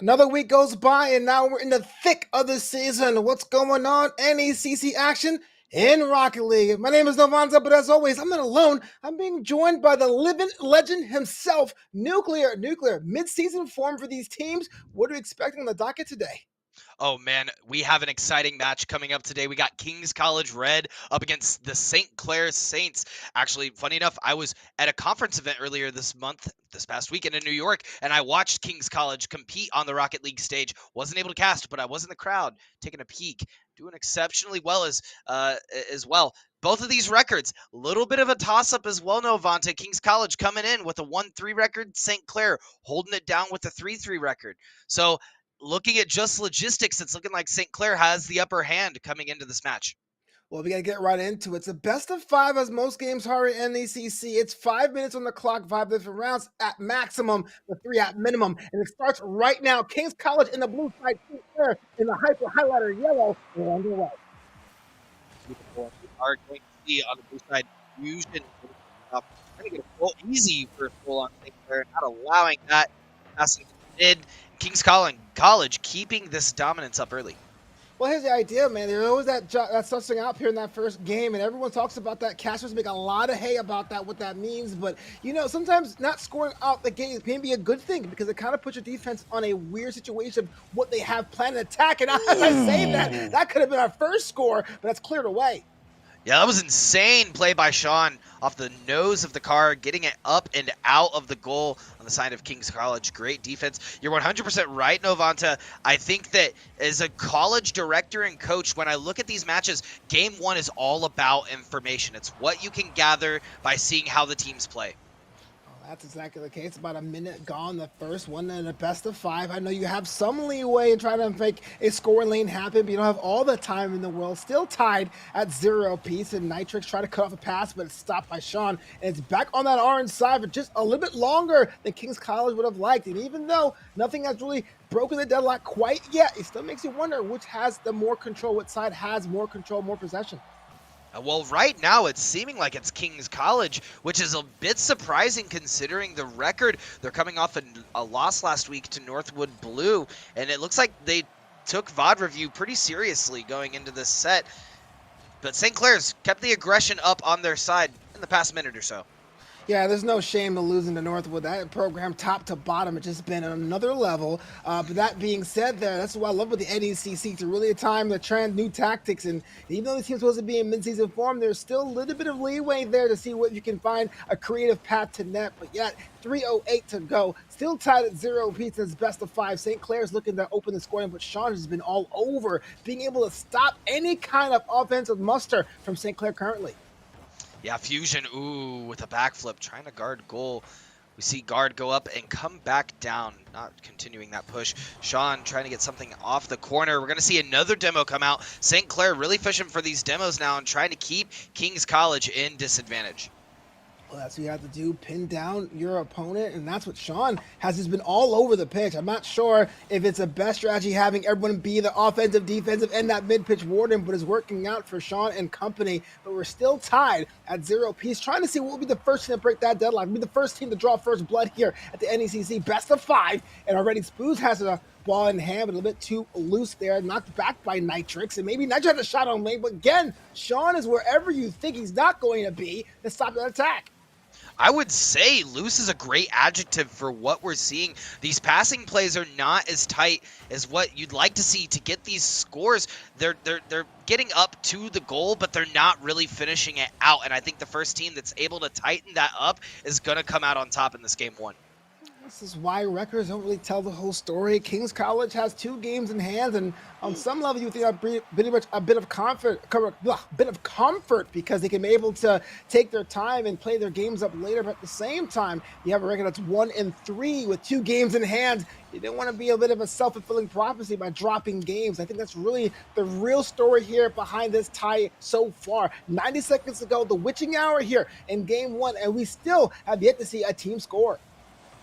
Another week goes by, and now we're in the thick of the season. What's going on? NECC action in Rocket League. My name is Novanza, but as always, I'm not alone. I'm being joined by the living legend himself, Nuclear. Mid-season form for these teams. What are you expecting on the docket today? Oh man, we have an exciting match coming up today. We got King's College Red up against the St. Clair Saints. Actually, funny enough, I was at a conference event earlier this past weekend in New York, and I watched King's College compete on the Rocket League stage. Wasn't able to cast, but I was in the crowd taking a peek, doing exceptionally well as well. Both of these records, a little bit of a toss-up as well, Novanta. King's College coming in with a 1-3 record, St. Clair holding it down with a 3-3 record. So looking at just logistics, it's looking like St. Clair has the upper hand coming into this match. Well, we got to get right into it. It's a best of five, as most games are in NECC. It's 5 minutes on the clock, 5 different rounds at maximum, the three at minimum. And it starts right now. King's College in the blue side, St. Clair in the hyper highlighter yellow. They're underway. Beautiful. We are going to see on the blue side Fusion trying to get a full easy first goal on St. Clair, not allowing that passing to mid. King's College keeping this dominance up early. Well, here's the idea, man. There's always that something out here in that first game, and everyone talks about that. Casters make a lot of hay about that, what that means. But, sometimes not scoring out the game can be a good thing because it kind of puts your defense on a weird situation of what they have planned to attack. And as I say that could have been our first score, but that's cleared away. Yeah, that was insane play by Sean off the nose of the car, getting it up and out of the goal on the side of King's College. Great defense. You're 100% right, Novanta. I think that as a college director and coach, when I look at these matches, game one is all about information. It's what you can gather by seeing how the teams play. That's exactly the case. About a minute gone, the first one in a best of five. I know you have some leeway in trying to make a scoring lane happen, but you don't have all the time in the world. Still tied at 0 apiece, and Nitrix try to cut off a pass, but it's stopped by Sean. And it's back on that orange side for just a little bit longer than King's College would have liked. And even though nothing has really broken the deadlock quite yet, it still makes you wonder which has the more control, what side has more control, more possession. Well, right now it's seeming like it's King's College, which is a bit surprising considering the record. They're coming off a loss last week to Northwood Blue, and it looks like they took VOD review pretty seriously going into this set. But St. Clair's kept the aggression up on their side in the past minute or so. Yeah, there's no shame to losing to Northwood. That program, top to bottom, it's just been on another level. But that being said, that's what I love with the NECC. To really a time to try new tactics. And even though the team's supposed to be in mid-season form, there's still a little bit of leeway there to see what you can find a creative path to net. But yet, 3:08 to go. Still tied at 0 apiece. It's best of five. St. Clair's looking to open the scoring, but Sean has been all over, being able to stop any kind of offensive muster from St. Clair currently. Yeah, Fusion, with a backflip, trying to guard goal. We see guard go up and come back down, not continuing that push. Sean trying to get something off the corner. We're going to see another demo come out. St. Clair really fishing for these demos now and trying to keep King's College in disadvantage. Well, that's what you have to do, pin down your opponent, and that's what Sean has just been all over the pitch. I'm not sure if it's the best strategy having everyone be the offensive, defensive, and that mid-pitch warden, but it's working out for Sean and company. But we're still tied at 0 apiece, trying to see what will be the first team to break that deadline. We'll be the first team to draw first blood here at the NECC, best of five, and already Spoos has a ball in hand, but a little bit too loose there, knocked back by Nitrix, and maybe Nitrix had a shot on lane, but again, Sean is wherever you think he's not going to be to stop that attack. I would say loose is a great adjective for what we're seeing. These passing plays are not as tight as what you'd like to see to get these scores. They're getting up to the goal, but they're not really finishing it out. And I think the first team that's able to tighten that up is going to come out on top in this game one. This is why records don't really tell the whole story. King's College has 2 games in hand, and on some level, you think pretty much a bit of comfort because they can be able to take their time and play their games up later. But at the same time, you have a record that's 1-3 with 2 games in hand. You didn't want to be a bit of a self-fulfilling prophecy by dropping games. I think that's really the real story here behind this tie so far. 90 seconds to go, the witching hour here in game one, and we still have yet to see a team score.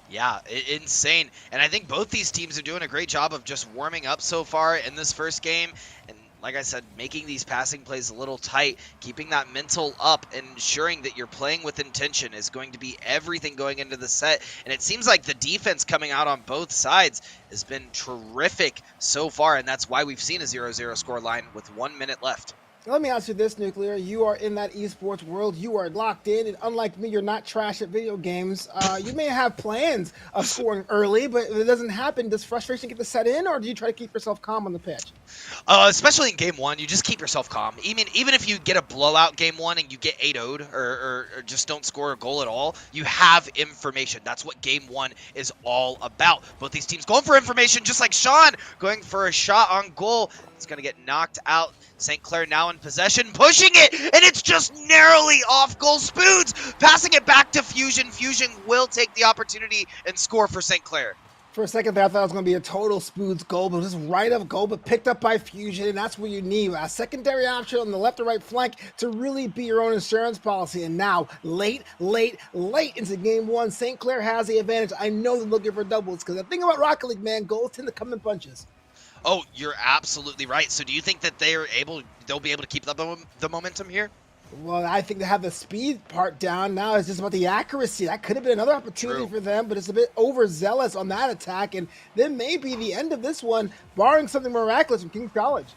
Yeah, insane. And I think both these teams are doing a great job of just warming up so far in this first game. And like I said, making these passing plays a little tight, keeping that mental up, and ensuring that you're playing with intention is going to be everything going into the set. And it seems like the defense coming out on both sides has been terrific so far, and that's why we've seen a 0-0 score line with 1 minute left. Let me ask you this, Nuclear. You are in that esports world. You are locked in, and unlike me, you're not trash at video games. You may have plans of scoring early, but if it doesn't happen, does frustration get to set in, or do you try to keep yourself calm on the pitch? Especially in game one, you just keep yourself calm. Even if you get a blowout game one and you get 8-0'd or just don't score a goal at all, you have information. That's what game one is all about. Both these teams going for information, just like Sean going for a shot on goal. It's going to get knocked out. St. Clair now in possession, pushing it, and it's just narrowly off goal. Spoons passing it back to Fusion. Fusion will take the opportunity and score for St. Clair. For a second there, I thought it was going to be a total Spoons goal, but it was just right of goal, but picked up by Fusion, and that's where you need a secondary option on the left or right flank to really be your own insurance policy. And now, late into game one, St. Clair has the advantage. I know they're looking for doubles, because the thing about Rocket League, man, goals tend to come in bunches. Oh, you're absolutely right. So do you think that they'll be able to keep the momentum here? Well, I think they have the speed part down. Now it's just about the accuracy. That could have been another opportunity for them, but it's a bit overzealous on that attack. And then maybe the end of this one, barring something miraculous from King's College.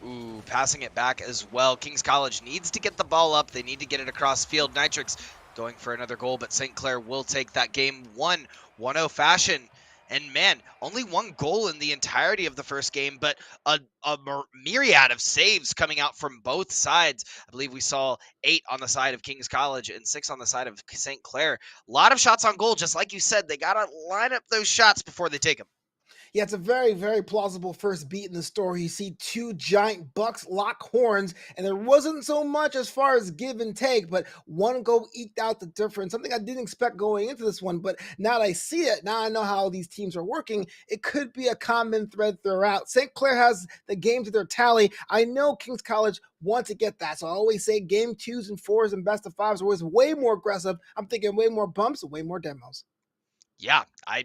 Ooh, passing it back as well. King's College needs to get the ball up. They need to get it across field. Nitrix going for another goal, but St. Clair will take that game 1-0 fashion. And man, only one goal in the entirety of the first game, but a myriad of saves coming out from both sides. I believe we saw 8 on the side of King's College and 6 on the side of St. Clair. A lot of shots on goal, just like you said. They got to line up those shots before they take them. Yeah, it's a very, very plausible first beat in the story. You see two giant bucks lock horns, and there wasn't so much as far as give and take, but one goal eked out the difference. Something I didn't expect going into this one, but now that I see it, now I know how these teams are working, it could be a common thread throughout. St. Clair has the game to their tally. I know King's College want to get that, so I always say game 2s and 4s and best of 5s are always way more aggressive. I'm thinking way more bumps and way more demos. Yeah, I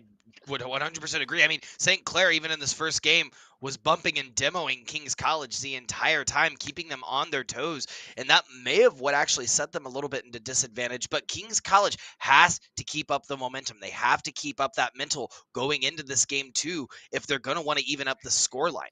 would 100% agree. I mean, St. Clair, even in this first game, was bumping and demoing King's College the entire time, keeping them on their toes. And that may have what actually set them a little bit into disadvantage. But King's College has to keep up the momentum. They have to keep up that mental going into this game, too, if they're going to want to even up the scoreline.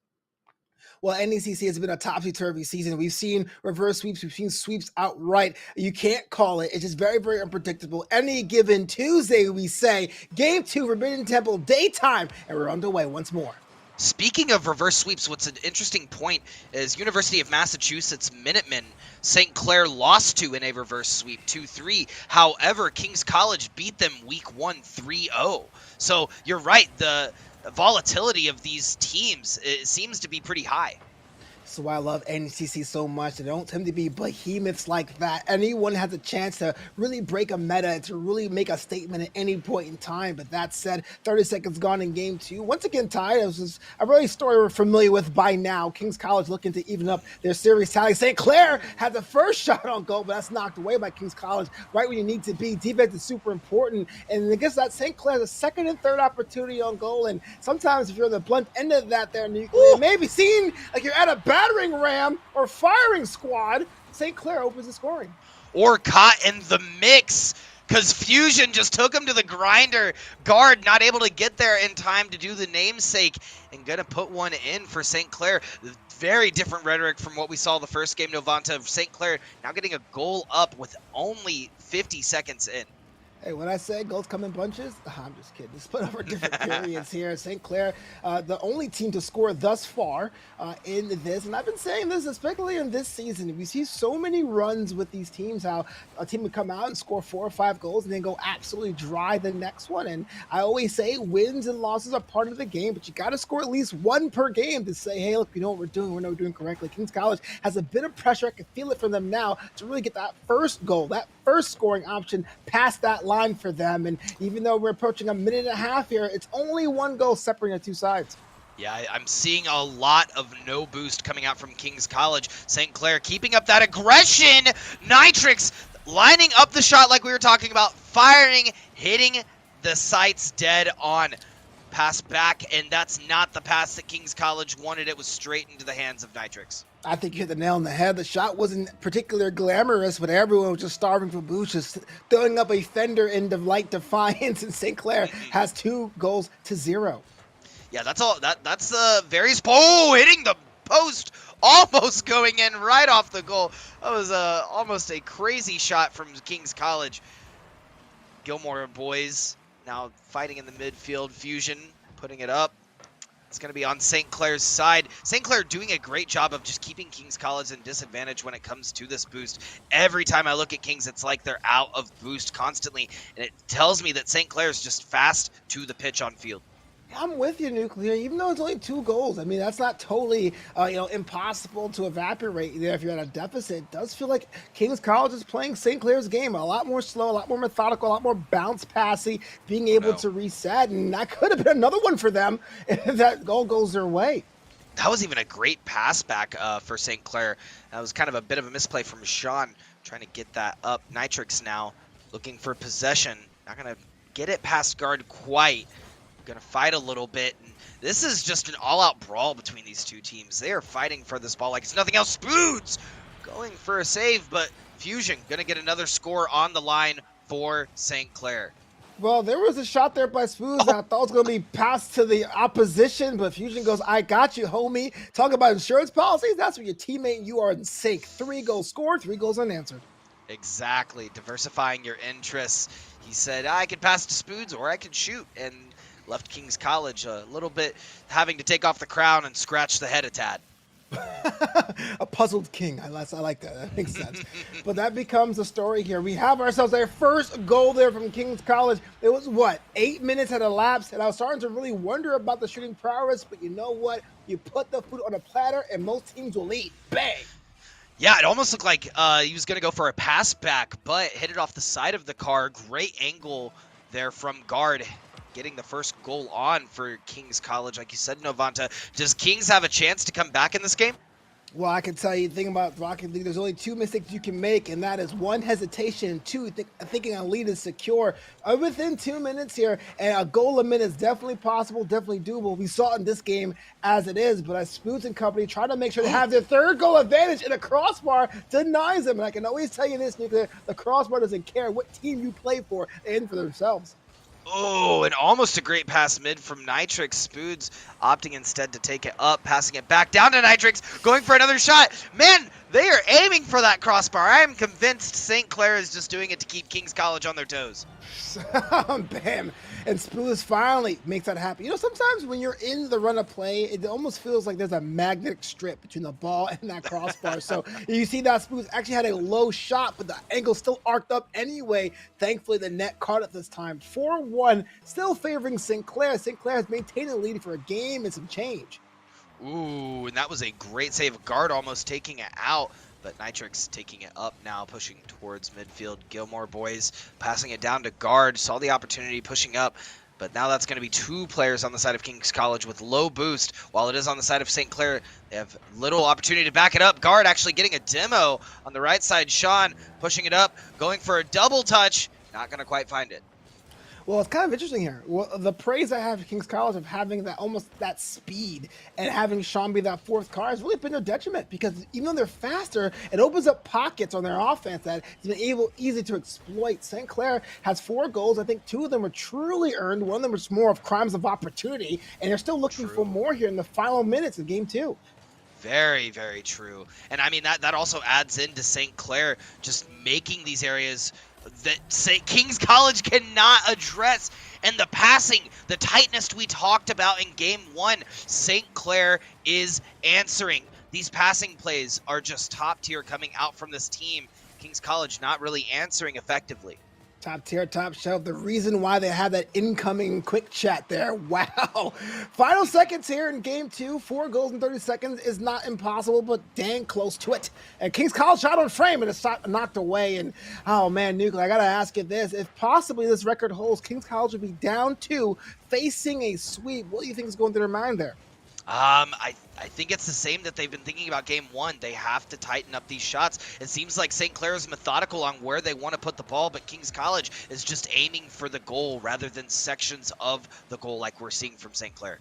Well, NECC has been a topsy-turvy season. We've seen reverse sweeps. We've seen sweeps outright. You can't call it. It's just very, very unpredictable. Any given Tuesday, we say, Game 2, Forbidden Temple, daytime, and we're underway once more. Speaking of reverse sweeps, what's an interesting point is University of Massachusetts Minutemen, St. Clair lost to in a reverse sweep 2-3. However, King's College beat them week 1 3-0. So you're right. The volatility of these teams, it seems to be pretty high. That's why I love NECC so much. They don't tend to be behemoths like that. Anyone has a chance to really break a meta, to really make a statement at any point in time. But that said, 30 seconds gone in game 2. Once again tied. This is a really story we're familiar with by now. King's College looking to even up their series tally. St. Clair had the first shot on goal, but that's knocked away by King's College right when you need to be. Defense is super important. And I guess that St. Clair has a second and third opportunity on goal. And sometimes if you're on the blunt end of that there, it may be seen like you're at a battering ram or firing squad. St. Clair opens the scoring. Or caught in the mix, because Fusion just took him to the grinder. Guard not able to get there in time to do the namesake, and gonna put one in for St. Clair. Very different rhetoric from what we saw the first game, Novanta. St. Clair now getting a goal up with only 50 seconds in. Hey, when I say goals come in bunches, I'm just kidding. Just put over different periods here. St. Clair, the only team to score thus far in this, and I've been saying this, especially in this season, we see so many runs with these teams, how a team would come out and score 4 or 5 goals and then go absolutely dry the next one. And I always say wins and losses are part of the game, but you got to score at least 1 per game to say, hey, look, we know what we're doing. We know we're doing correctly. King's College has a bit of pressure. I can feel it from them now to really get that first goal, that first scoring option past that line for them. And even though we're approaching a minute and a half here, it's only 1 goal separating the two sides. Yeah, I'm seeing a lot of no boost coming out from King's College. St. Clair keeping up that aggression. Nitrix lining up the shot like we were talking about, firing, hitting the sights dead on. Pass back, and that's not the pass that King's College wanted. It was straight into the hands of Nitrix. I think you hit the nail on the head. The shot wasn't particularly glamorous, but everyone was just starving for boost, just throwing up a fender in light defiance, and St. Clair has 2 goals to 0. Yeah, that's all. That's very hitting the post, almost going in right off the goal. That was almost a crazy shot from King's College. Gilmore boys now fighting in the midfield. Fusion putting it up. It's going to be on St. Clair's side. St. Clair doing a great job of just keeping King's College in disadvantage when it comes to this boost. Every time I look at Kings, it's like they're out of boost constantly, and it tells me that St. Clair is just fast to the pitch on field. I'm with you, Nuclear. Even though it's only 2 goals, I mean, that's not totally, impossible to evaporate there if you're at a deficit. It does feel like King's College is playing St. Clair's game a lot more slow, a lot more methodical, a lot more bounce passy, being able to reset, and that could have been another one for them if that goal goes their way. That was even a great pass back for St. Clair. That was kind of a bit of a misplay from Sean, trying to get that up. Nitrix now looking for possession. Not going to get it past guard quite. Gonna fight a little bit, and this is just an all-out brawl between these two teams. They are fighting for this ball like it's nothing else. Spoods going for a save, but Fusion gonna get another score on the line for St. Clair. Well, there was a shot there by Spoods that I thought was going to be passed to the opposition, but Fusion goes, I got you, homie. Talk about insurance policies. That's what your teammate and you are in sync. 3 goals scored, 3 goals unanswered. Exactly, diversifying your interests. He said, I could pass to Spoods or I could shoot, and left King's College a little bit having to take off the crown and scratch the head a tad. A puzzled king. I like that. That makes sense. But that becomes a story here. We have ourselves our first goal there from King's College. It was, 8 minutes had elapsed, and I was starting to really wonder about the shooting prowess, but you know what? You put the food on a platter, and most teams will eat. Bang! Yeah, it almost looked like he was going to go for a pass back, but hit it off the side of the car. Great angle there from guard. Getting the first goal on for King's College. Like you said, Novanta, does Kings have a chance to come back in this game? Well, I can tell you the thing about Rocket League, there's only 2 mistakes you can make, and that is 1, hesitation, and 2, thinking a lead is secure. Within 2 minutes here, and a goal a minute is definitely possible, definitely doable. We saw it in this game as it is, but as Spoods and company try to make sure they have their 3rd goal advantage, and a crossbar denies them. And I can always tell you this, Nuclear, the crossbar doesn't care what team you play for, they're in for themselves. Oh, and almost a great pass mid from Nitrix. Spoods opting instead to take it up, passing it back down to Nitrix, going for another shot. Man, they are aiming for that crossbar. I am convinced St. Clair is just doing it to keep King's College on their toes. Bam. And Spoods finally makes that happen. You know, sometimes when you're in the run of play, it almost feels like there's a magnetic strip between the ball and that crossbar. So you see that Spoods actually had a low shot, but the angle still arced up anyway. Thankfully, the net caught it this time. 4-1, still favoring St. Clair. St. Clair has maintained the lead for a game and some change. Ooh, and that was a great save. Guard almost taking it out, but Nitrix taking it up now, pushing towards midfield. Gilmore boys passing it down to guard. Saw the opportunity, pushing up, but now that's going to be 2 players on the side of King's College with low boost, while it is on the side of St. Clair. They have little opportunity to back it up. Guard actually getting a demo on the right side. Sean pushing it up, going for a double touch. Not going to quite find it. Well, it's kind of interesting here. Well, the praise I have for King's College of having that almost that speed and having Sean be that 4th car has really been their detriment, because even though they're faster, it opens up pockets on their offense that has been easy to exploit. St. Clair has 4 goals. I think 2 of them were truly earned. One of them was more of crimes of opportunity, and they're still looking for more here in the final minutes of game 2. Very, very true. And I mean, that also adds into St. Clair just making these areas that King's College cannot address. And the passing, the tightness we talked about in game 1, St. Clair is answering. These passing plays are just top tier coming out from this team. King's College not really answering effectively. Top tier, top shelf. The reason why they have that incoming quick chat there. Wow. Final seconds here in game 2. 4 goals in 30 seconds is not impossible, but dang close to it. And King's College shot on frame, and it's knocked away. And oh man, Nuclear, I got to ask you this. If possibly this record holds, King's College would be down 2, facing a sweep. What do you think is going through their mind there? I think it's the same that they've been thinking about game one. They have to tighten up these shots. It seems like St. Clair is methodical on where they want to put the ball, but Kings College is just aiming for the goal rather than sections of the goal like we're seeing from St. Clair.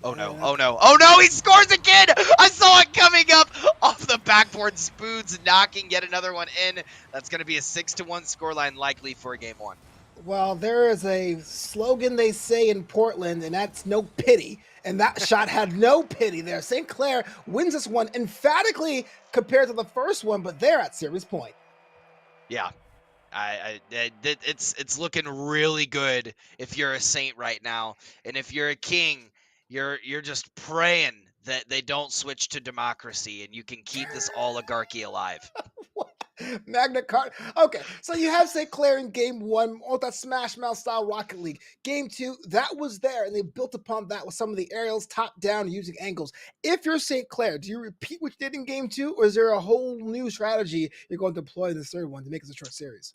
Oh no, oh no, oh no, he scores again! I saw it coming up off the backboard. Spoons knocking yet another one in. That's going to be a 6-1 scoreline likely for game one. Well, there is a slogan they say in Portland, and that's no pity. And that shot had no pity there. St. Clair wins this one emphatically compared to the first one, but they're at series point. Yeah. It's looking really good if you're a Saint right now, and if you're a King, you're just praying that they don't switch to democracy and you can keep this oligarchy alive. Magna Carta. Okay, so you have St. Clair in game one, all that Smash Mouth style Rocket League. Game two, that was there, and they built upon that with some of the aerials top down using angles. If you're St. Clair, do you repeat what you did in game two, or is there a whole new strategy you're going to deploy in the third one to make this a short series?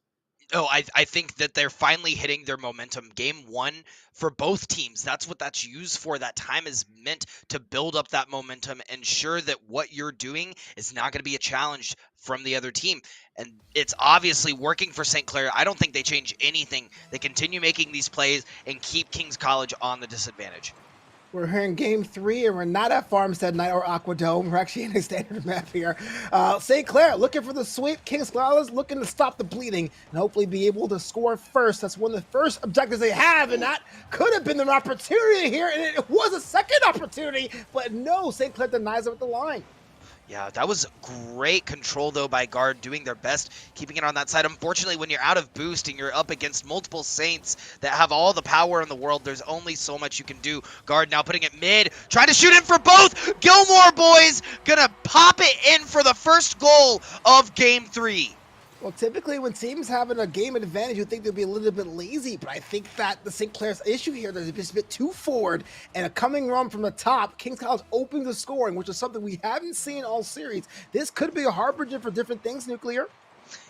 Oh, I think that they're finally hitting their momentum. Game one for both teams, that's what that's used for. That time is meant to build up that momentum, ensure that what you're doing is not going to be a challenge from the other team. And it's obviously working for St. Clair. I don't think they change anything. They continue making these plays and keep Kings College on the disadvantage. We're here in game three, and we're not at Farmstead Night or Aquadome. We're actually in a standard map here. St. Clair looking for the sweep. Kings College looking to stop the bleeding and hopefully be able to score first. That's one of the first objectives they have, and that could have been an opportunity here, and it was a second opportunity, but no, St. Clair denies it with the line. Yeah, that was great control, though, by Guard, doing their best, keeping it on that side. Unfortunately, when you're out of boost and you're up against multiple Saints that have all the power in the world, there's only so much you can do. Guard now putting it mid, trying to shoot in for both. Gilmore boys gonna pop it in for the first goal of game three. Well, typically when teams having a game advantage, you think they'll be a little bit lazy, but I think that the St. Clair's issue here is just a bit too forward, and a coming run from the top, Kings College opening the scoring, which is something we haven't seen all series. This could be a harbinger for different things, Nuclear.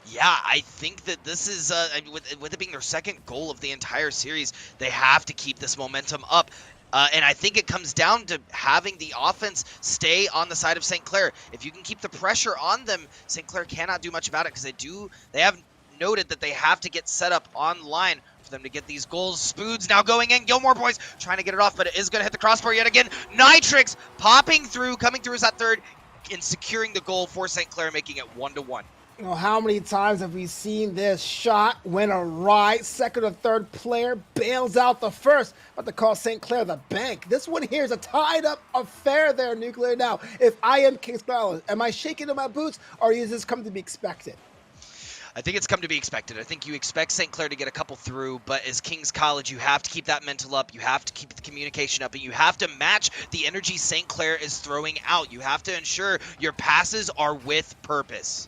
Yeah, I think that this is, with it being their second goal of the entire series, they have to keep this momentum up. And I think it comes down to having the offense stay on the side of St. Clair. If you can keep the pressure on them, St. Clair cannot do much about it because they have noted that they have to get set up online for them to get these goals. Spoons now going in. Gilmore boys trying to get it off, but it is going to hit the crossbar yet again. Nitrix popping through, coming through as that third, and securing the goal for St. Clair, making it 1-1. You know, how many times have we seen this shot went awry? Second or third player bails out the first. About to call St. Clair the bank. This one here is a tied up affair there, Nuclear. Now, if I am Kings College, am I shaking in my boots, or is this come to be expected? I think it's come to be expected. I think you expect St. Clair to get a couple through, but as Kings College, you have to keep that mental up. You have to keep the communication up, and you have to match the energy St. Clair is throwing out. You have to ensure your passes are with purpose.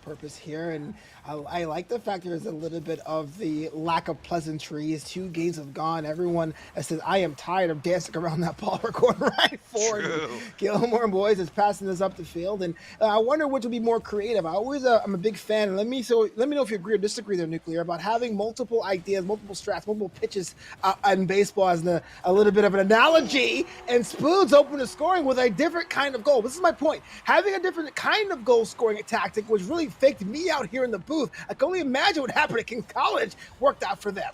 Purpose here, and I like the fact there's a little bit of the lack of pleasantries. 2 games have gone. Everyone says, I am tired of dancing around that ball. We're going right forward. Gilmore boys is passing this up the field, and I wonder which will be more creative. I'm a big fan, and let me know if you agree or disagree there, Nuclear, about having multiple ideas, multiple strats, multiple pitches in baseball as a little bit of an analogy, and Spoons open the scoring with a different kind of goal. This is my point. Having a different kind of goal scoring tactic was really faked me out here in the booth. I can only imagine what happened at Kings College worked out for them.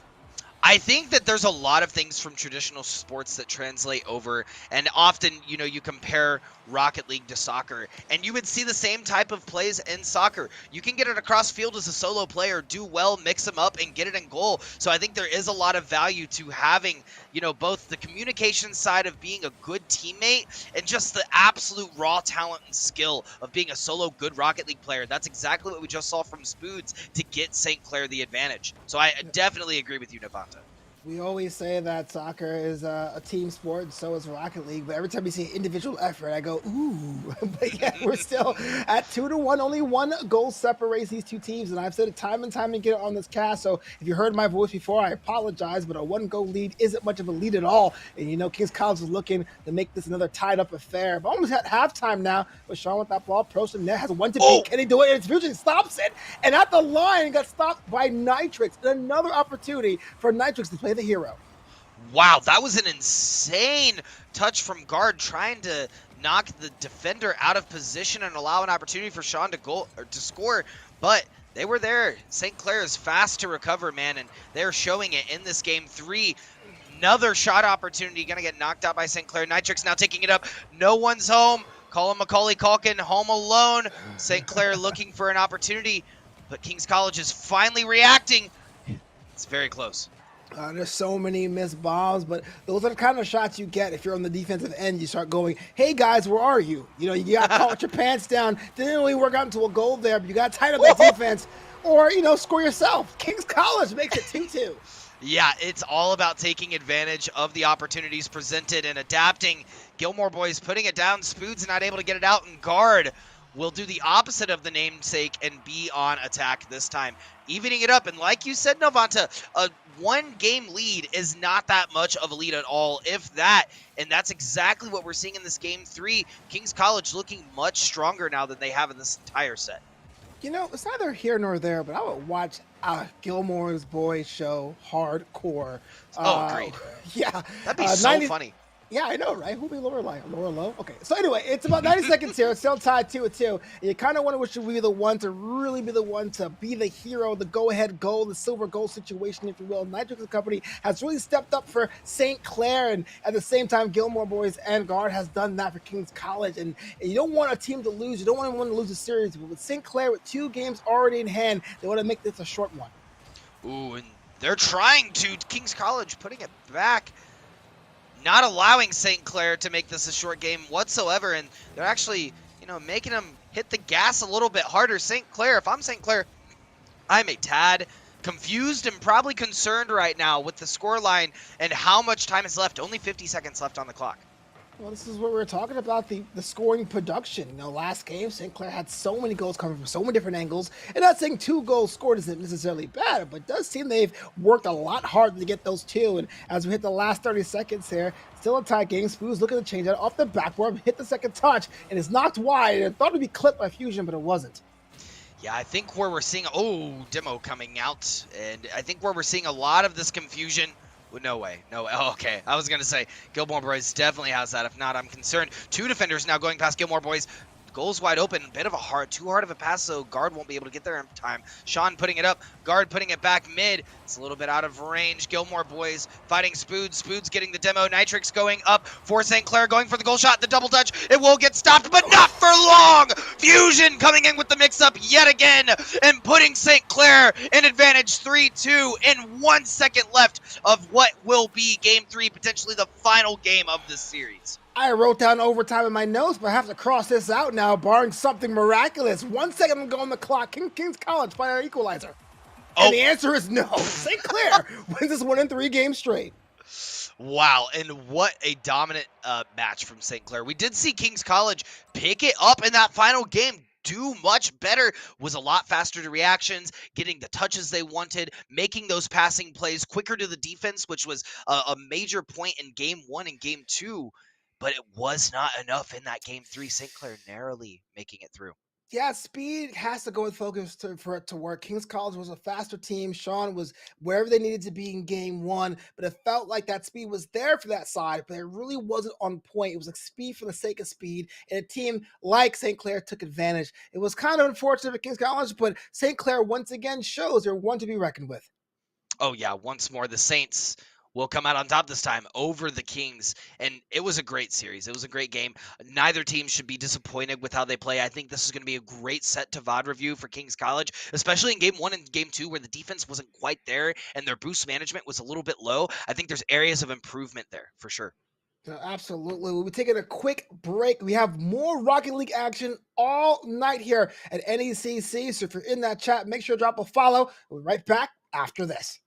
I think that there's a lot of things from traditional sports that translate over, and often, you compare Rocket League to soccer, and you would see the same type of plays in soccer. You can get it across field as a solo player, do well, mix them up, and get it in goal. So I think there is a lot of value to having, both the communication side of being a good teammate and just the absolute raw talent and skill of being a solo good Rocket League player. That's exactly what we just saw from Spoods to get St. Clair the advantage. So I definitely agree with you, Navanta. We always say that soccer is a team sport, and so is Rocket League. But every time we see individual effort, I go, ooh. But yeah, we're still at 2-1. Only 1 goal separates these 2 teams. And I've said it time and time again on this cast. So if you heard my voice before, I apologize. But a 1-goal lead isn't much of a lead at all. And Kings College is looking to make this another tied up affair. But almost at halftime now, with Sean with that ball. Prost net has 1 to beat. Can he do it? And Fusion stops it. And at the line, got stopped by Nitrix. And another opportunity for Nitrix to play the hero. Wow, that was an insane touch from guard, trying to knock the defender out of position and allow an opportunity for Sean to score. But they were there. St. Clair is fast to recover, man, and they're showing it in this game 3. Another shot opportunity going to get knocked out by St. Clair. NECC now taking it up. No one's home. Colin Macaulay Culkin home alone. St. Clair looking for an opportunity, but King's College is finally reacting. It's very close. There's so many missed bombs, but those are the kind of shots you get if you're on the defensive end. You start going, hey guys, where are you? You know, you got caught with your pants down. Didn't really work out into a goal there, but you got to tighten up that defense or, you know, score yourself. King's College makes it 2-2. Yeah, it's all about taking advantage of the opportunities presented and adapting. Gilmore boys putting it down. Spood's not able to get it out, and guard will do the opposite of the namesake and be on attack this time, evening it up. And like you said, Novanta, a 1-game lead is not that much of a lead at all, if that. And that's exactly what we're seeing in this game 3. King's College looking much stronger now than they have in this entire set. You know, it's neither here nor there, but I would watch Gilmore's Boys show hardcore. Agreed. Yeah. That'd be so funny. Yeah, I know, right? Who'll be lower line? Lower low? Okay. So anyway, it's about 90 seconds here. It's still tied 2-2. You kind of wonder which should be the one to really be the one to be the hero, the go-ahead goal, the silver goal situation, if you will. Nitrix and Company has really stepped up for St. Clair, and at the same time, Gilmore Boys and Guard has done that for King's College. And you don't want a team to lose. You don't want anyone to lose a series. But with St. Clair, with 2 games already in hand, they want to make this a short one. Ooh, and they're trying to. King's College putting it back, not allowing St. Clair to make this a short game whatsoever, and they're actually, you know, making them hit the gas a little bit harder. St. Clair, if I'm St. Clair, I'm a tad confused and probably concerned right now with the scoreline and how much time is left. Only 50 seconds left on the clock. Well, this is what we were talking about, the scoring production. You know, last game, St. Clair had so many goals coming from so many different angles. And not saying 2 goals scored isn't necessarily bad, but it does seem they've worked a lot harder to get those 2. And as we hit the last 30 seconds here, still a tight game. Spoon's looking to change that off the backboard, hit the second touch, and it's knocked wide. And thought it'd be clipped by Fusion, but it wasn't. Yeah, I think where we're seeing, demo coming out, and I think where we're seeing a lot of this confusion. No way. Oh, okay. I was going to say Gilmore Boys definitely has that. If not, I'm concerned. 2 defenders now going past Gilmore Boys. Goals wide open. Bit of a too hard of a pass, so guard won't be able to get there in time. Sean putting it up. Guard putting it back mid. It's a little bit out of range. Gilmore Boys fighting Spood. Spood's getting the demo. Nitrix going up for St. Clair, going for the goal shot. The double touch. It will get stopped, but not for long. Fusion coming in with the mix-up yet again and putting St. Clair in advantage 3-2 in 1 second left of what will be game 3, potentially the final game of this series. I wrote down overtime in my notes, but I have to cross this out now, barring something miraculous. 1 second to go on the clock. King's College find an equalizer. And the answer is no. St. Clair wins this one in 3 games straight. Wow, and what a dominant match from St. Clair. We did see King's College pick it up in that final game, do much better, was a lot faster to reactions, getting the touches they wanted, making those passing plays quicker to the defense, which was a major point in game 1 and game 2. But it was not enough in that game 3. St. Clair narrowly making it through. Yeah, speed has to go with focus for it to work. King's College was a faster team. Sean was wherever they needed to be in game 1, but it felt like that speed was there for that side, but it really wasn't on point. It was like speed for the sake of speed, and a team like St. Clair took advantage. It was kind of unfortunate for King's College, but St. Clair once again shows they're one to be reckoned with. Oh yeah, once more the Saints will come out on top this time over the Kings, and it was a great series. It was a great game. Neither team should be disappointed with how they play. I think this is going to be a great set to VOD review for Kings College, especially in game 1 and game 2 where the defense wasn't quite there and their boost management was a little bit low. I think there's areas of improvement there for sure. Absolutely. We'll be taking a quick break. We have more Rocket League action all night here at NECC. So if you're in that chat, make sure to drop a follow. We'll be right back after this.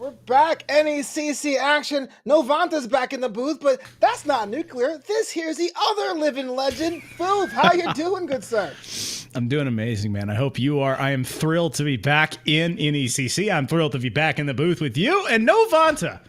We're back. NECC action. Novanta's back in the booth, but that's not nuclear. This here's the other living legend. Foof, how you doing, good sir? I'm doing amazing, man. I hope you are. I am thrilled to be back in NECC. I'm thrilled to be back in the booth with you and Novanta.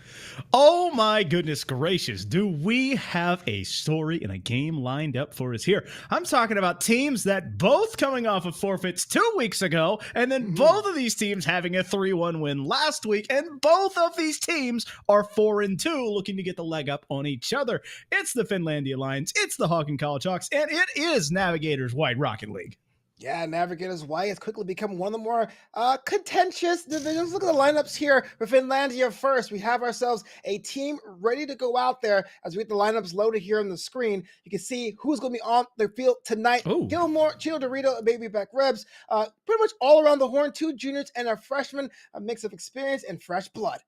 Oh my goodness gracious. Do we have a story and a game lined up for us here? I'm talking about teams that both coming off of forfeits 2 weeks ago, and then both of these teams having a 3-1 win last week, and both of these teams are 4-2 looking to get the leg up on each other. It's the Finlandia Lions, it's the Hawking College Hawks, and it is Navigators White Rocket League. Yeah, Navigators White has quickly become one of the more contentious divisions. Look at the lineups here for Finlandia first. We have ourselves a team ready to go out there. As we get the lineups loaded here on the screen, you can see who's going to be on the field tonight. Ooh. Gilmore, Chino Dorito, and Baby Back Rebs. Pretty much all around the horn, 2 juniors and a freshman, a mix of experience and fresh blood.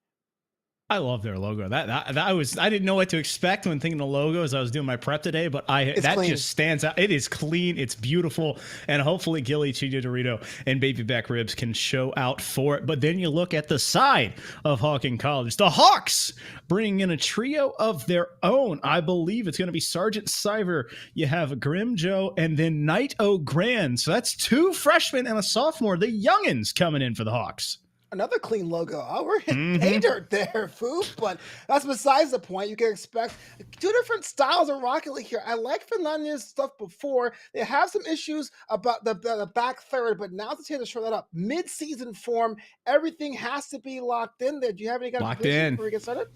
I love their logo. I didn't know what to expect when thinking of logo as I was doing my prep today, but that clean. Just stands out. It is clean, it's beautiful, and hopefully Gilly, Chino Dorito, and Baby Back Ribs can show out for it. But then you look at the side of Hawking College, the Hawks bringing in a trio of their own. I believe it's going to be Sergeant Cyver. You have Grim Joe, and then Knight O'Grand. So that's 2 freshmen and a sophomore, the youngins coming in for the Hawks. Another clean logo. Oh, we're hitting pay dirt there, Foof, but that's besides the point. You can expect 2 different styles of Rocket League here. I like Finlandia's stuff before. They have some issues about the back third, but now's the chance to show that up. Mid-season form, everything has to be locked in there. Do you have any kind of position before we get started?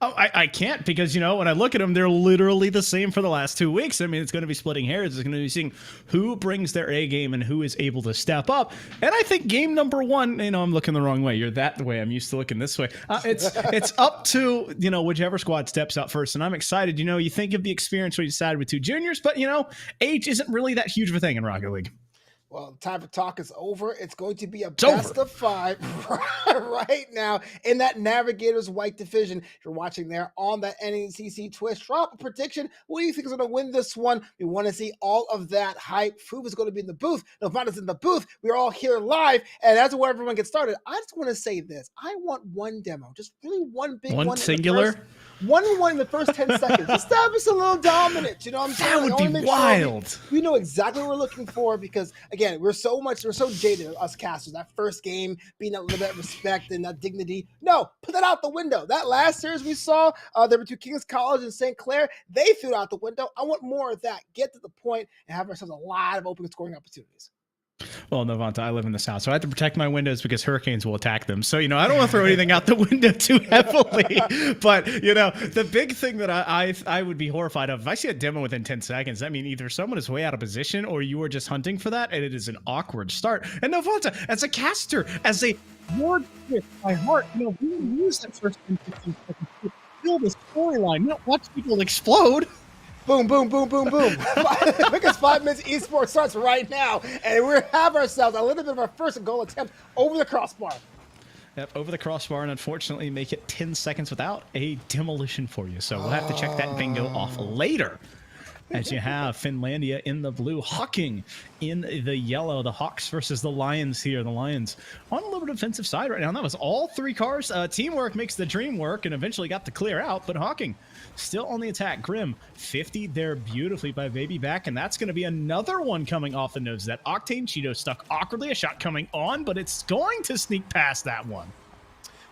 Oh, I can't because, when I look at them, they're literally the same for the last 2 weeks. I mean, it's going to be splitting hairs. It's going to be seeing who brings their A game and who is able to step up. And I think game number 1, I'm looking the wrong way. You're that way. I'm used to looking this way. It's up to, whichever squad steps out first. And I'm excited. You think of the experience when you decided with 2 juniors, but, age isn't really that huge of a thing in Rocket League. Well, time for talk is over. It's going to be a best of 5 right now in that Navigators White division. If you're watching there on that NECC Twitch, drop a prediction. What do you think is going to win this one? We want to see all of that hype. Foof is going to be in the booth. Novata's in the booth. We're all here live, and that's where everyone gets started. I just want to say this. I want one demo, just really one big one. One singular? One in the first 10 seconds. Just have us a little dominant. You know what I'm saying? That would be wild. Sure we know exactly what we're looking for because, again, we're so jaded, us casters. That first game, being that little bit of respect and that dignity. No, put that out the window. That last series we saw, there were 2 Kings College and St. Clair. They threw it out the window. I want more of that. Get to the point and have ourselves a lot of open scoring opportunities. Well, Novanta, I live in the South, so I have to protect my windows because hurricanes will attack them. So, I don't want to throw anything out the window too heavily. But, the big thing that I would be horrified of, if I see a demo within 10 seconds, I mean, either someone is way out of position or you are just hunting for that, and it is an awkward start. And Novanta, as a caster, as a ward with my heart, we use that first 10, 15 seconds to build a storyline, not watch people explode. Boom, boom, boom, boom, boom. Because 5 minutes esports starts right now. And we have ourselves a little bit of our first goal attempt over the crossbar. Yep, over the crossbar, and unfortunately make it 10 seconds without a demolition for you. So we'll have to check that bingo off later. As you have Finlandia in the blue, Hawking in the yellow. The Hawks versus the Lions here. The Lions on a little bit defensive side right now. And that was all 3 cars. Teamwork makes the dream work and eventually got the clear out. But Hawking still on the attack. Grim 50 there beautifully by Baby Back. And that's going to be another one coming off the nose. That Octane Cheeto stuck awkwardly. A shot coming on, but it's going to sneak past that one.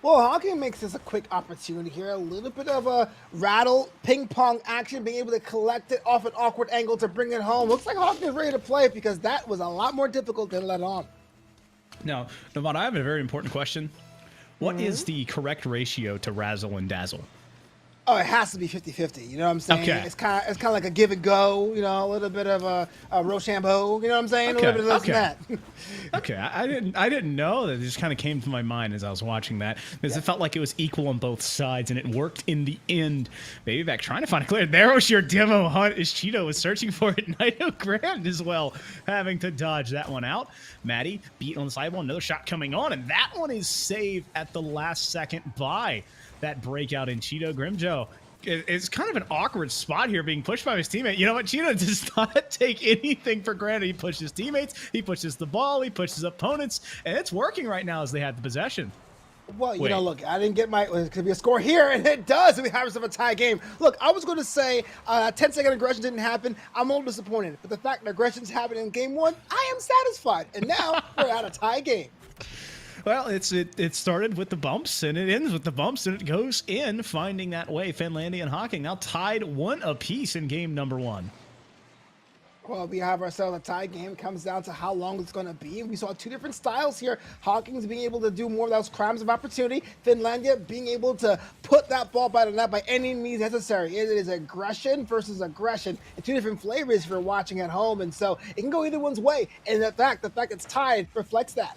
Well, Hawking makes this a quick opportunity here. A little bit of a rattle, ping-pong action, being able to collect it off an awkward angle to bring it home. Looks like Hawking is ready to play because that was a lot more difficult than let on. Now, Novanta, I have a very important question. What is the correct ratio to razzle and dazzle? Oh, it has to be 50-50. You know what I'm saying? Okay. It's kind of like a give and go. A little bit of a Rochambeau. You know what I'm saying? Okay. A little bit of this and that. Okay, I didn't know that. It just kind of came to my mind as I was watching that because it felt like it was equal on both sides, and it worked in the end. Baby Back trying to find a clear. There was your demo hunt as Cheeto was searching for it. Knight O'Grand as well, having to dodge that one out. Maddie beat on the sidewall. Another shot coming on, and that one is saved at the last second by that breakout in Cheeto. Grimjo, it's kind of an awkward spot here being pushed by his teammate. You know what? Cheeto does not take anything for granted. He pushes teammates, he pushes the ball, he pushes opponents, and it's working right now as they have the possession. Well, you Wait. know, look, I didn't get my. It's gonna be a score here, and it does. We have ourselves a tie game. Look, I was going to say 10-second aggression didn't happen. I'm a little disappointed, but the fact that aggressions happened in game one, I am satisfied. And now we're at a tie game. Well, it started with the bumps, and it ends with the bumps, and it goes in, finding that way. Finlandia and Hawking now tied 1 apiece in game number 1. Well, we have ourselves a tie game. It comes down to how long it's going to be. We saw 2 different styles here. Hawkins being able to do more of those crimes of opportunity. Finlandia being able to put that ball by the net by any means necessary. It is aggression versus aggression. And 2 different flavors if you're watching at home. And so it can go either one's way. And the fact it's tied reflects that.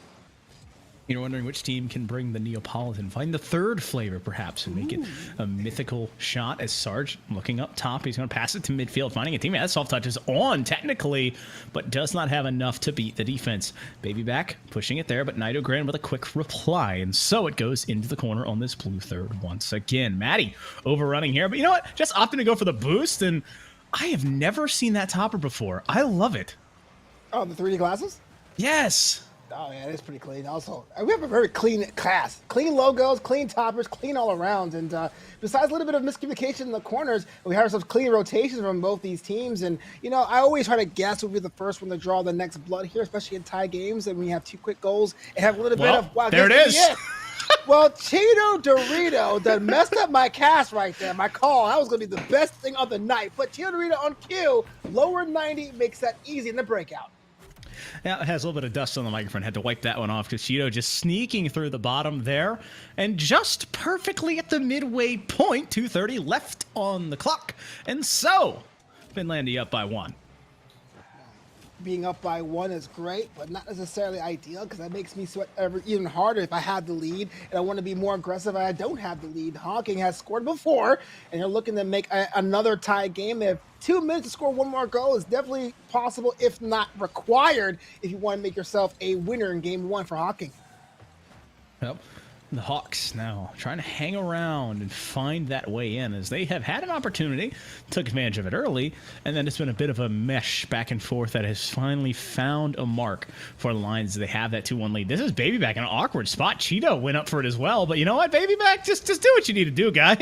You're wondering which team can bring the Neapolitan, find the third flavor perhaps, and make it a mythical shot as Sarge looking up top. He's going to pass it to midfield, finding a teammate. That soft touch is on technically, but does not have enough to beat the defense. Baby back, pushing it there, but Nido Grand with a quick reply. And so it goes into the corner on this blue third once again. Maddie overrunning here, but you know what? Just opting to go for the boost, and I have never seen that topper before. I love it. Oh, the 3D glasses? Yes. Oh, yeah, it's pretty clean. Also, we have a very clean class. Clean logos, clean toppers, clean all around. And besides a little bit of miscommunication in the corners, we have ourselves clean rotations from both these teams. And, you know, I always try to guess who'll be the first one to draw the next blood here, especially in tie games. And when you have 2 quick goals and have a little bit of, wow, there it is. Well, Cheeto Dorito done messed up my cast right there. My call, that was going to be the best thing of the night. But Cheeto Dorito on cue, lower 90 makes that easy in the breakout. Yeah, it has a little bit of dust on the microphone. Had to wipe that one off because Cheeto just sneaking through the bottom there. And just perfectly at the midway point, 2:30 left on the clock. And so, Finlandia up by 1. Being up by 1 is great, but not necessarily ideal because that makes me sweat even harder if I have the lead and I want to be more aggressive and I don't have the lead. Hawking has scored before, and you're looking to make another tie game. They have 2 minutes to score 1 more goal. Is definitely possible, if not required, if you want to make yourself a winner in game 1 for Hawking. Yep. The Hawks now trying to hang around and find that way in as they have had an opportunity, took advantage of it early, and then it's been a bit of a mesh back and forth that has finally found a mark for the Lions. They have that 2-1 lead. This is Baby Back in an awkward spot. Cheeto went up for it as well, but you know what, Baby Back? Just do what you need to do, guy.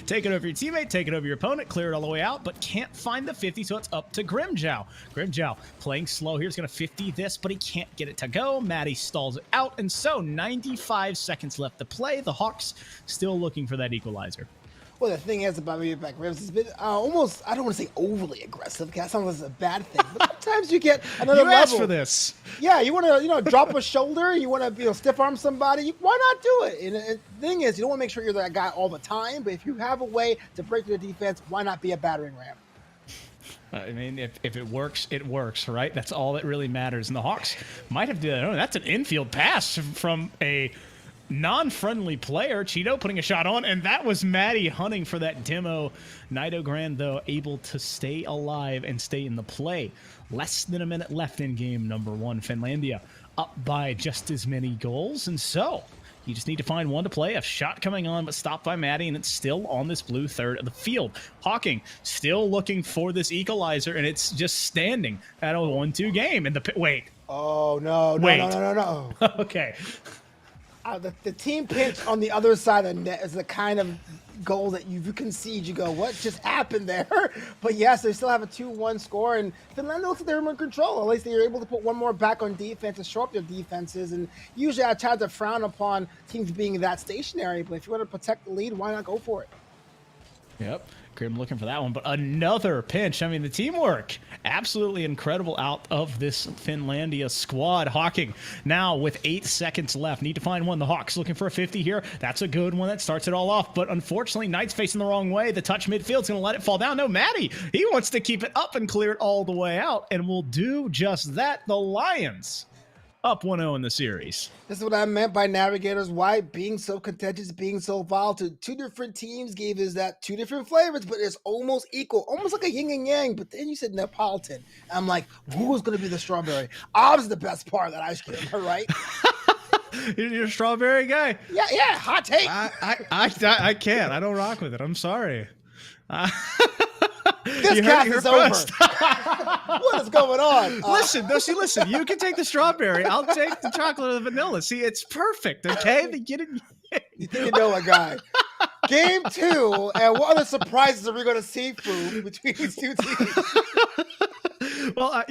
Take it over your teammate, take it over your opponent, clear it all the way out, but can't find the 50, so it's up to Grimjow. Grimjow playing slow here. He's going to 50 this, but he can't get it to go. Maddie stalls it out, and so 95 seconds left to play. The Hawks still looking for that equalizer. Well, the thing is about Baby Back Rivers, it's been almost, I don't want to say overly aggressive, because that sounds like a bad thing, but sometimes you get another you level. asked for this. Yeah, you want to, drop a shoulder, you want to, stiff arm somebody, why not do it? And the thing is, you don't want to make sure you're that guy all the time, but if you have a way to break through the defense, why not be a battering ram? I mean, if it works, it works, right? That's all that really matters. And the Hawks might have to do that. Oh, that's an infield pass from a non-friendly player. Cheeto putting a shot on, and that was Maddie hunting for that demo. Nido Grand, though, able to stay alive and stay in the play. Less than a minute left in game number 1. Finlandia up by just as many goals, and so you just need to find one to play. A shot coming on, but stopped by Maddie, and it's still on this blue third of the field. Hawking still looking for this equalizer, and it's just standing at a 1-2 game. And wait. Oh, no. Okay. The team pinch on the other side of the net is the kind of goal that you concede. You go, what just happened there? But yes, they still have a 2-1 score, and Finland looks like they're in control. At least they're able to put one more back on defense to shore up their defenses. And usually I try to frown upon teams being that stationary, but if you want to protect the lead, why not go for it? Yep. Grim looking for that one, but another pinch. I mean, the teamwork, absolutely incredible out of this Finlandia squad. Hawking now with 8 seconds left. Need to find one. The Hawks looking for a 50 here. That's a good one. That starts it all off, but unfortunately, Knight's facing the wrong way. The touch midfield's going to let it fall down. No, Maddie, he wants to keep it up and clear it all the way out, and will do just that. The Lions up 1-0 in the series. This is what I meant by Navigators. Why being so contentious, being so volatile. 2 different teams gave us that 2 different flavors, but it's almost equal, almost like a yin and yang. But then you said Neapolitan. I'm like, who's going to be the strawberry? Obviously the best part of that ice cream, right? You're a strawberry guy. Yeah, hot take. I can't. I don't rock with it. I'm sorry. This cast is over. What is going on? Listen. You can take the strawberry. I'll take the chocolate or the vanilla. See, it's perfect. Okay, they get it. You think you know a guy. Game 2, and what other surprises are we going to see, Fu, between these two teams? Well,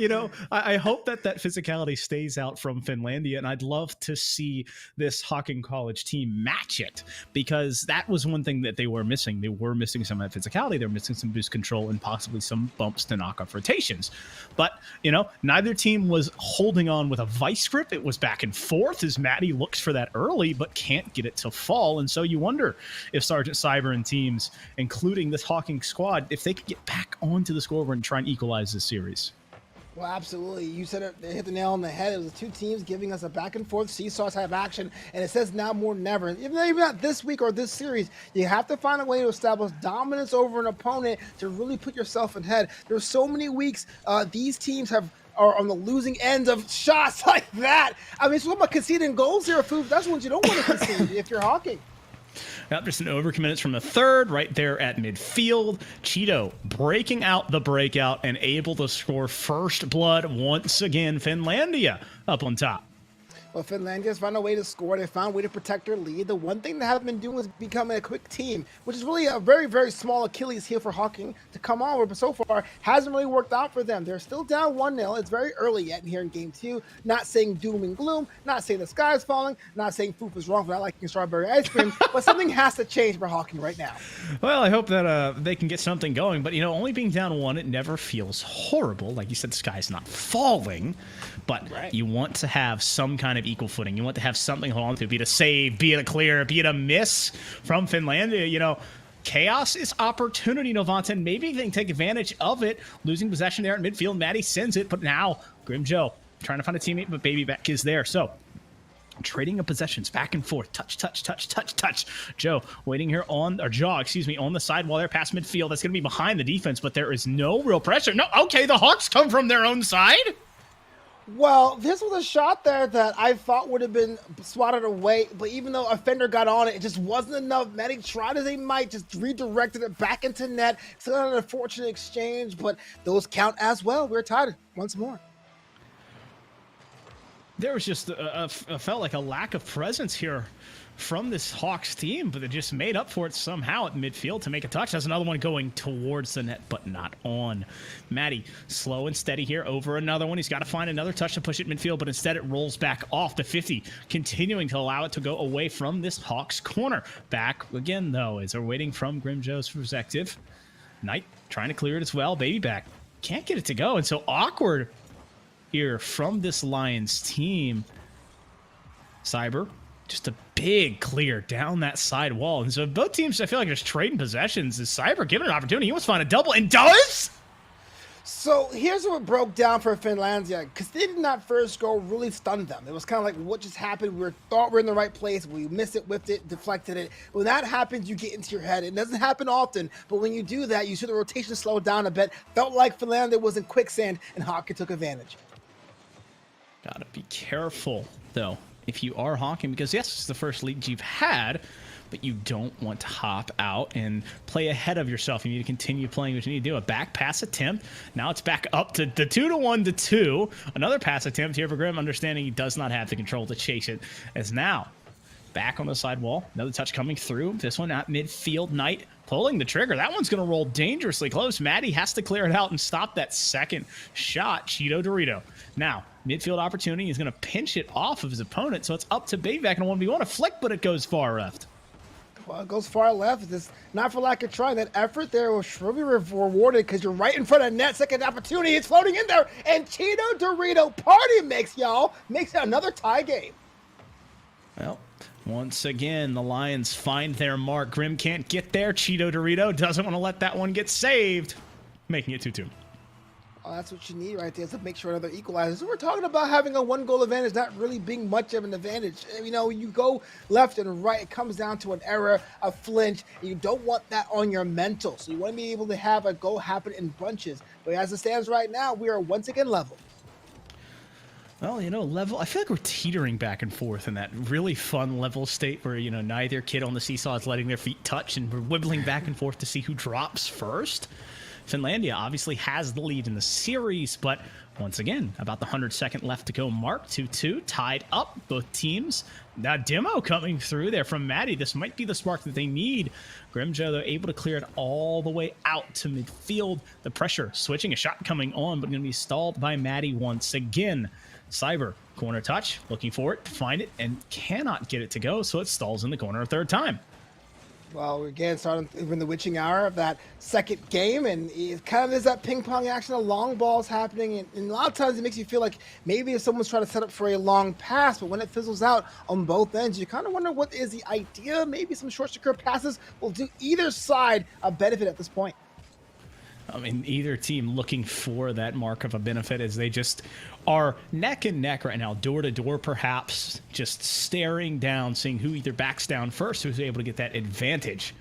I hope that physicality stays out from Finlandia, and I'd love to see this Hawking College team match it, because that was one thing that they were missing. They were missing some of that physicality. They were missing some boost control and possibly some bumps to knock off rotations. But, neither team was holding on with a vice grip. It was back and forth as Maddie looks for that early, but can't get it to fall. And so you wonder if Sergeant Cyber and teams, including this Hawking squad, if they could get back onto the scoreboard and try and equalize this series. Well, absolutely. You said it, they hit the nail on the head. It was the two teams giving us a back and forth seesaw type action, and it says now more than ever. Even not this week or this series, you have to find a way to establish dominance over an opponent to really put yourself ahead. There's so many weeks these teams are on the losing end of shots like that. I mean, it's what about conceding goals here, Foof. That's what you don't want to concede if you're Hawking. Yep, just an overcommit from the third, right there at midfield. Cheeto breaking out the breakout and able to score first blood once again. Finlandia up on top. Well, Finlandia's found a way to score. They found a way to protect their lead. The one thing they haven't been doing is becoming a quick team, which is really a very, very small Achilles heel for Hawking to come on with, but so far hasn't really worked out for them. They're still down 1-0. It's very early yet in here in game 2. Not saying doom and gloom, not saying the sky is falling, not saying Foof is wrong for not liking strawberry ice cream, but something has to change for Hawking right now. Well, I hope that they can get something going, but only being down 1, it never feels horrible. Like you said, the sky's not falling, but right. You want to have some kind of equal footing. You want to have something to hold on to, be it a save, be it a clear, be it a miss from Finlandia. Chaos is opportunity, Novanta, and maybe they can take advantage of it. Losing possession there at midfield, Maddie sends it, but now Grim Joe trying to find a teammate, but Baby Back is there. So trading of possessions back and forth, touch. Joe waiting here on the side while they're past midfield. That's going to be behind the defense, but there is no real pressure. No, okay, the Hawks come from their own side. Well, this was a shot there that I thought would have been swatted away, but even though a fender got on it, it just wasn't enough. Medic tried as they might, just redirected it back into net. Still an unfortunate exchange, but those count as well. We're tied once more. There was just felt like a lack of presence here from this Hawks team, but they just made up for it somehow at midfield to make a touch. There's another one going towards the net, but not on. Maddie, slow and steady here over another one. He's got to find another touch to push it midfield, but instead it rolls back off the 50, continuing to allow it to go away from this Hawks corner. Back again, though, as they're waiting from Grim Joe's perspective. Knight trying to clear it as well. Baby Back can't get it to go, and so awkward here from this Lions team. Cyber, just a big clear down that side wall. And so both teams, I feel like, are just trading possessions. Is Cyber given an opportunity? He wants to find a double and does? So here's what broke down for Finlandia. Because they did not first go really stunned them. It was kind of like, what just happened? We thought we were in the right place. We missed it, whipped it, deflected it. When that happens, you get into your head. It doesn't happen often, but when you do that, you see the rotation slow down a bit. Felt like Finlandia was in quicksand, and Hawking took advantage. Gotta be careful, though, if you are Hawking, because yes, it's the first lead you've had, but you don't want to hop out and play ahead of yourself. You need to continue playing what you need to do. A back pass attempt. Now it's back up to the 2-1-2. Another pass attempt here for Grim, understanding he does not have the control to chase it. As now, back on the side wall. Another touch coming through. This one at midfield. Knight pulling the trigger. That one's going to roll dangerously close. Maddie has to clear it out and stop that second shot. Cheeto Dorito. Now, midfield opportunity. He's going to pinch it off of his opponent, so it's up to Bayback in a 1v1. A flick, but it goes far left. Well, it goes far left. It's not for lack of trying. That effort there will surely be rewarded because you're right in front of net. Second opportunity. It's floating in there. And Cheeto Dorito party mix, y'all. Makes it another tie game. Well, once again, the Lions find their mark. Grim can't get there. Cheeto Dorito doesn't want to let that one get saved, making it 2-2. Oh, that's what you need right there, to make sure another equalizes. So we're talking about having a one-goal advantage, not really being much of an advantage. You go left and right, it comes down to an error, a flinch, and you don't want that on your mental. So you want to be able to have a goal happen in bunches. But as it stands right now, we are once again level. Well, level, I feel like we're teetering back and forth in that really fun level state where, neither kid on the seesaw is letting their feet touch, and we're wibbling back and forth to see who drops first. Finlandia obviously has the lead in the series, but Once again, about the 100-second left to go mark. 2-2, tied up, both teams. That demo coming through there from Maddie. This might be the spark that they need. Grimjo, they're able to clear it all the way out to midfield. The pressure switching, a shot coming on, but going to be stalled by Maddie once again. Cyber, corner touch, looking for it, find it, and cannot get it to go, so it stalls in the corner a third time. Well, we're again starting in the witching hour of that second game, and it kind of is that ping pong action of long balls happening, and a lot of times it makes you feel like maybe if someone's trying to set up for a long pass, but when it fizzles out on both ends, you kind of wonder what is the idea. Maybe some short secure passes will do either side a benefit at this point. I mean, either team looking for that mark of a benefit as they just are neck and neck right now, door to door perhaps, just staring down, seeing who either backs down first, who's able to get that advantage.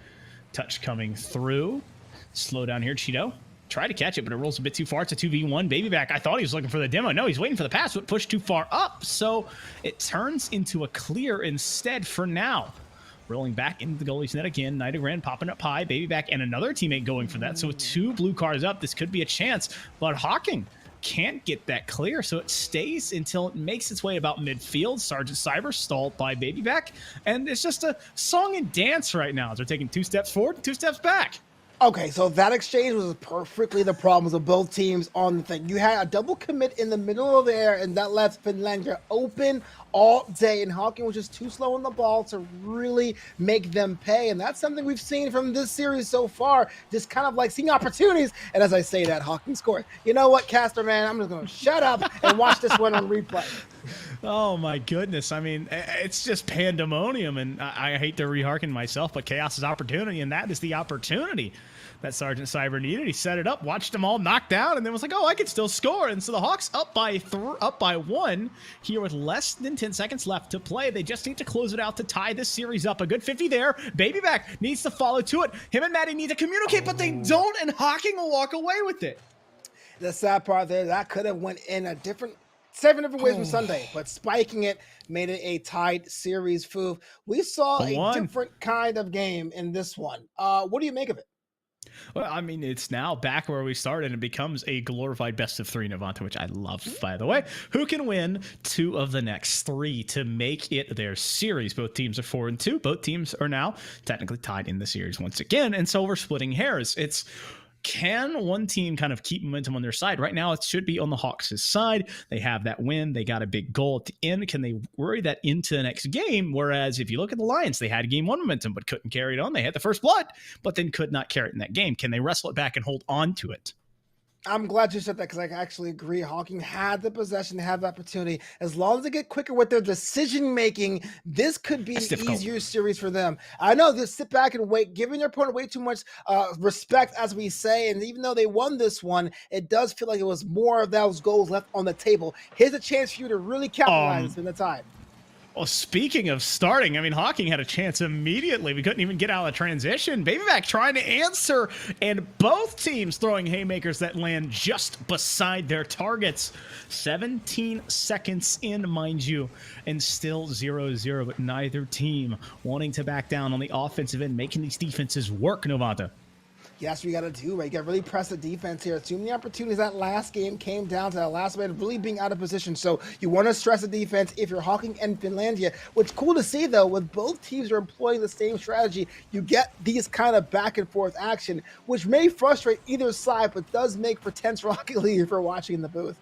Touch coming through. Slow down here, Cheeto. Try to catch it, but it rolls a bit too far. It's a 2v1. Babyback, I thought he was looking for the demo. No, he's waiting for the pass, but pushed too far up. So it turns into a clear instead for now. Rolling back into the goalie's net again. Nidogran popping up high. Babyback and another teammate going for that. So with 2 blue cards up, this could be a chance. But Hawking can't get that clear, so it stays until it makes its way about midfield. Sergeant Cyber stalled by Babyback. And it's just a song and dance right now. They're taking 2 steps forward, 2 steps back. Okay, so that exchange was perfectly the problems of both teams on the thing. You had a double commit in the middle of the air, and that left Finlandia open all day, and Hawking was just too slow on the ball to really make them pay, and that's something we've seen from this series so far, just kind of like seeing opportunities, and as I say that, Hawking scored. You know what, Caster, man, I'm just going to shut up and watch this one on replay. Oh my goodness. I mean, it's just pandemonium, and I hate to re-harken myself, but chaos is opportunity, and that is the opportunity that Sergeant Cyber needed. He set it up, watched them all knock down, and then was like, oh, I could still score. And so the Hawks up by 1 here with less than 10 seconds left to play. They just need to close it out to tie this series up. A good 50 there. Babyback needs to follow to it. Him and Maddie need to communicate, but they don't, and Hawking will walk away with it. The sad part there, that could have went in a different 7 different ways from Sunday, but spiking it made it a tied series. Foof. We saw a different kind of game in this one. What do you make of it? Well, I mean, it's now back where we started, and it becomes a glorified best-of-3 Navanta, which I love, by the way. Who can win 2 of the next 3 to make it their series? Both teams are 4-2. Both teams are now technically tied in the series once again, and so we're splitting hairs. It's can one team kind of keep momentum on their side? Right now, it should be on the Hawks' side. They have that win. They got a big goal at the end. Can they worry that into the next game? Whereas if you look at the Lions, they had game 1 momentum, but couldn't carry it on. They had the first blood, but then could not carry it in that game. Can they wrestle it back and hold on to it? I'm glad you said that because I actually agree. Hawking had the possession, they have the opportunity. As long as they get quicker with their decision making, this could be an easier series for them. I know, just sit back and wait, giving their opponent way too much respect, as we say. And even though they won this one, it does feel like it was more of those goals left on the table. Here's a chance for you to really capitalize in the time. Well, speaking of starting, I mean, Hawking had a chance immediately. We couldn't even get out of the transition. Babyback trying to answer, and both teams throwing haymakers that land just beside their targets. 17 seconds in, mind you, and still 0-0, but neither team wanting to back down on the offensive end, making these defenses work, Novanta. Yes, we got to do, right? You got to really press the defense here. Too many opportunities that last game came down to that last man really being out of position. So you want to stress the defense if you're Hawking and Finlandia. What's cool to see, though, with both teams are employing the same strategy, you get these kind of back and forth action, which may frustrate either side, but does make for tense Rocket League if you're watching in the booth.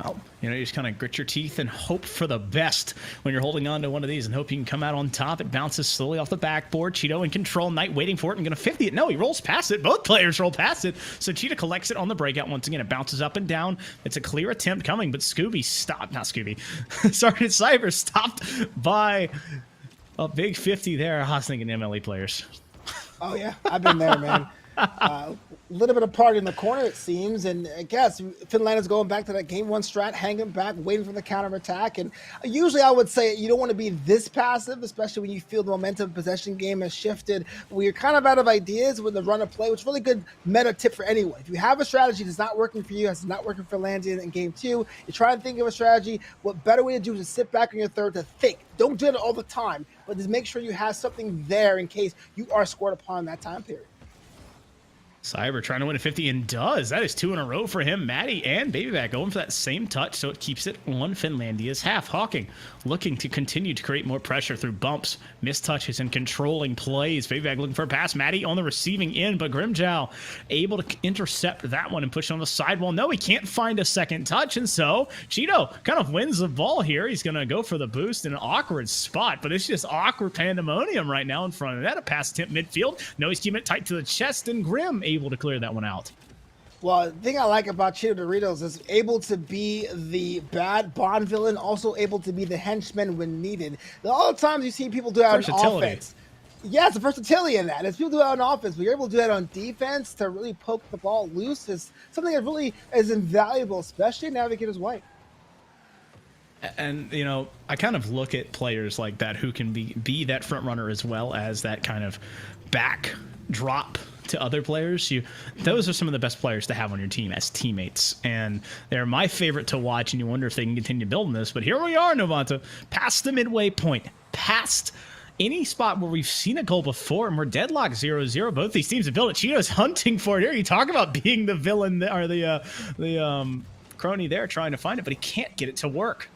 Well, you know, you just kind of grit your teeth and hope for the best when you're holding on to one of these and hope you can come out on top. It bounces slowly off the backboard. Cheeto in control. Knight waiting for it and going to 50 it. No, he rolls past it. Both players roll past it. So Cheetah collects it on the breakout once again. It bounces up and down. It's a clear attempt coming, but Scooby stopped. Not Scooby. Sergeant Cyber stopped by a big 50 there. I was thinking MLE players. Oh, yeah. I've been there, man. A little bit of party in the corner, it seems, and I guess Finland is going back to that game 1 strat, hanging back, waiting for the counterattack. And usually I would say you don't want to be this passive, especially when you feel the momentum possession game has shifted. We're kind of out of ideas with the run of play, which is really good meta tip for anyone. If you have a strategy that's not working for you, that's not working for Landian in game 2, you try and think of a strategy. What better way to do is to sit back on your third to think. Don't do it all the time, but just make sure you have something there in case you are scored upon that time period. Cyber trying to win a 50 and does. That is 2 in a row for him. Maddie and Babyback going for that same touch, so it keeps it on Finlandia's half. Hawking looking to continue to create more pressure through bumps, missed touches, and controlling plays. Babyback looking for a pass. Maddie on the receiving end, but Grimjow able to intercept that one and push on the sidewall. No, he can't find a second touch, and so Cheeto kind of wins the ball here. He's going to go for the boost in an awkward spot, but it's just awkward pandemonium right now in front of that. A pass attempt midfield. No, he's keeping it tight to the chest, and Grim able to clear that one out. Well, the thing I like about Cheeto Doritos is able to be the bad Bond villain, also able to be the henchman when needed. All the times you see people do that on offense. Yeah, it's a versatility in that. As people do that on offense, but you're able to do that on defense to really poke the ball loose is something that really is invaluable, especially in Navigator's White. And, you know, I kind of look at players like that who can be that front runner as well as that kind of back drop to other players. Those are some of the best players to have on your team as teammates, and they're my favorite to watch, and you wonder if they can continue building this. But here we are, Novanta, past the midway point, past any spot where we've seen a goal before, and we're deadlocked 0-0. Both these teams have built it. Cheeto's hunting for it here. You talk about being the villain or the crony there trying to find it, but he can't get it to work.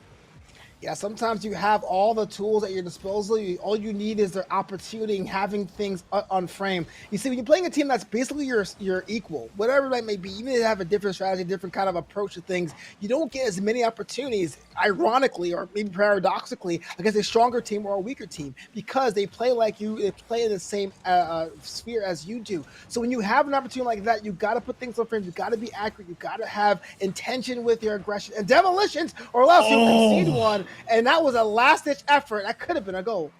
Yeah, sometimes you have all the tools at your disposal. All you need is the opportunity and having things on frame. You see, when you're playing a team that's basically your equal, whatever that may be, even if they have a different strategy, different kind of approach to things, you don't get as many opportunities, ironically, or maybe paradoxically, against a stronger team or a weaker team, because they play like you, they play in the same sphere as you do. So when you have an opportunity like that, you got to put things on frame. You got to be accurate. You got to have intention with your aggression and demolitions, or else you'll concede one. And that was a last-ditch effort. That could have been a goal.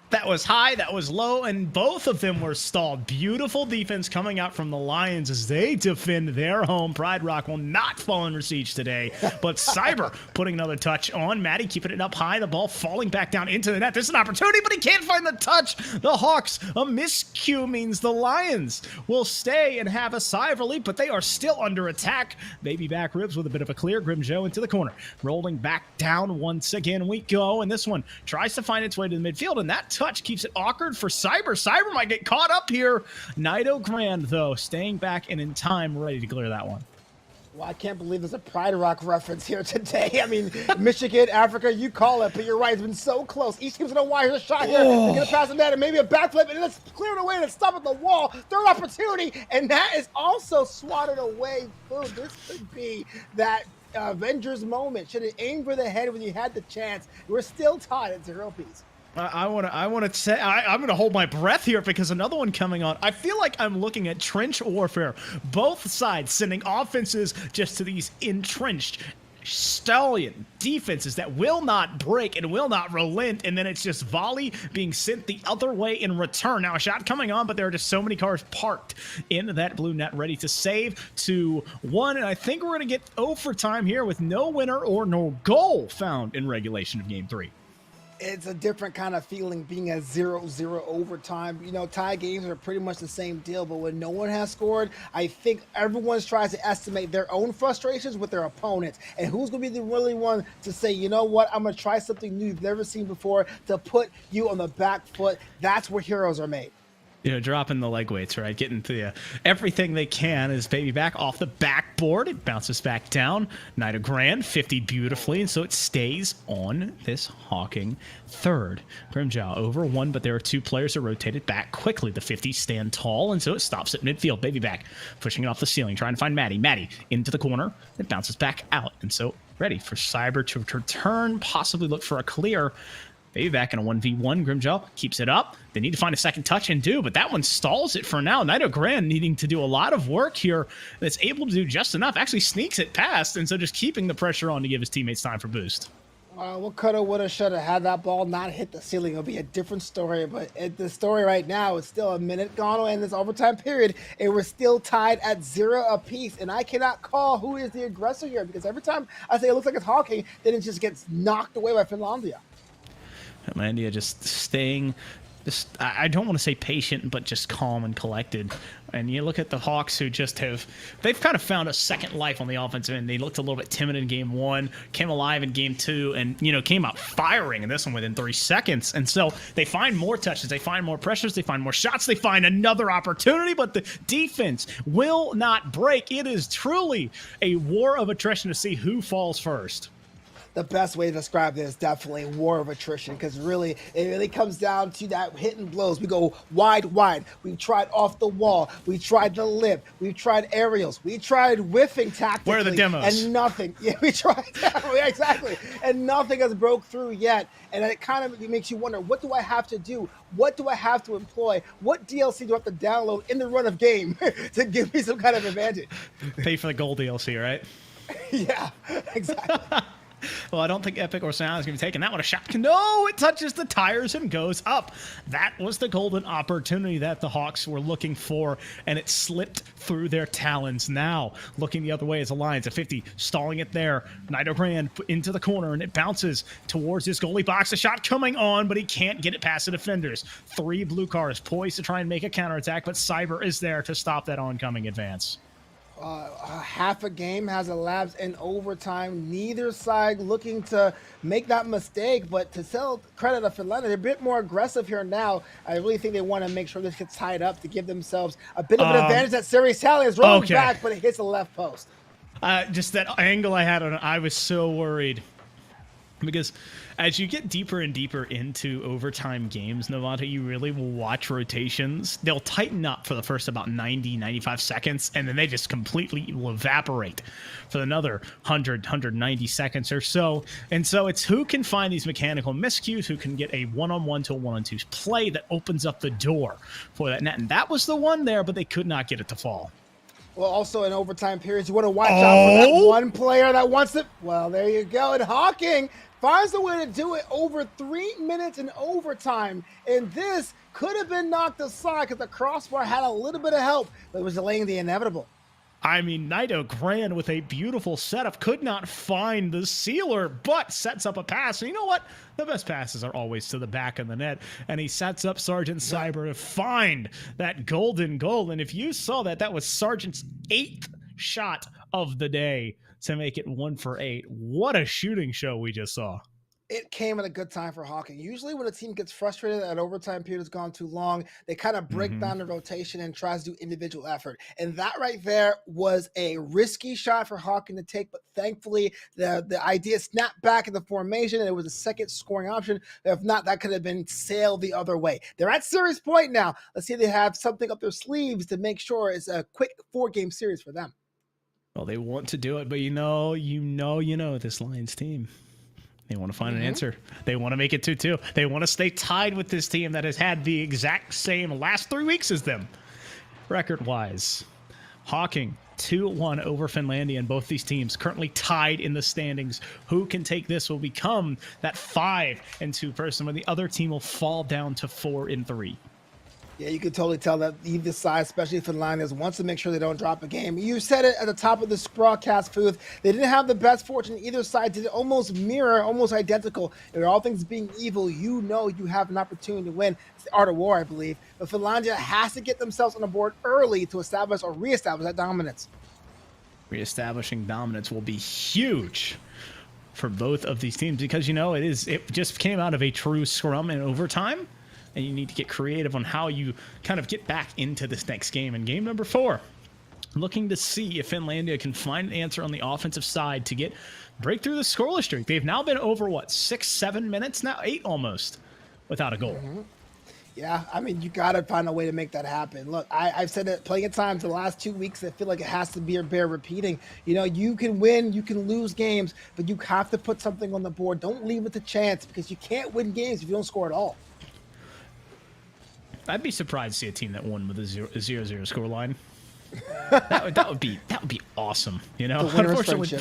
That was high, that was low, and both of them were stalled. Beautiful defense coming out from the Lions as they defend their home. Pride Rock will not fall under siege today, but Cyber putting another touch on. Maddie keeping it up high, the ball falling back down into the net. There's an opportunity, but he can't find the touch. The Hawks, a miscue means the Lions will stay and have a sigh of relief, but they are still under attack. Baby back ribs with a bit of a clear. Grimjow into the corner. Rolling back down once again we go, and this one tries to find its way to the midfield, and that touch keeps it awkward for Cyber. Cyber might get caught up here. Nido Grand, though, staying back and in time, ready to clear that one. Well, I can't believe there's a Pride Rock reference here today. I mean, Michigan, Africa, you call it, but you're right. It's been so close. Each team's going to wire a shot here. They're going to pass the net and maybe a backflip, and let's clear it away and stop at the wall. Third opportunity, and that is also swatted away. Boom, this could be that Avengers moment. Should have aimed for the head when you had the chance. We're still tied at 0-piece. I want to say I'm going to hold my breath here because another one coming on. I feel like I'm looking at trench warfare. Both sides sending offenses just to these entrenched stallion defenses that will not break and will not relent, and then it's just volley being sent the other way in return. Now a shot coming on, but there are just so many cars parked in that blue net ready to save 2-1, and I think we're going to get overtime here with no winner or no goal found in regulation of game 3. It's a different kind of feeling being at 0-0 overtime. You know, tie games are pretty much the same deal, but when no one has scored, I think everyone tries to estimate their own frustrations with their opponents. And who's going to be the really one to say, you know what, I'm going to try something new you've never seen before to put you on the back foot. That's where heroes are made. You know, dropping the leg weights, right? Getting to everything they can is Baby back off the backboard. It bounces back down. Nido Grand 50 beautifully, and so it stays on this Hawking third. Grimjow over one, but there are two players that rotated back quickly. The 50s stand tall, and so it stops at midfield. Baby back pushing it off the ceiling, trying to find Maddie. Maddie into the corner. It bounces back out, and so ready for Cyber to return, possibly look for a clear. Baby back in a 1v1. Grimjow keeps it up. They need to find a second touch and do, but that one stalls it for now. Nido Grand needing to do a lot of work here. That's able to do just enough. Actually sneaks it past, and so just keeping the pressure on to give his teammates time for boost. What coulda, woulda, shoulda, had that ball not hit the ceiling, it'll be a different story. But the story right now is still a minute gone in this overtime period, and we're still tied at 0 apiece. And I cannot call who is the aggressor here, because every time I say it looks like it's Hawking, then it just gets knocked away by Finlandia. Finlandia just staying just, I don't want to say patient, but just calm and collected. And you look at the Hawks, who just they've kind of found a second life on the offensive end. They looked a little bit timid in game 1, came alive in game 2, and, came out firing in this one within 3 seconds. And so they find more touches, they find more pressures, they find more shots, they find another opportunity, but the defense will not break. It is truly a war of attrition to see who falls first. The best way to describe this is definitely war of attrition, because really, it really comes down to that hitting blows. We go wide. We've tried off the wall. We tried the lip. We've tried aerials. We tried whiffing tactically. Where are the demos? And nothing. Yeah, we tried. Yeah, exactly. And nothing has broke through yet. And it kind of makes you wonder, what do I have to do? What do I have to employ? What DLC do I have to download in the run of game to give me some kind of advantage? Pay for the gold DLC, right? Yeah, exactly. Well, I don't think Epic or Sound is going to be taking that one. A shot. No, it touches the tires and goes up. That was the golden opportunity that the Hawks were looking for, and it slipped through their talons. Now, looking the other way as Alliance at 50, stalling it there. Nido Grand into the corner, and it bounces towards his goalie box. A shot coming on, but he can't get it past the defenders. 3 blue cars poised to try and make a counterattack, but Cyber is there to stop that oncoming advance. Half a game has elapsed in overtime. Neither side looking to make that mistake, but to sell credit to Finland, they're a bit more aggressive here now. I really think they want to make sure this gets tied up to give themselves a bit of an advantage. That Series Tally is rolling back, but it hits the left post. Just that angle I had on it, I was so worried. Because as you get deeper and deeper into overtime games, Novanta, you really will watch rotations. They'll tighten up for the first about 90, 95 seconds, and then they just completely will evaporate for another 100, 190 seconds or so. And so it's who can find these mechanical miscues, who can get a one-on-one to a one-on-two play that opens up the door for that net. And that was the one there, but they could not get it to fall. Well, also in overtime periods, you want to watch out for that one player that wants it. Well, there you go. And Hawking finds a way to do it over 3 minutes in overtime. And this could have been knocked aside because the crossbar had a little bit of help, but it was delaying the inevitable. I mean, Nido Grand with a beautiful setup could not find the sealer, but sets up a pass. And you know what? The best passes are always to the back of the net. And he sets up Sergeant Cyber to find that golden goal. And if you saw that, that was Sergeant's 8th shot of the day to make it 1 for 8. What a shooting show we just saw. It came at a good time for Hawking. Usually when a team gets frustrated that overtime period has gone too long, they kind of break down the rotation and tries to do individual effort. And that right there was a risky shot for Hawking to take, but thankfully the idea snapped back in the formation and it was a second scoring option. If not, that could have been sailed the other way. They're at series point now. Let's see if they have something up their sleeves to make sure it's a quick 4-game series for them. Well, they want to do it, but you know this Lions team. They want to find an answer. They want to make it 2-2. They want to stay tied with this team that has had the exact same last 3 weeks as them, record-wise. Hawking 2-1 over Finlandia, and both these teams currently tied in the standings. Who can take this will become that 5-2 person, where the other team will fall down to 4-3. Yeah, you can totally tell that either side, especially Finlandia, wants to make sure they don't drop a game. You said it at the top of this broadcast, Futh. They didn't have the best fortune. Either side did it almost mirror, almost identical. And all things being evil, you know you have an opportunity to win. It's the art of war, I believe. But Finlandia has to get themselves on the board early to establish or reestablish that dominance. Reestablishing dominance will be huge for both of these teams because, it just came out of a true scrum in overtime. And you need to get creative on how you kind of get back into this next game. And game number 4, looking to see if Finlandia can find an answer on the offensive side to break through the scoreless streak. They've now been over, 6-7 minutes now? 8 almost, without a goal. Yeah, I mean, you got to find a way to make that happen. Look, I've said it plenty of times the last 2 weeks. I feel like it has to bear repeating. You can win, you can lose games, but you have to put something on the board. Don't leave it to chance because you can't win games if you don't score at all. I'd be surprised to see a team that won with a 0-0 scoreline. That would be awesome, Unfortunately,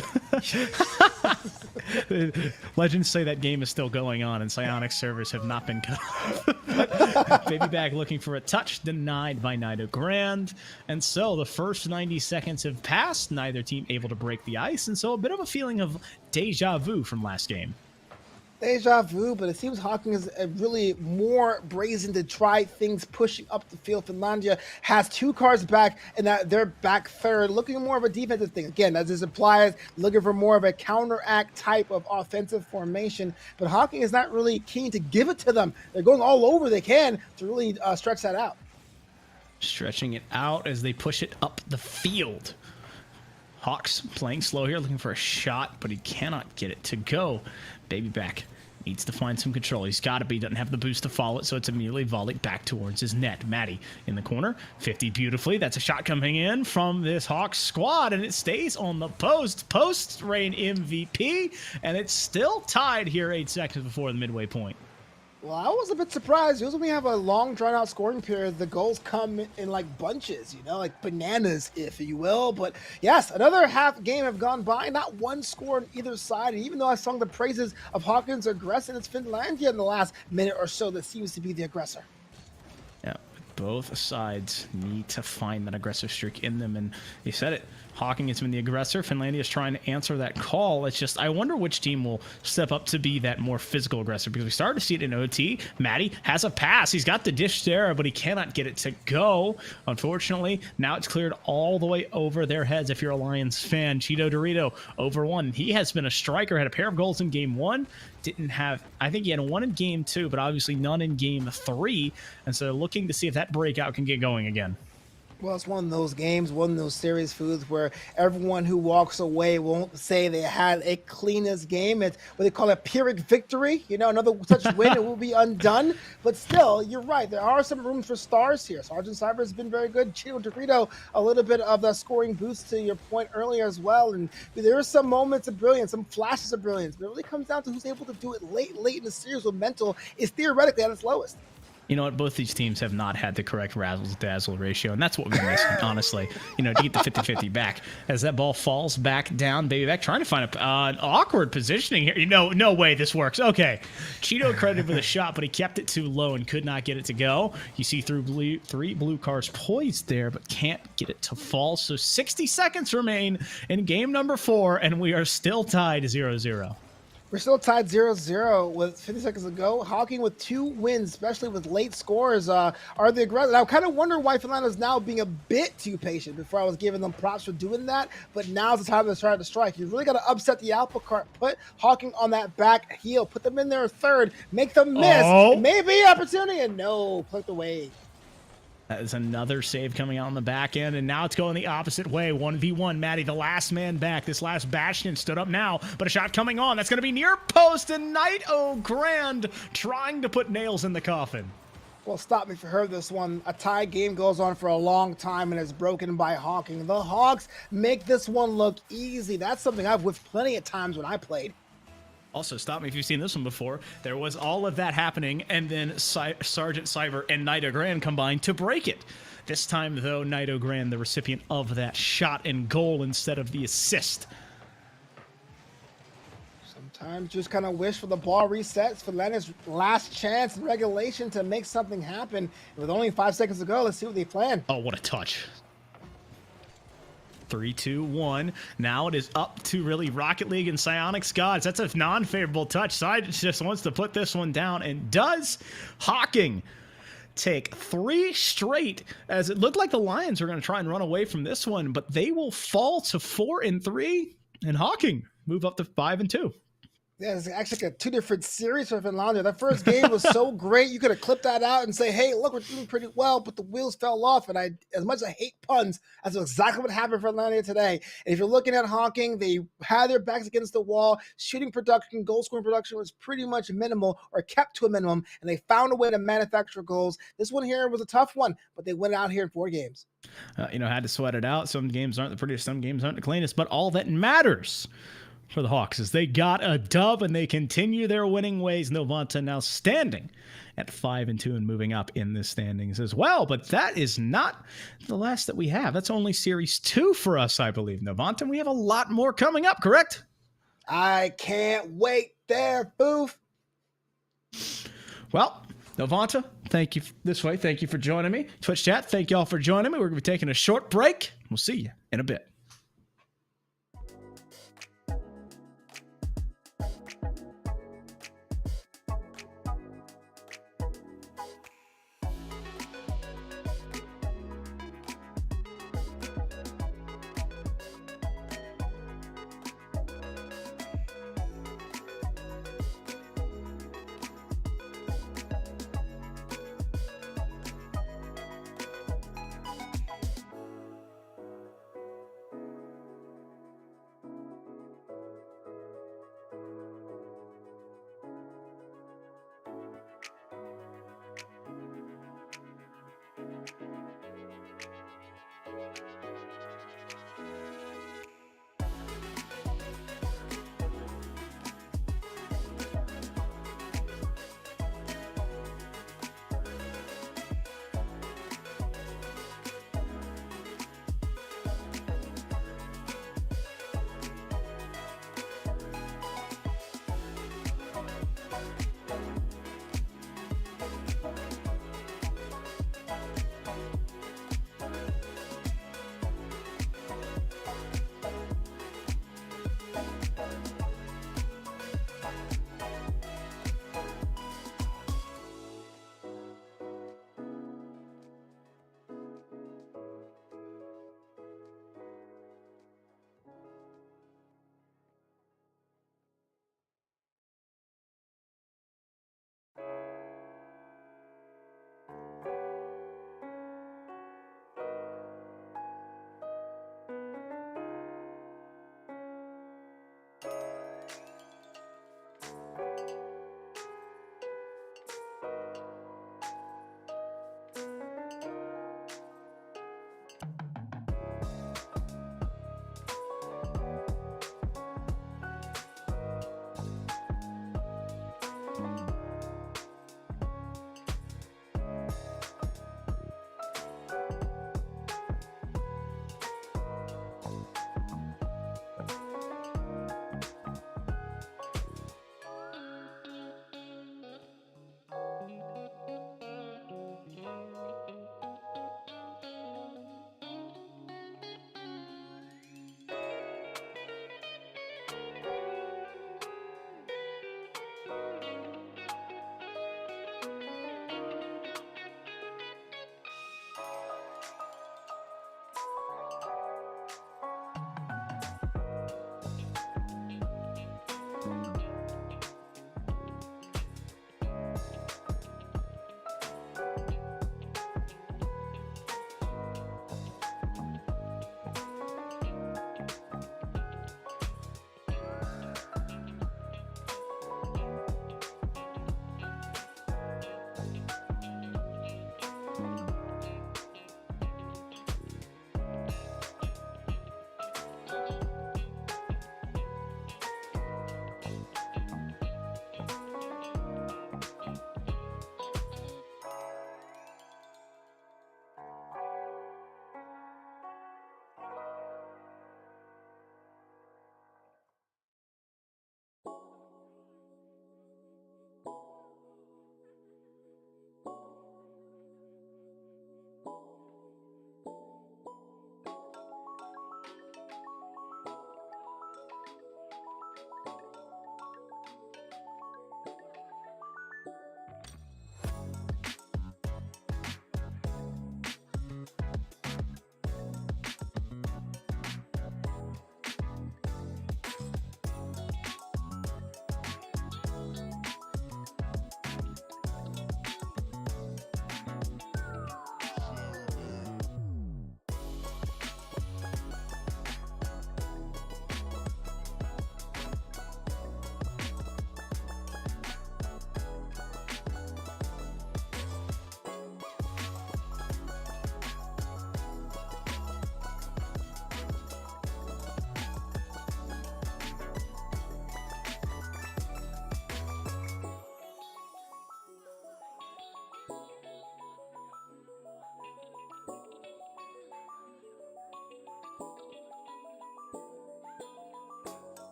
legends say that game is still going on, and Psionic servers have not been cut off. Baby Bag looking for a touch, denied by Nido Grand, and so the first 90 seconds have passed. Neither team able to break the ice, and so a bit of a feeling of deja vu from last game. Deja vu, but it seems Hawking is really more brazen to try things pushing up the field. Finlandia has 2 cars back, and that they're back third, looking more of a defensive thing. Again, as this implies, looking for more of a counteract type of offensive formation. But Hawking is not really keen to give it to them. They're going all over they can to really stretch that out. Stretching it out as they push it up the field. Hawks playing slow here, looking for a shot, but he cannot get it to go. Baby back needs to find some control. He's got to be, doesn't have the boost to follow it, so it's immediately volleyed back towards his net. Maddie in the corner, 50 beautifully. That's a shot coming in from this Hawks squad, and it stays on the post. Post reign MVP, and it's still tied here 8 seconds before the midway point. Well, I was a bit surprised. Usually when we have a long, drawn-out scoring period, the goals come in like bunches, like bananas, if you will. But yes, another half game have gone by. Not one score on either side. And even though I sung the praises of Hawkins' aggression, it's Finlandia in the last minute or so that seems to be the aggressor. Yeah, both sides need to find that aggressive streak in them. And you said it. Hawking has been the aggressor. Finlandia is trying to answer that call. It's just, I wonder which team will step up to be that more physical aggressor, because we started to see it in OT. Matty has a pass. He's got the dish there, but he cannot get it to go. Unfortunately, now it's cleared all the way over their heads. If you're a Lions fan, Cheeto Dorito over 1. He has been a striker, had a pair of goals in game 1. Didn't have, I think he had 1 in game 2, but obviously none in game 3. And so looking to see if that breakout can get going again. Well, it's one of those games, one of those series foods where everyone who walks away won't say they had a cleanest game. It's what they call a Pyrrhic victory. Another such win, it will be undone. But still, you're right. There are some room for stars here. Sergeant Cyber has been very good. Cheeto Dorito, a little bit of the scoring boost to your point earlier as well. And there are some moments of brilliance, some flashes of brilliance. But it really comes down to who's able to do it late in the series when mental is theoretically at its lowest. You know what? Both these teams have not had the correct razzle-dazzle ratio, and that's what we're missing, honestly. To get the 50-50 back. As that ball falls back down, baby back, trying to find an awkward positioning here. No way this works. Okay. Cheeto credited for the shot, but he kept it too low and could not get it to go. You see three blue cars poised there, but can't get it to fall. So 60 seconds remain in game number 4, and we are still tied 0-0. We're still tied 0-0 with 50 seconds to go. Hawking with 2 wins, especially with late scores, are the aggressive. I kind of wonder why Finlandia is now being a bit too patient. Before I was giving them props for doing that, but now's the time to try to strike. You really got to upset the apple cart, put Hawking on that back heel, put them in there third, make them miss. Maybe opportunity, and no, clicked away. That is another save coming out on the back end, and now it's going the opposite way. 1v1, Maddie, the last man back. This last Bastion stood up now, but a shot coming on. That's going to be near post, and Knight O'Grand trying to put nails in the coffin. Well, stop me for her this one. A tie game goes on for a long time and is broken by Hawking. The Hawks make this one look easy. That's something I've whiffed plenty of times when I played. Also, stop me if you've seen this one before. There was all of that happening, and then Sergeant Cyber and Knight O'Grand combined to break it. This time, though, Knight O'Grand, the recipient of that shot and goal instead of the assist. Sometimes just kind of wish for the ball resets. Finlandia's last chance in regulation to make something happen. With only 5 seconds to go, let's see what they plan. Oh, what a touch. 3, 2, 1. Now it is up to really Rocket League and Psionics Gods. That's a non-favorable touch. Side just wants to put this one down and does. Hawking take 3 straight, as it looked like the Lions were going to try and run away from this one, but they will fall to 4-3, and Hawking move up to 5-2. Yeah, it's actually like 2 different series for Finlandia. That first game was so great. You could have clipped that out and say, hey, look, we're doing pretty well, but the wheels fell off. And as much as I hate puns, that's exactly what happened for Finlandia today. And if you're looking at Hawking, they had their backs against the wall. Shooting production, goal scoring production was pretty much minimal or kept to a minimum. And they found a way to manufacture goals. This one here was a tough one, but they went out here in 4 games. Had to sweat it out. Some games aren't the prettiest, some games aren't the cleanest, but all that matters for the Hawks is they got a dub and they continue their winning ways. Novanta now standing at 5-2 and moving up in the standings as well. But that is not the last that we have. That's only series 2 for us, I believe, Novanta. We have a lot more coming up, correct? I can't wait there, boof. Well, Novanta, thank you this way. Thank you for joining me. Twitch chat, thank you all for joining me. We're going to be taking a short break. We'll see you in a bit.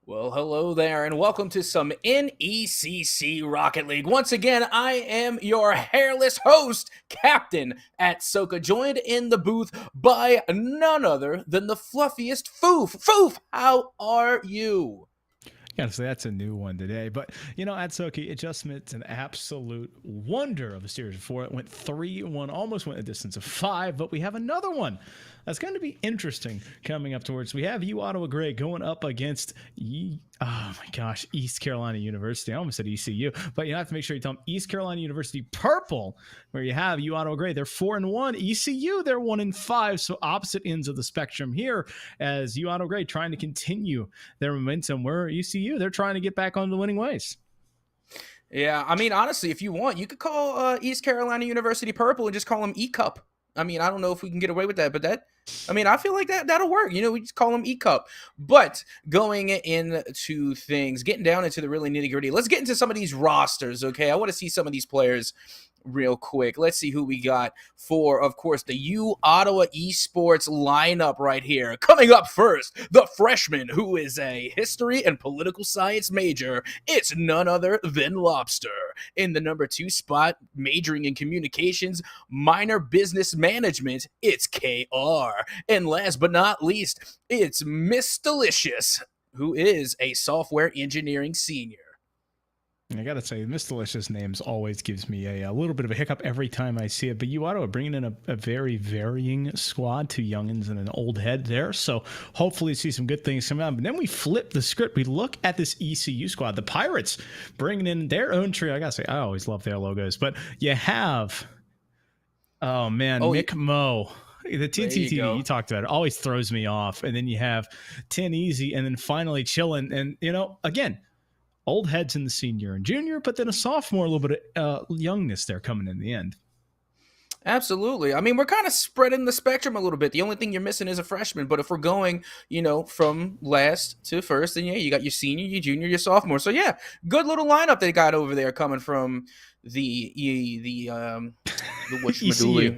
Well, hello there, and welcome to some NECC Rocket League. Once again, I am your hairless host, Captain at Soka, joined in the booth by none other than the fluffiest Foof. Foof, how are you? Gotta say that's a new one today, but Atsuki, it just meant an absolute wonder of a series before. It went 3-1, almost went a distance of 5, but we have another one that's going to be interesting coming up towards. We have Ottawa Gray going up against East Carolina University. I almost said ECU, but you have to make sure you tell them East Carolina University Purple, where you have Ottawa Gray. They're 4-1. ECU, they're 1-5. So opposite ends of the spectrum here, as Ottawa Gray trying to continue their momentum, where ECU, they're trying to get back on the winning ways. Yeah, I mean, honestly, if you want, you could call East Carolina University Purple and just call them E-Cup. I mean, I don't know if we can get away with that, but I feel like that'll work. We just call them E-Cup. But going into things, getting down into the really nitty-gritty, let's get into some of these rosters, okay? I want to see some of these players real quick. Let's see who we got for, of course, the Ottawa Esports lineup right here. Coming up first, the freshman who is a history and political science major. It's none other than Lobster. In the number 2 spot, majoring in communications, minor business management, it's KR. And last but not least, it's Miss Delicious, who is a software engineering senior. I gotta say, Miss Delicious names always gives me a little bit of a hiccup every time I see it. But Ottawa bringing in a very varying squad, 2 youngins and an old head there. So hopefully see some good things come out. But then we flip the script. We look at this ECU squad. The Pirates bringing in their own trio. I gotta say, I always love their logos. But you have, Mick Mo. The TNT you talked about it always throws me off. And then you have 10 Easy, and then finally Chillin'. And, again, old heads in the senior and junior, but then a sophomore, a little bit of youngness there coming in the end. Absolutely. I mean, we're kind of spreading the spectrum a little bit. The only thing you're missing is a freshman. But if we're going, from last to first, then you got your senior, your junior, your sophomore. So yeah, good little lineup they got over there coming from the ECU.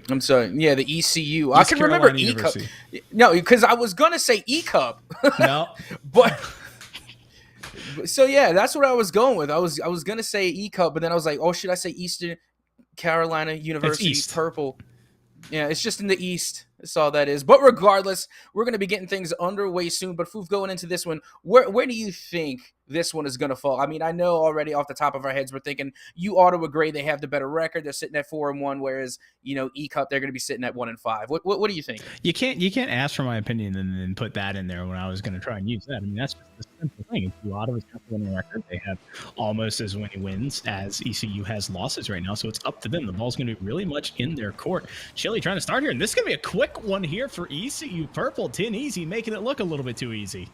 I'm sorry. Yeah, the ECU. I can remember E-Cup. No, because I was gonna say E-Cup. No, but. So yeah, that's what I was going with. I was gonna say E-Cup, but then I was like, oh, should I say Eastern Carolina University Purple? Yeah, it's just in the East. That's all that is. But regardless, we're gonna be getting things underway soon. But Foof, going into this one, where do you think this one is gonna fall? I mean, I know already off the top of our heads, we're thinking Ottawa Gray, they have the better record. They're sitting at 4-1, whereas E-Cup, they're gonna be sitting at 1-5. What do you think? You can't ask for my opinion and then put that in there when I was gonna try and use that. I mean, that's just the simple thing. Ottawa's got the winning record. They have almost as many wins as ECU has losses right now, so it's up to them. The ball's gonna be really much in their court. Chili trying to start here, and this is gonna be a quick one here for ECU Purple. 10 Easy, making it look a little bit too easy.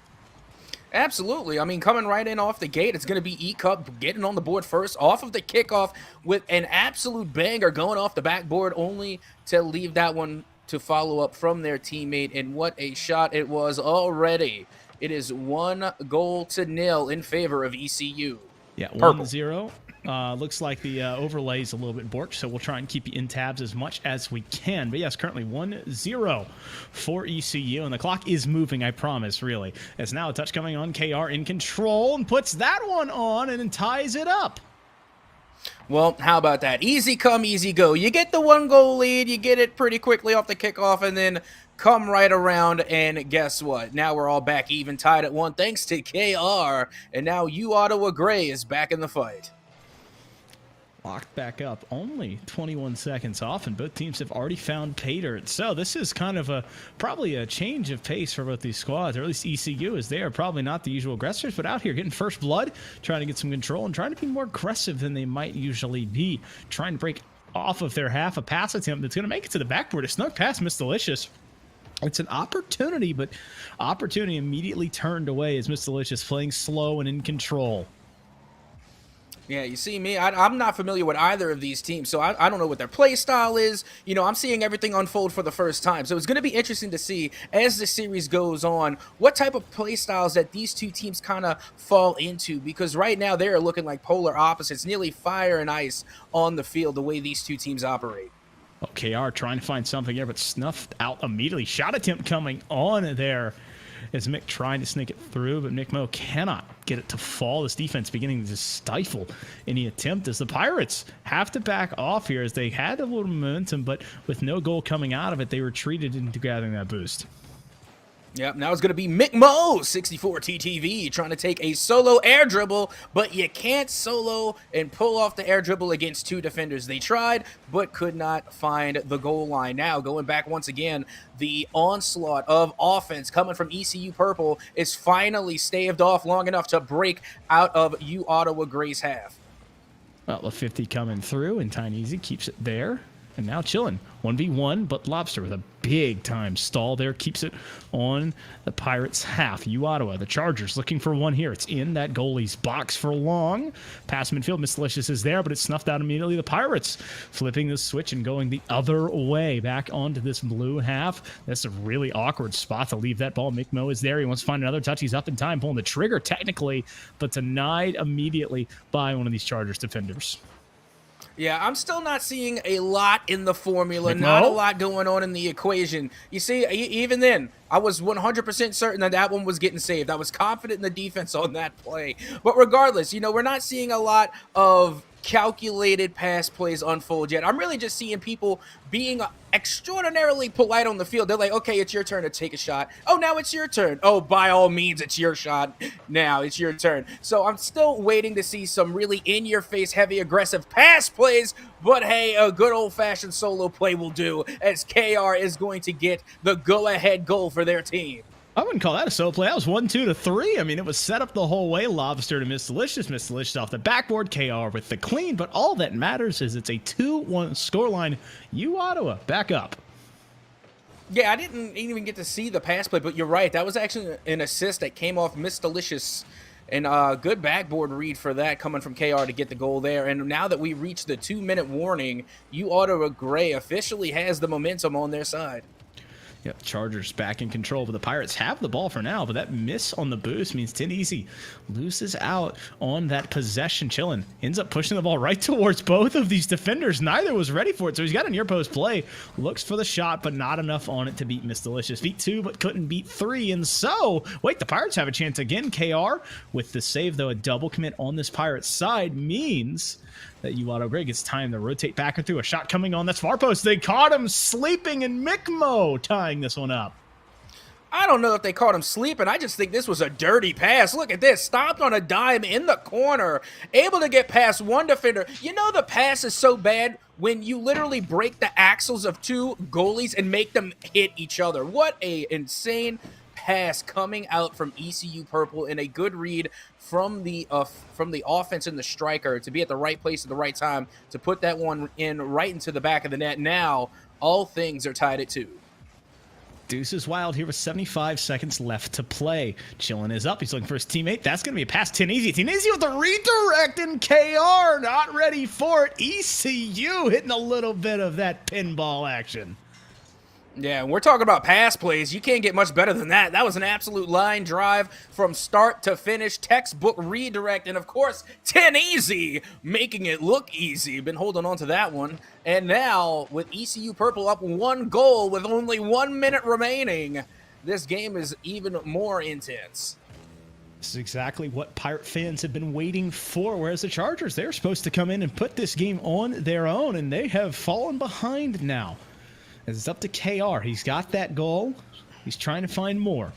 Absolutely. I mean, coming right in off the gate, it's going to be E-Cup getting on the board first off of the kickoff with an absolute banger going off the backboard, only to leave that one to follow up from their teammate. And what a shot it was already. It is 1-0 in favor of ECU. Yeah, 1-0. Looks like the overlay is a little bit borked, so we'll try and keep you in tabs as much as we can. But yes, currently 1-0 for ECU, and the clock is moving, I promise, really. It's now a touch coming on. KR in control and puts that one on and then ties it up. Well, how about that? Easy come, easy go. You get the 1-goal lead, you get it pretty quickly off the kickoff, and then come right around, and guess what? Now we're all back even, tied at 1, thanks to KR, and now Ottawa Gray is back in the fight. Locked back up, only 21 seconds off, and both teams have already found pay dirt. So this is kind of probably a change of pace for both these squads, or at least ECU, as they are probably not the usual aggressors, but out here getting first blood, trying to get some control, and trying to be more aggressive than they might usually be, trying to break off of their half a pass attempt that's going to make it to the backboard. It snuck past Miss Delicious. It's an opportunity, but opportunity immediately turned away as Miss Delicious playing slow and in control. Yeah, you see me, I'm not familiar with either of these teams, so I don't know what their play style is. I'm seeing everything unfold for the first time. So it's going to be interesting to see, as the series goes on, what type of play styles that these two teams kind of fall into. Because right now, they're looking like polar opposites, nearly fire and ice on the field, the way these two teams operate. KR trying to find something here, but snuffed out immediately. Shot attempt coming on there. as Mick trying to sneak it through, but McMo cannot get it to fall. This defense beginning to stifle any attempt as the Pirates have to back off here as they had a little momentum, but with no goal coming out of it, they retreated into gathering that boost. Yep, now it's going to be McMo, 64 TTV, trying to take a solo air dribble, but you can't solo and pull off the air dribble against two defenders. They tried, but could not find the goal line. Now, going back once again, the onslaught of offense coming from ECU Purple is finally staved off long enough to break out of U Ottawa Gray's half. Well, the 50 coming through, and Tiny Easy keeps it there. And now chilling. 1v1, but Lobster with a big-time stall there. Keeps it on the Pirates' half. U Ottawa, the Chargers, looking for one here. It's in that goalie's box for long. Pass midfield, Miss Delicious is there, but it's snuffed out immediately. The Pirates flipping the switch and going the other way back onto this blue half. That's a really awkward spot to leave that ball. McMo is there. He wants to find another touch. He's up in time, pulling the trigger technically, but denied immediately by one of these Chargers defenders. Yeah, I'm still not seeing a lot in the formula, not a lot going on in the equation. You see, even then, I was 100% certain that that one was getting saved. I was confident in the defense on that play. But regardless, you know, we're not seeing a lot of calculated pass plays unfold yet. I'm really just seeing people being extraordinarily polite on the field. They're like, okay, it's your turn to take a shot. Oh, now it's your turn. Oh, by all means, it's your shot. Now it's your turn. So I'm still waiting to see some really in-your-face, heavy, aggressive pass plays. But hey, a good old-fashioned solo play will do, as KR is going to get the go-ahead goal for their team. I wouldn't call that a solo play. That was 1-2 to 3. I mean, it was set up the whole way. Lobster to Miss Delicious. Miss Delicious off the backboard. KR with the clean. But all that matters is it's a 2-1 scoreline. U Ottawa back up. Yeah, I didn't even get to see the pass play, but you're right. That was actually an assist that came off Miss Delicious. And good backboard read for that coming from KR to get the goal there. And now that we reach the 2-minute warning, U Ottawa Gray officially has the momentum on their side. Yep, Chargers back in control, but the Pirates have the ball for now, but that miss on the boost means Tin Easy loses out on that possession. Chillin ends up pushing the ball right towards both of these defenders. Neither was ready for it, so he's got a near post play. Looks for the shot, but not enough on it to beat Miss Delicious. Beat 2, but couldn't beat 3, and so, wait, the Pirates have a chance again. KR with the save, though, a double commit on this Pirates side means that U Ottawa Gray gets time to rotate back and through. A shot coming on that's far post. They caught him sleeping, and McMo tying this one up. I don't know if they caught him sleeping. I just think this was a dirty pass. Look at this. Stopped on a dime in the corner. Able to get past one defender. You know the pass is so bad when you literally break the axles of two goalies and make them hit each other. What a insane pass coming out from ECU Purple, and a good read from the offense and the striker to be at the right place at the right time to put that one in right into the back of the net. Now all things are tied at 2. Deuce is wild here with 75 seconds left to play. Chillin is up. He's looking for his teammate. That's going to be a pass. Tin Easy. Tin Easy with the redirect, and KR not ready for it. ECU hitting a little bit of that pinball action. Yeah, we're talking about pass plays. You can't get much better than that. That was an absolute line drive from start to finish. Textbook redirect. And, of course, Tin Easy making it look easy. Been holding on to that one. And now, with ECU Purple up 1 goal with only 1 minute remaining, this game is even more intense. This is exactly what Pirate fans have been waiting for, whereas the Chargers, they're supposed to come in and put this game on their own, and they have fallen behind now. As it's up to KR. He's got that goal. He's trying to find more.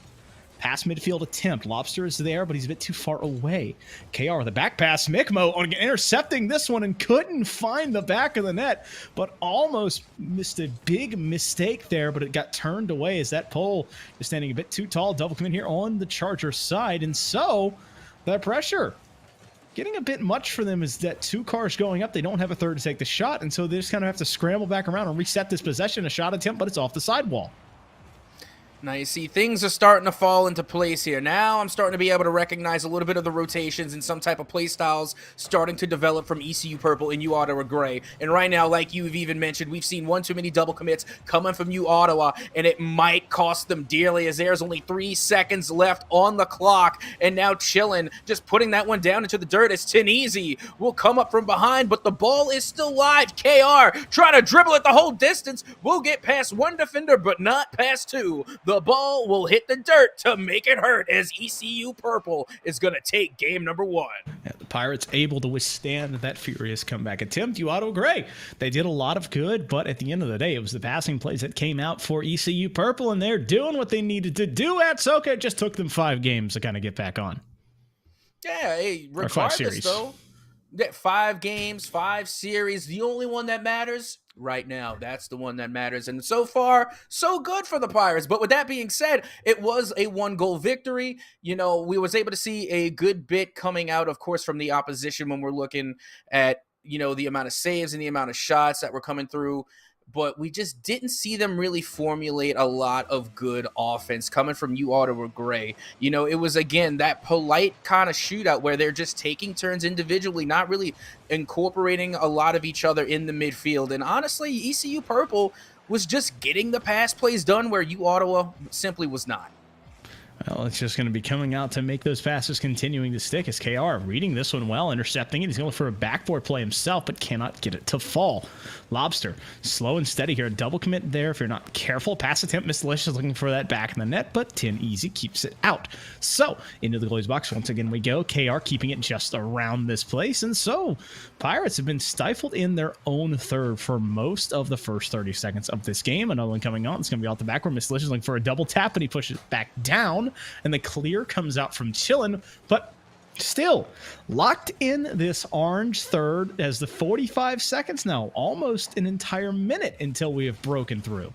Pass midfield attempt. Lobster is there, but he's a bit too far away. KR with a back pass. McMo on intercepting this one and couldn't find the back of the net, but almost missed a big mistake there, but it got turned away as that pole is standing a bit too tall. Double come in here on the Charger side, and so that pressure getting a bit much for them is that 2 cars going up. They don't have a third to take the shot, and so they just kind of have to scramble back around and reset this possession. A shot attempt, but it's off the sidewall. Now you see things are starting to fall into place here. Now I'm starting to be able to recognize a little bit of the rotations and some type of play styles starting to develop from ECU Purple and U Ottawa Gray. And right now, like you've even mentioned, we've seen one too many double commits coming from U Ottawa, and it might cost them dearly as there's only 3 seconds left on the clock. And now Chillin just putting that one down into the dirt as Tin Easy will come up from behind, but the ball is still live. KR trying to dribble it the whole distance. Will get past one defender, but not past 2. The ball will hit the dirt to make it hurt as ECU Purple is going to take game number 1. Yeah, the Pirates able to withstand that furious comeback attempt. UAuto Gray, they did a lot of good, but at the end of the day, it was the passing plays that came out for ECU Purple, and they're doing what they needed to do at Soka. It just took them 5 games to kind of get back on. Yeah, hey, Or 5 regardless series. though, 5 games, 5 series, the only one that matters right now. That's the one that matters. And so far, so good for the Pirates. But with that being said, it was a 1-goal victory. You know, we was able to see a good bit coming out, of course, from the opposition when we're looking at, you know, the amount of saves and the amount of shots that were coming through. But we just didn't see them really formulate a lot of good offense coming from UAuto or Gray. You know, it was, again, that polite kind of shootout where they're just taking turns individually, not really incorporating a lot of each other in the midfield. And honestly, ECU Purple was just getting the pass plays done where UAuto simply was not. Well, it's just going to be coming out to make those passes continuing to stick as KR reading this one well, intercepting it. He's going for a backboard play himself, but cannot get it to fall. Lobster, slow and steady here. Double commit there if you're not careful. Pass attempt, Miss Delicious looking for that back in the net, but 10 easy keeps it out. So, into the goalie's box once again we go. KR keeping it just around this place, and so Pirates have been stifled in their own third for most of the first 30 seconds of this game. Another one coming on. It's going to be off the backward. Miss Delicious looking for a double tap, and he pushes it back down. And the clear comes out from Chillin, but still locked in this orange third as the 45 seconds now, almost an entire minute until we have broken through.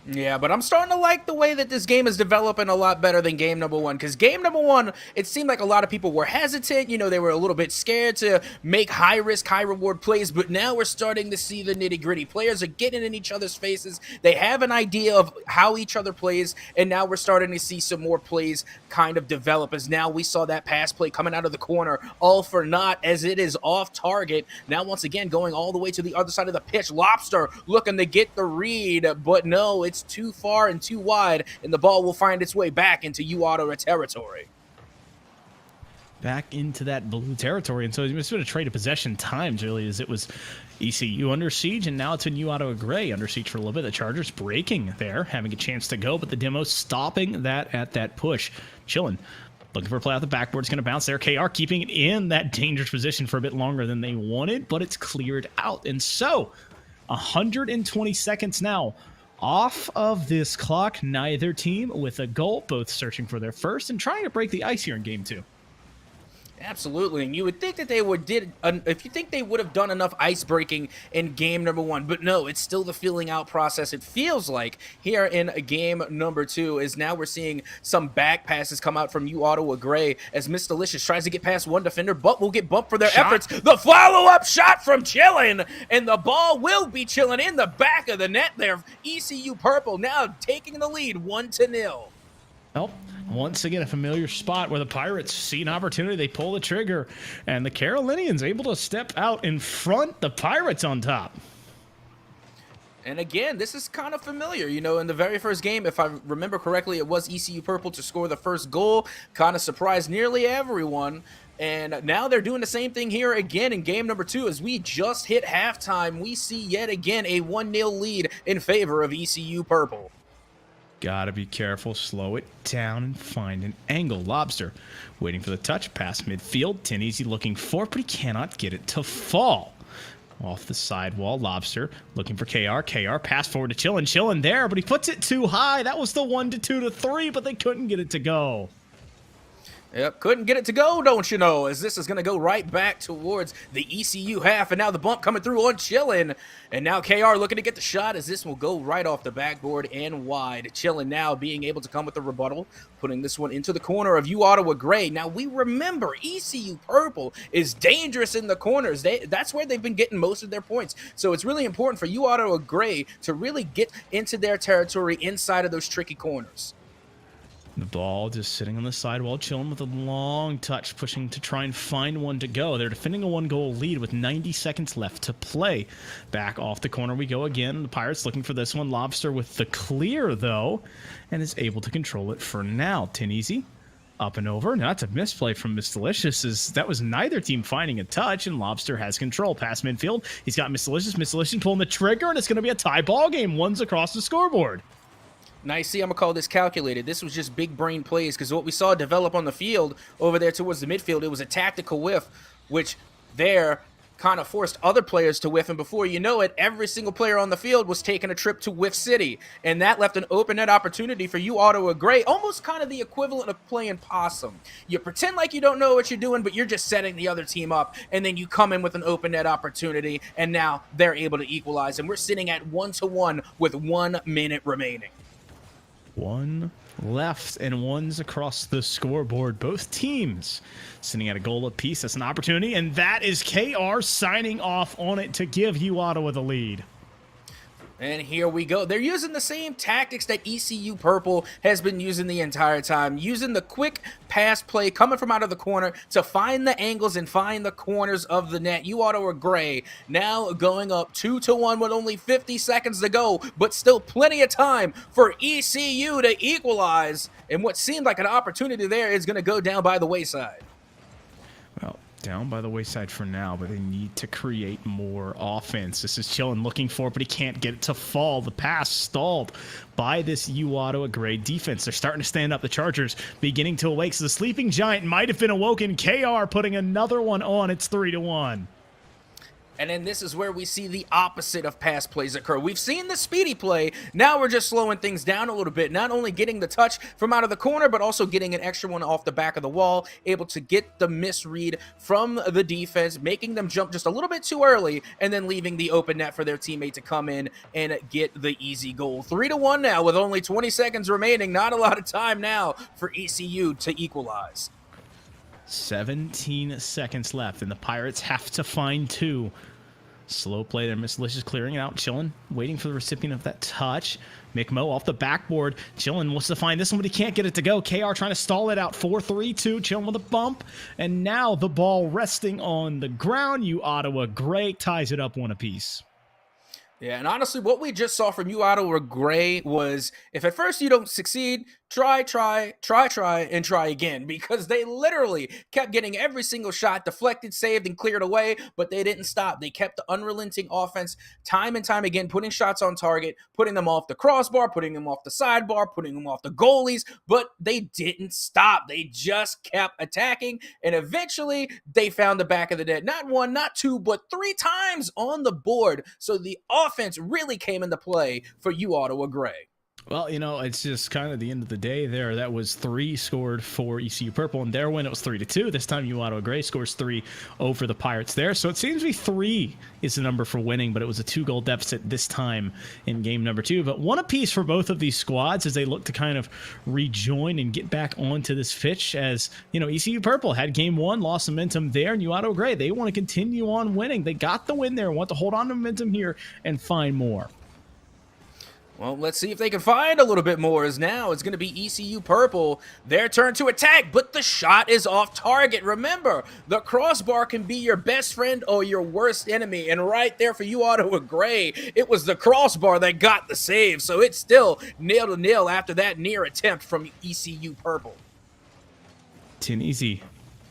Yeah, but I'm starting to like the way that this game is developing a lot better than game number 1. Because game number 1, it seemed like a lot of people were hesitant. You know, they were a little bit scared to make high-risk, high-reward plays. But now we're starting to see the nitty-gritty. Players are getting in each other's faces. They have an idea of how each other plays. And now we're starting to see some more plays kind of develop. As now we saw that pass play coming out of the corner, all for naught, as it is off target. Now, once again, going all the way to the other side of the pitch. Lobster looking to get the read, but no, it's too far and too wide, and the ball will find its way back into UAuto territory. Back into that blue territory, and so it's been a trade of possession times, really, as it was ECU under siege, and now it's been UAuto Gray under siege for a little bit. The Chargers breaking there, having a chance to go, but the demo stopping that at that push. Chillin, looking for a play out the backboard. It's going to bounce there. KR keeping it in that dangerous position for a bit longer than they wanted, but it's cleared out. And so, 120 seconds now off of this clock. Neither team with a goal, both searching for their first and trying to break the ice here in game 2. Absolutely, and you would think that they would if you think they would have done enough ice breaking in game number 1, but no, it's still the feeling out process. It feels like here in game number 2 is now we're seeing some back passes come out from UAuto Gray as Miss Delicious tries to get past one defender, but will get bumped for their efforts. The follow-up shot from Chillin, and the ball will be Chillin in the back of the net there. ECU Purple now taking the lead 1-0. Well, once again, a familiar spot where the Pirates see an opportunity, they pull the trigger, and the Carolinians able to step out in front, the Pirates on top. And again, this is kind of familiar. You know, in the very first game, if I remember correctly, it was ECU Purple to score the first goal. Kind of surprised nearly everyone. And now they're doing the same thing here again in game number 2. As we just hit halftime, we see yet again a 1-0 lead in favor of ECU Purple. Gotta be careful, slow it down, and find an angle. Lobster waiting for the touch, past midfield. 10 easy looking for, but he cannot get it to fall. Off the sidewall, Lobster looking for KR. KR pass forward to Chillin. Chillin there, but he puts it too high. That was the 1-2-3, but they couldn't get it to go. Yep, couldn't get it to go, don't you know, as this is going to go right back towards the ECU half, and now the bump coming through on Chillin, and now KR looking to get the shot as this will go right off the backboard and wide. Chillin now being able to come with the rebuttal, putting this one into the corner of UAuto Gray. Now, we remember ECU Purple is dangerous in the corners. That's where they've been getting most of their points, so it's really important for UAuto Gray to really get into their territory inside of those tricky corners. The ball just sitting on the sidewall, Chilling with a long touch, pushing to try and find one to go. They're defending a 1-goal lead with 90 seconds left to play. Back off the corner we go again. The Pirates looking for this one. Lobster with the clear, though, and is able to control it for now. 10 easy. Up and over. Now, that's a misplay from Miss Delicious. That was neither team finding a touch, and Lobster has control. Past midfield. He's got Miss Delicious. Miss Delicious pulling the trigger, and it's going to be a tie ball game. One's across the scoreboard. Now, you see, I'm going to call this calculated. This was just big brain plays because what we saw develop on the field over there towards the midfield, it was a tactical whiff, which there kind of forced other players to whiff. And before you know it, every single player on the field was taking a trip to Whiff City. And that left an open net opportunity for you, Ottawa Gray, almost kind of the equivalent of playing possum. You pretend like you don't know what you're doing, but you're just setting the other team up. And then you come in with an open net opportunity. And now they're able to equalize. And we're sitting at 1-1 with 1 minute remaining. One left and one's across the scoreboard. Both teams sitting at a goal apiece. That's an opportunity, and that is KR signing off on it to give you Ottawa the lead. And here we go. They're using the same tactics that ECU Purple has been using the entire time, using the quick pass play coming from out of the corner to find the angles and find the corners of the net. You Ottawa Gray now going up 2-1 with only 50 seconds to go, but still plenty of time for ECU to equalize. And what seemed like an opportunity there is going to go down by the wayside. Well, down by the wayside for now, but they need to create more offense. This is Chillin looking for it, but he can't get it to fall. The pass stalled by this U Ottawa Gray defense. They're starting to stand up. The Chargers beginning to awake. So the sleeping giant might have been awoken. KR putting another one on. It's 3-1. And then this is where we see the opposite of pass plays occur. We've seen the speedy play. Now we're just slowing things down a little bit. Not only getting the touch from out of the corner, but also getting an extra one off the back of the wall, able to get the misread from the defense, making them jump just a little bit too early, and then leaving the open net for their teammate to come in and get the easy goal. 3-1 now with only 20 seconds remaining. Not a lot of time now for ECU to equalize. 17 seconds left, and the Pirates have to find two. Slow play there. Miss Licious clearing it out. Chillin waiting for the recipient of that touch. McMo off the backboard. Chillin wants to find this one, but he can't get it to go. KR trying to stall it out. 4-3-2. Chillin with a bump. And now the ball resting on the ground. You Ottawa Gray ties it up one apiece. Yeah, and honestly, what we just saw from you, Ottawa Gray, was if at first you don't succeed, try, and try again, because they literally kept getting every single shot deflected, saved, and cleared away, but they didn't stop. They kept the unrelenting offense time and time again, putting shots on target, putting them off the crossbar, putting them off the sidebar, putting them off the goalies, but they didn't stop. They just kept attacking, and eventually they found the back of the net. Not one, not two, but 3 times on the board, so the offense really came into play for you, Ottawa Gray. Well, you know, it's just kind of the end of the day there. That was 3 scored for ECU Purple, and their win, it was 3-2. This time, U Ottawa Gray scores 3 over the Pirates there. So it seems to be 3 is the number for winning, but it was a 2-goal deficit this time in game number 2. But one apiece for both of these squads as they look to kind of rejoin and get back onto this pitch. As, you know, ECU Purple had game 1, lost momentum there, and U Ottawa Gray, they want to continue on winning. They got the win there, want to hold on to momentum here and find more. Well, let's see if they can find a little bit more, as now it's going to be ECU Purple, their turn to attack, but the shot is off target. Remember, the crossbar can be your best friend or your worst enemy, and right there for you, Ottawa Gray, it was the crossbar that got the save, so it's still 0-0 after that near attempt from ECU Purple. Easy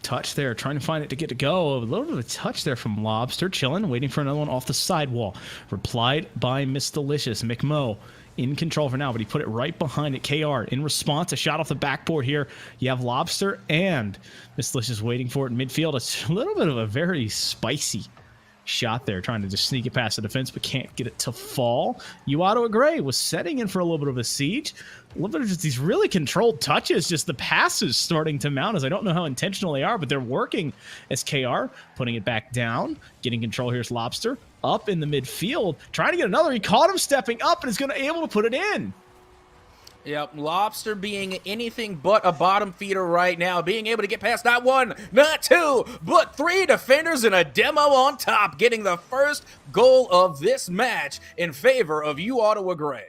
touch there, trying to find it to get to go. A little bit of a touch there from Lobster. Chillin, waiting for another one off the sidewall. Replied by Miss Delicious. McMo in control for now, but he put it right behind it. KR in response, a shot off the backboard here. You have Lobster and Miss Delicious waiting for it in midfield. It's a little bit of a very spicy shot there, trying to just sneak it past the defense, but can't get it to fall. You Ottawa Gray was setting in for a little bit of a siege. A little bit of just these really controlled touches, just the passes starting to mount, as I don't know how intentional they are, but they're working as KR putting it back down, getting control. Here's Lobster up in the midfield, trying to get another. He caught him stepping up and is going to be able to put it in. Yep, Lobster being anything but a bottom feeder right now, being able to get past not 1, not 2, but 3 defenders and a demo on top, getting the first goal of this match in favor of you Ottawa Gray.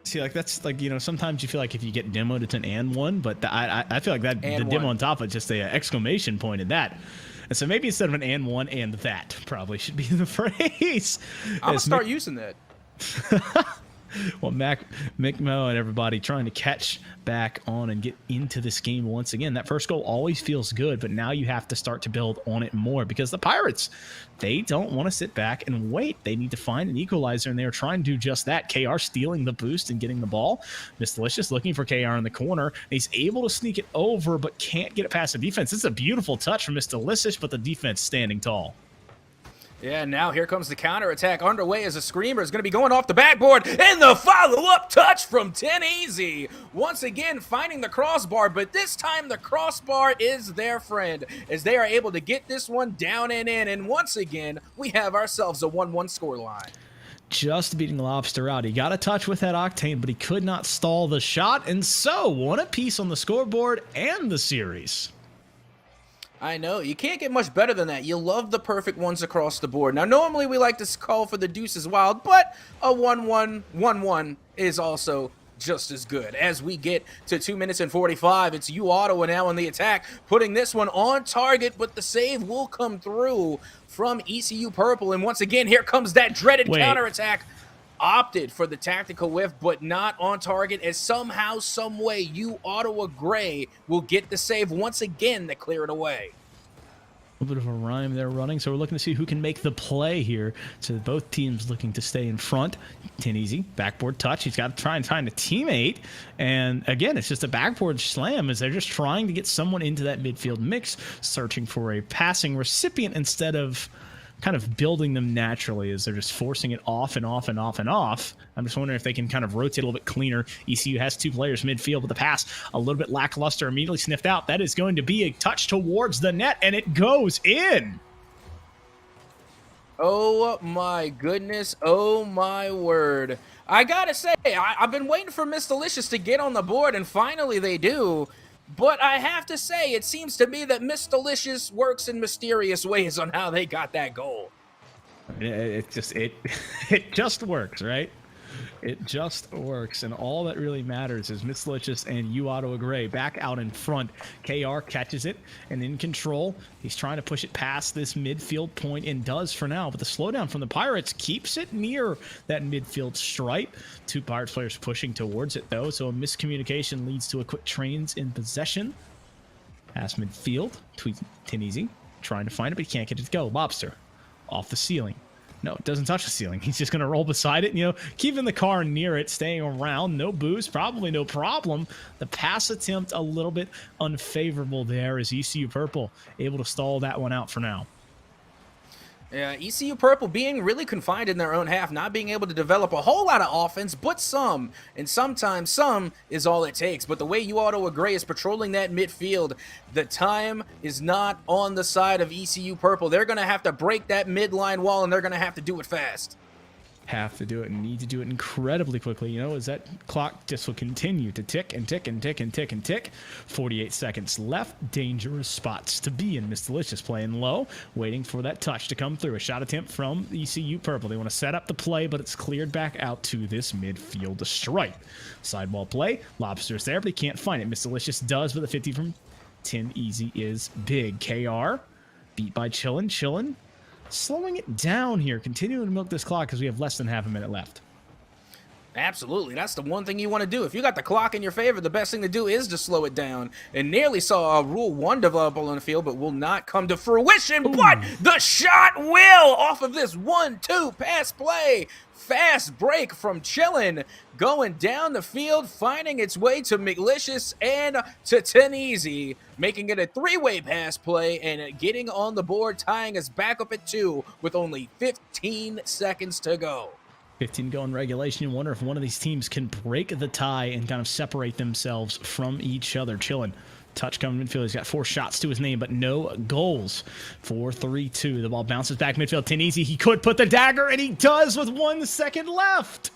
See, like, that's like, you know, sometimes you feel like if you get demoed, it's an and one, but I feel like that and the demo on top of just a exclamation point in that. And so maybe instead of an and one, and that probably should be the phrase. I'm going to start using that. Well, Mick Mo and everybody trying to catch back on and get into this game once again. That first goal always feels good, but now you have to start to build on it more because the Pirates, they don't want to sit back and wait. They need to find an equalizer, and they are trying to do just that. KR stealing the boost and getting the ball. Miss Delicious looking for KR in the corner. He's able to sneak it over, but can't get it past the defense. It's a beautiful touch from Miss Delicious, but the defense standing tall. Yeah, now here comes the counterattack underway as a screamer is going to be going off the backboard, and the follow-up touch from 10 Easy. Once again, finding the crossbar, but this time the crossbar is their friend as they are able to get this one down and in. And once again, we have ourselves a 1-1 scoreline. Just beating Lobster out. He got a touch with that Octane, but he could not stall the shot, and so one apiece on the scoreboard and the series. I know. You can't get much better than that. You love the perfect ones across the board. Now, normally we like to call for the deuces wild, but a 1-1, 1-1 is also just as good. As we get to 2 minutes and 45, it's Ottawa now on the attack, putting this one on target, but the save will come through from ECU Purple. And once again, here comes that dreaded counterattack. Opted for the tactical whiff, but not on target, as somehow, some way, Ottawa Gray will get the save once again to clear it away. A little bit of a rhyme there running, so we're looking to see who can make the play here. So both teams looking to stay in front. 10 Easy, backboard touch. He's got to try and find a teammate. And again, it's just a backboard slam as they're just trying to get someone into that midfield mix, searching for a passing recipient instead of kind of building them naturally as they're just forcing it off and off and off and off. I'm just wondering if they can kind of rotate a little bit cleaner. ECU has 2 players midfield, but the pass a little bit lackluster, immediately sniffed out. That is going to be a touch towards the net, and it goes in. Oh my goodness, oh my word. I gotta say, I've been waiting for Miss Delicious to get on the board, and finally they do. But I have to say, it seems to me that Miss Delicious works in mysterious ways on how they got that goal. It just works, right? It just works, and all that really matters is Miss Delicious and Ottawa Gray back out in front. KR catches it and in control. He's trying to push it past this midfield point and does for now, but the slowdown from the Pirates keeps it near that midfield stripe. 2 Pirates players pushing towards it, though, so a miscommunication leads to a quick trains in possession. Pass midfield, 10 Easy, trying to find it, but he can't get it to go. Lobster, off the ceiling. No, it doesn't touch the ceiling. He's just going to roll beside it, keeping the car near it, staying around. No boost, probably no problem. The pass attempt a little bit unfavorable there as ECU Purple able to stall that one out for now. Yeah, ECU Purple being really confined in their own half, not being able to develop a whole lot of offense, but some. And sometimes some is all it takes. But the way Ottawa Gray is patrolling that midfield, the time is not on the side of ECU Purple. They're going to have to break that midline wall, and they're going to have to do it fast. Have to do it and need to do it incredibly quickly, as that clock just will continue to tick and tick and tick and tick and tick. 48 seconds left. Dangerous spots to be in. Miss Delicious playing low, waiting for that touch to come through. A shot attempt from ECU Purple. They want to set up the play, but it's cleared back out to this midfield stripe. Sidewall play. Lobster's there, but he can't find it. Miss Delicious does, but the 50 from 10 Easy is big. KR beat by Chillin'. Slowing it down here, continuing to milk this clock because we have less than half a minute left. Absolutely. That's the one thing you want to do. If you got the clock in your favor, the best thing to do is to slow it down. And nearly saw a Rule 1 develop on the field, but will not come to fruition. Ooh. But the shot will off of this 1-2 pass play. Fast break from Chillin', going down the field, finding its way to McLicious and to 10 Easy, making it a 3-way pass play and getting on the board, tying us back up at 2 with only 15 seconds to go. 15 go in regulation. You wonder if one of these teams can break the tie and kind of separate themselves from each other. Chillin'. Touch coming midfield. He's got 4 shots to his name, but no goals. 4-3-2. The ball bounces back midfield. 10 Easy. He could put the dagger, and he does with 1 second left.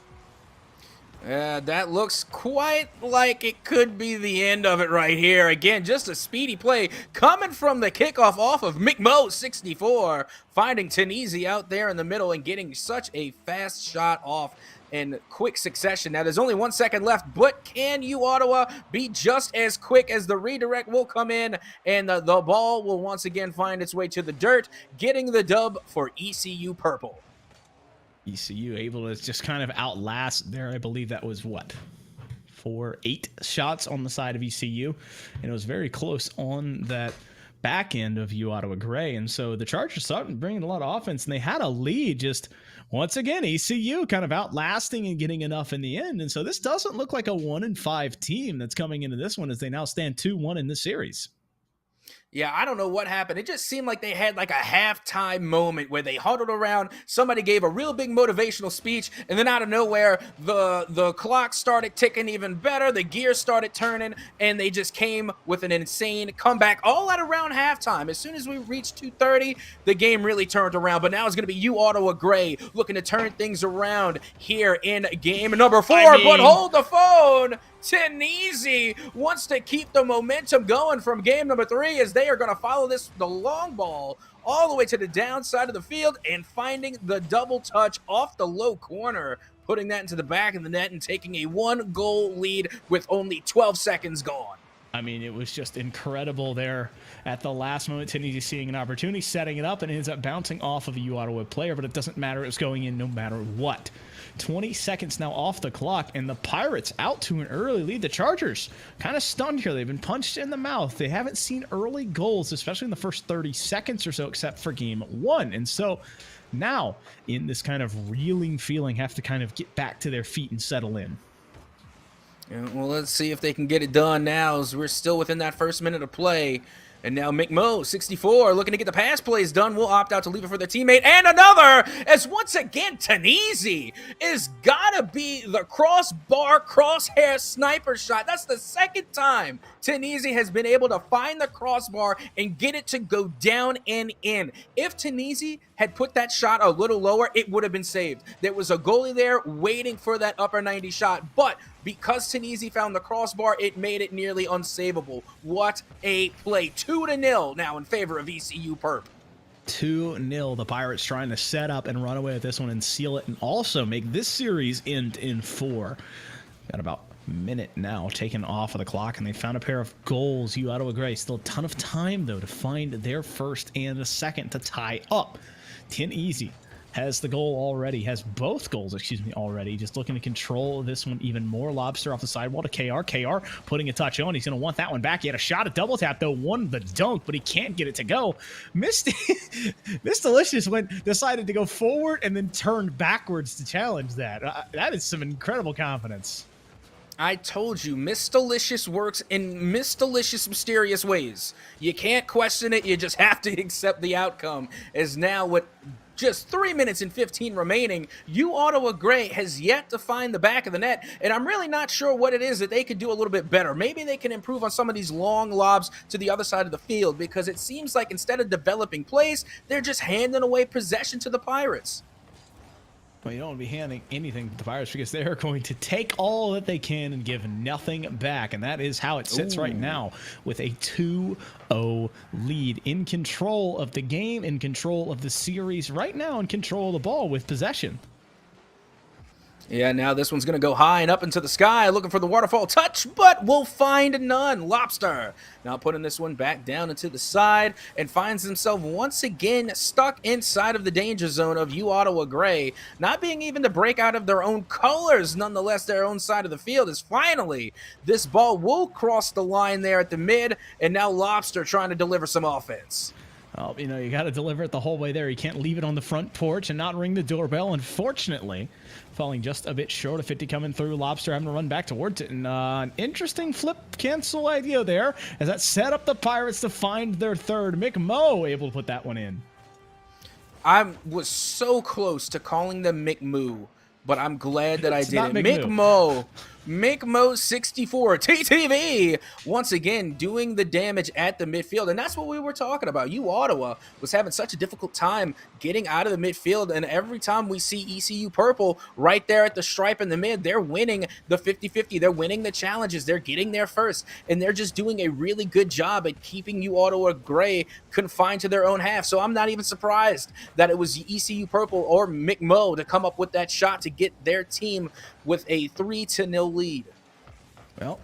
That looks quite like it could be the end of it right here. Again, just a speedy play coming from the kickoff off of McMo 64, finding 10 Easy out there in the middle and getting such a fast shot off in quick succession. Now, there's only 1 second left, but can Ottawa be just as quick as the redirect will come in, and the ball will once again find its way to the dirt, getting the dub for ECU Purple. ECU able to just kind of outlast there. I believe that was what? 8 shots on the side of ECU, and it was very close on that back end of U Ottawa Gray. And so the Chargers started bringing a lot of offense, and they had a lead. Just once again, ECU kind of outlasting and getting enough in the end. And so this doesn't look like a 1-5 team that's coming into this one, as they now stand 2-1 in this series. Yeah, I don't know what happened. It just seemed like they had like a halftime moment where they huddled around. Somebody gave a real big motivational speech, and then out of nowhere, the clock started ticking even better. The gears started turning, and they just came with an insane comeback all at around halftime. As soon as we reached 2:30, the game really turned around. But now it's going to be U Ottawa Gray looking to turn things around here in game number 4. But hold the phone. NECC wants to keep the momentum going from game number 3, as they are going to follow the long ball all the way to the downside of the field and finding the double touch off the low corner, putting that into the back of the net and taking a 1-goal lead with only 12 seconds gone. I mean, it was just incredible there at the last moment. NECC seeing an opportunity, setting it up, and it ends up bouncing off of a U Ottawa player, but it doesn't matter. It was going in no matter what. 20 seconds now off the clock, and the Pirates out to an early lead. The Chargers kind of stunned here. They've been punched in the mouth. They haven't seen early goals, especially in the first 30 seconds or so, except for game 1. And so now, in this kind of reeling feeling, have to kind of get back to their feet and settle in. Yeah, well, let's see if they can get it done now, as we're still within that first minute of play. And now McMo, 64, looking to get the pass plays done. Will opt out to leave it for their teammate. And another, as once again, NECC is gotta be the crossbar, crosshair sniper shot. That's the second time NECC has been able to find the crossbar and get it to go down and in. If NECC had put that shot a little lower, it would have been saved. There was a goalie there waiting for that upper 90 shot, but because NECC found the crossbar, it made it nearly unsavable. What a play. 2-0 now in favor of ECU Perp. 2-0. The Pirates trying to set up and run away with this one and seal it, and also make this series end in 4. Got about a minute now taken off of the clock, and they found a pair of goals. U Ottawa Gray still a ton of time, though, to find their first and a second to tie up. NECC has the goal already, has both goals, already. Just looking to control this one even more. Lobster off the sidewall to KR. KR putting a touch on. He's going to want that one back. He had a shot at double tap, though. Won the dunk, but he can't get it to go. Miss Delicious decided to go forward and then turned backwards to challenge that. That is some incredible confidence. I told you, Miss Delicious works in Miss Delicious mysterious ways. You can't question it. You just have to accept the outcome. As now with just 3 minutes and 15 remaining, U Ottawa Gray has yet to find the back of the net, and I'm really not sure what it is that they could do a little bit better. Maybe they can improve on some of these long lobs to the other side of the field, because it seems like instead of developing plays, they're just handing away possession to the Pirates. Well, you don't want to be handing anything to the Pirates, because they're going to take all that they can and give nothing back. And that is how it sits right now, with a 2-0 lead, in control of the game, in control of the series right now, in control of the ball with possession. Yeah, now this one's going to go high and up into the sky, looking for the waterfall touch, but will find none. Lobster now putting this one back down into the side, and finds himself once again stuck inside of the danger zone of U Ottawa Gray, not being even to break out of their own colors, nonetheless their own side of the field, as finally this ball will cross the line there at the mid, and now Lobster trying to deliver some offense. Oh, you got to deliver it the whole way there. You can't leave it on the front porch and not ring the doorbell. Unfortunately, falling just a bit short of 50 coming through. Lobster having to run back towards it. And an interesting flip cancel idea there, as that set up the Pirates to find their third. McMo able to put that one in. I was so close to calling them McMoo, but I'm glad that I didn't. McMo 64 TTV once again doing the damage at the midfield, and that's what we were talking about. U Ottawa was having such a difficult time getting out of the midfield, and every time we see ECU Purple right there at the stripe in the mid, they're winning the 50-50, they're winning the challenges, they're getting there first, and they're just doing a really good job at keeping U Ottawa Gray confined to their own half. So I'm not even surprised that it was ECU Purple or McMo to come up with that shot to get their team with a 3-0 lead. Well,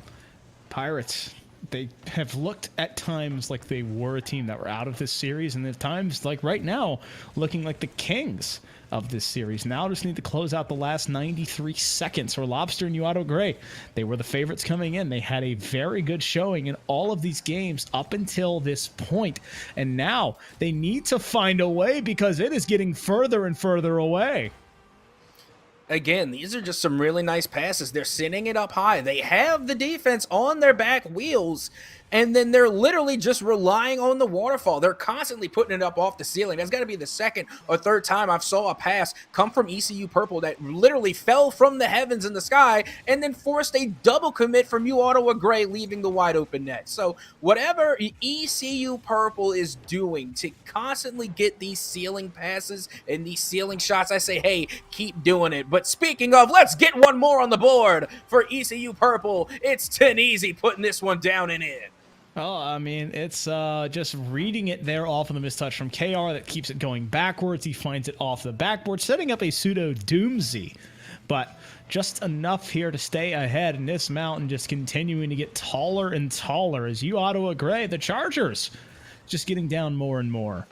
Pirates they have looked at times like they were a team that were out of this series, and at times, like right now, looking like the kings of this series. Now just need to close out the last 93 seconds for Lobster and Uado Gray. They were the favorites coming in. They had a very good showing in all of these games up until this point, and now they need to find a way because it is getting further and further away. Again, these are just some really nice passes. They're sending it up high. They have the defense on their back wheels, and then they're literally just relying on the waterfall. They're constantly putting it up off the ceiling. That's got to be the second or third time I've saw a pass come from ECU Purple that literally fell from the heavens in the sky and then forced a double commit from U Ottawa Gray, leaving the wide open net. So whatever ECU Purple is doing to constantly get these ceiling passes and these ceiling shots, I say, hey, keep doing it. But speaking of, let's get one more on the board for ECU Purple. It's Teneasy putting this one down and in. Oh, I mean, it's just reading it there off of the mistouch from KR that keeps it going backwards. He finds it off the backboard, setting up a pseudo doomsy. But just enough here to stay ahead, and this mountain just continuing to get taller and taller as U Ottawa Gray, the Chargers, just getting down more and more.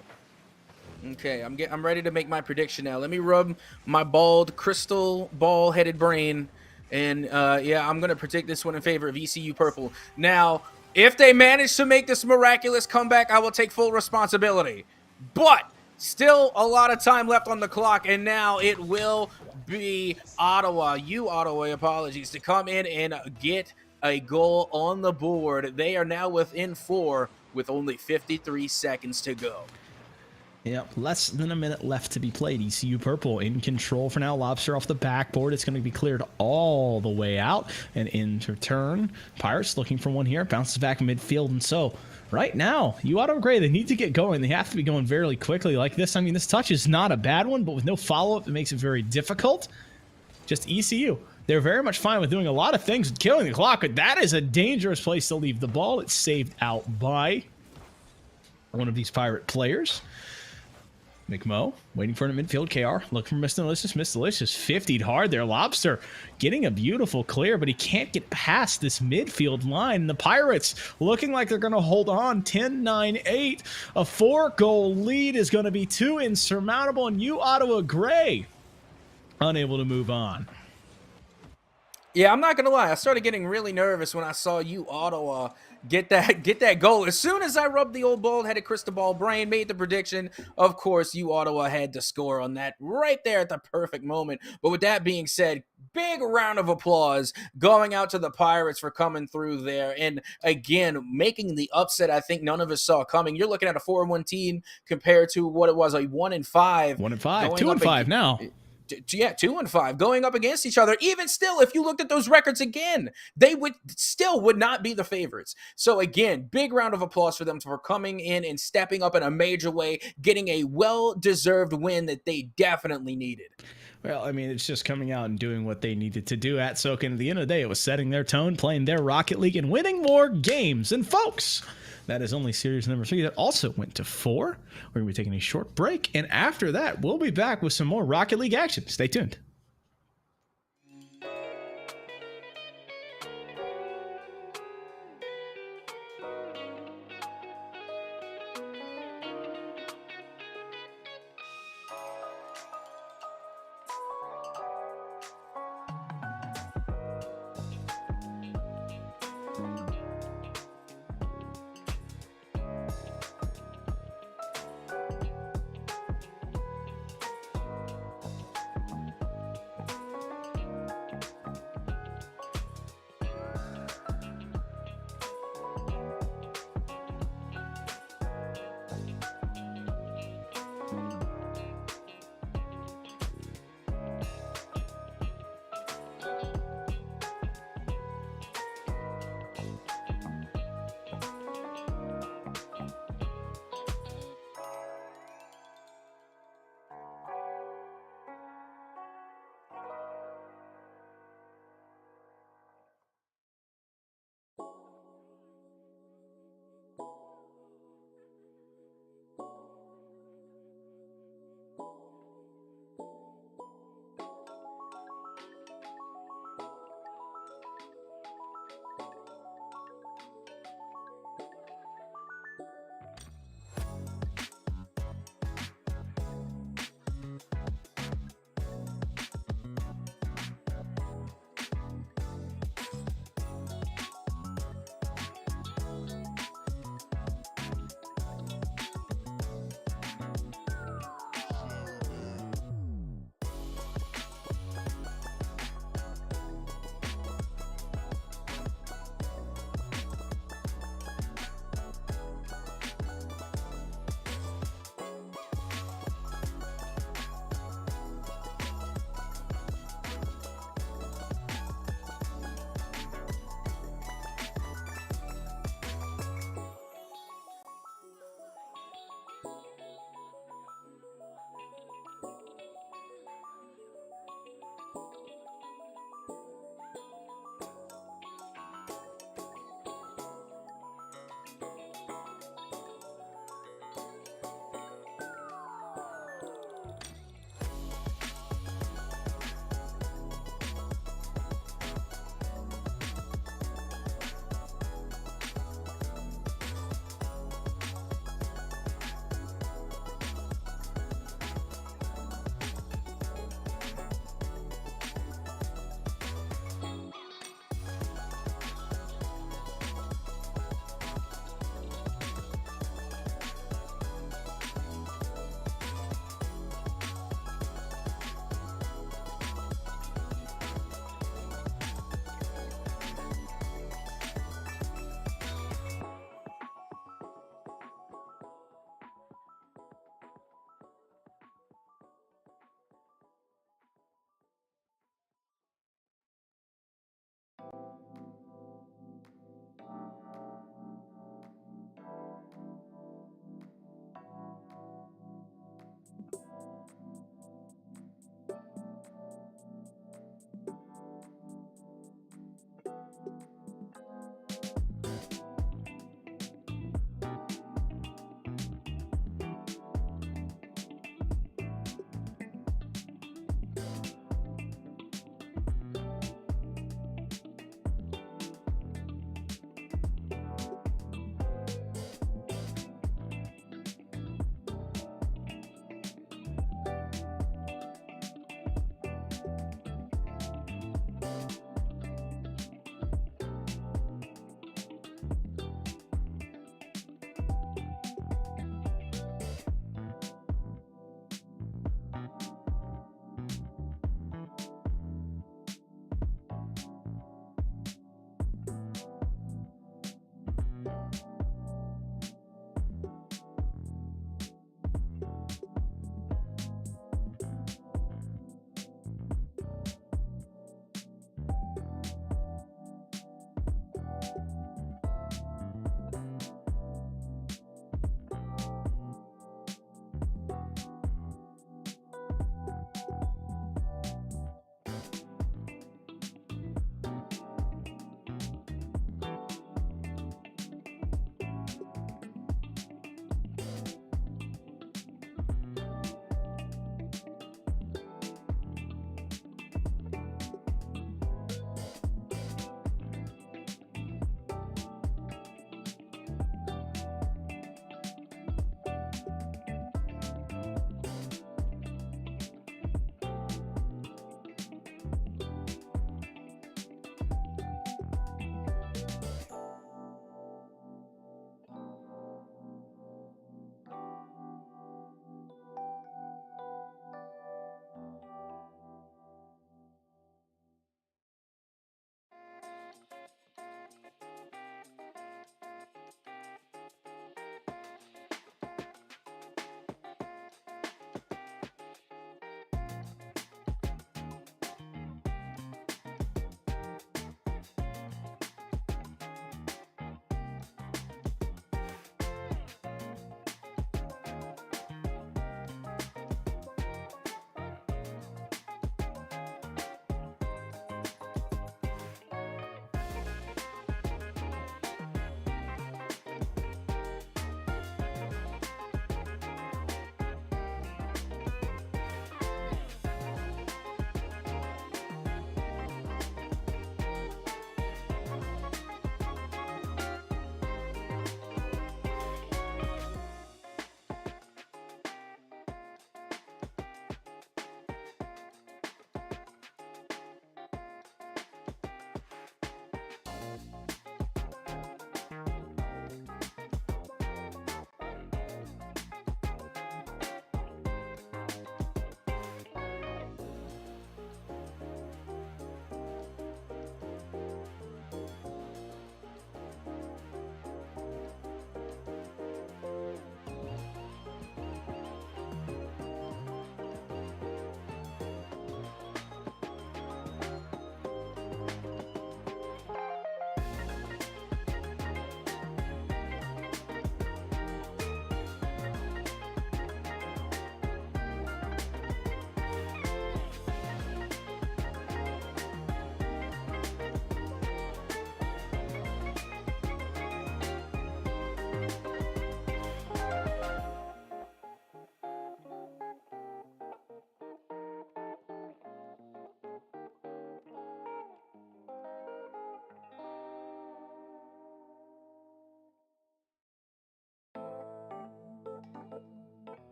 Okay, I'm ready to make my prediction now. Let me rub my bald, crystal ball-headed brain, and yeah, I'm going to predict this one in favor of ECU Purple. Now, if they manage to make this miraculous comeback, I will take full responsibility. But still a lot of time left on the clock, and now it will be Ottawa, apologies, to come in and get a goal on the board. They are now within 4 with only 53 seconds to go. Yep, less than a minute left to be played. ECU Purple in control for now. Lobster off the backboard. It's going to be cleared all the way out. And in return, Pirates looking for one here. Bounces back midfield. And so, right now, U Ottawa Gray, they need to get going. They have to be going very quickly like this. I mean, this touch is not a bad one, but with no follow-up, it makes it very difficult. Just ECU. They're very much fine with doing a lot of things with killing the clock, but that is a dangerous place to leave the ball. It's saved out by one of these Pirate players. McMo waiting for him in midfield. KR looking for Mr. Delicious. Mr. Delicious 50'd hard there. Lobster getting a beautiful clear, but he can't get past this midfield line. And the Pirates looking like they're going to hold on. 10-9-8. A 4-goal lead is going to be too insurmountable. And U Ottawa Gray unable to move on. Yeah, I'm not going to lie. I started getting really nervous when I saw U Ottawa get that goal. As soon as I rubbed the old bald-headed crystal ball brain, made the prediction, of course, U Ottawa had to score on that right there at the perfect moment. But with that being said, big round of applause going out to the Pirates for coming through there. And again, making the upset I think none of us saw coming. You're looking at a 4-1 team compared to what it was, a 1-5. 1-5. 2-5 now. Yeah, 2-5 going up against each other. Even still, if you looked at those records again, they would not be the favorites. So again, big round of applause for them for coming in and stepping up in a major way, getting a well-deserved win that they definitely needed. Well, I mean, it's just coming out and doing what they needed to do at SoCan. At the end of the day, it was setting their tone, playing their Rocket League, and winning more games. And folks, that is only series number 3 that also went to 4. We're going to be taking a short break, and after that, we'll be back with some more Rocket League action. Stay tuned.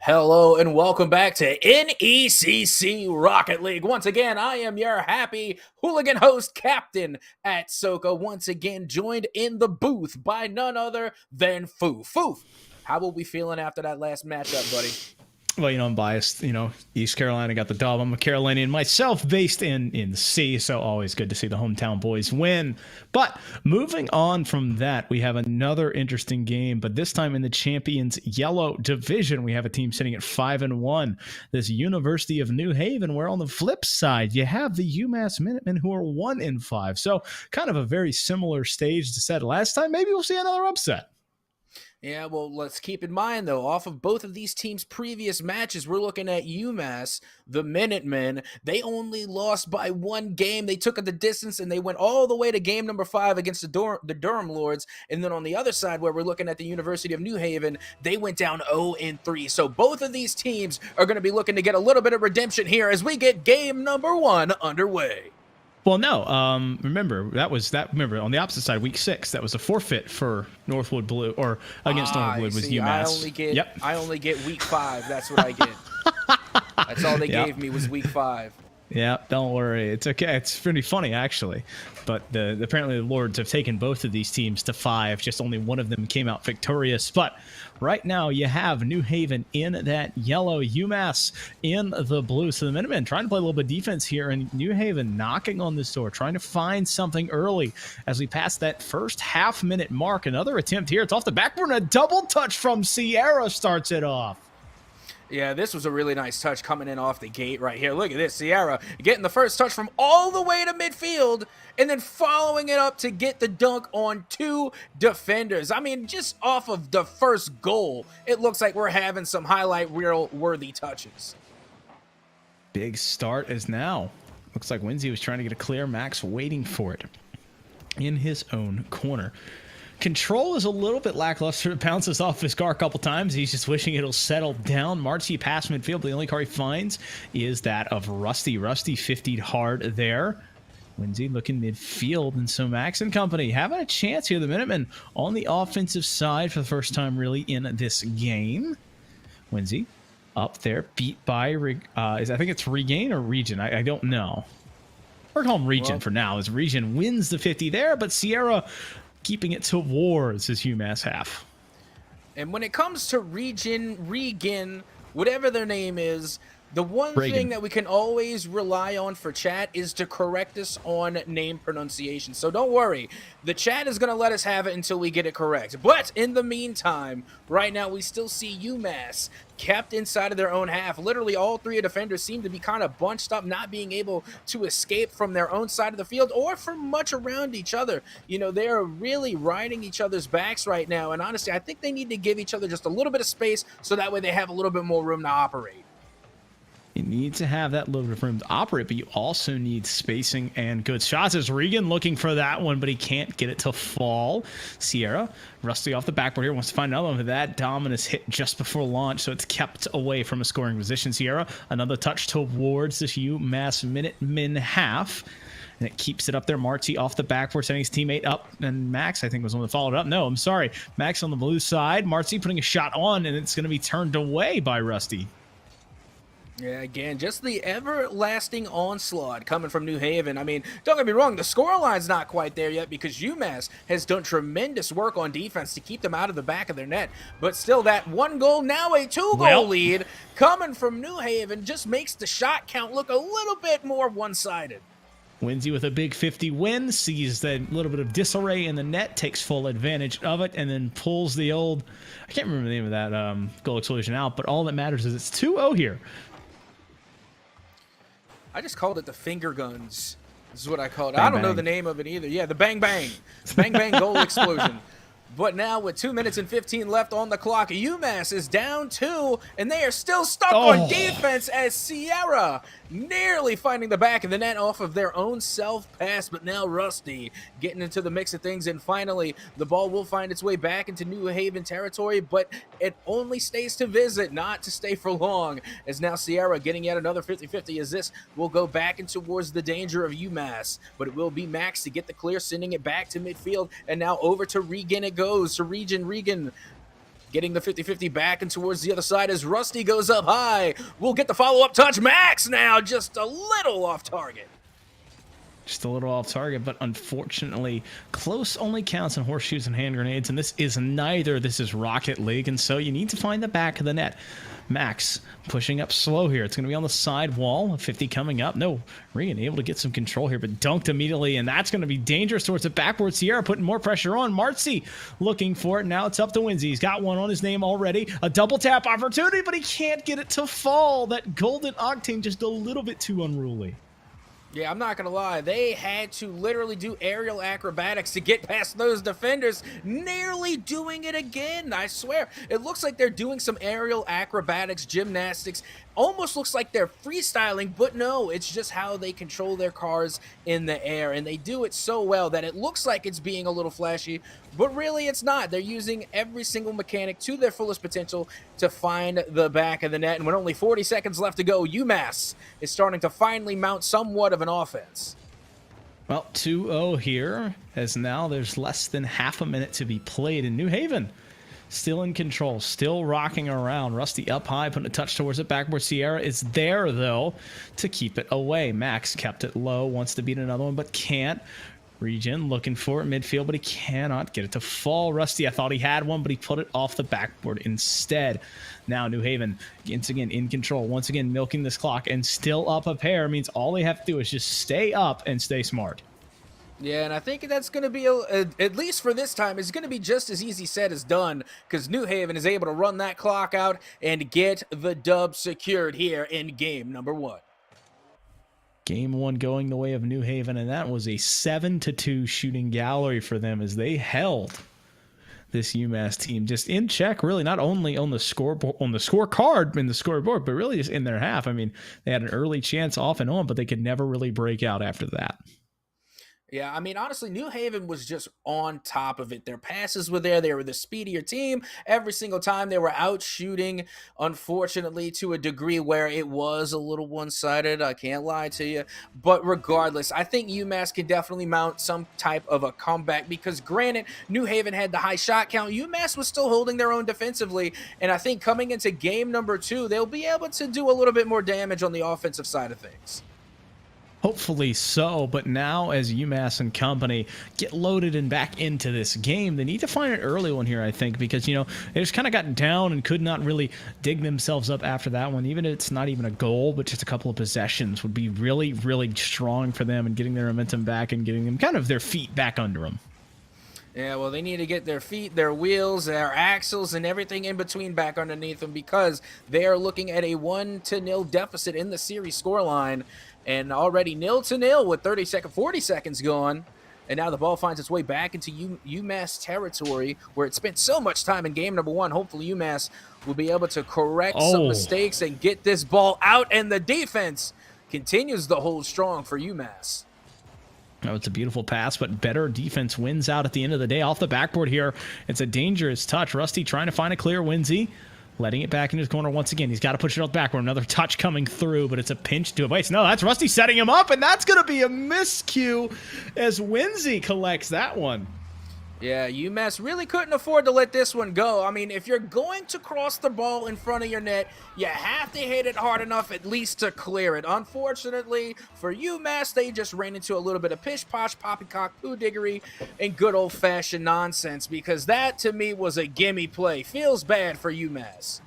Hello and welcome back to NECC Rocket League. Once again, I am your happy hooligan host, Captain at Soka. Once again, joined in the booth by none other than Foof. Foof, how will we feeling after that last matchup, buddy? Well, I'm biased. East Carolina got the dub. I'm a Carolinian myself, based in C, so always good to see the hometown boys win. But moving on from that, we have another interesting game, but this time in the Champions Yellow Division, we have a team sitting at 5-1. This University of New Haven, where on the flip side, you have the UMass Minutemen, who are 1-5. So kind of a very similar stage to set last time. Maybe we'll see another upset. Yeah, well, let's keep in mind, though, off of both of these teams' previous matches, we're looking at UMass, the Minutemen. They only lost by one game. They took it the distance, and they went all the way to game number 5 against the Durham Lords. And then on the other side, where we're looking at the University of New Haven, they went down 0-3. So both of these teams are going to be looking to get a little bit of redemption here as we get game number 1 underway. Well, no. Remember on the opposite side, week 6, that was a forfeit for Northwood Blue, or against Northwood was UMass. I only get week 5. That's what I get. That's all they gave me was week 5. Yeah, don't worry. It's okay. It's pretty funny, actually. But apparently the Lords have taken both of these teams to 5. Just only one of them came out victorious. But right now you have New Haven in that yellow, UMass in the blue. So the Minutemen trying to play a little bit of defense here, and New Haven knocking on this door, trying to find something early as we pass that first half-minute mark. Another attempt here. It's off the backboard, and a double touch from Sierra starts it off. Yeah, this was a really nice touch coming in off the gate right here. Look at this. Sierra getting the first touch from all the way to midfield and then following it up to get the dunk on 2 defenders. I mean, just off of the first goal, it looks like we're having some highlight reel worthy touches. Big start is now. Looks like Winsey was trying to get a clear. Max waiting for it in his own corner. Control is a little bit lackluster. It bounces off his car a couple times. He's just wishing it'll settle down. Marchi past midfield, but the only car he finds is that of Rusty. Rusty 50'd hard there. Winsey looking midfield, and so Max and company having a chance here. The Minutemen on the offensive side for the first time really in this game. Winsey up there, beat by, I think it's Regain or Region. I don't know. We're calling him Region for now, as Region wins the 50 there, but Sierra keeping it towards his UMass half. And when it comes to Regan, whatever their name is, the one thing that we can always rely on for chat is to correct us on name pronunciation. So don't worry. The chat is going to let us have it until we get it correct. But in the meantime, right now we still see UMass kept inside of their own half. Literally all 3 defenders seem to be kind of bunched up, not being able to escape from their own side of the field or from much around each other. They are really riding each other's backs right now. And honestly, I think they need to give each other just a little bit of space so that way they have a little bit more room to operate. You need to have that little bit of room to operate, but you also need spacing and good shots. As Regan looking for that one, but he can't get it to fall. Sierra, Rusty off the backboard here, wants to find another one. That Dominus hit just before launch, so it's kept away from a scoring position. Sierra, another touch towards this UMass Minutemen half. And it keeps it up there. Marty off the backboard, setting his teammate up. And Max, I think, was the one that followed up. No, I'm sorry. Max on the blue side. Marty putting a shot on, and it's going to be turned away by Rusty. Yeah, again, just the everlasting onslaught coming from New Haven. I mean, don't get me wrong, the scoreline's not quite there yet because UMass has done tremendous work on defense to keep them out of the back of their net. But still, that 1 goal, now a 2-goal lead coming from New Haven just makes the shot count look a little bit more one-sided. Winsey with a big 50 win, sees that little bit of disarray in the net, takes full advantage of it, and then pulls the old, I can't remember the name of that goal explosion out, but all that matters is it's 2-0 here. I just called it the finger guns. This is what I called it. Bang, I don't know bang. the name of it either. Yeah, the bang bang. Bang bang goal explosion. But now with 2 minutes and 15 left on the clock, UMass is down 2, and they are still stuck on defense as Sierra nearly finding the back of the net off of their own self-pass, but now Rusty getting into the mix of things, and finally the ball will find its way back into New Haven territory, but it only stays to visit, not to stay for long, as now Sierra getting yet another 50-50 as this will go back and towards the danger of UMass, but it will be Max to get the clear, sending it back to midfield, and now over to Regan it goes, to Regan Getting the 50-50 back and towards the other side as Rusty goes up high. We'll get the follow-up touch. Max now just a little off target. Just a little off target, but unfortunately, close only counts in horseshoes and hand grenades, and this is neither. This is Rocket League, and so you need to find the back of the net. Max pushing up slow here. It's going to be on the side wall. 50 coming up. No, Regan able to get some control here, but dunked immediately, and that's going to be dangerous towards the backboard. Sierra putting more pressure on. Marcy looking for it. Now it's up to Winsy. He's got one on his name already. A double tap opportunity, but he can't get it to fall. That golden octane just a little bit too unruly. Yeah, I'm not going to lie. They had to literally do aerial acrobatics to get past those defenders, nearly doing it again. I swear. It looks like they're doing some aerial acrobatics, gymnastics. Almost looks like they're freestyling, but no, it's just how they control their cars in the air, and they do it so well that it looks like it's being a little flashy, but really it's not. They're using every single mechanic to their fullest potential to find the back of the net, and with only 40 seconds left to go, UMass is starting to finally mount somewhat of an offense. Well, 2-0 here, as now there's less than half a minute to be played in New Haven. Still in control, still rocking around. Rusty up high, putting a touch towards it. Backboard Sierra is there, though, to keep it away. Max kept it low, wants to beat another one, but can't. Regen looking for it midfield, but he cannot get it to fall. Rusty, I thought he had one, but he put it off the backboard instead. Now New Haven, once again, in control. Once again, milking this clock, and still up a pair means all they have to do is just stay up and stay smart. Yeah, and I think that's going to be, at least for this time, it's going to be just as easy said as done, because New Haven is able to run that clock out and get the dub secured here in game number 1. Game 1 going the way of New Haven, and that was a 7-2 shooting gallery for them as they held this UMass team just in check, really, not only on the scoreboard, on the scorecard in the scoreboard, but really just in their half. I mean, they had an early chance off and on, but they could never really break out after that. Yeah, I mean, honestly, New Haven was just on top of it. Their passes were there. They were the speedier team. Every single time they were out shooting, unfortunately, to a degree where it was a little one-sided. I can't lie to you. But regardless, I think UMass can definitely mount some type of a comeback because, granted, New Haven had the high shot count. UMass was still holding their own defensively. And I think coming into game number 2, they'll be able to do a little bit more damage on the offensive side of things. Hopefully so, but now as UMass and company get loaded and back into this game, they need to find an early one here, I think, because, you know, they just kind of got down and could not really dig themselves up after that one. Even if it's not even a goal, but just a couple of possessions would be really, really strong for them and getting their momentum back and getting them kind of their feet back under them. Yeah, well, they need to get their feet, their wheels, their axles, and everything in between back underneath them because they are looking at a 1-0 deficit in the series scoreline. And already 0-0 with 40 seconds gone. And now the ball finds its way back into UMass territory where it spent so much time in game number 1. Hopefully UMass will be able to correct some mistakes and get this ball out. And the defense continues to hold strong for UMass. Oh, it's a beautiful pass, but better defense wins out at the end of the day. Off the backboard here, it's a dangerous touch. Rusty trying to find a clear Winsy. Letting it back into his corner once again. He's got to push it off the backward. Another touch coming through, but it's a pinch to a base. No, that's Rusty setting him up, and that's going to be a miscue as Winsy collects that one. Yeah, UMass really couldn't afford to let this one go. I mean, if you're going to cross the ball in front of your net, you have to hit it hard enough at least to clear it. Unfortunately, for UMass, they just ran into a little bit of pish-posh, poppycock, poo-diggery, and good old-fashioned nonsense because that, to me, was a gimme play. Feels bad for UMass.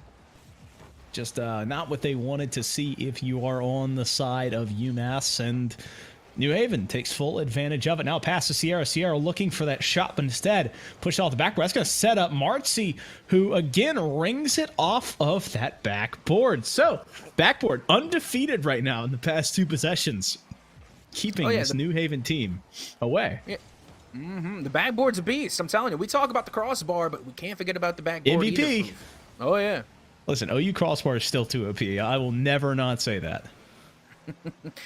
Just not what they wanted to see if you are on the side of UMass, and New Haven takes full advantage of it. Now pass to Sierra. Sierra looking for that shot, but instead push off the backboard. That's going to set up Marcy, who again rings it off of that backboard. So backboard undefeated right now in the past 2 possessions, keeping this New Haven team away. Yeah. The backboard's a beast. I'm telling you, we talk about the crossbar, but we can't forget about the backboard. MVP. Either. Oh yeah. Listen, OU crossbar is still 2 OP. I will never not say that.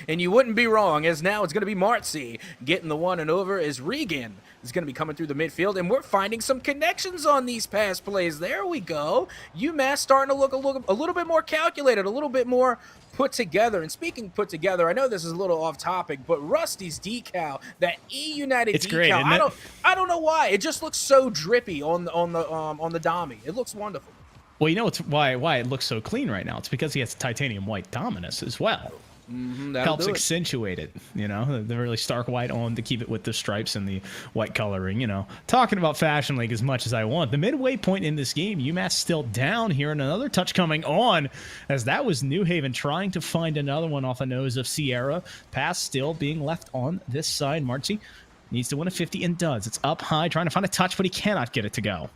And you wouldn't be wrong, as now it's going to be Martzi getting the one and over as Regan is going to be coming through the midfield, and we're finding some connections on these pass plays. There we go. UMass starting to look a little bit more calculated, a little bit more put together. And speaking put together, I know this is a little off topic, but Rusty's decal, that E United it's decal, great, isn't it? I don't know why. It just looks so drippy on the Dami. It looks wonderful. Well, you know why it looks so clean right now? It's because he has titanium white dominus as well. Helps accentuate it, you know, the really stark white on to keep it with the stripes and the white coloring, you know. Talking about Fashion League as much as I want. The midway point in this game, UMass still down here, and another touch coming on, as that was New Haven trying to find another one off the nose of Sierra. Pass still being left on this side. Marcy needs to win a 50 and does. It's up high, trying to find a touch, but he cannot get it to go.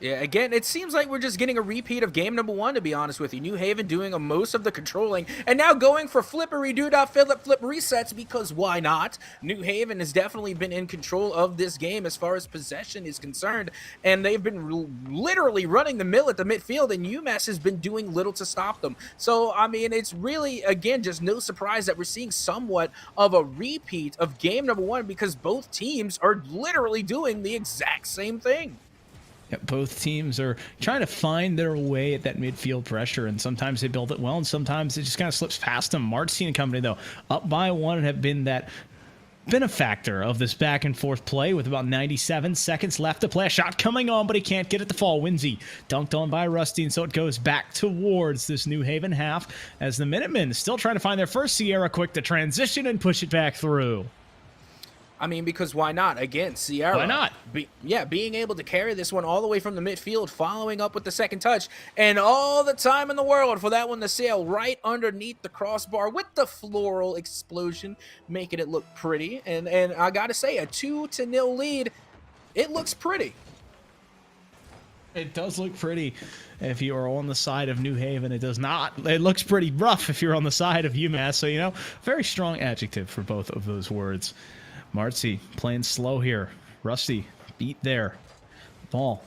Yeah, again, it seems like we're just getting a repeat of game number 1, to be honest with you. New Haven doing most of the controlling, and now going for flippery doo-dah flip resets, because why not? New Haven has definitely been in control of this game as far as possession is concerned, and they've been literally running the mill at the midfield, and UMass has been doing little to stop them. So, I mean, it's really, again, just no surprise that we're seeing somewhat of a repeat of game number 1, because both teams are literally doing the exact same thing. Yeah, both teams are trying to find their way at that midfield pressure, and sometimes they build it well, and sometimes it just kind of slips past them. Marcy and company, though, up by 1 and have been that benefactor of this back and forth play with about 97 seconds left to play. A shot coming on, but he can't get it to fall. Winsey dunked on by Rusty, and so it goes back towards this New Haven half as the Minutemen still trying to find their first Sierra, quick to transition and push it back through. I mean, because why not? Again, Sierra. Why not? Being able to carry this one all the way from the midfield, following up with the second touch, and all the time in the world for that one to sail right underneath the crossbar with the floral explosion, making it look pretty. And I got to say, a 2-0 lead, it looks pretty. It does look pretty if you are on the side of New Haven. It does not. It looks pretty rough if you're on the side of UMass. So, you know, very strong adjective for both of those words. Marcy playing slow here. Rusty beat there. Ball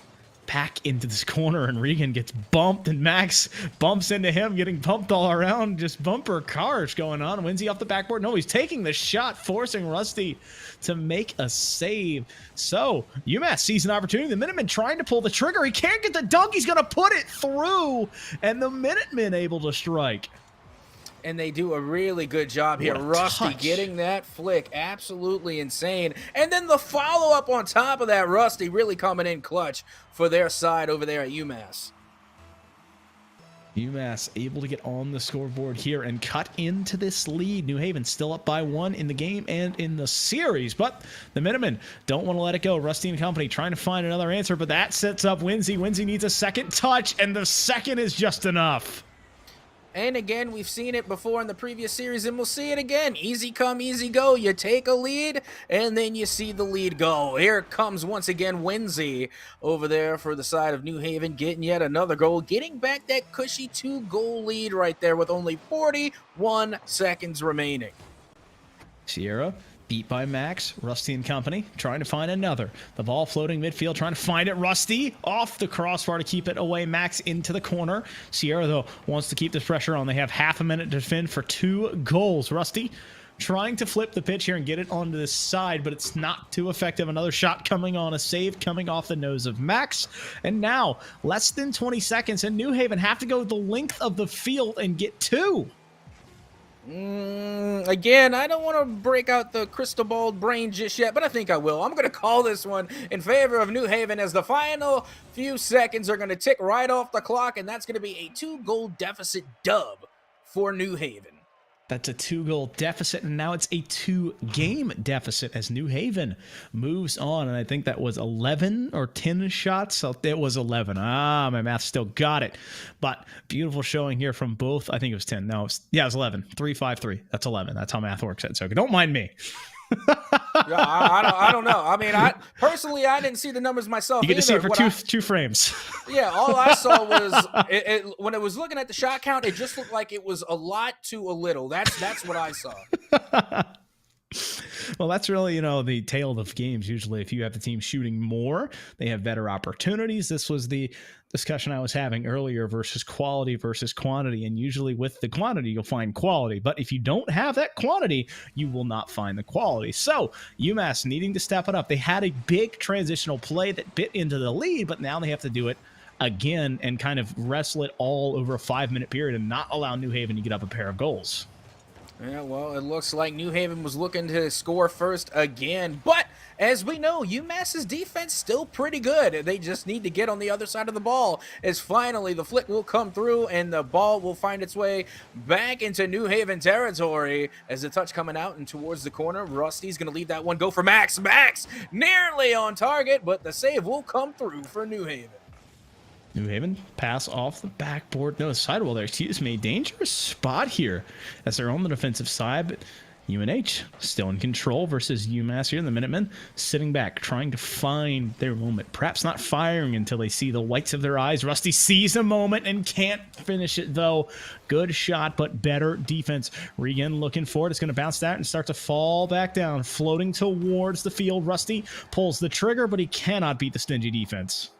back into this corner, and Regan gets bumped, and Max bumps into him, getting bumped all around. Just bumper cars going on. Winsey off the backboard. No, he's taking the shot, forcing Rusty to make a save. So UMass sees an opportunity. The Minutemen trying to pull the trigger. He can't get the dunk. He's going to put it through, and the Minutemen able to strike. And they do a really good job here. Rusty getting that flick. Absolutely insane. And then the follow-up on top of that, Rusty really coming in clutch for their side over there at UMass. UMass able to get on the scoreboard here and cut into this lead. New Haven still up by 1 in the game and in the series, but the Minutemen don't want to let it go. Rusty and company trying to find another answer, but that sets up Winsey. Winsey needs a second touch, and the second is just enough. And again, we've seen it before in the previous series, and we'll see it again. Easy come, easy go. You take a lead, and then you see the lead go. Here comes once again Winsey over there for the side of New Haven, getting yet another goal, getting back that cushy 2-goal lead right there with only 41 seconds remaining. Sierra beat by Max. Rusty and company trying to find another. The ball floating midfield, trying to find it. Rusty off the crossbar to keep it away. Max into the corner. Sierra, though, wants to keep this pressure on. They have half a minute to defend for 2 goals. Rusty trying to flip the pitch here and get it onto the side, but it's not too effective. Another shot coming on, a save coming off the nose of Max. And now, less than 20 seconds, and New Haven have to go the length of the field and get 2. Again, I don't want to break out the crystal ball brain just yet, but I think I will. I'm going to call this one in favor of New Haven as the final few seconds are going to tick right off the clock, and that's going to be a 2-goal deficit dub for New Haven. That's a 2-goal deficit, and now it's a 2-game deficit as New Haven moves on. And I think that was 11 or 10 shots. So it was 11. My math still got it. But beautiful showing here from both. I think it was 10. No, it was 11. 3-5-3. That's 11. That's how math works at Soka. Don't mind me. Yeah, I don't know. I mean, personally, I didn't see the numbers myself. You get to see it for two two frames. Yeah, all I saw was when it was looking at the shot count, it just looked like it was a lot to a little. That's what I saw. Well, that's really, the tale of games. Usually, if you have the team shooting more, they have better opportunities. This was the discussion I was having earlier versus quality versus quantity. And usually with the quantity, you'll find quality. But if you don't have that quantity, you will not find the quality. So UMass needing to step it up. They had a big transitional play that bit into the lead, but now they have to do it again and kind of wrestle it all over a 5-minute period and not allow New Haven to get up a pair of goals. Yeah, well, it looks like New Haven was looking to score first again. But as we know, UMass's defense still pretty good. They just need to get on the other side of the ball as finally the flick will come through and the ball will find its way back into New Haven territory as the touch coming out and towards the corner. Rusty's going to leave that one go for Max. Max nearly on target, but the save will come through for New Haven. New Haven pass off the backboard. No, sidewall there. Excuse me. Dangerous spot here as they're on the defensive side, but UNH still in control versus UMass here. The Minutemen sitting back, trying to find their moment. Perhaps not firing until they see the whites of their eyes. Rusty sees a moment and can't finish it, though. Good shot, but better defense. Regan looking for it. It's going to bounce that and start to fall back down, floating towards the field. Rusty pulls the trigger, but he cannot beat the stingy defense.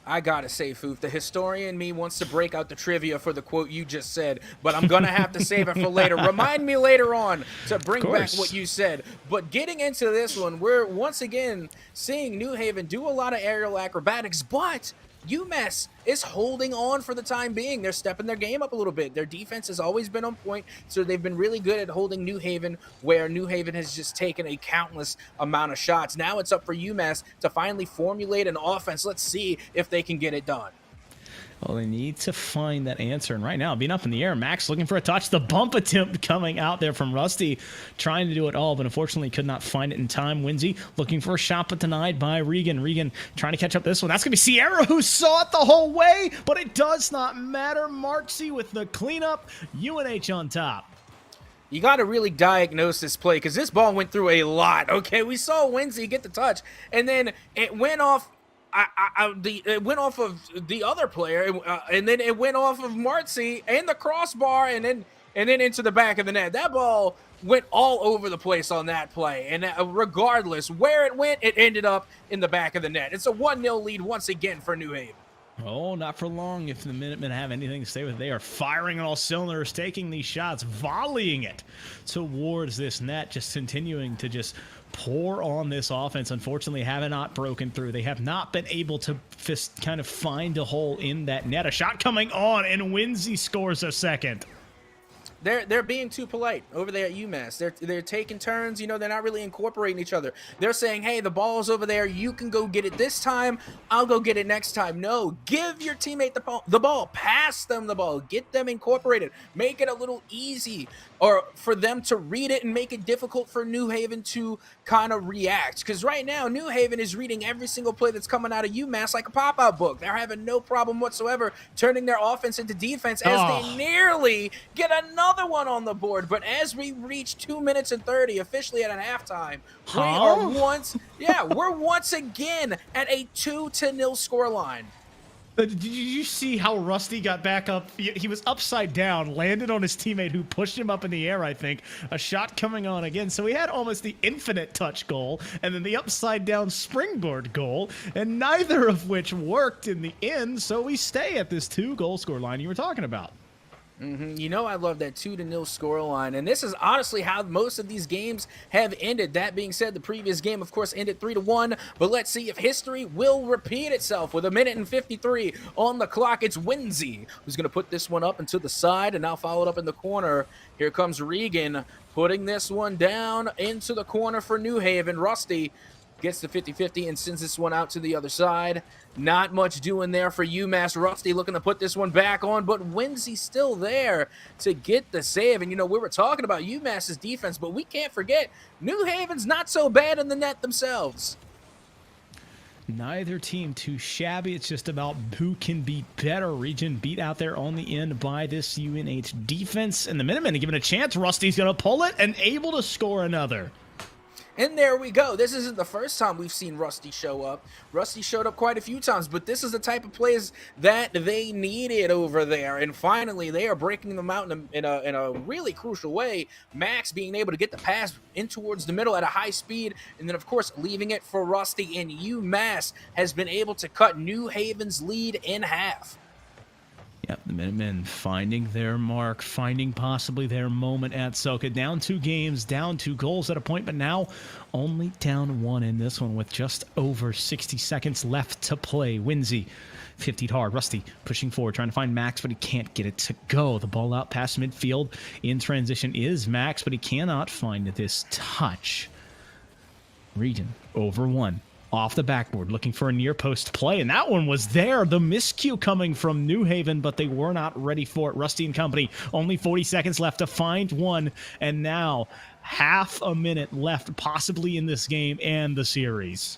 I gotta say, Foof, the historian me wants to break out the trivia for the quote you just said, but I'm gonna have to save it for later. Remind me later on to bring back what you said. But getting into this one, we're once again seeing New Haven do a lot of aerial acrobatics, but UMass is holding on for the time being. They're stepping their game up a little bit. Their defense has always been on point, so they've been really good at holding New Haven, where New Haven has just taken a countless amount of shots. Now it's up for UMass to finally formulate an offense. Let's see if they can get it done. Well, they need to find that answer. And right now, being up in the air, Max looking for a touch. The bump attempt coming out there from Rusty, trying to do it all, but unfortunately could not find it in time. Winsey looking for a shot, but denied by Regan. Regan trying to catch up this one. That's going to be Sierra, who saw it the whole way, but it does not matter. Marksy with the cleanup. UNH on top. You got to really diagnose this play because this ball went through a lot. Okay, we saw Winsey get the touch, and then it went off. It went off of the other player, and then it went off of Marcy and the crossbar, and then into the back of the net. That ball went all over the place on that play, and regardless where it went, it ended up in the back of the net. It's a 1-0 lead once again for New Haven. Oh, not for long. If the Minutemen have anything to say with it, they are firing on all cylinders, taking these shots, volleying it towards this net, just continuing to just pour on this offense. Unfortunately, have not broken through. They have not been able to kind of find a hole in that net. A shot coming on, and Winsey scores a second. They're being too polite over there at UMass. They're taking turns. You know, they're not really incorporating each other. They're saying, hey, the ball's over there. You can go get it this time. I'll go get it next time. No, give your teammate the ball. Pass them the ball. Get them incorporated. Make it a little easy, or for them to read it and make it difficult for New Haven to kind of react. Because right now, New Haven is reading every single play that's coming out of UMass like a pop-out book. They're having no problem whatsoever turning their offense into defense as they nearly get another one on the board. But as we reach 2 minutes and 30 officially at a halftime, we're once again at a 2-0 scoreline. Did you see how Rusty got back up? He was upside down, landed on his teammate who pushed him up in the air, I think. A shot coming on again. So we had almost the infinite touch goal and then the upside down springboard goal, and neither of which worked in the end. So we stay at this 2-goal score line you were talking about. You know, I love that 2-0 scoreline, and this is honestly how most of these games have ended. That being said, the previous game, of course, ended 3-1, but let's see if history will repeat itself. With 1:53 on the clock, it's Winsey who's going to put this one up and to the side, and now followed up in the corner. Here comes Regan putting this one down into the corner for New Haven. Rusty gets the 50-50 and sends this one out to the other side. Not much doing there for UMass. Rusty looking to put this one back on, but Winsey still there to get the save. And, you know, we were talking about UMass's defense, but we can't forget New Haven's not so bad in the net themselves. Neither team too shabby. It's just about who can be better. Region beat out there on the end by this UNH defense. And the Minutemen given a chance. Rusty's going to pull it and able to score another. And there we go. This isn't the first time we've seen Rusty show up. Rusty showed up quite a few times, but this is the type of plays that they needed over there. And finally, they are breaking them out in a really crucial way. Max being able to get the pass in towards the middle at a high speed, and then, of course, leaving it for Rusty. And UMass has been able to cut New Haven's lead in half. Yep, the Minutemen finding their mark, finding possibly their moment at Soka. Down 2 games, down 2 goals at a point, but now only down 1 in this one with just over 60 seconds left to play. Winsy 50'd hard. Rusty pushing forward, trying to find Max, but he can't get it to go. The ball out past midfield in transition is Max, but he cannot find this touch. Regan over 1. Off the backboard, looking for a near post play, and that one was there. The miscue coming from New Haven, but they were not ready for it. Rusty and company, only 40 seconds left to find one, and now half a minute left, possibly in this game and the series.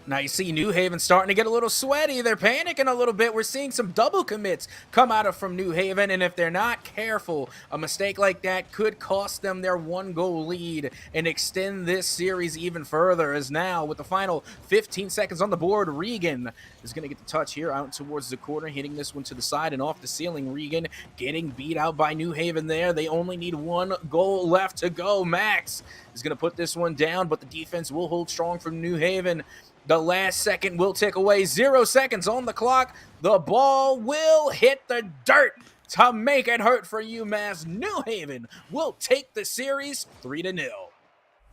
Now you see New Haven starting to get a little sweaty. They're panicking a little bit. We're seeing some double commits come out of from New Haven, and if they're not careful, a mistake like that could cost them their 1-goal lead and extend this series even further. As now, with the final 15 seconds on the board, Regan is going to get the touch here out towards the corner, hitting this one to the side and off the ceiling. Regan getting beat out by New Haven there. They only need 1 goal left to go. Max is going to put this one down, but the defense will hold strong from New Haven. The last second will tick away. 0 seconds on the clock. The ball will hit the dirt to make it hurt for UMass. New Haven will take the series 3-0.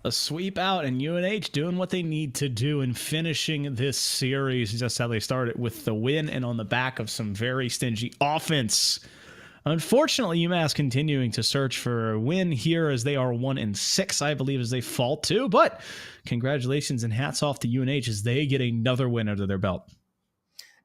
A sweep out, and UNH doing what they need to do and finishing this series just how they started, with the win and on the back of some very stingy offense. Unfortunately, UMass continuing to search for a win here as they are 1-6, I believe, as they fall to. But congratulations and hats off to UNH as they get another win under their belt.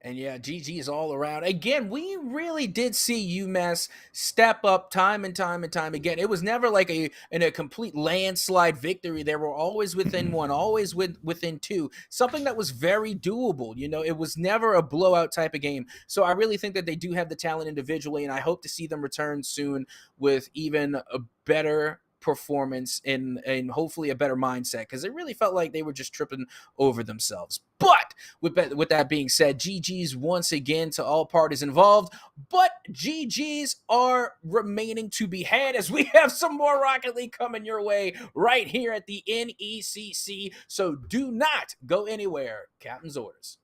And yeah, GG's all around. Again, we really did see UMass step up time and time again. It was never like a complete landslide victory. They were always within 1, always within 2. Something that was very doable. You know, it was never a blowout type of game. So I really think that they do have the talent individually, and I hope to see them return soon with even a better performance and hopefully a better mindset, because it really felt like they were just tripping over themselves. But with that being said, GG's once again to all parties involved, but GG's are remaining to be had as we have some more Rocket League coming your way right here at the NECC. So do not go anywhere. Captain's orders.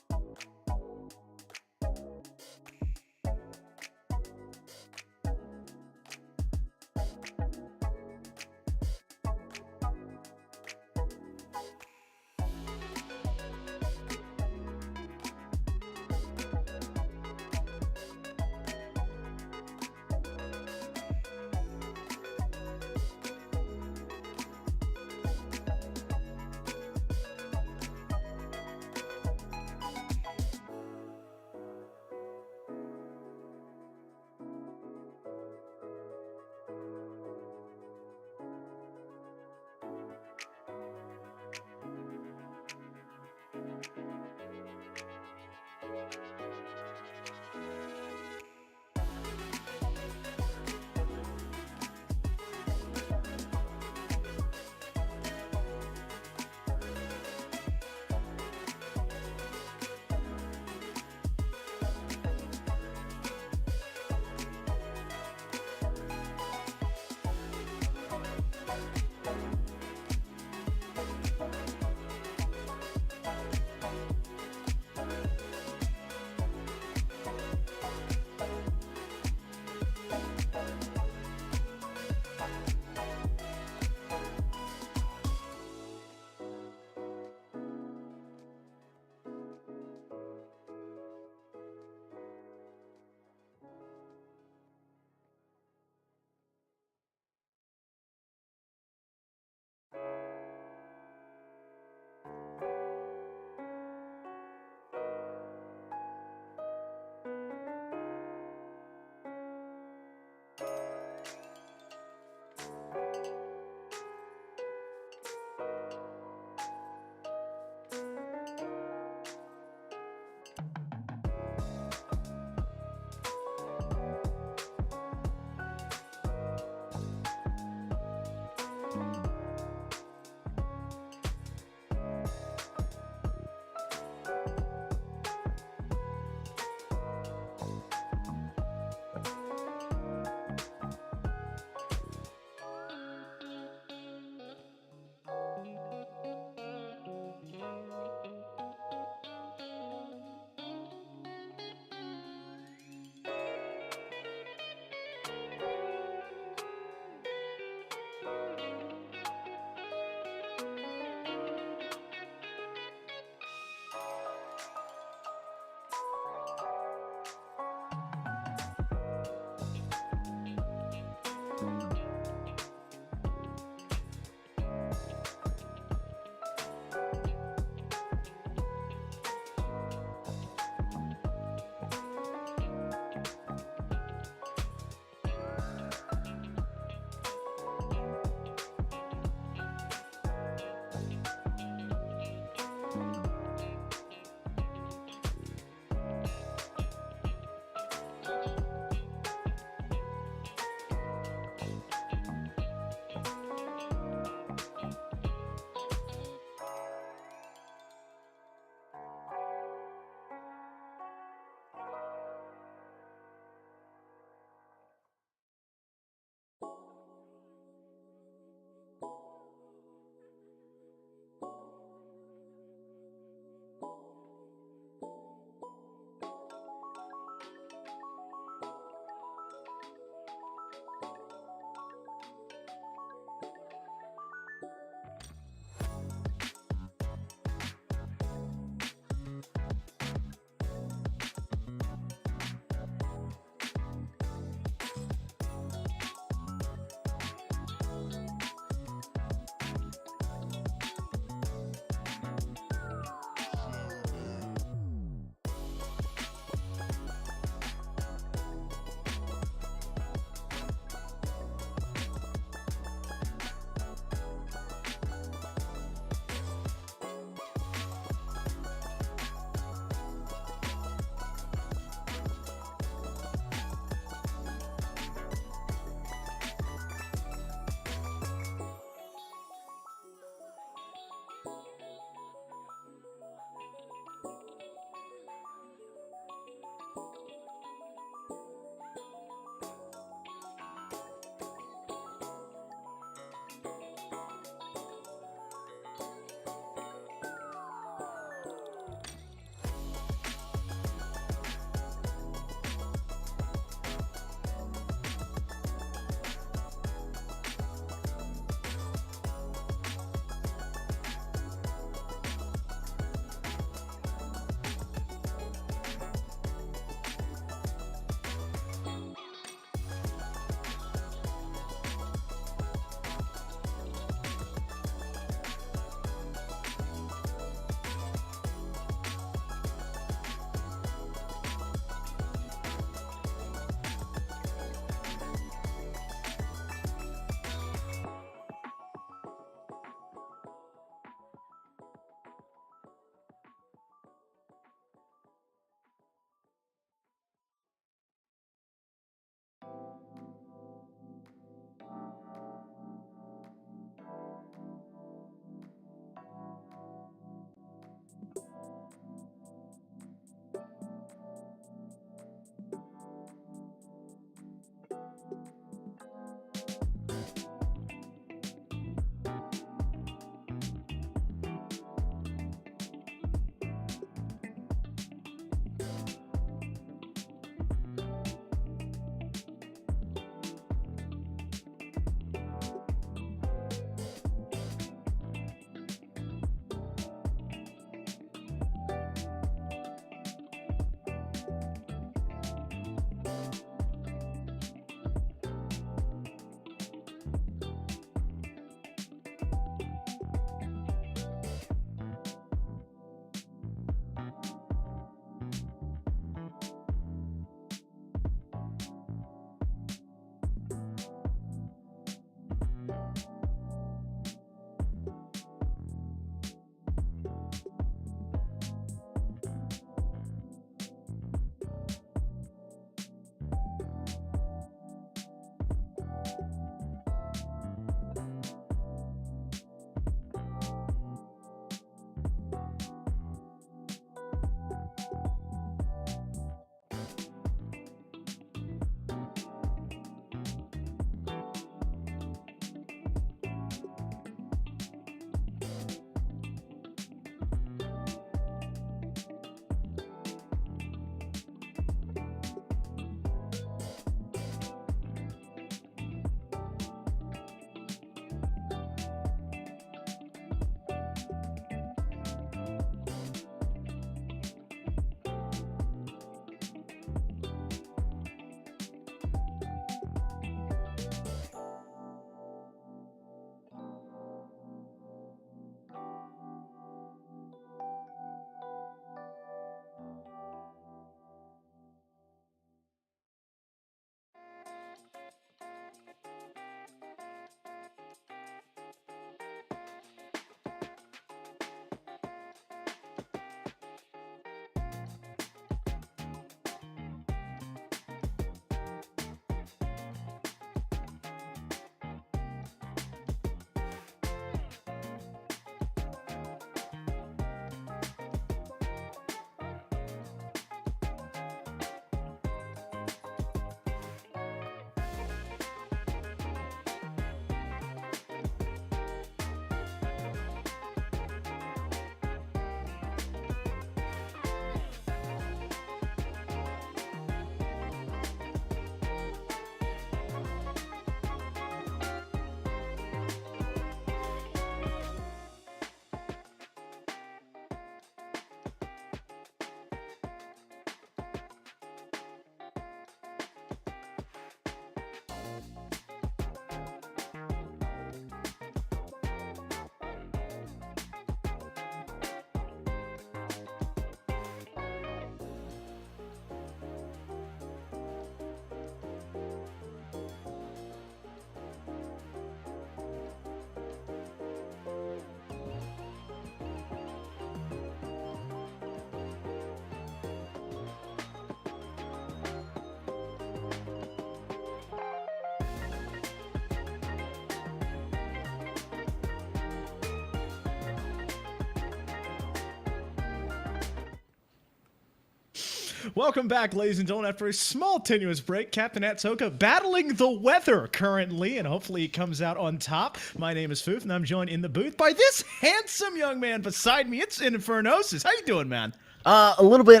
Welcome back, ladies and gentlemen. After a small tenuous break, Captain Atsoka battling the weather currently, and hopefully he comes out on top. My name is Foof, and I'm joined in the booth by this handsome young man beside me. It's Infernosis. How you doing, man? A little bit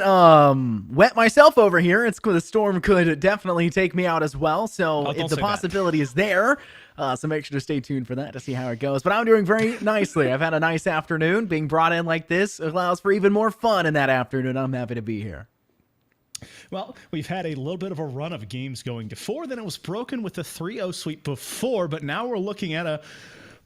wet myself over here. The storm could definitely take me out as well, so the possibility is there. So make sure to stay tuned for that to see how it goes. But I'm doing very nicely. I've had a nice afternoon. Being brought in like this allows for even more fun in that afternoon. I'm happy to be here. Well, we've had a little bit of a run of games going to 4. Then it was broken with the 3-0 sweep before, but now we're looking at a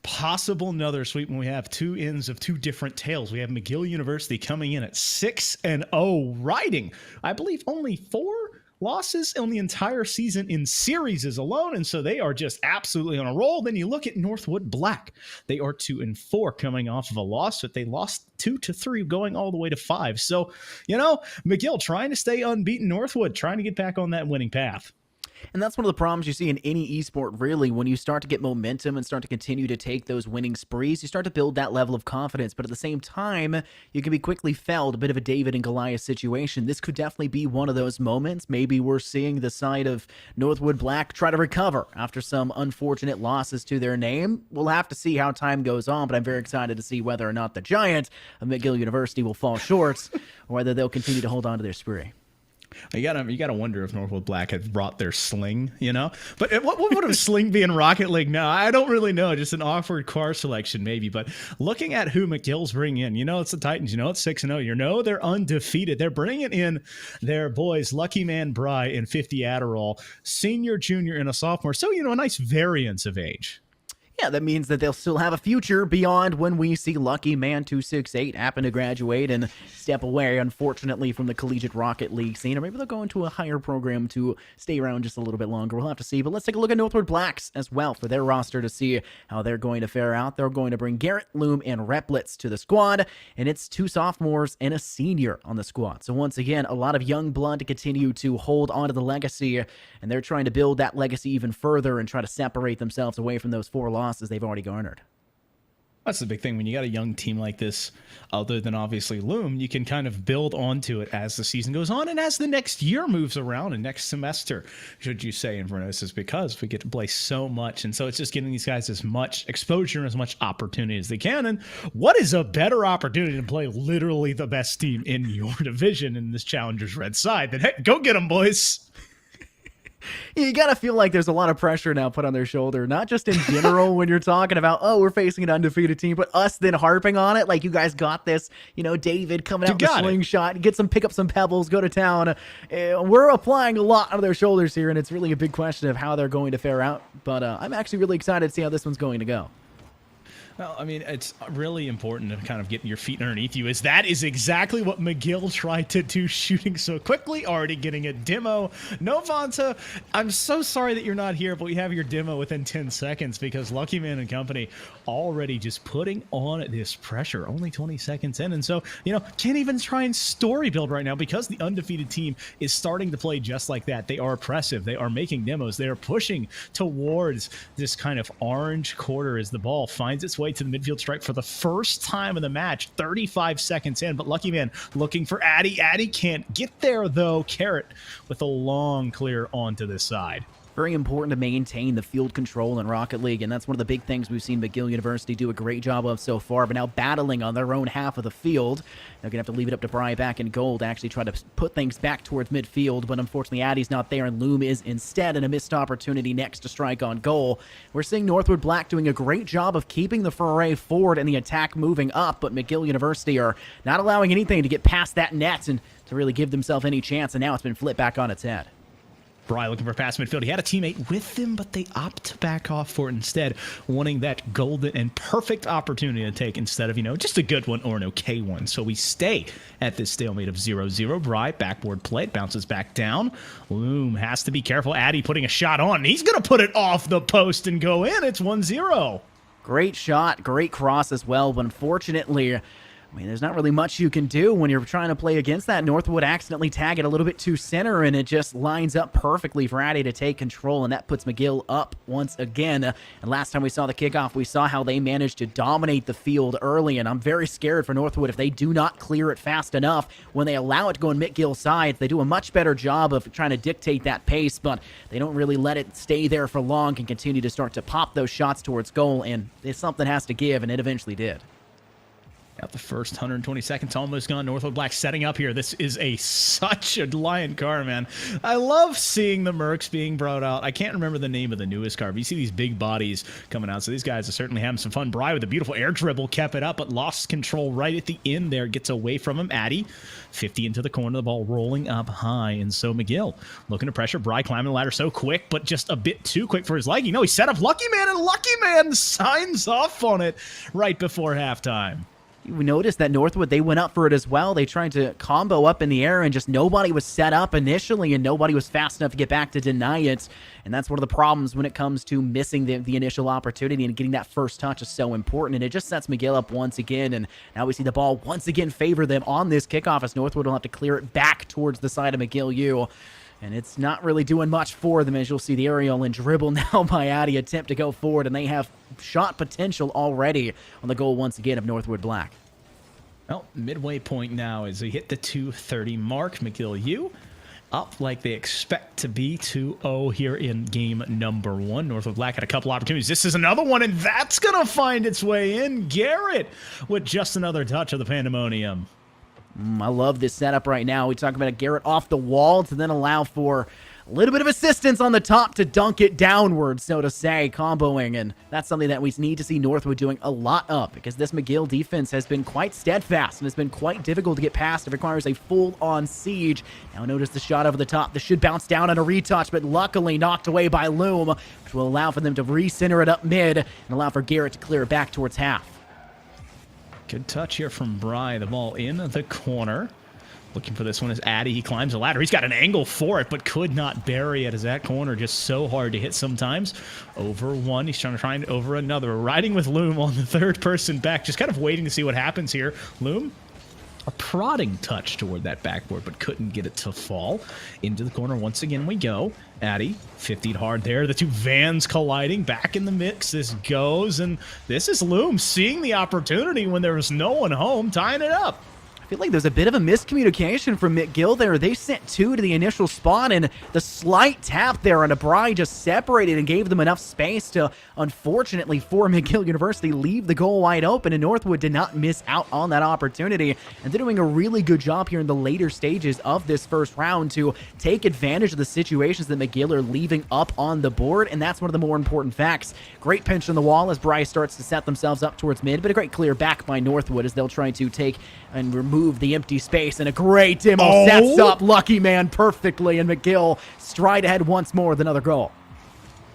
possible another sweep when we have two ends of two different tails. We have McGill University coming in at 6-0, riding, I believe, only 4 losses on the entire season in series alone, and so they are just absolutely on a roll. Then you look at Northwood Black. They are 2-4 coming off of a loss, but they lost 2-3 going all the way to 5. So, McGill trying to stay unbeaten, Northwood trying to get back on that winning path. And that's one of the problems you see in any esport, really. When you start to get momentum and start to continue to take those winning sprees, you start to build that level of confidence. But at the same time, you can be quickly felled, a bit of a David and Goliath situation. This could definitely be one of those moments. Maybe we're seeing the side of Northwood Black try to recover after some unfortunate losses to their name. We'll have to see how time goes on, but I'm very excited to see whether or not the Giant of McGill University will fall short or whether they'll continue to hold on to their spree. You gotta wonder if Northwood Black had brought their sling, But what would a sling be in Rocket League now? I don't really know. Just an awkward car selection, maybe. But looking at who McGill's bringing in, it's the Titans. It's 6-0. They're undefeated. They're bringing in their boys, Lucky Man Bry and 50 Adderall, senior, junior, and a sophomore. So, a nice variance of age. Yeah, that means that they'll still have a future beyond when we see Lucky Man 268 happen to graduate and step away, unfortunately, from the collegiate Rocket League scene. Or maybe they'll go into a higher program to stay around just a little bit longer. We'll have to see. But let's take a look at Northwood Blacks as well for their roster to see how they're going to fare out. They're going to bring Garrett, Loom, and Replitz to the squad. And it's 2 sophomores and a senior on the squad. So once again, a lot of young blood to continue to hold onto the legacy. And they're trying to build that legacy even further and try to separate themselves away from those 4 losses they've already garnered. That's the big thing. When you got a young team like this, other than obviously Loom, you can kind of build onto it as the season goes on and as the next year moves around and next semester, should you say, in Infernosis, because we get to play so much. And so it's just giving these guys as much exposure and as much opportunity as they can. And what is a better opportunity to play literally the best team in your division in this Challengers Red side than, hey, go get them, boys. You gotta feel like there's a lot of pressure now put on their shoulder, not just in general when you're talking about, we're facing an undefeated team, but us then harping on it, like, you guys got this, David coming out with a slingshot, pick up some pebbles, go to town. We're applying a lot on their shoulders here, and it's really a big question of how they're going to fare out, but I'm actually really excited to see how this one's going to go. Well, I mean, it's really important to kind of get your feet underneath you. That is exactly what McGill tried to do, shooting so quickly, already getting a demo. Novanta, I'm so sorry that you're not here, but we have your demo within 10 seconds because Lucky Man and company already just putting on this pressure, only 20 seconds in. And so, can't even try and story build right now because the undefeated team is starting to play just like that. They are oppressive. They are making demos. They are pushing towards this kind of orange quarter as the ball finds its way to the midfield stripe for the first time in the match, 35 seconds in, but Lucky Man looking for Addy. Addy can't get there, though. Carrot with a long clear onto this side. Very important to maintain the field control in Rocket League, and that's one of the big things we've seen McGill University do a great job of so far, but now battling on their own half of the field. They're going to have to leave it up to Bry back in goal to actually try to put things back towards midfield, but unfortunately Addy's not there, and Loom is instead, and a missed opportunity next to strike on goal. We're seeing Northwood Black doing a great job of keeping the foray forward and the attack moving up, but McGill University are not allowing anything to get past that net and to really give themselves any chance, and now it's been flipped back on its head. Bry looking for pass midfield. He had a teammate with him, but they opt to back off for it instead, wanting that golden and perfect opportunity to take instead of, just a good one or an okay one. So we stay at this stalemate of 0-0. Bry, backboard play, bounces back down. Loom has to be careful. Addy putting a shot on, and he's going to put it off the post and go in. It's 1-0. Great shot, great cross as well, but unfortunately, I mean, there's not really much you can do when you're trying to play against that. Northwood accidentally tag it a little bit too center, and it just lines up perfectly for Addy to take control, and that puts McGill up once again. And last time we saw the kickoff, we saw how they managed to dominate the field early, and I'm very scared for Northwood if they do not clear it fast enough. When they allow it to go in McGill's side, they do a much better job of trying to dictate that pace, but they don't really let it stay there for long and continue to start to pop those shots towards goal, and something has to give, and it eventually did. Got the first 120 seconds almost gone. Northwood Black setting up here. This is such a Lion car, man. I love seeing the Mercs being brought out. I can't remember the name of the newest car, but you see these big bodies coming out. So these guys are certainly having some fun. Bry with a beautiful air dribble kept it up, but lost control right at the end there. Gets away from him. Addy, 50 into the corner. The ball rolling up high. And so McGill looking to pressure. Bry climbing the ladder so quick, but just a bit too quick for his liking. No, he set up Lucky Man, and Lucky Man signs off on it right before halftime. We noticed that Northwood, they went up for it as well. They tried to combo up in the air, and just nobody was set up initially, and nobody was fast enough to get back to deny it. And that's one of the problems when it comes to missing the initial opportunity, and getting that first touch is so important. And it just sets McGill up once again, and now we see the ball once again favor them on this kickoff, as Northwood will have to clear it back towards the side of McGill U. And it's not really doing much for them, as you'll see the aerial and dribble now by Addy attempt to go forward, and they have shot potential already on the goal once again of Northwood Black. Well, midway point now as they hit the 2:30 mark. McGill U up like they expect to be, 2-0 here in game number 1. Northwood Black had a couple opportunities. This is another one, and that's going to find its way in. Garrett with just another touch of the pandemonium. I love this setup right now. We talk about a Garrett off the wall to then allow for a little bit of assistance on the top to dunk it downward, so to say, comboing. And that's something that we need to see Northwood doing a lot of, because this McGill defense has been quite steadfast and has been quite difficult to get past. It requires a full-on siege. Now notice the shot over the top. This should bounce down on a retouch, but luckily knocked away by Loom, which will allow for them to recenter it up mid and allow for Garrett to clear it back towards half. Good touch here from Bry. The ball in the corner. Looking for this one is Addy. He climbs the ladder. He's got an angle for it, but could not bury it, as that corner just so hard to hit sometimes. Over one. He's trying to find over another. Riding with Loom on the third person back. Just kind of waiting to see what happens here. Loom, a prodding touch toward that backboard, but couldn't get it to fall. Into the corner once again we go. Addy, 50'd hard there. The two vans colliding. Back in the mix. This goes, and this is Loom seeing the opportunity when there was no one home, tying it up. I feel like there's a bit of a miscommunication from McGill there. They sent two to the initial spot, and the slight tap there on a Bry just separated and gave them enough space to, unfortunately for McGill University, leave the goal wide open, and Northwood did not miss out on that opportunity. And they're doing a really good job here in the later stages of this first round to take advantage of the situations that McGill are leaving up on the board, and that's one of the more important facts. Great pinch on the wall as Bry starts to set themselves up towards mid, but a great clear back by Northwood as they'll try to take and remove the empty space, and a great demo sets up Lucky Man perfectly, and McGill stride ahead once more with another goal.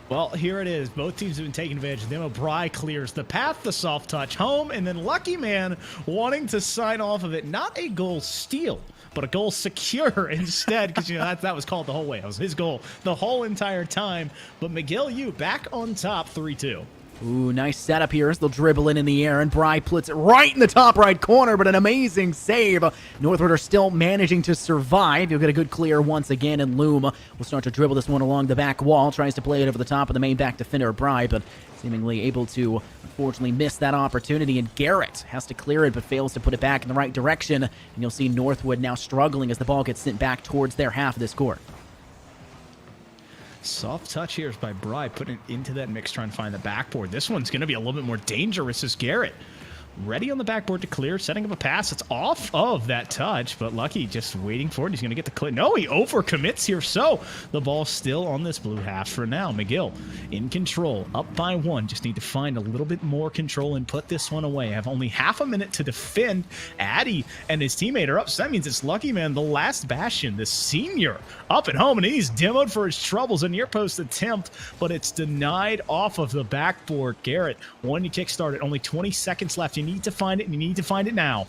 Well, here it is. Both teams have been taking advantage of them. Bry clears the path, the soft touch home, and then Lucky Man wanting to sign off of it. Not a goal steal, but a goal secure instead, because that was called the whole way. It was his goal the whole entire time. But McGill U back on top, 3-2. Ooh, nice setup here as they'll dribble in the air, and Bry puts it right in the top right corner, but an amazing save. Northwood are still managing to survive. You'll get a good clear once again, and Loom will start to dribble this one along the back wall, tries to play it over the top of the main back defender, Bry, but seemingly able to, unfortunately, miss that opportunity, and Garrett has to clear it, but fails to put it back in the right direction, and you'll see Northwood now struggling as the ball gets sent back towards their half of this court. Soft touch here is by Bry, putting it into that mix, trying to find the backboard. This one's going to be a little bit more dangerous as Garrett. Ready on the backboard to clear, setting up a pass. It's off of that touch, but Lucky just waiting for it. He's going to get the clear. No, he overcommits here, so the ball's still on this blue half for now. McGill in control, up by one. Just need to find a little bit more control and put this one away. Have only half a minute to defend. Addy and his teammate are up, so that means it's Lucky Man, the last bastion, the senior, up at home, and he's demoed for his troubles. A near post attempt, but it's denied off of the backboard. Garrett wanting to kickstart it. Only 20 seconds left. You need to find it, and you need to find it now.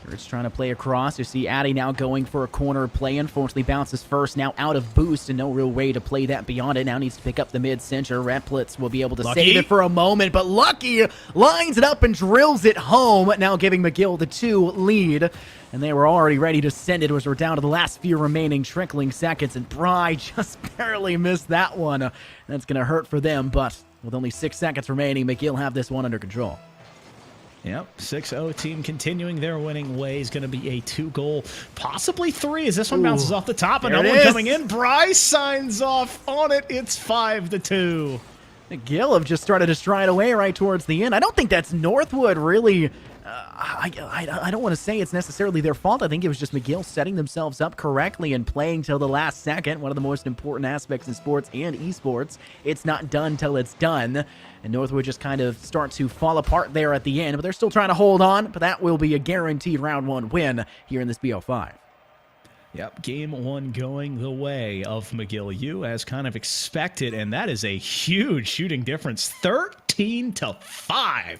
Garrett's trying to play across. You see Addy now going for a corner play. Unfortunately, bounces first. Now out of boost and no real way to play that beyond it. Now needs to pick up the mid-center. Replitz will be able to save it for a moment, but Lucky lines it up and drills it home. Now giving McGill the 2 lead. And they were already ready to send it as we're down to the last few remaining trickling seconds. And Bry just barely missed that one. That's going to hurt for them, but with only 6 seconds remaining, McGill have this one under control. Yep, 6-0 team continuing their winning ways. Going to be a 2-goal, possibly 3 as this one bounces off the top. Another one coming in. Bryce signs off on it. It's 5-2. McGill have just started to stride away right towards the end. I don't think that's Northwood really. I don't want to say it's necessarily their fault. I think it was just McGill setting themselves up correctly and playing till the last second. One of the most important aspects in sports and esports. It's not done till it's done. And Northwood just kind of start to fall apart there at the end. But they're still trying to hold on. But that will be a guaranteed round 1 win here in this BO5. Yep, game 1 going the way of McGill U as kind of expected. And that is a huge shooting difference. 13-5.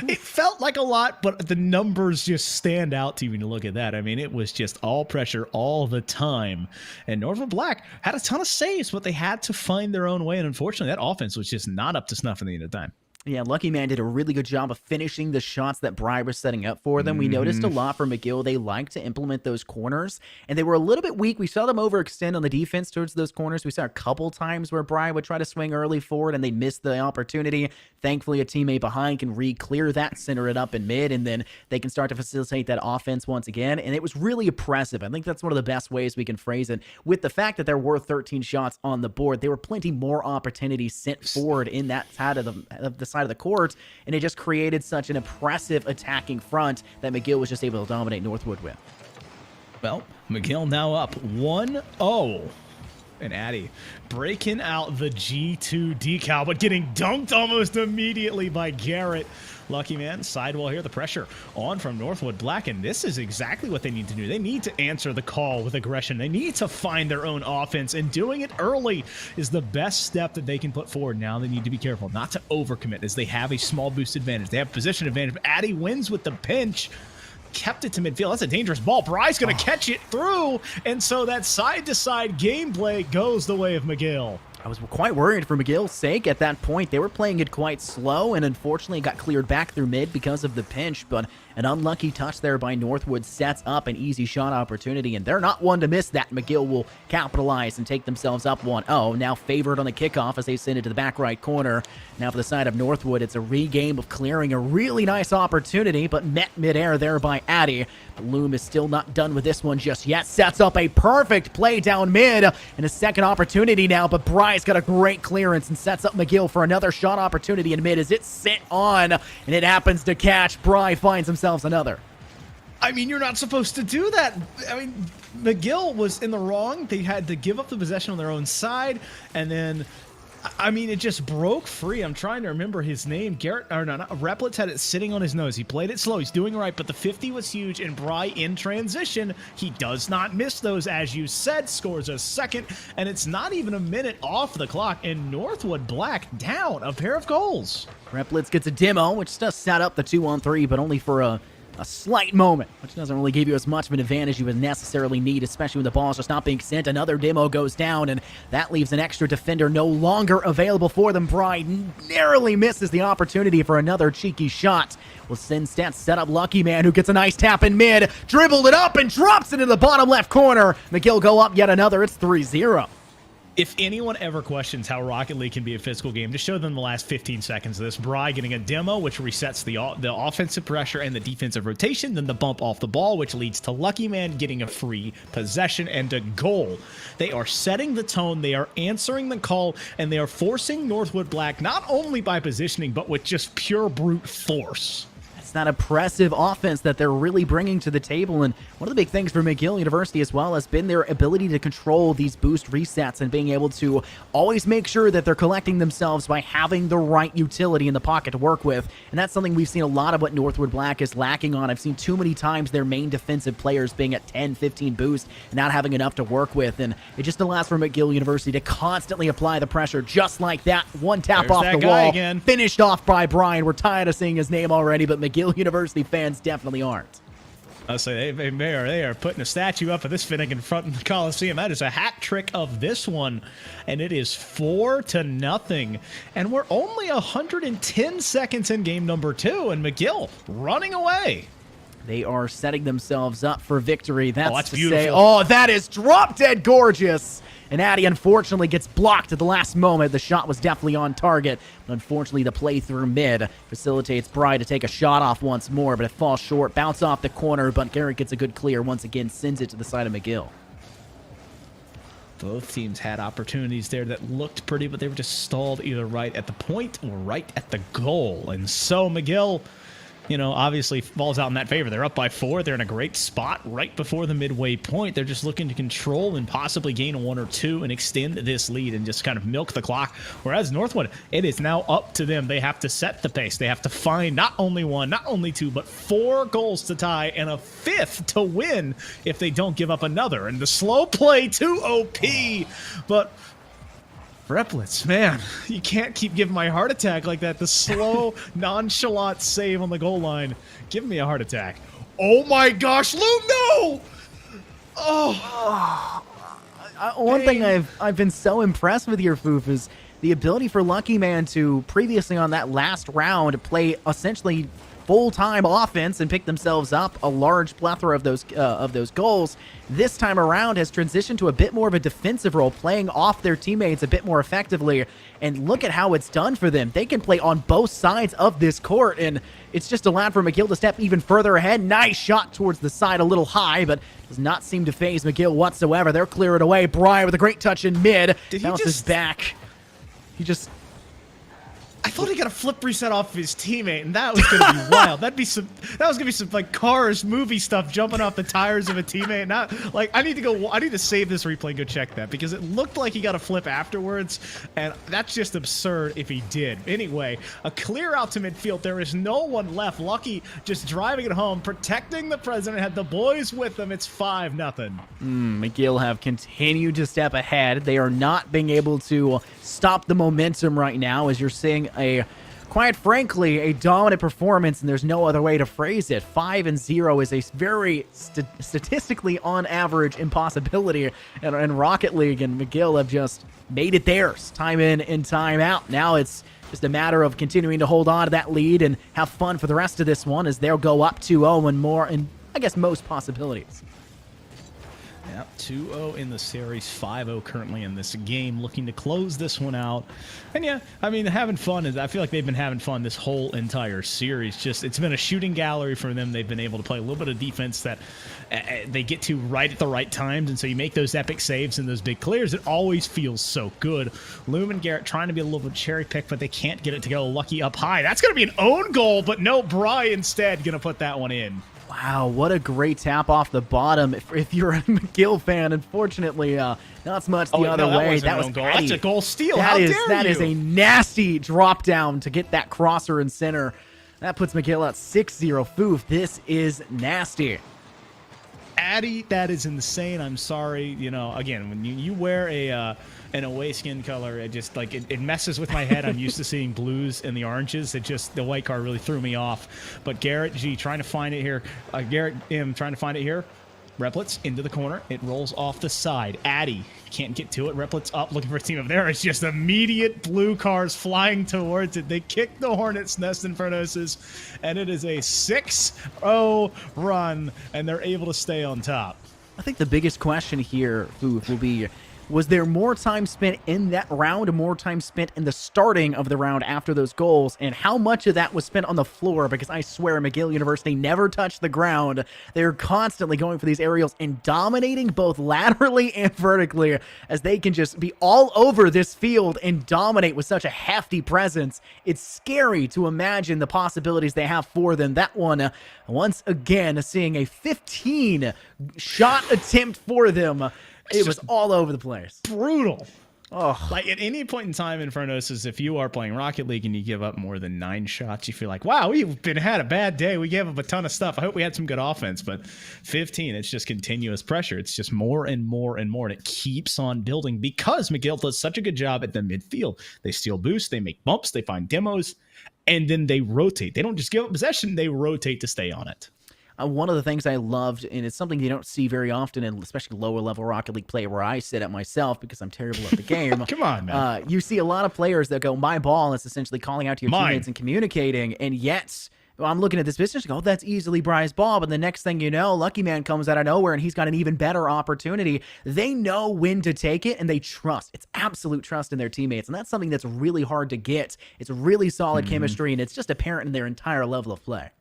It felt like a lot, but the numbers just stand out to you when you look at that. I mean, it was just all pressure all the time. And Northwood Black had a ton of saves, but they had to find their own way. And unfortunately, that offense was just not up to snuff in the end of the time. Yeah, Lucky Man did a really good job of finishing the shots that Bry was setting up for them. We noticed a lot for McGill. They like to implement those corners, and they were a little bit weak. We saw them overextend on the defense towards those corners. We saw a couple times where Bry would try to swing early forward, and they missed the opportunity. Thankfully, a teammate behind can re-clear that, center it up in mid, and then they can start to facilitate that offense once again, and it was really impressive. I think that's one of the best ways we can phrase it. With the fact that there were 13 shots on the board, there were plenty more opportunities sent forward in that side of the side of the court, and it just created such an impressive attacking front that McGill was just able to dominate Northwood with. Well, McGill now up 1-0. And Addy breaking out the G2 decal, but getting dunked almost immediately by Garrett. Lucky Man, sidewall here, the pressure on from Northwood Black, and this is exactly what they need to do. They need to answer the call with aggression. They need to find their own offense, and doing it early is the best step that they can put forward. Now they need to be careful not to overcommit as they have a small boost advantage. They have position advantage, but Addy wins with the pinch. Kept it to midfield. That's a dangerous ball. Bry's going to catch it through, and so that side-to-side gameplay goes the way of McGill. I was quite worried for McGill's sake at that point. They were playing it quite slow and unfortunately got cleared back through mid because of the pinch, but an unlucky touch there by Northwood sets up an easy shot opportunity, and they're not one to miss that. McGill will capitalize and take themselves up 1-0. Now favored on the kickoff as they send it to the back right corner. Now for the side of Northwood, it's a regame of clearing a really nice opportunity, but met midair there by Addy. Loom is still not done with this one just yet. Sets up a perfect play down mid and a second opportunity now, but Bry's got a great clearance and sets up McGill for another shot opportunity in mid as it's sent on, and it happens to catch. Bry finds himself another. I mean, you're not supposed to do that. I mean, McGill was in the wrong. They had to give up the possession on their own side, and then I mean, it just broke free. I'm trying to remember his name. Garrett, or no, not Replitz had it sitting on his nose. He played it slow. He's doing right, but the 50 was huge, and Bry in transition, he does not miss those, as you said, scores a second, and it's not even a minute off the clock, and Northwood Black down a pair of goals. Replitz gets a demo, which does set up the 2-on-3, but only for a slight moment, which doesn't really give you as much of an advantage you would necessarily need, especially when the ball's just not being sent. Another demo goes down, and that leaves an extra defender no longer available for them. Bry narrowly misses the opportunity for another cheeky shot. Will instead set up Lucky Man, who gets a nice tap in mid, dribbled it up, and drops it in the bottom left corner. McGill go up yet another. It's 3-0. If anyone ever questions how Rocket League can be a physical game, just show them the last 15 seconds of this. Bry getting a demo, which resets the offensive pressure and the defensive rotation, then the bump off the ball, which leads to Lucky Man getting a free possession and a goal. They are setting the tone, they are answering the call, and they are forcing Northwood Black not only by positioning, but with just pure brute force. It's that impressive offense that they're really bringing to the table, and one of the big things for McGill University as well has been their ability to control these boost resets and being able to always make sure that they're collecting themselves by having the right utility in the pocket to work with, and that's something we've seen a lot of what Northwood Black is lacking on. I've seen too many times their main defensive players being at 10, 15 boost and not having enough to work with, and it just allows for McGill University to constantly apply the pressure just like that. One tap There's off that the guy wall, again. Finished off by Brian. We're tired of seeing his name already, but McGill University fans definitely aren't. I say they are putting a statue up of this Finnegan front in the Coliseum. That is a hat trick of this one, and it is 4-0. And we're only 110 seconds in game number 2, and McGill running away. They are setting themselves up for victory. That's to beautiful. say, oh, that is drop dead gorgeous. And Addy unfortunately gets blocked at the last moment. The shot was definitely on target, but unfortunately the play through mid facilitates Bry to take a shot off once more, but it falls short. Bounce off the corner, but Garrett gets a good clear once again, sends it to the side of McGill. Both teams had opportunities there that looked pretty, but they were just stalled either right at the point or right at the goal. And so McGill, obviously falls out in that favor. They're up by 4. They're in a great spot right before the midway point. They're just looking to control and possibly gain a 1 or 2 and extend this lead and just kind of milk the clock. Whereas Northwood, it is now up to them. They have to set the pace. They have to find not only 1, not only 2, but 4 goals to tie and a 5th to win if they don't give up another. And the slow play to OP, but Replets, man, you can't keep giving my heart attack like that. The slow, nonchalant save on the goal line. Give me a heart attack. Oh my gosh, Lou, no! Oh. One thing I've been so impressed with here, Foof, is the ability for Lucky Man to previously on that last round play essentially full-time offense and pick themselves up a large plethora of those goals. This time around has transitioned to a bit more of a defensive role, playing off their teammates a bit more effectively. And look at how it's done for them. They can play on both sides of this court, and it's just allowed for McGill to step even further ahead. Nice shot towards the side, a little high, but does not seem to faze McGill whatsoever. They're clear it away. Bry with a great touch in mid. Bounces back. I thought he got a flip reset off of his teammate, and that was gonna be wild. That was gonna be some like Cars movie stuff, jumping off the tires of a teammate. And I need to save this replay and go check that, because it looked like he got a flip afterwards, and that's just absurd if he did. Anyway, a clear out to midfield. There is no one left. Lucky just driving it home, protecting the president, had the boys with them. It's 5-0. McGill have continued to step ahead. They are not being able to stop the momentum right now, as you're seeing quite frankly, a dominant performance, and there's no other way to phrase it. 5-0 is a very statistically on average impossibility in Rocket League, and McGill have just made it theirs time in and time out. Now it's just a matter of continuing to hold on to that lead and have fun for the rest of this one, as they'll go up 2-0 and more, and I guess most possibilities. Yep, 2-0 in the series, 5-0 currently in this game, looking to close this one out. And yeah, I mean, having fun. I feel like they've been having fun this whole entire series. Just, it's been a shooting gallery for them. They've been able to play a little bit of defense that they get to right at the right times, and so you make those epic saves and those big clears. It always feels so good. Loom and Garrett trying to be a little bit cherry pick, but they can't get it to go. Lucky up high. That's going to be an own goal, but no, Bry instead going to put that one in. Wow, what a great tap off the bottom. If you're a McGill fan, unfortunately, not so much the other way. That was goal. That's a goal steal. That is a nasty drop down to get that crosser in center. That puts McGill at 6-0. Foof, this is nasty. Addy, that is insane. I'm sorry. Again, when you wear an away skin color, it messes with my head. I'm used to seeing blues and the oranges. The white card really threw me off. But Garrett G trying to find it here. Garrett M trying to find it here. Replets into the corner. It rolls off the side. Addy can't get to it. Replets up looking for a team up there. It's just immediate blue cars flying towards it. They kick the Hornets' nest in Infernosis, and it is a 6-0 run, and they're able to stay on top. I think the biggest question here, Foof, will be, was there more time spent in that round, more time spent in the starting of the round after those goals, and how much of that was spent on the floor? Because I swear McGill University never touched the ground. They're constantly going for these aerials and dominating both laterally and vertically, as they can just be all over this field and dominate with such a hefty presence. It's scary to imagine the possibilities they have for them. That one, once again, seeing a 15-shot attempt for them. It was all over the place. Brutal. Oh. Like, at any point in time, Infernosis, if you are playing Rocket League and you give up more than 9 shots, you feel like, wow, we've had a bad day. We gave up a ton of stuff. I hope we had some good offense. But 15, it's just continuous pressure. It's just more and more and more. And it keeps on building because McGill does such a good job at the midfield. They steal boosts. They make bumps. They find demos. And then they rotate. They don't just give up possession. They rotate to stay on it. One of the things I loved, and it's something you don't see very often, and especially lower level Rocket League play where I sit at myself because I'm terrible at the game. Come on, man. You see a lot of players that go, my ball, is essentially calling out to your teammates and communicating, and yet I'm looking at this business, go, that's easily Bry's ball, but the next thing you know, Lucky Man comes out of nowhere and he's got an even better opportunity. They know when to take it, and they trust. It's absolute trust in their teammates, and that's something that's really hard to get. It's really solid chemistry, and it's just apparent in their entire level of play.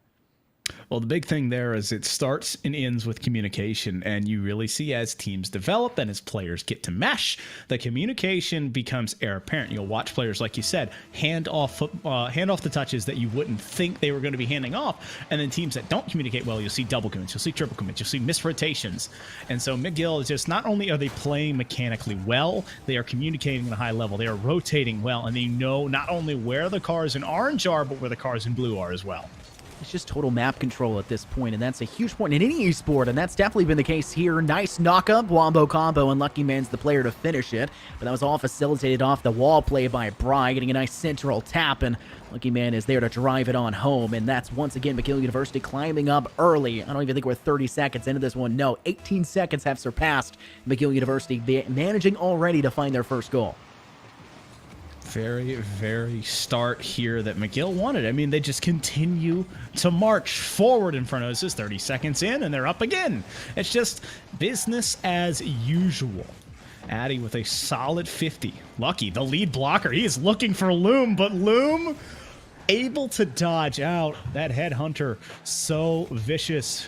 Well, the big thing there is it starts and ends with communication, and you really see as teams develop and as players get to mesh, the communication becomes apparent. You'll watch players, like you said, hand off the touches that you wouldn't think they were going to be handing off, and then teams that don't communicate well, you'll see double commits, you'll see triple commits, you'll see missed rotations. And so McGill is just, not only are they playing mechanically well, they are communicating at a high level, they are rotating well, and they know not only where the cars in orange are, but where the cars in blue are as well. It's just total map control at this point, and that's a huge point in any esport, and that's definitely been the case here. Nice knock-up, wombo combo, and Lucky Man's the player to finish it, but that was all facilitated off the wall play by Bry, getting a nice central tap, and Lucky Man is there to drive it on home, and that's once again McGill University climbing up early. I don't even think we're 30 seconds into this one. No, 18 seconds have surpassed McGill University, managing already to find their first goal. Very, very start here that McGill wanted. I mean, they just continue to march forward in front of us. It's 30 seconds in, and they're up again. It's just business as usual. Addy with a solid 50. Lucky, the lead blocker. He is looking for Loom, but Loom able to dodge out. That headhunter, so vicious.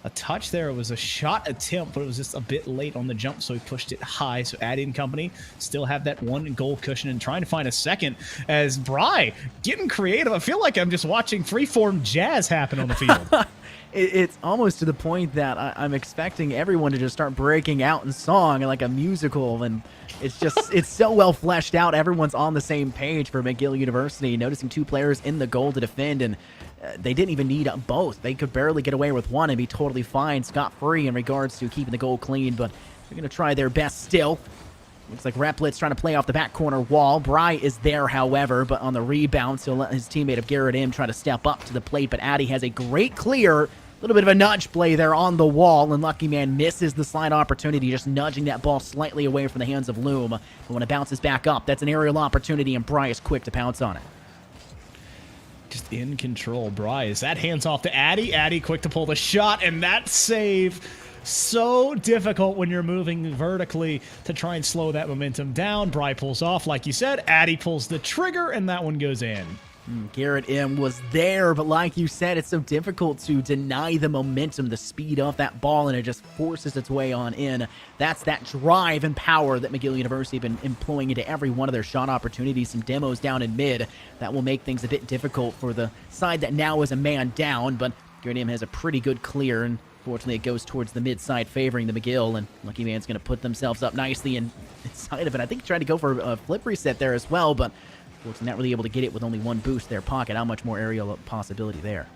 A touch there. It was a shot attempt, but it was just a bit late on the jump, so he pushed it high. So Addy and company still have that one goal cushion and trying to find a second as Bry getting creative. I feel like I'm just watching freeform jazz happen on the field. It's almost to the point that I'm expecting everyone to just start breaking out in song like a musical, and it's just, it's so well fleshed out. Everyone's on the same page for McGill University, noticing two players in the goal to defend, and they didn't even need both. They could barely get away with one and be totally fine, scot-free in regards to keeping the goal clean, but they're going to try their best still. Looks like Replit's trying to play off the back corner wall. Bry is there, however, but on the rebound, so he'll let his teammate of Garrett M try to step up to the plate, but Addy has a great clear. A little bit of a nudge play there on the wall, and Lucky Man misses the slide opportunity, just nudging that ball slightly away from the hands of Loom. But when it bounces back up, that's an aerial opportunity, and Bry is quick to pounce on it. Just in control. Bry is that hands off to Addy. Addy quick to pull the shot, and that save. So difficult when you're moving vertically to try and slow that momentum down. Bry pulls off, like you said. Addy pulls the trigger, and that one goes in. Garrett M was there, but like you said, it's so difficult to deny the momentum, the speed of that ball, and it just forces its way on in. That's that drive and power that McGill University have been employing into every one of their shot opportunities. Some demos down in mid that will make things a bit difficult for the side that now is a man down, but Garrett M has a pretty good clear, and fortunately it goes towards the mid side favoring the McGill, and Lucky Man's going to put themselves up nicely inside of it. I think he tried to go for a flip reset there as well, but unfortunately not really able to get it with only one boost in their pocket. How much more aerial possibility there?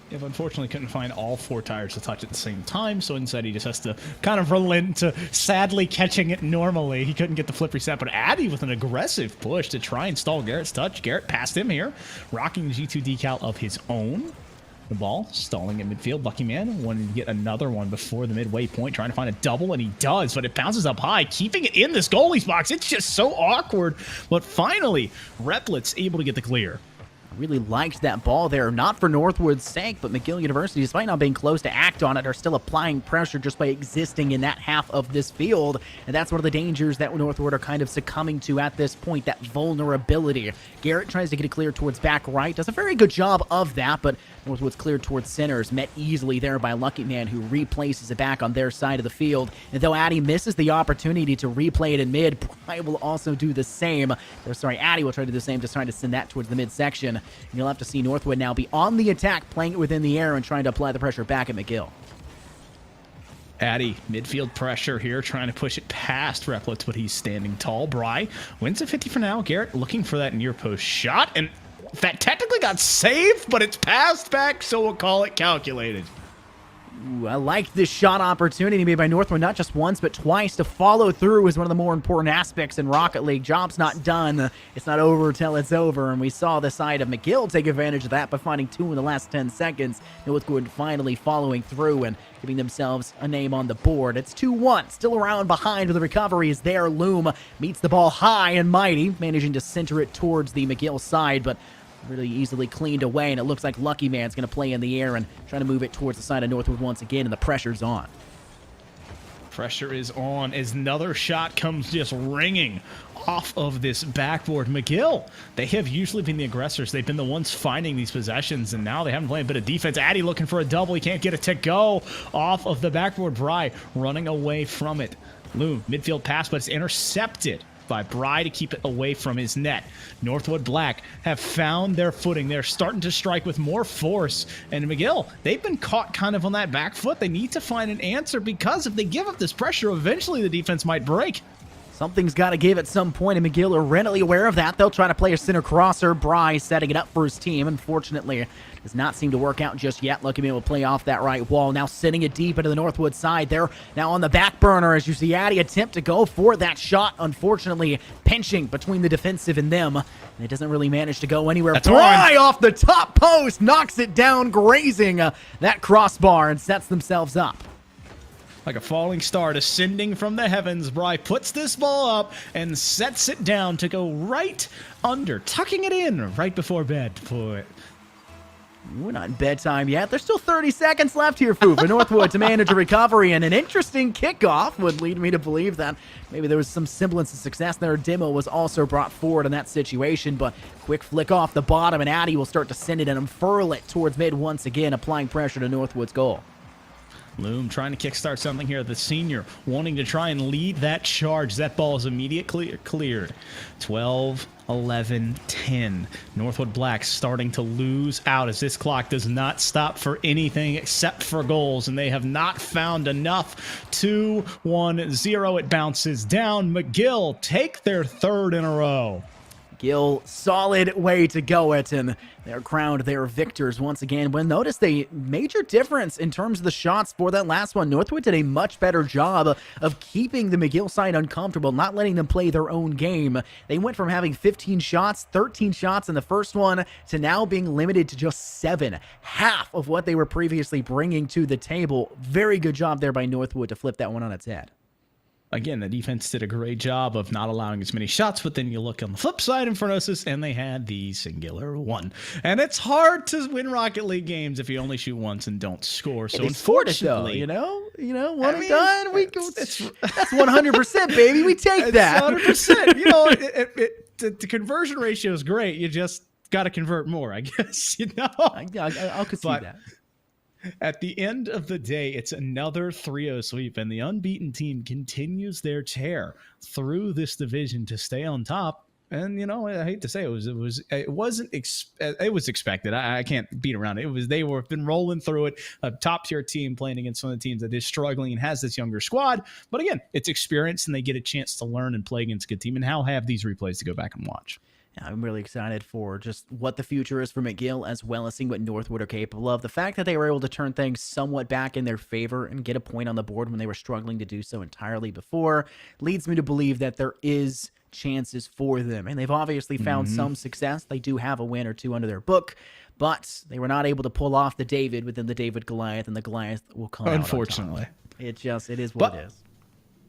Yeah, but unfortunately couldn't find all four tires to touch at the same time, so instead he just has to kind of relent to sadly catching it normally. He couldn't get the flip reset, but Addy with an aggressive push to try and stall Garrett's touch. Garrett passed him here, rocking the G2 decal of his own. The ball stalling at midfield. Lucky Man wanted to get another one before the midway point, trying to find a double, and he does, but it bounces up high, keeping it in this goalie's box. It's just so awkward, but finally, Replit's able to get the clear. Really liked that ball there, not for Northwood's sake, but McGill University, despite not being close to act on it, are still applying pressure just by existing in that half of this field, and that's one of the dangers that Northwood are kind of succumbing to at this point, that vulnerability. Garrett tries to get it clear towards back right, does a very good job of that, but Northwood's cleared towards centers, met easily there by Lucky Man, who replaces it back on their side of the field, and though Addy misses the opportunity to replay it in mid, Bry will also do the same. Addy will try to do the same, just trying to send that towards the midsection. And you'll have to see Northwood now be on the attack, playing it within the air and trying to apply the pressure back at McGill. Addy, midfield pressure here, trying to push it past Replit, but he's standing tall. Bry wins at 50 for now. Garrett looking for that near post shot, and that technically got saved, but it's passed back, so we'll call it calculated. Ooh, I like this shot opportunity made by Northwood, not just once, but twice. To follow through is one of the more important aspects in Rocket League. Job's not done. It's not over till it's over, and we saw the side of McGill take advantage of that by finding 2 in the last 10 seconds. Northwood finally following through and giving themselves a name on the board. It's 2-1. Still around behind, but the recovery is there. Loom meets the ball high and mighty, managing to center it towards the McGill side, but really easily cleaned away, and it looks like Lucky Man's going to play in the air and try to move it towards the side of Northwood once again, and the pressure's on. Pressure is on as another shot comes just ringing off of this backboard. McGill, they have usually been the aggressors. They've been the ones finding these possessions, and now they haven't played a bit of defense. Addy looking for a double. He can't get it to go off of the backboard. Bry running away from it. Loom, midfield pass, but it's intercepted by Bry to keep it away from his net. Northwood Black have found their footing. They're starting to strike with more force. And McGill, they've been caught kind of on that back foot. They need to find an answer, because if they give up this pressure, eventually the defense might break. Something's got to give at some point, and McGill are readily aware of that. They'll try to play a center crosser. Bry setting it up for his team. Unfortunately, does not seem to work out just yet. Lucky Man will play off that right wall. Now sending it deep into the Northwood side. They're now on the back burner as you see Addy attempt to go for that shot. Unfortunately, pinching between the defensive and them. And it doesn't really manage to go anywhere. Bry off the top post knocks it down, grazing that crossbar, and sets themselves up. Like a falling star descending from the heavens, Bry puts this ball up and sets it down to go right under, tucking it in right before bed. Boy. We're not in bedtime yet. There's still 30 seconds left here, Foo, for Northwood to manage a recovery, and an interesting kickoff would lead me to believe that maybe there was some semblance of success there. Demo was also brought forward in that situation, but quick flick off the bottom, and Addy will start to send it and unfurl it towards mid once again, applying pressure to Northwood's goal. Loom trying to kickstart something here. The senior wanting to try and lead that charge. That ball is immediately cleared. 12, 11, 10. Northwood Black starting to lose out as this clock does not stop for anything except for goals, and they have not found enough. 2-1-0. It bounces down. McGill take their third in a row. Gill, solid way to go it, and they're crowned their victors once again. But notice the major difference in terms of the shots for that last one. Northwood did a much better job of keeping the McGill side uncomfortable, not letting them play their own game. They went from having 15 shots, 13 shots in the first one, to now being limited to just 7, half of what they were previously bringing to the table. Very good job there by Northwood to flip that one on its head. Again, the defense did a great job of not allowing as many shots, but then you look on the flip side in Infernosis, and they had the singular one. And it's hard to win Rocket League games if you only shoot once and don't score. So unfortunately, though, one and done. That's 100%, baby. We take that. 100%. The conversion ratio is great. You just got to convert more, I guess. I'll concede that. At the end of the day, it's another 3-0 sweep, and the unbeaten team continues their tear through this division to stay on top. And I hate to say it was expected. I can't beat around it. They were been rolling through it. A top tier team playing against one of the teams that is struggling and has this younger squad. But again, it's experience, and they get a chance to learn and play against a good team. And now have these replays to go back and watch. I'm really excited for just what the future is for McGill, as well as seeing what Northwood are capable of. The fact that they were able to turn things somewhat back in their favor and get a point on the board when they were struggling to do so entirely before leads me to believe that there is chances for them. And they've obviously found some success. They do have a win or two under their book, but they were not able to pull off the David within the David Goliath, and the Goliath will come unfortunately. It is what it is.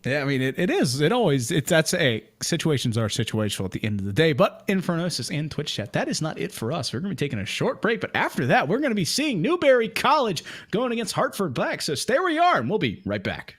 Yeah, I mean, it is. Situations are situational at the end of the day. But Infernosis and Twitch chat, that is not it for us. We're going to be taking a short break. But after that, we're going to be seeing Newberry College going against Hartford Black. So stay where you are, and we'll be right back.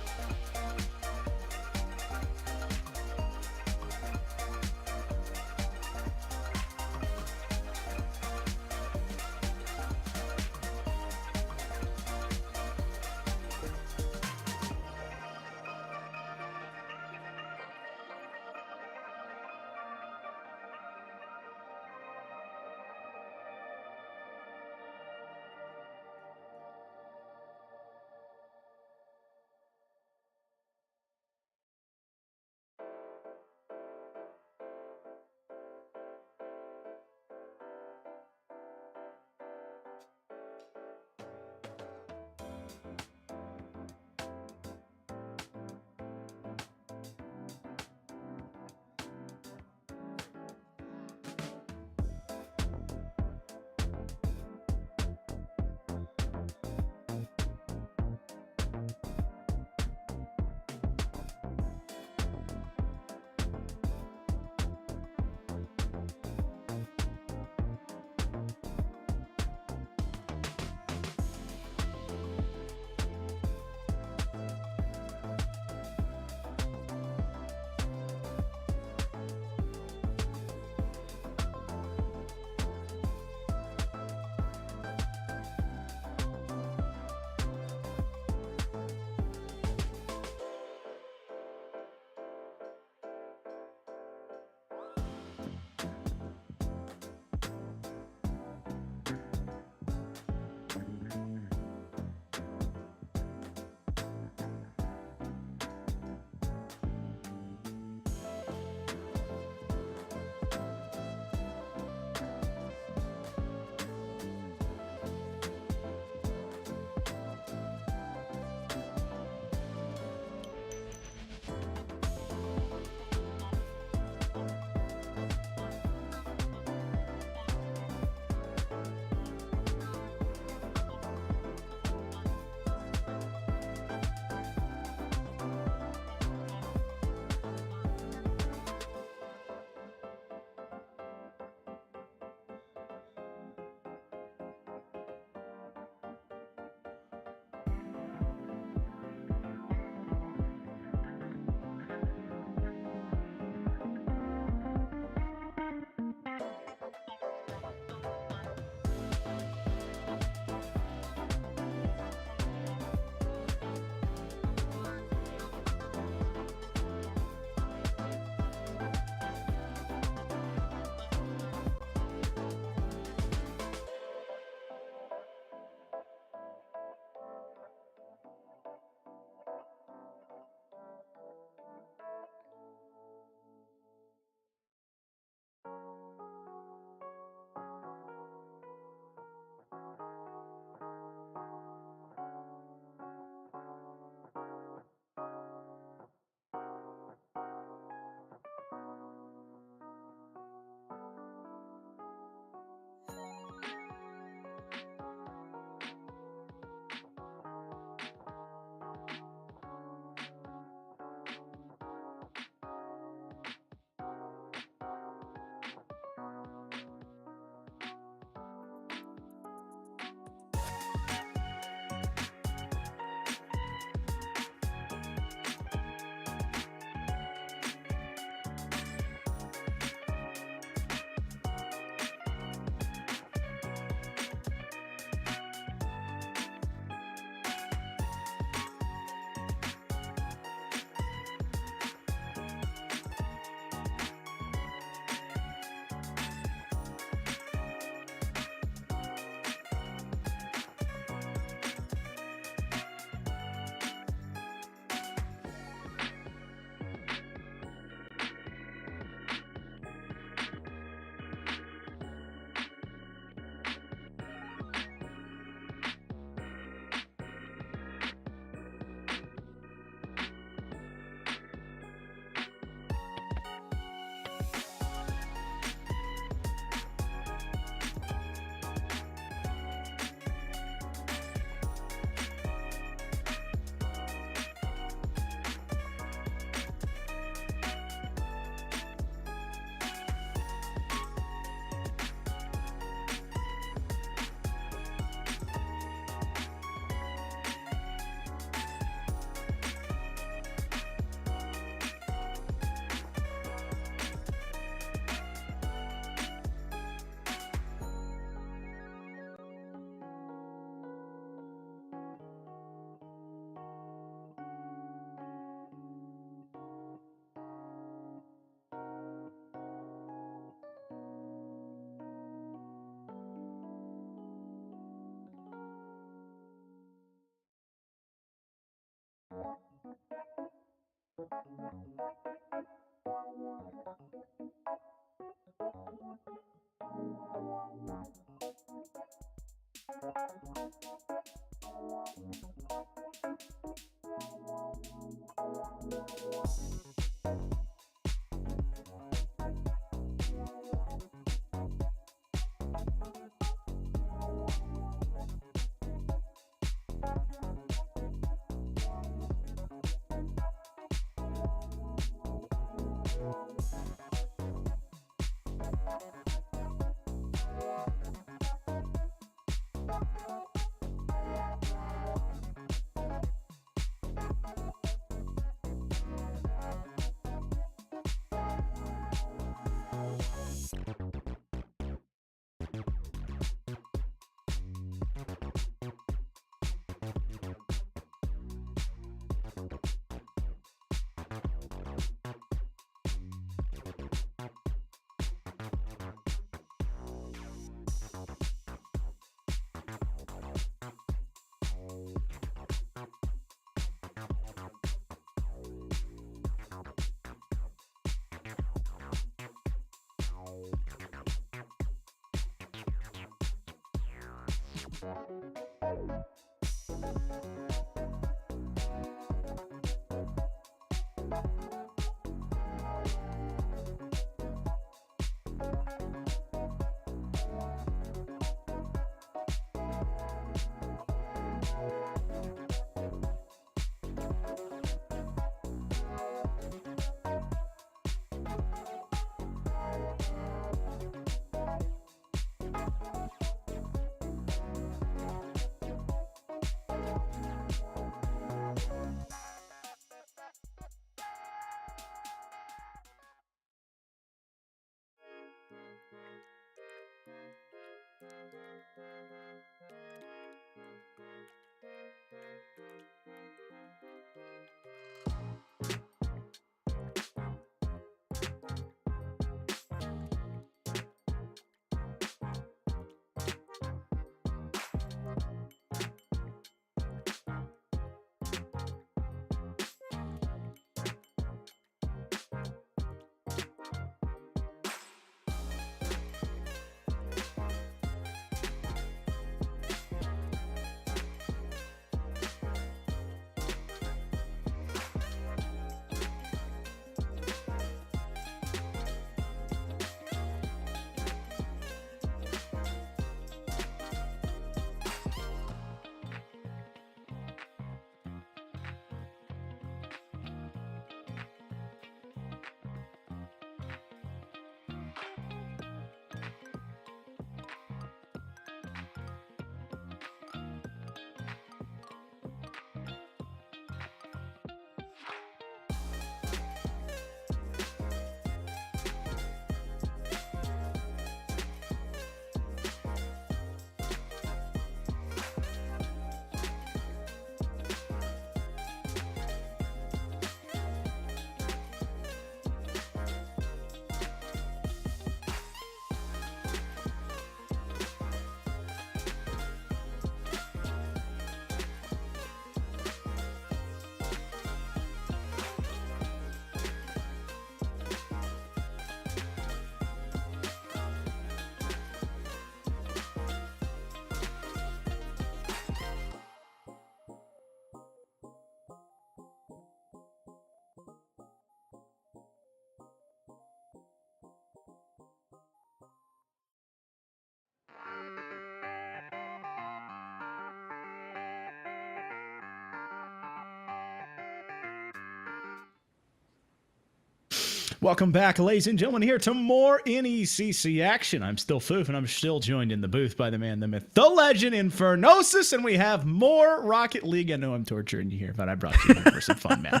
Welcome back, ladies and gentlemen, here to more NECC action. I'm still Foof, and I'm still joined in the booth by the man, the myth, the legend, Infernosis, and we have more Rocket League. I know I'm torturing you here, but I brought you here for some fun, man.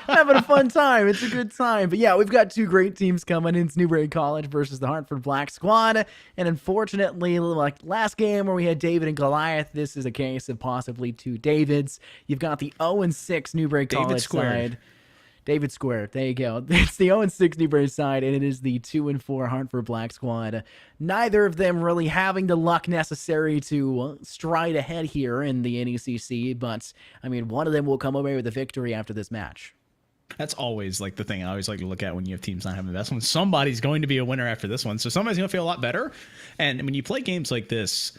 Having a fun time. It's a good time. But yeah, we've got two great teams coming in. It's Newbury College versus the Hartford Black Squad. And unfortunately, like last game where we had David and Goliath, this is a case of possibly two Davids. You've got the 0-6 Newbury College side. David Square. There you go. It's the 0-6 Newbury side, and it is the 2-4 Hartford Black Squad. Neither of them really having the luck necessary to stride ahead here in the NECC, but, I mean, one of them will come away with a victory after this match. That's always like the thing I always like to look at when you have teams not having the best one. Somebody's going to be a winner after this one. So somebody's going to feel a lot better. And when you play games like this,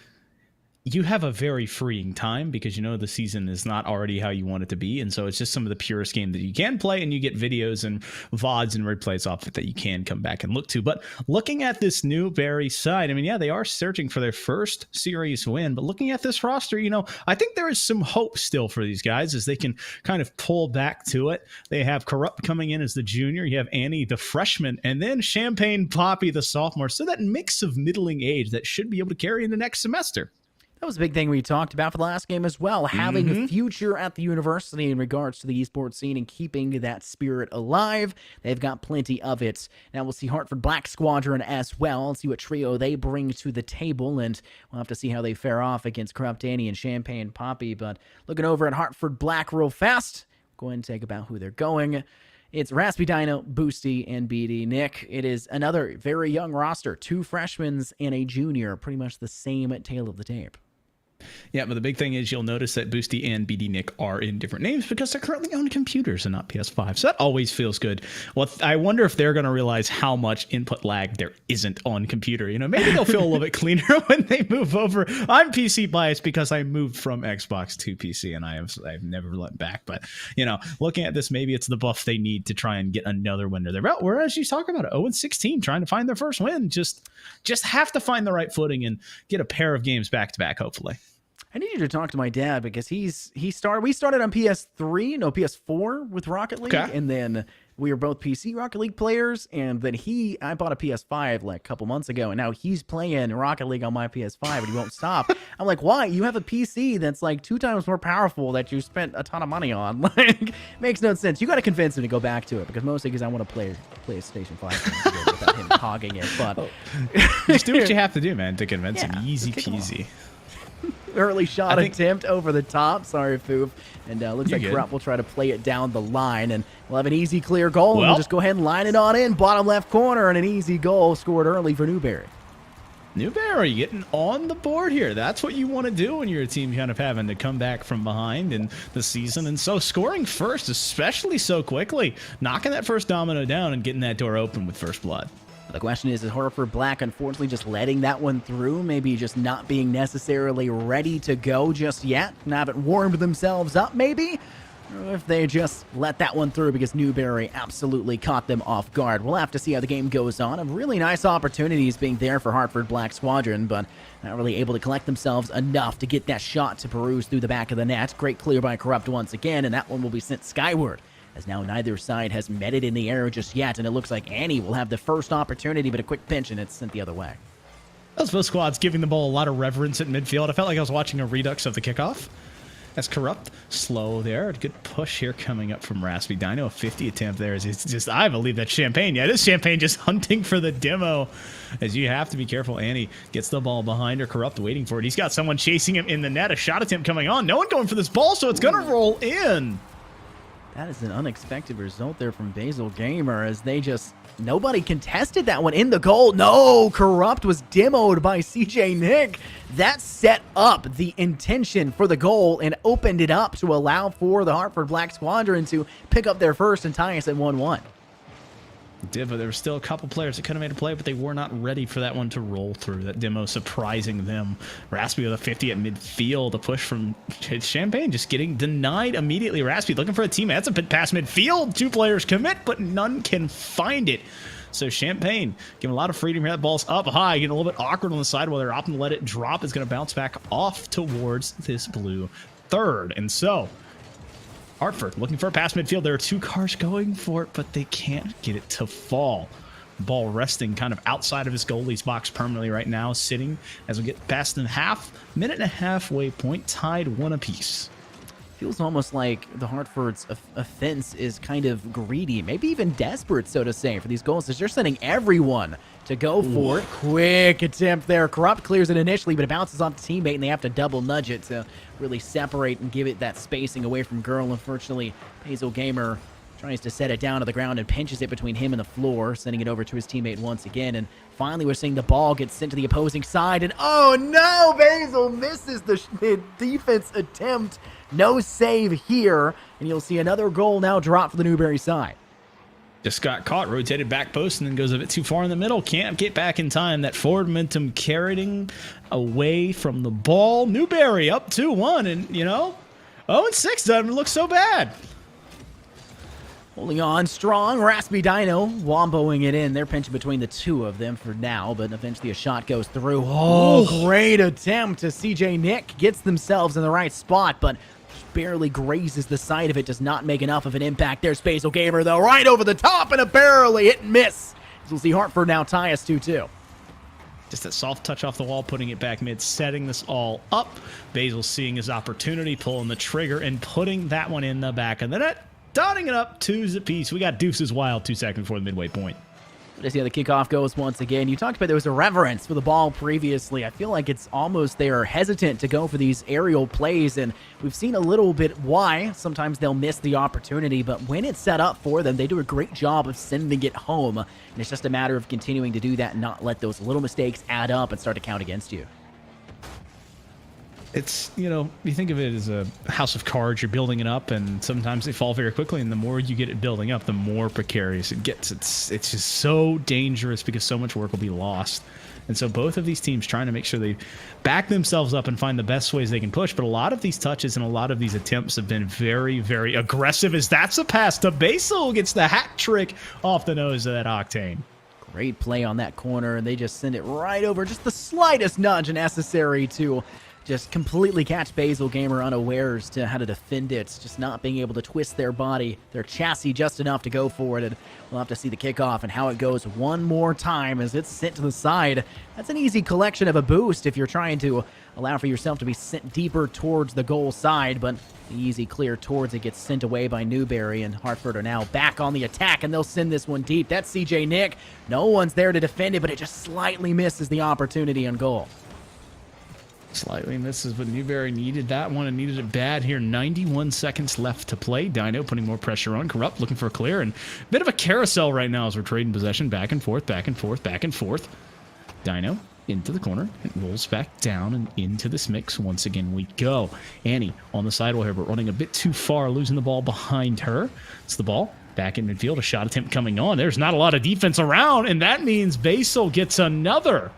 you have a very freeing time because you know the season is not already how you want it to be. And so it's just some of the purest game that you can play, and you get videos and VODs and replays off it that you can come back and look to. But looking at this Newberry side, I mean, yeah, they are searching for their first series win. But looking at this roster, you know, I think there is some hope still for these guys as they can kind of pull back to it. They have Corrupt coming in as the junior. You have Annie, the freshman, and then Champagne Poppy, the sophomore. So that mix of middling age that should be able to carry into next semester. That was a big thing we talked about for the last game as well, having a future at the university in regards to the esports scene and keeping that spirit alive. They've got plenty of it. Now we'll see Hartford Black Squadron as well and see what trio they bring to the table, and we'll have to see how they fare off against Corrupt Annie and Champagne Poppy. But looking over at Hartford Black real fast, go ahead and take about who they're going. It's Raspy Dino, Boosty, and BD Nick. It is another very young roster, 2 freshmen and a junior, pretty much the same tale of the tape. Yeah, but the big thing is you'll notice that Boosty and BD Nick are in different names because they're currently on computers and not PS5. So that always feels good. Well, I wonder if they're going to realize how much input lag there isn't on computer. You know, maybe they'll feel a little bit cleaner when they move over. I'm PC biased because I moved from Xbox to PC and I've never let back. But, you know, looking at this, maybe it's the buff they need to try and get another win to their belt. Whereas you talk about it, 0-16, trying to find their first win. Just have to find the right footing and get a pair of games back to back, hopefully. I need you to talk to my dad because we started on PS4 with Rocket League, okay. And then we were both PC Rocket League players, and then I bought a PS5 like a couple months ago, and now he's playing Rocket League on my PS5 and he won't stop. I'm like, why? You have a PC that's like 2 times more powerful that you spent a ton of money on. Like, makes no sense. You got to convince him to go back to it because mostly because I want to play PlayStation 5 without him hogging it. But just do what you have to do, man, to convince him. Yeah, Easy kick him off. peasy. Early shot attempt over the top. Sorry, Foof. And looks like Corrupt will try to play it down the line. And we'll have an easy clear goal. And we'll just go ahead and line it on in. Bottom left corner. And an easy goal scored early for Newberry. Newberry getting on the board here. That's what you want to do when you're a team kind of having to come back from behind in the season. And so scoring first, especially so quickly, knocking that first domino down and getting that door open with first blood. The question is Hartford Black unfortunately just letting that one through, maybe just not being necessarily ready to go just yet, haven't warmed themselves up maybe, or if they just let that one through because Newberry absolutely caught them off guard. We'll have to see how the game goes on. A really nice opportunities being there for Hartford Black Squadron, but not really able to collect themselves enough to get that shot to peruse through the back of the net. Great clear by Corrupt once again, and that one will be sent skyward. As now neither side has met it in the air just yet, and it looks like Annie will have the first opportunity, but a quick pinch, and it's sent the other way. Those both squads giving the ball a lot of reverence at midfield. I felt like I was watching a redux of the kickoff. That's Corrupt. Slow there. A good push here coming up from Raspy Dino. A 50 attempt there. It's just, I believe that's Champagne. Yeah, it is Champagne just hunting for the demo. As you have to be careful. Annie gets the ball behind her. Corrupt waiting for it. He's got someone chasing him in the net. A shot attempt coming on. No one going for this ball, so it's going to roll in. That is an unexpected result there from Basil Gamer as they just... Nobody contested that one in the goal. No, Corrupt was demoed by CJ Nick. That set up the intention for the goal and opened it up to allow for the Hartford Black Squadron to pick up their first and tie us at 1-1. Diva, there were still a couple players that could have made a play, but they were not ready for that one to roll through. That demo surprising them. Raspy with a 50 at midfield. A push from Champagne just getting denied immediately. Raspy looking for a teammate. That's a pit pass midfield. 2 players commit, but none can find it. So Champagne giving a lot of freedom here. That ball's up high, getting a little bit awkward on the side while they're opting to let it drop. It's going to bounce back off towards this blue third. And so Hartford looking for a pass midfield. There are 2 cars going for it, but they can't get it to fall. Ball resting kind of outside of his goalie's box permanently right now, sitting as we get past the minute and a half waypoint, tied 1 apiece. Feels almost like the Hartford's offense is kind of greedy, maybe even desperate, so to say, for these goals. As they're sending everyone to go for it. Quick attempt there. Corrupt clears it initially, but it bounces off the teammate, and they have to double nudge it to really separate and give it that spacing away from Girl. Unfortunately, Basil Gamer Tries to set it down to the ground and pinches it between him and the floor, sending it over to his teammate once again. And finally, we're seeing the ball get sent to the opposing side. And oh no, Basil misses the defense attempt. No save here. And you'll see another goal now drop for the Newberry side. Just got caught, rotated back post, and then goes a bit too far in the middle. Can't get back in time. That forward momentum carrying away from the ball. Newberry up 2-1, and, 0-6 doesn't look so bad. Holding on strong, Raspy Dino womboing it in. They're pinching between the two of them for now, but eventually a shot goes through. Oh, great attempt to CJ Nick. Gets themselves in the right spot, but barely grazes the side of it. Does not make enough of an impact. There's Basil Gamer, though, right over the top, and a barely hit and miss. As we'll see Hartford now tie us 2-2. Just that soft touch off the wall, putting it back mid, setting this all up. Basil seeing his opportunity, pulling the trigger, and putting that one in the back of the net. Dotting it up 2s apiece. We got Deuces Wild 2 seconds before the midway point. To see how the kickoff goes once again. You talked about there was a reverence for the ball previously. I feel like it's almost they are hesitant to go for these aerial plays, and we've seen a little bit why. Sometimes they'll miss the opportunity, but when it's set up for them, they do a great job of sending it home. And it's just a matter of continuing to do that and not let those little mistakes add up and start to count against you. It's, you think of it as a house of cards. You're building it up, and sometimes they fall very quickly, and the more you get it building up, the more precarious it gets. It's just so dangerous because so much work will be lost. And so both of these teams trying to make sure they back themselves up and find the best ways they can push. But a lot of these touches and a lot of these attempts have been very, very aggressive, as that's a pass to Basil. Gets the hat trick off the nose of that Octane. Great play on that corner, and they just send it right over. Just the slightest nudge necessary to just completely catch Basil Gamer unawares to how to defend it. Just not being able to twist their body, their chassis just enough to go for it. And we'll have to see the kickoff and how it goes one more time as it's sent to the side. That's an easy collection of a boost if you're trying to allow for yourself to be sent deeper towards the goal side, but the easy clear towards it gets sent away by Newberry, and Hartford are now back on the attack, and they'll send this one deep. That's CJ Nick. No one's there to defend it, but it just slightly misses the opportunity on goal. Slightly misses, but Newberry needed that one and needed it bad here. 91 seconds left to play. Dino putting more pressure on. Corrupt looking for a clear, and a bit of a carousel right now as we're trading possession. Back and forth, back and forth, back and forth. Dino into the corner. It rolls back down and into this mix. Once again we go. Annie on the sidewall here, but running a bit too far, losing the ball behind her. It's the ball back in midfield. A shot attempt coming on. There's not a lot of defense around, and that means Basil gets another.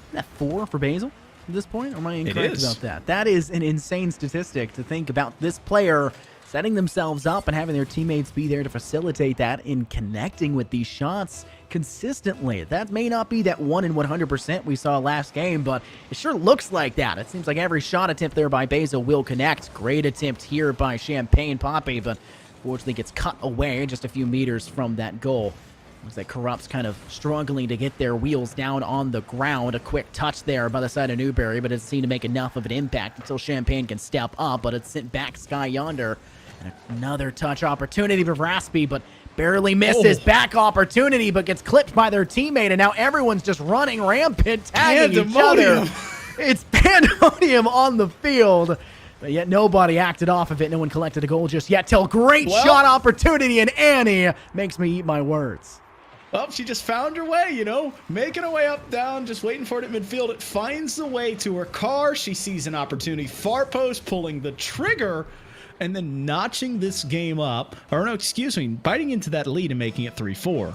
Isn't that 4 for Basil at this point? Or am I incorrect is. about that? That is an insane statistic to think about this player setting themselves up and having their teammates be there to facilitate that in connecting with these shots consistently. That may not be that 1 in 100% we saw last game, but it sure looks like that. It seems like every shot attempt there by Basil will connect. Great attempt here by Champagne Poppy, but fortunately gets cut away just a few meters from that goal. Looks like Corrupt's kind of struggling to get their wheels down on the ground. A quick touch there by the side of Newberry, but it doesn't seem to make enough of an impact until Champagne can step up, but it's sent back Sky Yonder. And another touch opportunity for Raspy, but barely misses. Back opportunity, but gets clipped by their teammate, and now everyone's just running rampant, tagging each other. It's pandemonium on the field, but yet nobody acted off of it. No one collected a goal just yet till great shot opportunity, and Annie makes me eat my words. Well, she just found her way, making her way up, down, just waiting for it at midfield. It finds the way to her car. She sees an opportunity. Far post, pulling the trigger, and then notching this game up. Or no, excuse me, biting into that lead and making it 3-4.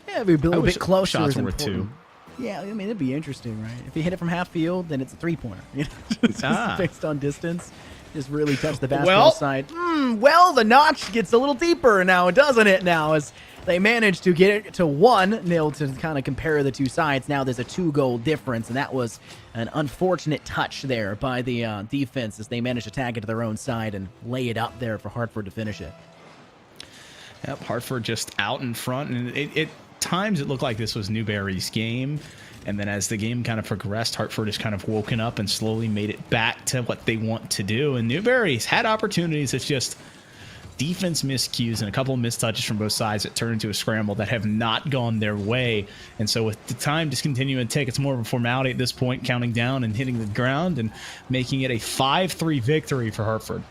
Yeah, it'd be a little bit closer. Shots is worth 2. Yeah, I mean, it'd be interesting, right? If you hit it from half field, then it's a 3-pointer. Just based on distance. Just really touch the basketball side. Well, the notch gets a little deeper now, doesn't it now? As they managed to get it to 1-0 to kind of compare the two sides. Now there's a 2-goal difference, and that was an unfortunate touch there by the defense as they managed to tag it to their own side and lay it up there for Hartford to finish it. Yep, Hartford just out in front, and it times it looked like this was Newberry's game. And then as the game kind of progressed, Hartford has kind of woken up and slowly made it back to what they want to do. And Newberry's had opportunities. It's just defense miscues and a couple of missed touches from both sides that turned into a scramble that have not gone their way. And so with the time just continuing to take, it's more of a formality at this point, counting down and hitting the ground and making it a 5-3 victory for Hartford.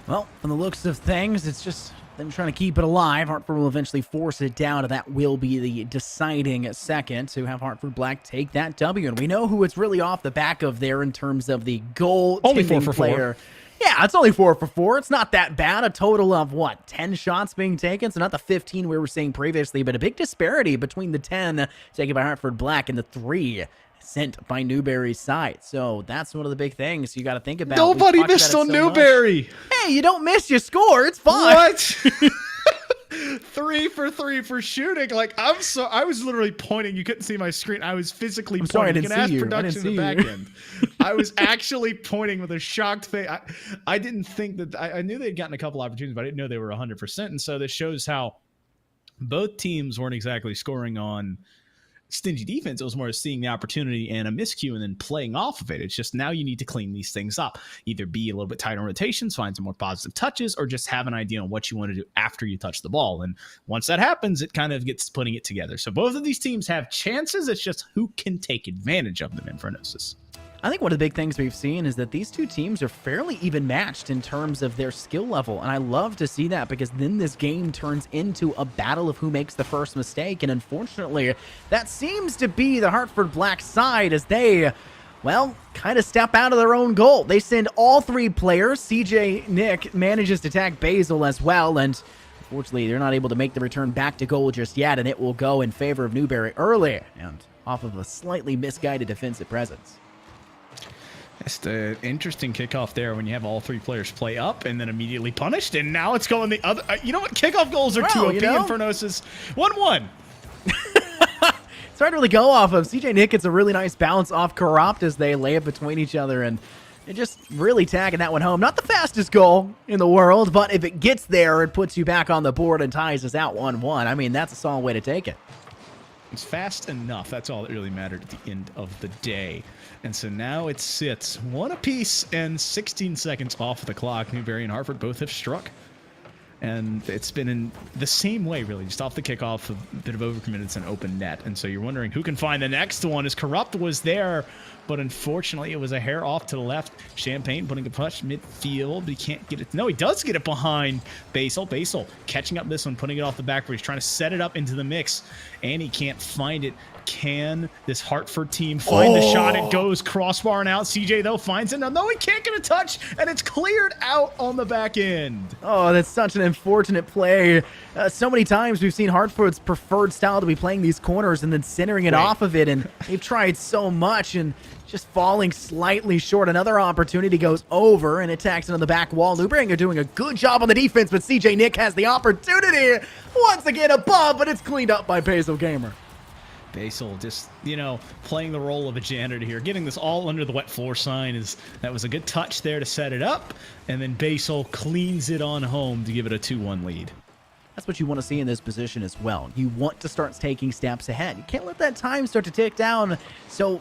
Well, from the looks of things, it's just them trying to keep it alive. Hartford will eventually force it down, and that will be the deciding second to have Hartford Black take that W. And we know who it's really off the back of there in terms of the goal Only 4 for 4. player. Yeah, it's only 4 for 4. It's not that bad. A total of, what, 10 shots being taken? So not the 15 we were seeing previously, but a big disparity between the 10 taken by Hartford Black and the 3 sent by Newberry's side. So that's one of the big things you got to think about. Nobody missed on Newberry. Hey, you don't miss, you score. It's fine. What? 3 for 3 for shooting. Like, I was literally pointing. You couldn't see my screen. I was physically pointing. Sorry, I You didn't can ask see you. production in the back end. I was actually pointing with a shocked face. I didn't think that. I knew they'd gotten a couple opportunities, but I didn't know they were 100%. And so this shows how both teams weren't exactly scoring on stingy defense. It was more seeing the opportunity and a miscue and then playing off of it. It's just now you need to clean these things up. Either be a little bit tighter on rotations, find some more positive touches, or just have an idea on what you want to do after you touch the ball. And once that happens, it kind of gets putting it together. So both of these teams have chances. It's just who can take advantage of them in Infernosis. I think one of the big things we've seen is that these two teams are fairly even matched in terms of their skill level. And I love to see that because then this game turns into a battle of who makes the first mistake. And unfortunately, that seems to be the Hartford Black side as they, well, kind of step out of their own goal. They send all 3 players. CJ Nick manages to tag Basil as well. And unfortunately, they're not able to make the return back to goal just yet. And it will go in favor of Newberry early and off of a slightly misguided defensive presence. It's the interesting kickoff there when you have all 3 players play up and then immediately punished, and now it's going the other. You know what? Kickoff goals are too OP. Infernosis 1-1. It's hard to really go off of. CJ Nick gets a really nice bounce off Corrupt as they lay it between each other, and they're just really tagging that one home. Not the fastest goal in the world, but if it gets there, it puts you back on the board and ties us out 1-1. I mean, that's a solid way to take it. It's fast enough. That's all that really mattered at the end of the day. And so now it sits 1 apiece and 16 seconds off the clock. Newberry and Hartford both have struck. And it's been in the same way, really, just off the kickoff, a bit of overcommitted and open net. And so you're wondering who can find the next one, as Corrupt was there, but unfortunately it was a hair off to the left. Champagne putting a push midfield, but he can't get it. No, he does get it behind Basil. Basil catching up this one, putting it off the back where he's trying to set it up into the mix, and he can't find it. Can this Hartford team find the shot? It goes crossbar and out. CJ, though, finds it. No, he can't get a touch, and it's cleared out on the back end. Oh, that's such an unfortunate play. So many times we've seen Hartford's preferred style to be playing these corners and then centering it off of it, and they've tried so much and just falling slightly short. Another opportunity goes over and attacks into the back wall. Newberry are doing a good job on the defense, but CJ Nick has the opportunity once again above, but it's cleaned up by Basil Gamer. Basil just, playing the role of a janitor here, getting this all under the wet floor sign. That was a good touch there to set it up, and then Basil cleans it on home to give it a 2-1 lead. That's what you want to see in this position as well. You want to start taking steps ahead. You can't let that time start to tick down. So,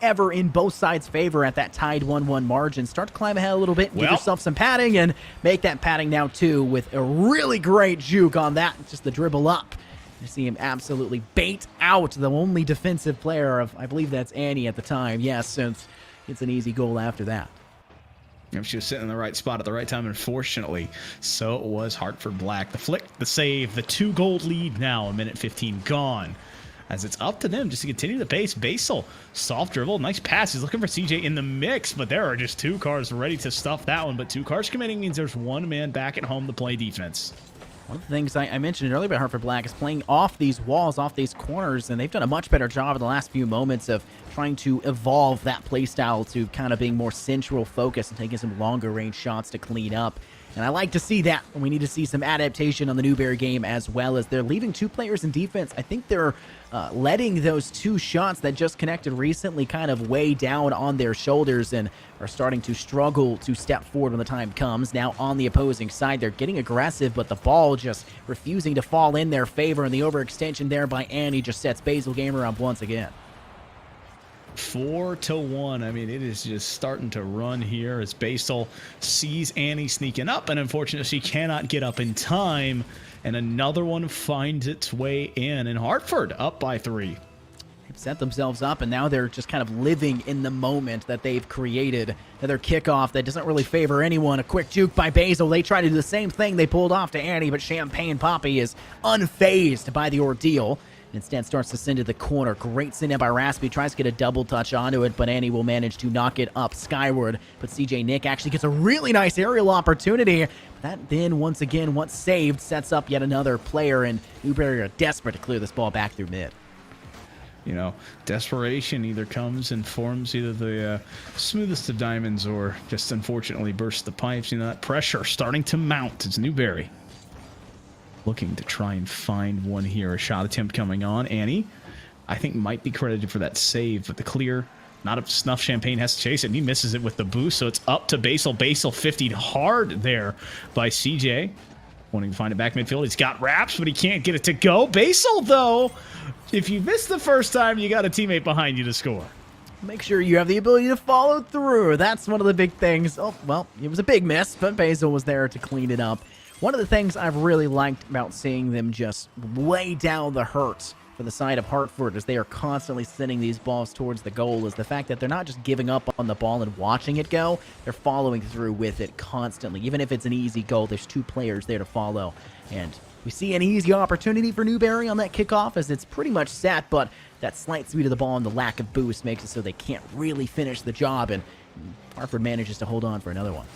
ever in both sides' favor at that tied 1-1 margin. Start to climb ahead a little bit, give yourself some padding, and make that padding now 2 with a really great juke on that. Just the dribble up. You see him absolutely bait out the only defensive player of, I believe that's Annie at the time. Yes, since it's an easy goal after that. She was sitting in the right spot at the right time, unfortunately. So it was Hartford Black. The flick, the save, the 2-goal lead now, a minute 15 gone. As it's up to them just to continue the pace. Basil, soft dribble, nice pass. He's looking for CJ in the mix, but there are just 2 cars ready to stuff that one. But 2 cars committing means there's 1 man back at home to play defense. One of the things I mentioned earlier about Hartford Black is playing off these walls, off these corners, and they've done a much better job in the last few moments of trying to evolve that play style to kind of being more central focus and taking some longer range shots to clean up. And I like to see that. And we need to see some adaptation on the Newberry game as well, as they're leaving 2 players in defense. I think they're letting those 2 shots that just connected recently kind of weigh down on their shoulders and are starting to struggle to step forward when the time comes. Now on the opposing side, they're getting aggressive, but the ball just refusing to fall in their favor, and the overextension there by Annie just sets Basil Gamer up once again. 4-1. I mean, it is just starting to run here as Basil sees Annie sneaking up, and unfortunately she cannot get up in time, and another one finds its way in, and Hartford up by 3. set themselves up, and now they're just kind of living in the moment that they've created. Another kickoff that doesn't really favor anyone. A quick juke by Basil. They try to do the same thing they pulled off to Annie, but Champagne Poppy is unfazed by the ordeal. Instead starts to send to the corner. Great send in by Raspy. Tries to get a double touch onto it, but Annie will manage to knock it up skyward. But CJ Nick actually gets a really nice aerial opportunity. That then, once again, once saved, sets up yet another player, and Newberry are desperate to clear this ball back through mid. You know, desperation either comes and forms either the smoothest of diamonds or just unfortunately bursts the pipes. You know, that pressure starting to mount. It's Newberry looking to try and find one here. A shot attempt coming on. Annie, I think, might be credited for that save, but the clear, not up to snuff. Champagne has to chase it, and he misses it with the boost, so it's up to Basil. Basil 50'd hard there by CJ. Wanting to find it back midfield. He's got wraps, but he can't get it to go. Basil, though, if you miss the first time, you got a teammate behind you to score. Make sure you have the ability to follow through. That's one of the big things. Oh, well, it was a big miss, but Basil was there to clean it up. One of the things I've really liked about seeing them just lay down the hurt for the side of Hartford as they are constantly sending these balls towards the goal is the fact that they're not just giving up on the ball and watching it go. They're following through with it constantly. Even if it's an easy goal, there's two players there to follow. And we see an easy opportunity for Newberry on that kickoff as it's pretty much set, but that slight speed of the ball and the lack of boost makes it so they can't really finish the job, and Hartford manages to hold on for another one.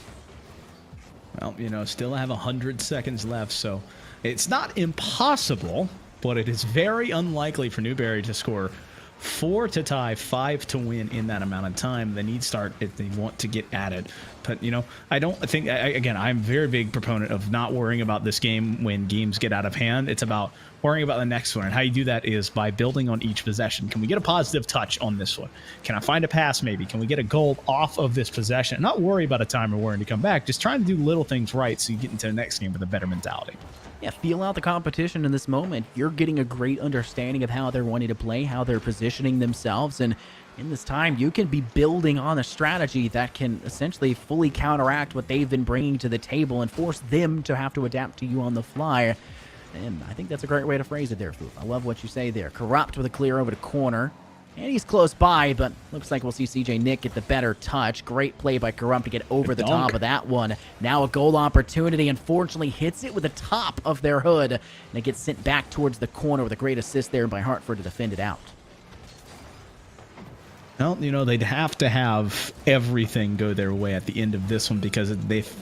Well, you know, still have 100 seconds left, so it's not impossible, but it is very unlikely for Newberry to score 4 to tie, 5 to win in that amount of time. They need start if they want to get at it. But, you know, I don't think, again, I'm a very big proponent of not worrying about this game when games get out of hand. It's about worrying about the next one. And how you do that is by building on each possession. Can we get a positive touch on this one? Can I find a pass maybe? Can we get a goal off of this possession? Not worry about a time or worrying to come back. Just trying to do little things right so you get into the next game with a better mentality. Yeah, feel out the competition in this moment. You're getting a great understanding of how they're wanting to play, how they're positioning themselves, and in this time, you can be building on a strategy that can essentially fully counteract what they've been bringing to the table and force them to have to adapt to you on the fly. And I think that's a great way to phrase it there, Foof. I love what you say there. Corrupt with a clear over to corner. And he's close by, but looks like we'll see CJ Nick get the better touch. Great play by Corrupt to get over the top of that one. Now a goal opportunity. Unfortunately, hits it with the top of their hood. And it gets sent back towards the corner with a great assist there by Hartford to defend it out. Well, you know, they'd have to have everything go their way at the end of this one because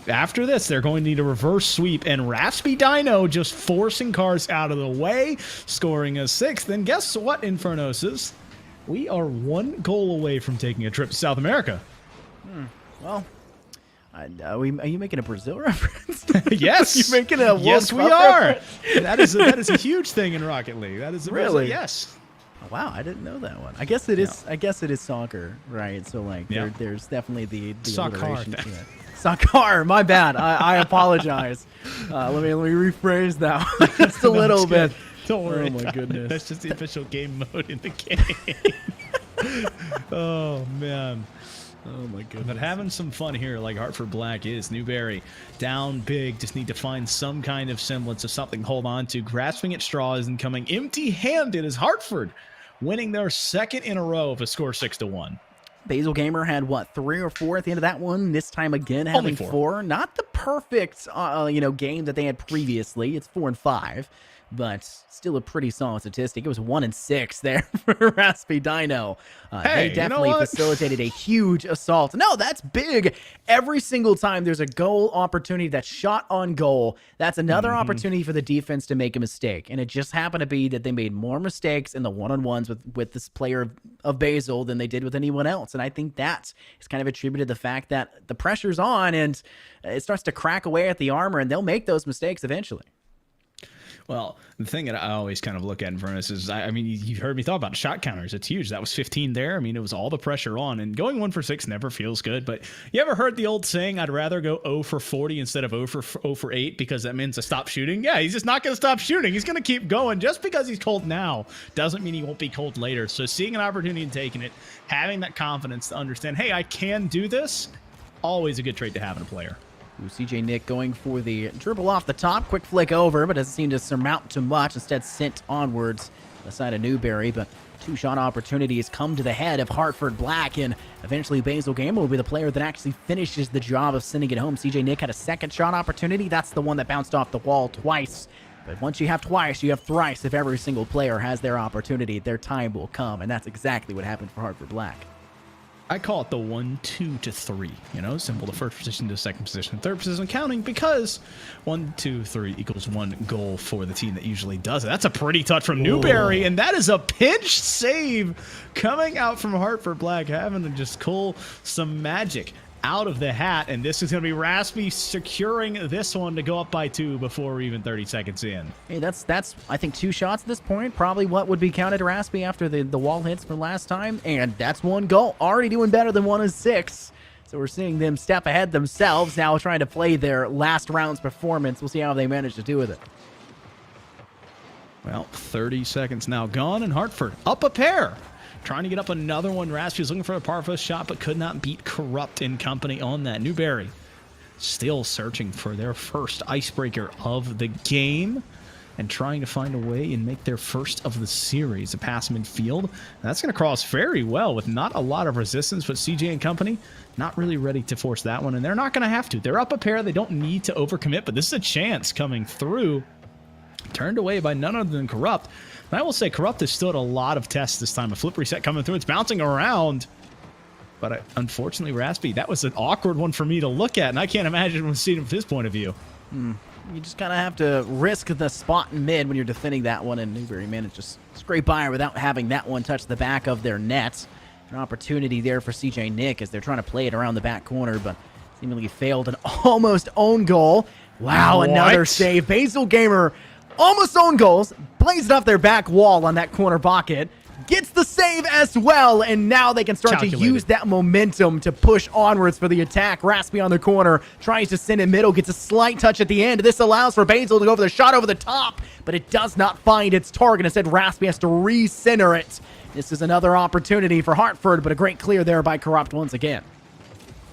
after this, they're going to need a reverse sweep. And Raspy Dino just forcing cars out of the way, scoring a 6th. And guess what, Infernoses? We are 1 goal away from taking a trip to South America. Well, are you making a Brazil reference? Yes. You're making a World Yes, Cup we are. reference? That is a huge thing in Rocket League. That is Really? Yes. Wow, I didn't know that one. I guess it is. Yeah. I guess it is soccer, right? So like, Yeah. there's definitely the Soccer. alliteration to it. Soccer. My bad. I apologize. Let me rephrase that one just a little bit. Don't worry. Oh my about it. goodness. That's just the official game mode in the game. Oh man. Oh my goodness. But having some fun here like Hartford Black is. Newberry down big, just need to find some kind of semblance of something to hold on to. Grasping at straws and coming empty-handed as Hartford winning their 2nd in a row of a score 6-1. Basil Gamer had what, 3 or 4 at the end of that one. This time again having Only 4. Not the perfect game that they had previously. It's 4 and 5. But still a pretty solid statistic. It was 1 and 6 there for Raspy Dino. Hey, they definitely you know what? facilitated a huge assault. No, that's big. Every single time there's a goal opportunity that's shot on goal, that's another opportunity for the defense to make a mistake. And it just happened to be that they made more mistakes in the one-on-ones with this player of Basil than they did with anyone else. And I think that is kind of attributed to the fact that the pressure's on and it starts to crack away at the armor, and they'll make those mistakes eventually. Well, the thing that I always kind of look at in Furnace is, I mean, you've heard me talk about shot counters. It's huge. That was 15 there. I mean, it was all the pressure on, and going 1 for 6 never feels good. But you ever heard the old saying, I'd rather go 0 for 40 instead of 0 for 8 because that means to stop shooting? Yeah, he's just not going to stop shooting. He's going to keep going. Just because he's cold now doesn't mean he won't be cold later. So seeing an opportunity and taking it, having that confidence to understand, hey, I can do this, always a good trait to have in a player. CJ Nick going for the dribble off the top. Quick flick over, but doesn't seem to surmount too much. Instead, sent onwards the side of Newberry. But 2 shot opportunities come to the head of Hartford Black, and eventually Basil Gamer will be the player that actually finishes the job of sending it home. CJ Nick had a second shot opportunity. That's the one that bounced off the wall twice. But once you have twice, you have thrice. If every single player has their opportunity, their time will come, and that's exactly what happened for Hartford Black. I call it the 1, 2 to 3. You know, simple. The first position to second position, third position counting, because 1, 2, 3 equals 1 goal for the team that usually does it. That's a pretty touch from Newberry, and that is a pinch save coming out from Hartford Black, having to just pull some magic out of the hat, and this is going to be Raspy securing this one to go up by 2 before we're even 30 seconds in. Hey, that's I think 2 shots at this point. Probably what would be counted to Raspy after the wall hits from last time, and that's 1 goal. Already doing better than 1 and 6. So we're seeing them step ahead themselves, now trying to play their last round's performance. We'll see how they manage to do with it. Well, 30 seconds now gone, and Hartford up a pair. Trying to get up another one. Raspy was looking for a par first shot, but could not beat Corrupt and company on that. Newberry still searching for their first icebreaker of the game and trying to find a way and make their first of the series. A pass midfield. That's going to cross very well with not a lot of resistance, but CJ and company not really ready to force that one, and they're not going to have to. They're up a pair. They don't need to overcommit, but this is a chance coming through. Turned away by none other than Corrupt. And I will say Corrupt has stood a lot of tests this time. A flip reset coming through. It's bouncing around. But unfortunately, Raspy, that was an awkward one for me to look at, and I can't imagine seeing it from his point of view. You just kind of have to risk the spot in mid when you're defending that one, and Newberry managed to scrape by without having that one touch the back of their net. An opportunity there for CJ Nick as they're trying to play it around the back corner, but seemingly failed an almost own goal. Wow, another save. Basil Gamer almost own goals, plays it off their back wall on that corner pocket, gets the save as well, and now they can start to use that momentum to push onwards for the attack. Raspy on the corner, tries to send it middle, gets a slight touch at the end. This allows for Basil to go for the shot over the top, but it does not find its target. Instead, Raspy has to recenter it. This is another opportunity for Hartford, but a great clear there by Corrupt once again.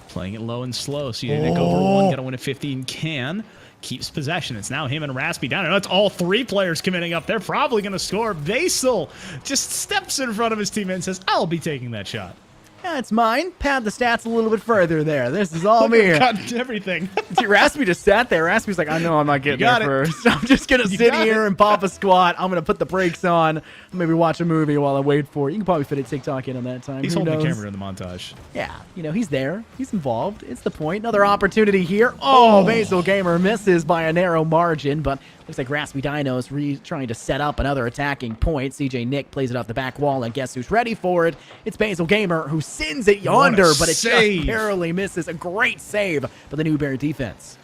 Playing it low and slow, so you Nick over 1, got to win at 15, can. Keeps possession. It's now him and Raspy down. And that's all 3 players committing up. They're probably going to score. Basil just steps in front of his teammate and says, I'll be taking that shot. Yeah, it's mine. Pad the stats a little bit further there. This is all me. Got everything. See, Raspy just sat there. Raspy's like, I know I'm not getting there first. I'm just going to sit here and pop a squat. I'm going to put the brakes on. Maybe watch a movie while I wait for it. You can probably fit a TikTok in on that time. He's holding the camera in the montage. Yeah, you know, he's there. He's involved. It's the point. Another opportunity here. Oh, Basil Gamer misses by a narrow margin, but looks like Raspy Dino's trying to set up another attacking point. CJ Nick plays it off the back wall, and guess who's ready for it? It's Basil Gamer, who sends it yonder, but it just barely misses. A great save for the Newberry defense.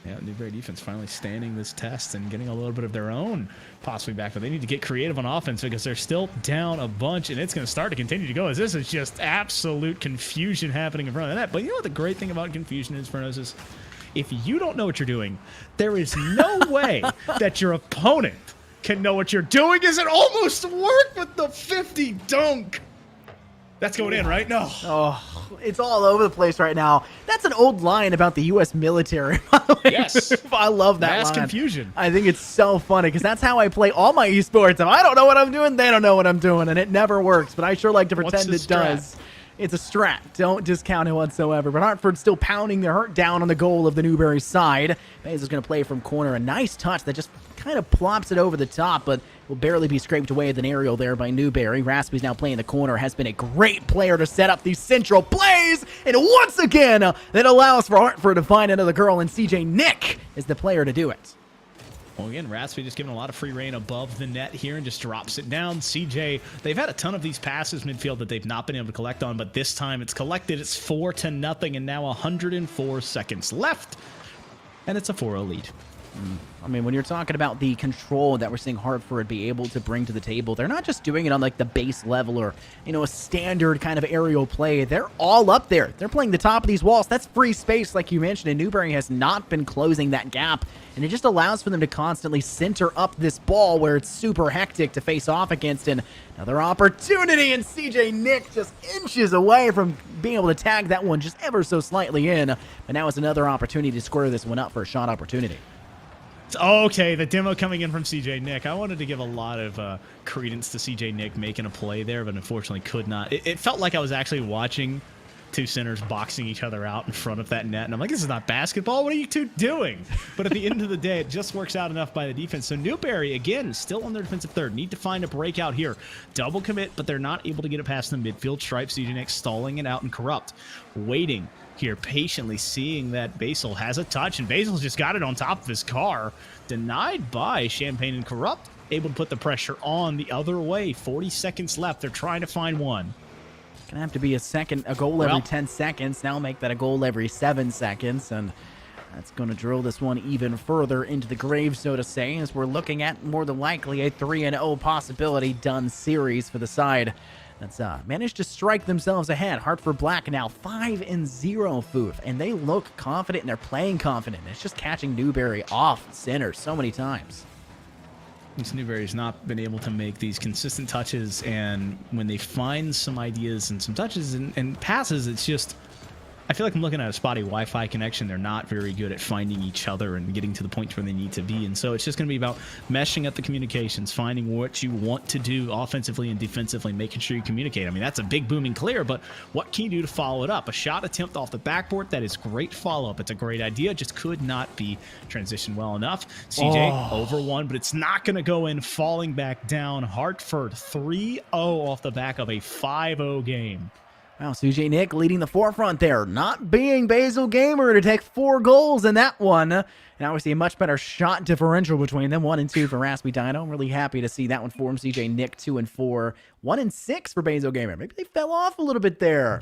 Yeah, Newberry defense finally standing this test and getting a little bit of their own possibly back, but they need to get creative on offense because they're still down a bunch, and it's going to start to continue to go as this is just absolute confusion happening in front of that. But you know what the great thing about confusion is, Furnos, is if you don't know what you're doing, there is no way that your opponent can know what you're doing. Is it almost worked with the 50 dunk? That's going in, right? No. Oh, it's all over the place right now. That's an old line about the U.S. military. Yes. I love that Mass line. confusion. I think it's so funny because that's how I play all my esports. If I don't know what I'm doing, they don't know what I'm doing, and it never works. But I sure like to pretend it does. It's a strat. Don't discount it whatsoever. But Hartford still pounding their hurt down on the goal of the Newberry side. Bays is going to play from corner. A nice touch that just kind of plops it over the top, but will barely be scraped away at an aerial there by Newberry. Raspy's now playing the corner. Has been a great player to set up these central plays. And once again, that allows for Hartford to find another girl, and CJ Nick is the player to do it. Well, again, Raspy just giving a lot of free reign above the net here and just drops it down. CJ, they've had a ton of these passes midfield that they've not been able to collect on, but this time it's collected. It's 4-0, and now 104 seconds left, and it's a 4-0 lead. I mean, when you're talking about the control that we're seeing Hartford be able to bring to the table, they're not just doing it on like the base level or, you know, a standard kind of aerial play. They're all up there. They're playing the top of these walls. That's free space, like you mentioned, and Newberry has not been closing that gap, and it just allows for them to constantly center up this ball where it's super hectic to face off against. And another opportunity, and CJ Nick just inches away from being able to tag that one just ever so slightly in. But now it's another opportunity to square this one up for a shot opportunity. corrupt. Oh, okay, the demo coming in from CJ Nick. I wanted to give a lot of credence to CJ Nick making a play there, but unfortunately could not. It felt like I was actually watching two centers boxing each other out in front of that net, and I'm like, this is not basketball. What are you two doing? But at the end of the day, it just works out enough by the defense. So Newberry, again, still on their defensive third. Need to find a breakout here. Double commit, but they're not able to get it past the midfield stripe. CJ Nick stalling it out, and Corrupt waiting here patiently, seeing that Basil has a touch, and Basil's just got it on top of his car. Denied by Champagne, and Corrupt able to put the pressure on the other way. 40 seconds left. They're trying to find one. Gonna have to be a goal every 10 seconds. Now make that a goal every 7 seconds, and that's going to drill this one even further into the grave, so to say, as we're looking at more than likely a 3-0 possibility done series for the side that's managed to strike themselves ahead. Hartford Black now 5-0, Foof, and they look confident and they're playing confident. It's just catching Newberry off center so many times. Newberry's not been able to make these consistent touches, and when they find some ideas and some touches and passes, it's just, I feel like I'm looking at a spotty Wi-Fi connection. They're not very good at finding each other and getting to the point where they need to be. And so it's just going to be about meshing up the communications, finding what you want to do offensively and defensively, making sure you communicate. I mean, that's a big booming clear, but what can you do to follow it up? A shot attempt off the backboard, that is great follow-up. It's a great idea, just could not be transitioned well enough. CJ over one, but it's not going to go in, falling back down. Hartford 3-0 off the back of a 5-0 game. Wow, CJ Nick leading the forefront there, not being Basil Gamer to take 4 goals in that one. And obviously a much better shot differential between them, 1 and 2 for Raspy Dino. I'm really happy to see that one for him. CJ Nick 2 and 4, 1 and 6 for Basil Gamer. Maybe they fell off a little bit there.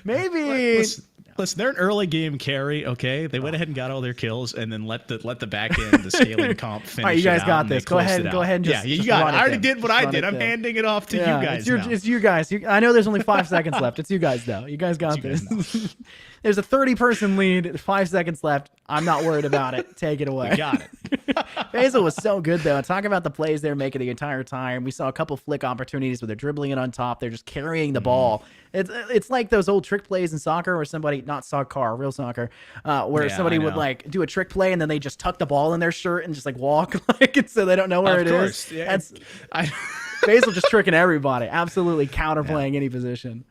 Maybe. Listen, they're an early game carry, okay? They went ahead and got all their kills, and then let the back end, the scaling comp finish. All right, you guys it got out, this. Go ahead and just you got it. I already did what I did. I'm then. handing it off to you guys now. It's you guys. I know there's only 5 seconds left. It's you guys, though. You guys got this. There's a 30-person lead, 5 seconds left. I'm not worried about it. Take it away. We got it. Basil was so good, though. Talk about the plays they're making the entire time. We saw a couple flick opportunities where they're dribbling it on top. They're just carrying the ball. It's like those old trick plays in soccer where somebody, not soccer, real soccer, where somebody would like do a trick play and then they just tuck the ball in their shirt and just like walk like it so they don't know where it is. Yeah, That's Basil just tricking everybody. Absolutely counterplaying any position.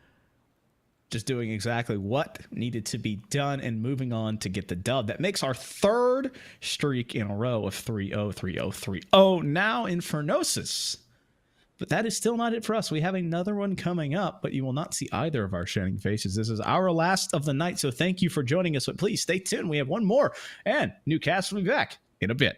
Just doing exactly what needed to be done and moving on to get the dub. That makes our 3rd streak in a row of 3-0, 3-0, 3-0. Now Infernosis. But that is still not it for us. We have another one coming up, but you will not see either of our shining faces. This is our last of the night, so thank you for joining us. But please stay tuned. We have one more, and Newcastle will be back in a bit.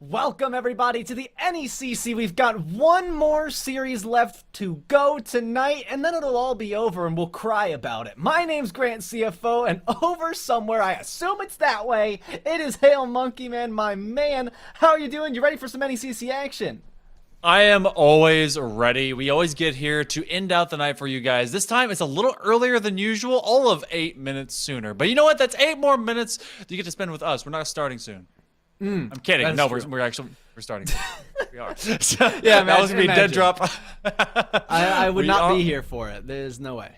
Welcome, everybody, to the NECC. We've got one more series left to go tonight, and then it'll all be over, and we'll cry about it. My name's Grant CFO, and over somewhere, I assume it's that way, it is Hail Monkey Man, my man. How are you doing? You ready for some NECC action? I am always ready. We always get here to end out the night for you guys. This time, it's a little earlier than usual, all of 8 minutes sooner. But you know what? That's 8 more minutes that you get to spend with us. We're not starting soon. I'm kidding. No, we're starting. We are. So, Yeah, that was gonna be a dead drop. I would not be here for it. There's no way.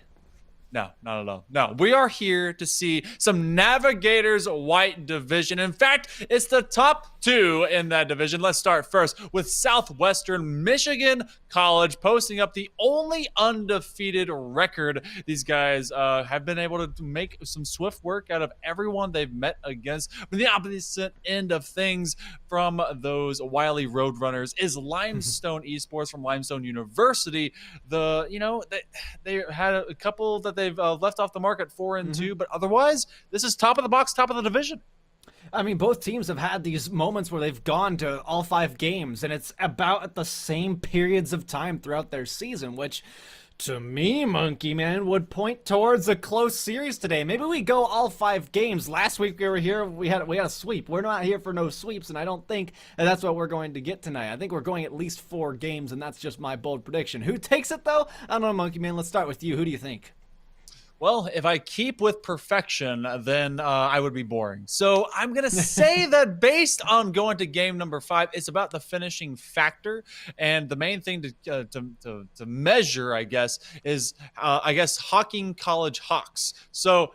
No, not at all. No, we are here to see some Navigators White Division. In fact, it's the top 2 in that division. Let's start first with Southwestern Michigan College posting up the only undefeated record. These guys have been able to make some swift work out of everyone they've met against. But the opposite end of things from those wily Roadrunners is Limestone Esports from Limestone University. They had a couple that they've left off the market 4-2, but otherwise, this is top of the box, top of the division. I mean, both teams have had these moments where they've gone to all 5 games, and it's about at the same periods of time throughout their season, which, to me, Monkey Man, would point towards a close series today. Maybe we go all 5 games. Last week we were here, we had a sweep. We're not here for no sweeps, and I don't think that's what we're going to get tonight. I think we're going at least 4 games, and that's just my bold prediction. Who takes it, though? I don't know, Monkey Man. Let's start with you. Who do you think? Well, if I keep with perfection, then I would be boring. So I'm going to say that based on going to game number 5, it's about the finishing factor. And the main thing to measure, I guess, is, Hawking College Hawks. So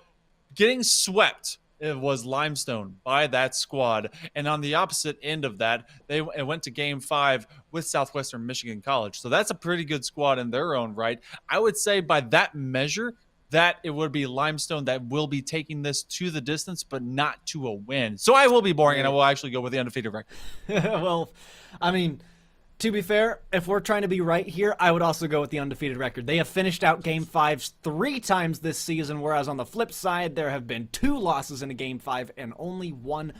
getting swept, it was Limestone by that squad. And on the opposite end of that, it went to game 5 with Southwestern Michigan College. So that's a pretty good squad in their own right. I would say by that measure, that it would be Limestone that will be taking this to the distance, but not to a win. So I will be boring, and I will actually go with the undefeated record. Well, I mean, to be fair, if we're trying to be right here, I would also go with the undefeated record. They have finished out Game 5s 3 times this season, whereas on the flip side, there have been 2 losses in a Game 5 and only 1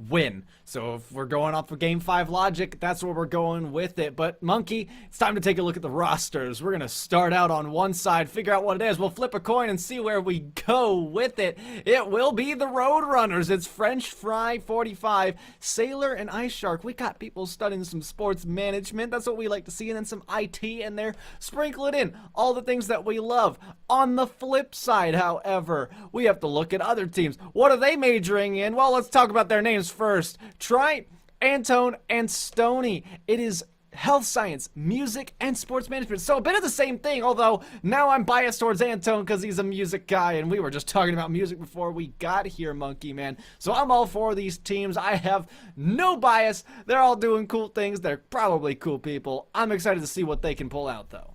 win. So if we're going off of Game 5 logic, that's where we're going with it. But Monkey, it's time to take a look at the rosters. We're going to start out on one side, figure out what it is. We'll flip a coin and see where we go with it. It will be the Roadrunners. It's French Fry 45, Sailor, and Ice Shark. We got people studying some sports management. That's what we like to see. And then some IT in there. Sprinkle it in. All the things that we love. On the flip side, however, we have to look at other teams. What are they majoring in? Well, let's talk about their names first. Trite, Antone, and Stony. It is health science, music, and sports management. So a bit of the same thing, although now I'm biased towards Antone because he's a music guy, and we were just talking about music before we got here, Monkey Man. So I'm all for these teams. I have no bias. They're all doing cool things. They're probably cool people. I'm excited to see what they can pull out, though.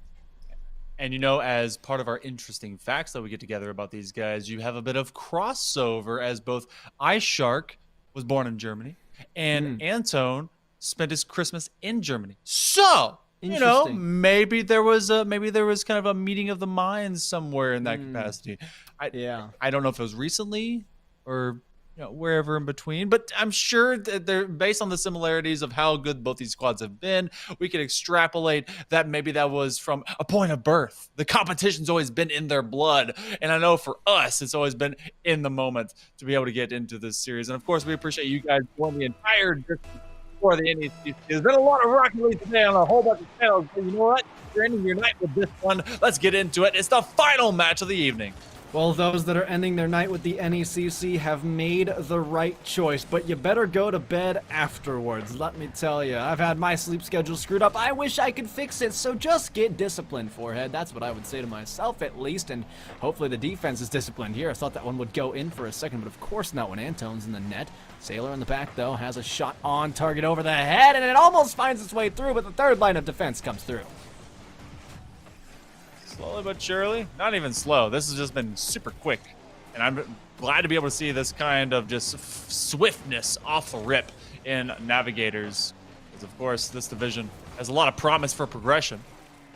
And as part of our interesting facts that we get together about these guys, you have a bit of crossover, as both Ice Shark was born in Germany and Antone spent his Christmas in Germany. So, maybe there was kind of a meeting of the minds somewhere in that capacity. I don't know if it was recently or wherever in between, but I'm sure that they're based on the similarities of how good both these squads have been. We could extrapolate that maybe that was from a point of birth. The competition's always been in their blood, and I know for us, it's always been in the moment to be able to get into this series. And of course, we appreciate you guys doing the entire distance for the NECC. There's been a lot of Rocket League today on a whole bunch of channels, but you know what? You're ending your night with this one. Let's get into it. It's the final match of the evening. Well, those that are ending their night with the NECC have made the right choice, but you better go to bed afterwards, let me tell you. I've had my sleep schedule screwed up. I wish I could fix it, so just get disciplined, Forehead. That's what I would say to myself, at least, and hopefully the defense is disciplined here. I thought that one would go in for a second, but of course not when Antone's in the net. Sailor in the back, though, has a shot on target over the head, and it almost finds its way through, but the third line of defense comes through. Slowly but surely. Not even slow. This has just been super quick. And I'm glad to be able to see this kind of just swiftness off the rip in Navigators. Because, of course, this division has a lot of promise for progression.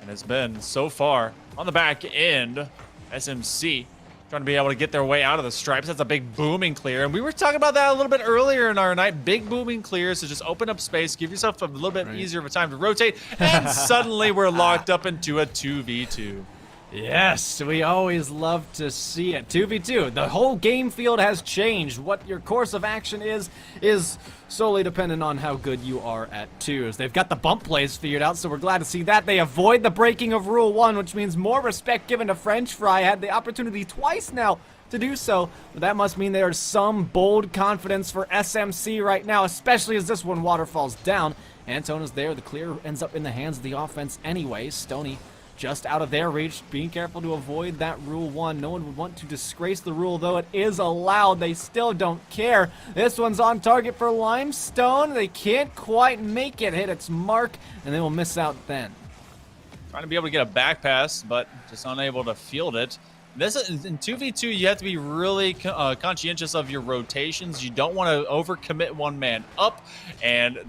And has been, so far, on the back end, SMC trying to be able to get their way out of the stripes. That's a big booming clear. And we were talking about that a little bit earlier in our night. Big booming clears, so just open up space, give yourself a little bit easier of a time to rotate, and suddenly we're locked up into a 2v2. Yes, we always love to see it. 2v2. The whole game field has changed. What your course of action is solely dependent on how good you are at twos. They've got the bump plays figured out, so we're glad to see that. They avoid the breaking of Rule 1, which means more respect given to French Fry. Had the opportunity twice now to do so, but that must mean there's some bold confidence for SMC right now, especially as this one waterfalls down. Antone is there. The clear ends up in the hands of the offense anyway. Stony just out of their reach, being careful to avoid that Rule 1. No one would want to disgrace the rule, though it is allowed. They still don't care. This one's on target for Limestone. They can't quite make it hit its mark, and they will miss out then. Trying to be able to get a back pass, but just unable to field it. This in 2v2, you have to be really conscientious of your rotations. You don't want to overcommit one man up, and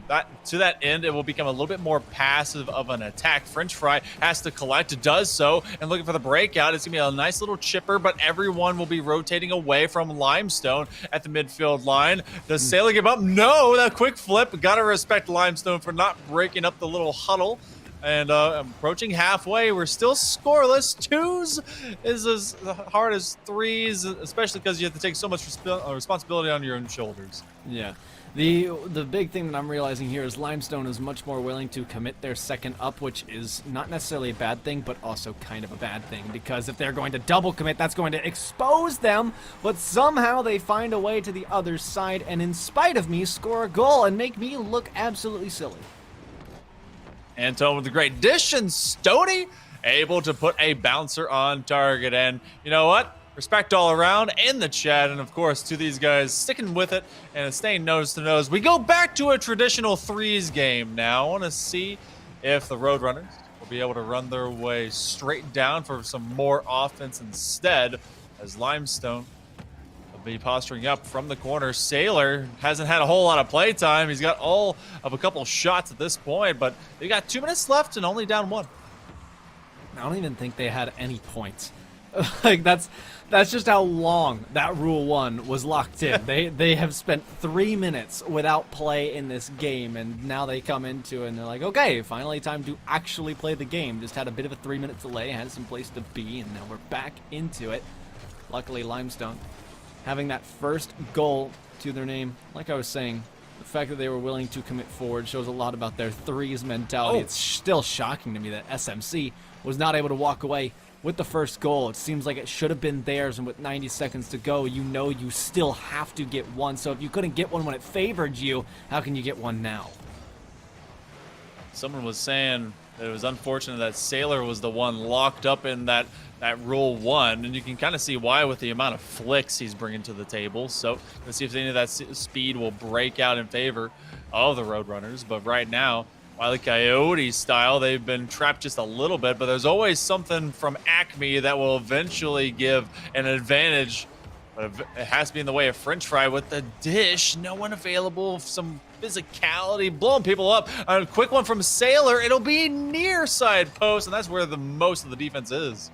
to that end, it will become a little bit more passive of an attack. French Fry has to collect, does so, and looking for the breakout. It's going to be a nice little chipper, but everyone will be rotating away from Limestone at the midfield line. Does Sailor give up? No, that quick flip. Got to respect Limestone for not breaking up the little huddle. And approaching halfway, we're still scoreless. Twos is as hard as threes, especially because you have to take so much responsibility on your own shoulders. Yeah. The big thing that I'm realizing here is Limestone is much more willing to commit their second up, which is not necessarily a bad thing, but also kind of a bad thing, because if they're going to double commit, that's going to expose them, but somehow they find a way to the other side, and in spite of me, score a goal and make me look absolutely silly. Antone with a great dish, and Stony able to put a bouncer on target. And you know what? Respect all around in the chat, and of course to these guys sticking with it and staying nose to nose. We go back to a traditional threes game now. I want to see if the Roadrunners will be able to run their way straight down for some more offense instead, as Limestone be posturing up from the corner. Sailor hasn't had a whole lot of play time. He's got all of a couple shots at this point, but they got 2 minutes left and only down 1. I don't even think they had any points. Like that's just how long that Rule 1 was locked in. They have spent 3 minutes without play in this game, and now they come into it and they're like, okay, finally time to actually play the game. Just had a bit of a 3-minute delay, had some place to be, and now we're back into it. Luckily, Limestone having that first goal to their name. Like I was saying, the fact that they were willing to commit forward shows a lot about their threes mentality. It's still shocking to me that SMC was not able to walk away with the first goal. It seems like it should have been theirs, and with 90 seconds to go, you know you still have to get one. So if you couldn't get one when it favored you, how can you get one now? Someone was saying that it was unfortunate that Sailor was the one locked up in that Rule 1, and you can kind of see why with the amount of flicks he's bringing to the table. So let's see if any of that speed will break out in favor of the Roadrunners. But right now, Wile E. Coyote style, they've been trapped just a little bit, but there's always something from Acme that will eventually give an advantage. But it has to be in the way of French Fry with the dish. No one available. Some physicality, blowing people up. A quick one from Sailor. It'll be near side post, and that's where the most of the defense is.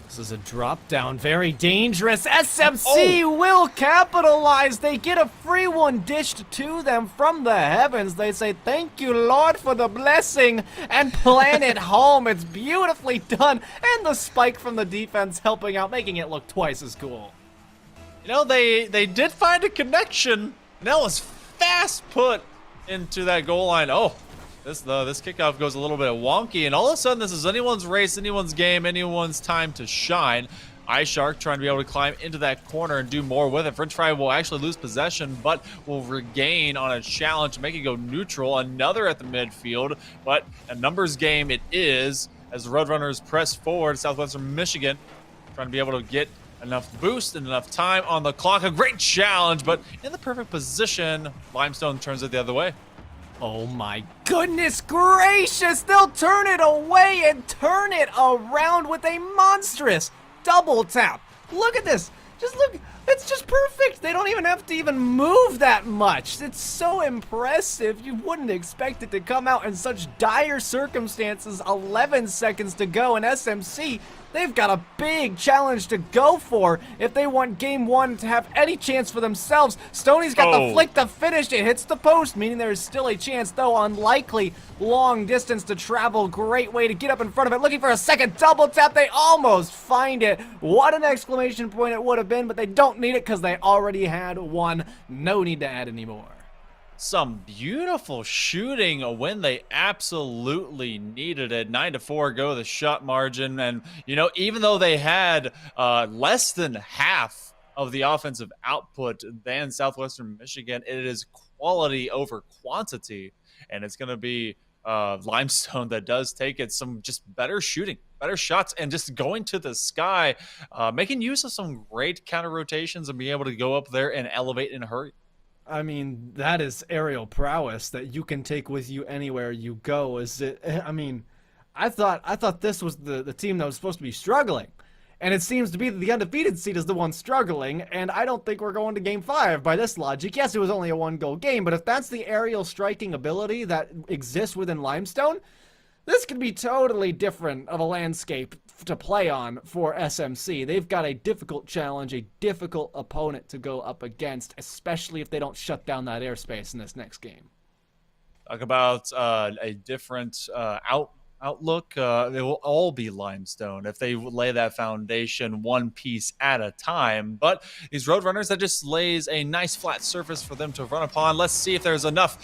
This is a drop down, very dangerous. SMC will capitalize. They get a free one dished to them from the heavens. They say, thank you, Lord, for the blessing, and plan it home. It's beautifully done. And the spike from the defense helping out, making it look twice as cool. You know, they did find a connection. And that was fast put into that goal line. This kickoff goes a little bit wonky, and all of a sudden this is anyone's race, anyone's game, anyone's time to shine. iShark trying to be able to climb into that corner and do more with it. French Fry will actually lose possession, but will regain on a challenge to make it go neutral. Another at the midfield, but a numbers game it is as the Roadrunners press forward. Southwestern Michigan trying to be able to get enough boost and enough time on the clock. A great challenge, but in the perfect position. Limestone turns it the other way. Oh my goodness gracious! They'll turn it away and turn it around with a monstrous double tap. Look at this. Just It's just perfect. They don't even have to even move that much. It's so impressive. You wouldn't expect it to come out in such dire circumstances. 11 seconds to go, and SMC, they've got a big challenge to go for if they want game one to have any chance for themselves. Stoney's got the flick to finish. It hits the post, meaning there is still a chance, though unlikely. Long distance to travel. Great way to get up in front of it. Looking for a second double tap. They almost find it. What an exclamation point it would have been, but they don't need it because they already had one. No need to add any more. Some beautiful shooting when they absolutely needed it. 9-4 go the shot margin. And, you know, even though they had less than half of the offensive output than Southwestern Michigan, it is quality over quantity. And it's going to be Limestone that does take it. Some just better shooting, better shots, and just going to the sky, making use of some great counter rotations and being able to go up there and elevate in a hurry. I mean, that is aerial prowess that you can take with you anywhere you go. I mean, I thought this was the team that was supposed to be struggling. And it seems to be that the undefeated seed is the one struggling, and I don't think we're going to game 5 by this logic. Yes, it was only a 1-goal game, but if that's the aerial striking ability that exists within Limestone, this could be totally different of a landscape to play on for SMC. They've got a difficult challenge, a difficult opponent to go up against, especially if they don't shut down that airspace in this next game. Talk about a different outlook. They will all be Limestone if they lay that foundation one piece at a time. But these Roadrunners, that just lays a nice flat surface for them to run upon. Let's see if there's enough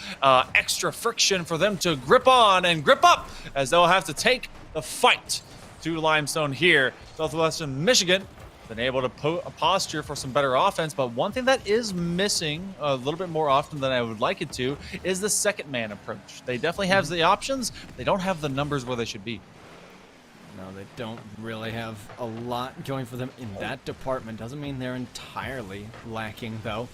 extra friction for them to grip on and grip up, as they'll have to take the fight to Limestone here. Southwestern Michigan been able to posture for some better offense, but one thing that is missing a little bit more often than I would like it to is the second man approach. They definitely have the options. They don't have the numbers where they should be. No, they don't really have a lot going for them in that department. Doesn't mean they're entirely lacking, though.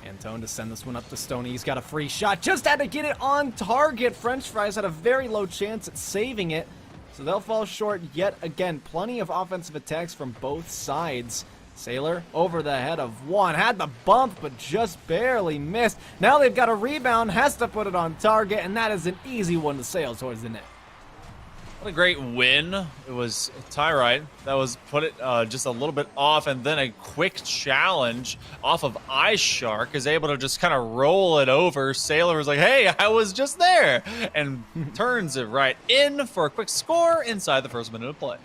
Antone to send this one up to Stoney. He's got a free shot. Just had to get it on target. French Fries had a very low chance at saving it, so they'll fall short yet again. Plenty of offensive attacks from both sides. Sailor over the head of one. Had the bump, but just barely missed. Now they've got a rebound. Has to put it on target, and that is an easy one to sail towards the net. What a great win. It was Tyrite that was put it just a little bit off, and then a quick challenge off of iShark is able to just kind of roll it over. Sailor was like, hey, I was just there, and turns it right in for a quick score inside the first minute of play.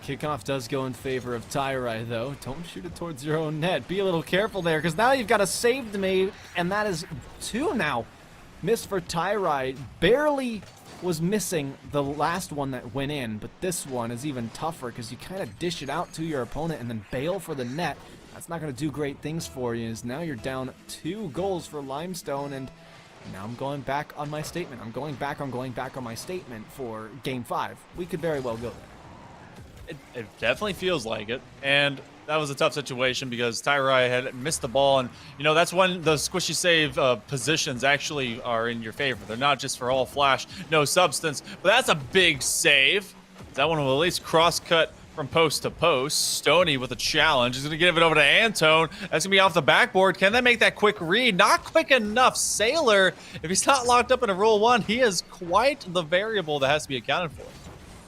Kickoff does go in favor of Tyrite, though. Don't shoot it towards your own net. Be a little careful there, because now you've got a save to make, and that is 2 now. Missed for Tyrite. Barely was missing the last one that went in, but this one is even tougher because you kind of dish it out to your opponent and then bail for the net. That's not going to do great things for you, as now you're down 2 goals for Limestone, and now I'm going back on my statement. I'm going back on my statement for Game 5. We could very well go there. It definitely feels like it, and that was a tough situation because Tyrite had missed the ball, and you know that's when the squishy save positions actually are in your favor. They're not just for all flash, no substance, but that's a big save. That one will at least cross-cut from post to post. Stoney with a challenge. He's going to give it over to Antone. That's going to be off the backboard. Can they make that quick read? Not quick enough. Sailor, if he's not locked up in a roll 1, he is quite the variable that has to be accounted for.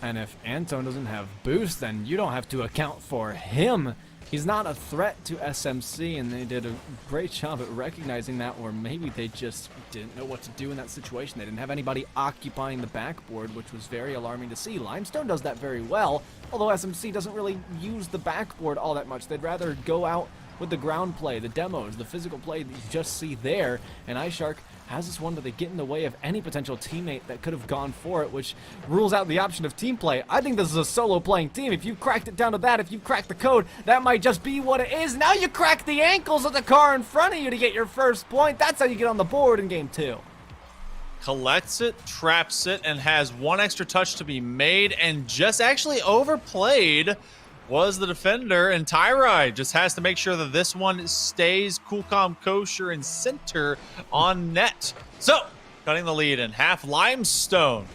And if Antone doesn't have boost, then you don't have to account for him. He's not a threat to SMC, and they did a great job at recognizing that, or maybe they just didn't know what to do in that situation. They didn't have anybody occupying the backboard, which was very alarming to see. Limestone does that very well, although SMC doesn't really use the backboard all that much. They'd rather go out with the ground play, the demos, the physical play that you just see there, and iShark has this one that they get in the way of any potential teammate that could have gone for it, which rules out the option of team play. I think this is a solo playing team. If you cracked it down to that, if you cracked the code, that might just be what it is. Now you crack the ankles of the car in front of you to get your first point. That's how you get on the board in Game 2. Collects it, traps it, and has one extra touch to be made, and just actually overplayed was the defender, and Tyrite just has to make sure that this one stays cool, calm, kosher, and center on net. So, cutting the lead in half, Limestone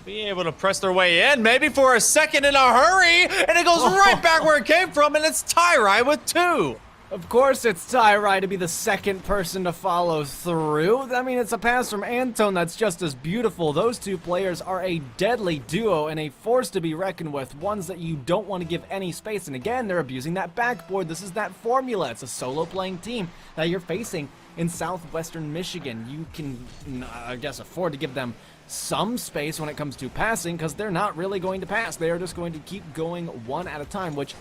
be able to press their way in, maybe for a second in a hurry, and it goes right back where it came from, and it's Tyrai with 2. Of course, it's Tyrai to be the second person to follow through. I mean, it's a pass from Antone that's just as beautiful. Those two players are a deadly duo and a force to be reckoned with, ones that you don't want to give any space. And again, they're abusing that backboard. This is that formula. It's a solo playing team that you're facing in southwestern Michigan. You can, I guess, afford to give them some space when it comes to passing, because they're not really going to pass. They are just going to keep going one at a time, which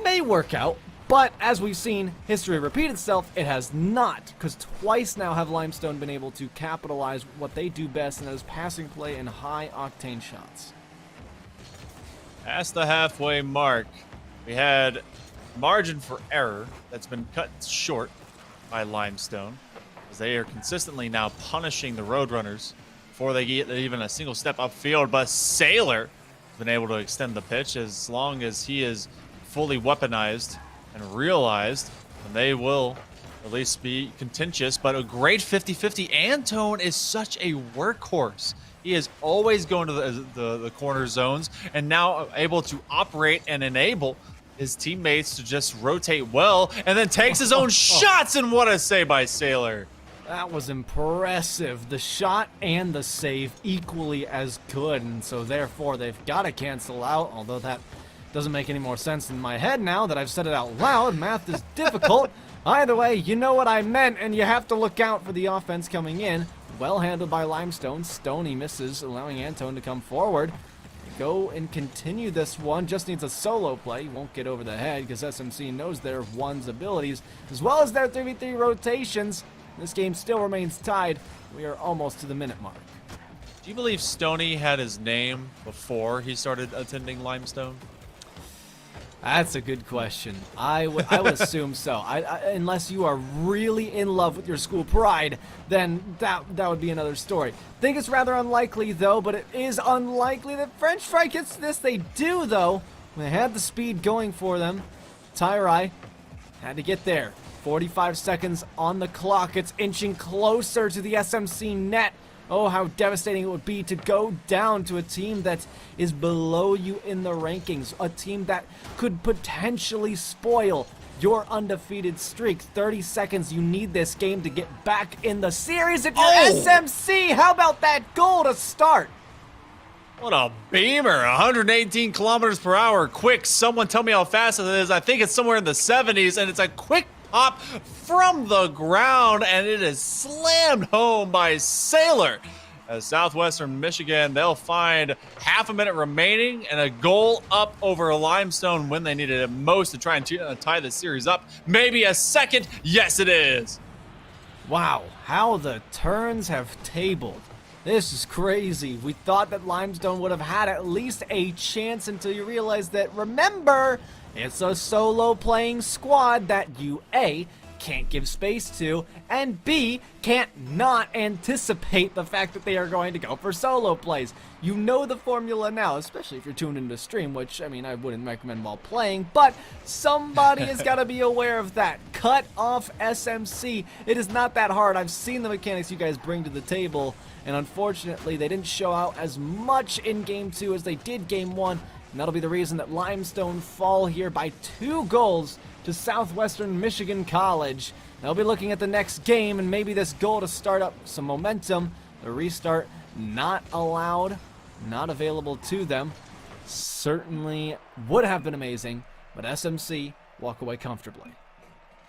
may work out. But as we've seen history repeat itself, it has not, because twice now have Limestone been able to capitalize what they do best, and that is passing play and high octane shots. Past the halfway mark, we had margin for error that's been cut short by Limestone, as they are consistently now punishing the Roadrunners before they get even a single step upfield. But Sailor has been able to extend the pitch as long as he is fully weaponized and realized, and they will at least be contentious. But a great 50-50. Antone is such a workhorse. He is always going to the corner zones, and now able to operate and enable his teammates to just rotate well, and then takes his own shots. And what a save by Sailor. That was impressive. The shot and the save equally as good, and so therefore they've got to cancel out, although that doesn't make any more sense in my head now that I've said it out loud. Math is difficult. Either way, you know what I meant, and you have to look out for the offense coming in. Well handled by Limestone. Stoney misses, allowing Antone to come forward. Go and continue this one. Just needs a solo play. He won't get over the head because SMC knows their one's abilities, as well as their 3v3 rotations. This game still remains tied. We are almost to the minute mark. Do you believe Stoney had his name before he started attending Limestone? That's a good question. I would assume so. Unless you are really in love with your school pride, then that would be another story. Think it's rather unlikely, though, but it is unlikely that French Fry gets this. They do, though. They had the speed going for them. Tyrai had to get there. 45 seconds on the clock. It's inching closer to the SMC net. Oh, how devastating it would be to go down to a team that is below you in the rankings. A team that could potentially spoil your undefeated streak. 30 seconds, you need this game to get back in the series if you're SMC. How about that goal to start? What a beamer, 118 kilometers per hour. Quick, someone tell me how fast it is. I think it's somewhere in the 70s, and it's a quick pop from the ground, and it is slammed home by Sailor. As Southwestern Michigan, they'll find half a minute remaining and a goal up over Limestone when they needed it most to try and tie the series up. Maybe a second. Yes, it is. Wow, how the turns have tabled. This is crazy. We thought that Limestone would have had at least a chance until you realize that, remember, it's a solo playing squad that you, A, can't give space to, and B, can't not anticipate the fact that they are going to go for solo plays. You know the formula now, especially if you're tuned into stream, which, I mean, I wouldn't recommend while playing, but somebody has got to be aware of that. Cut off SMC. It is not that hard. I've seen the mechanics you guys bring to the table, and unfortunately, they didn't show out as much in Game 2 as they did Game 1, and that'll be the reason that Limestone fall here by 2 goals to Southwestern Michigan College. They'll be looking at the next game and maybe this goal to start up some momentum. The restart not allowed, not available to them. Certainly would have been amazing, but SMC walk away comfortably.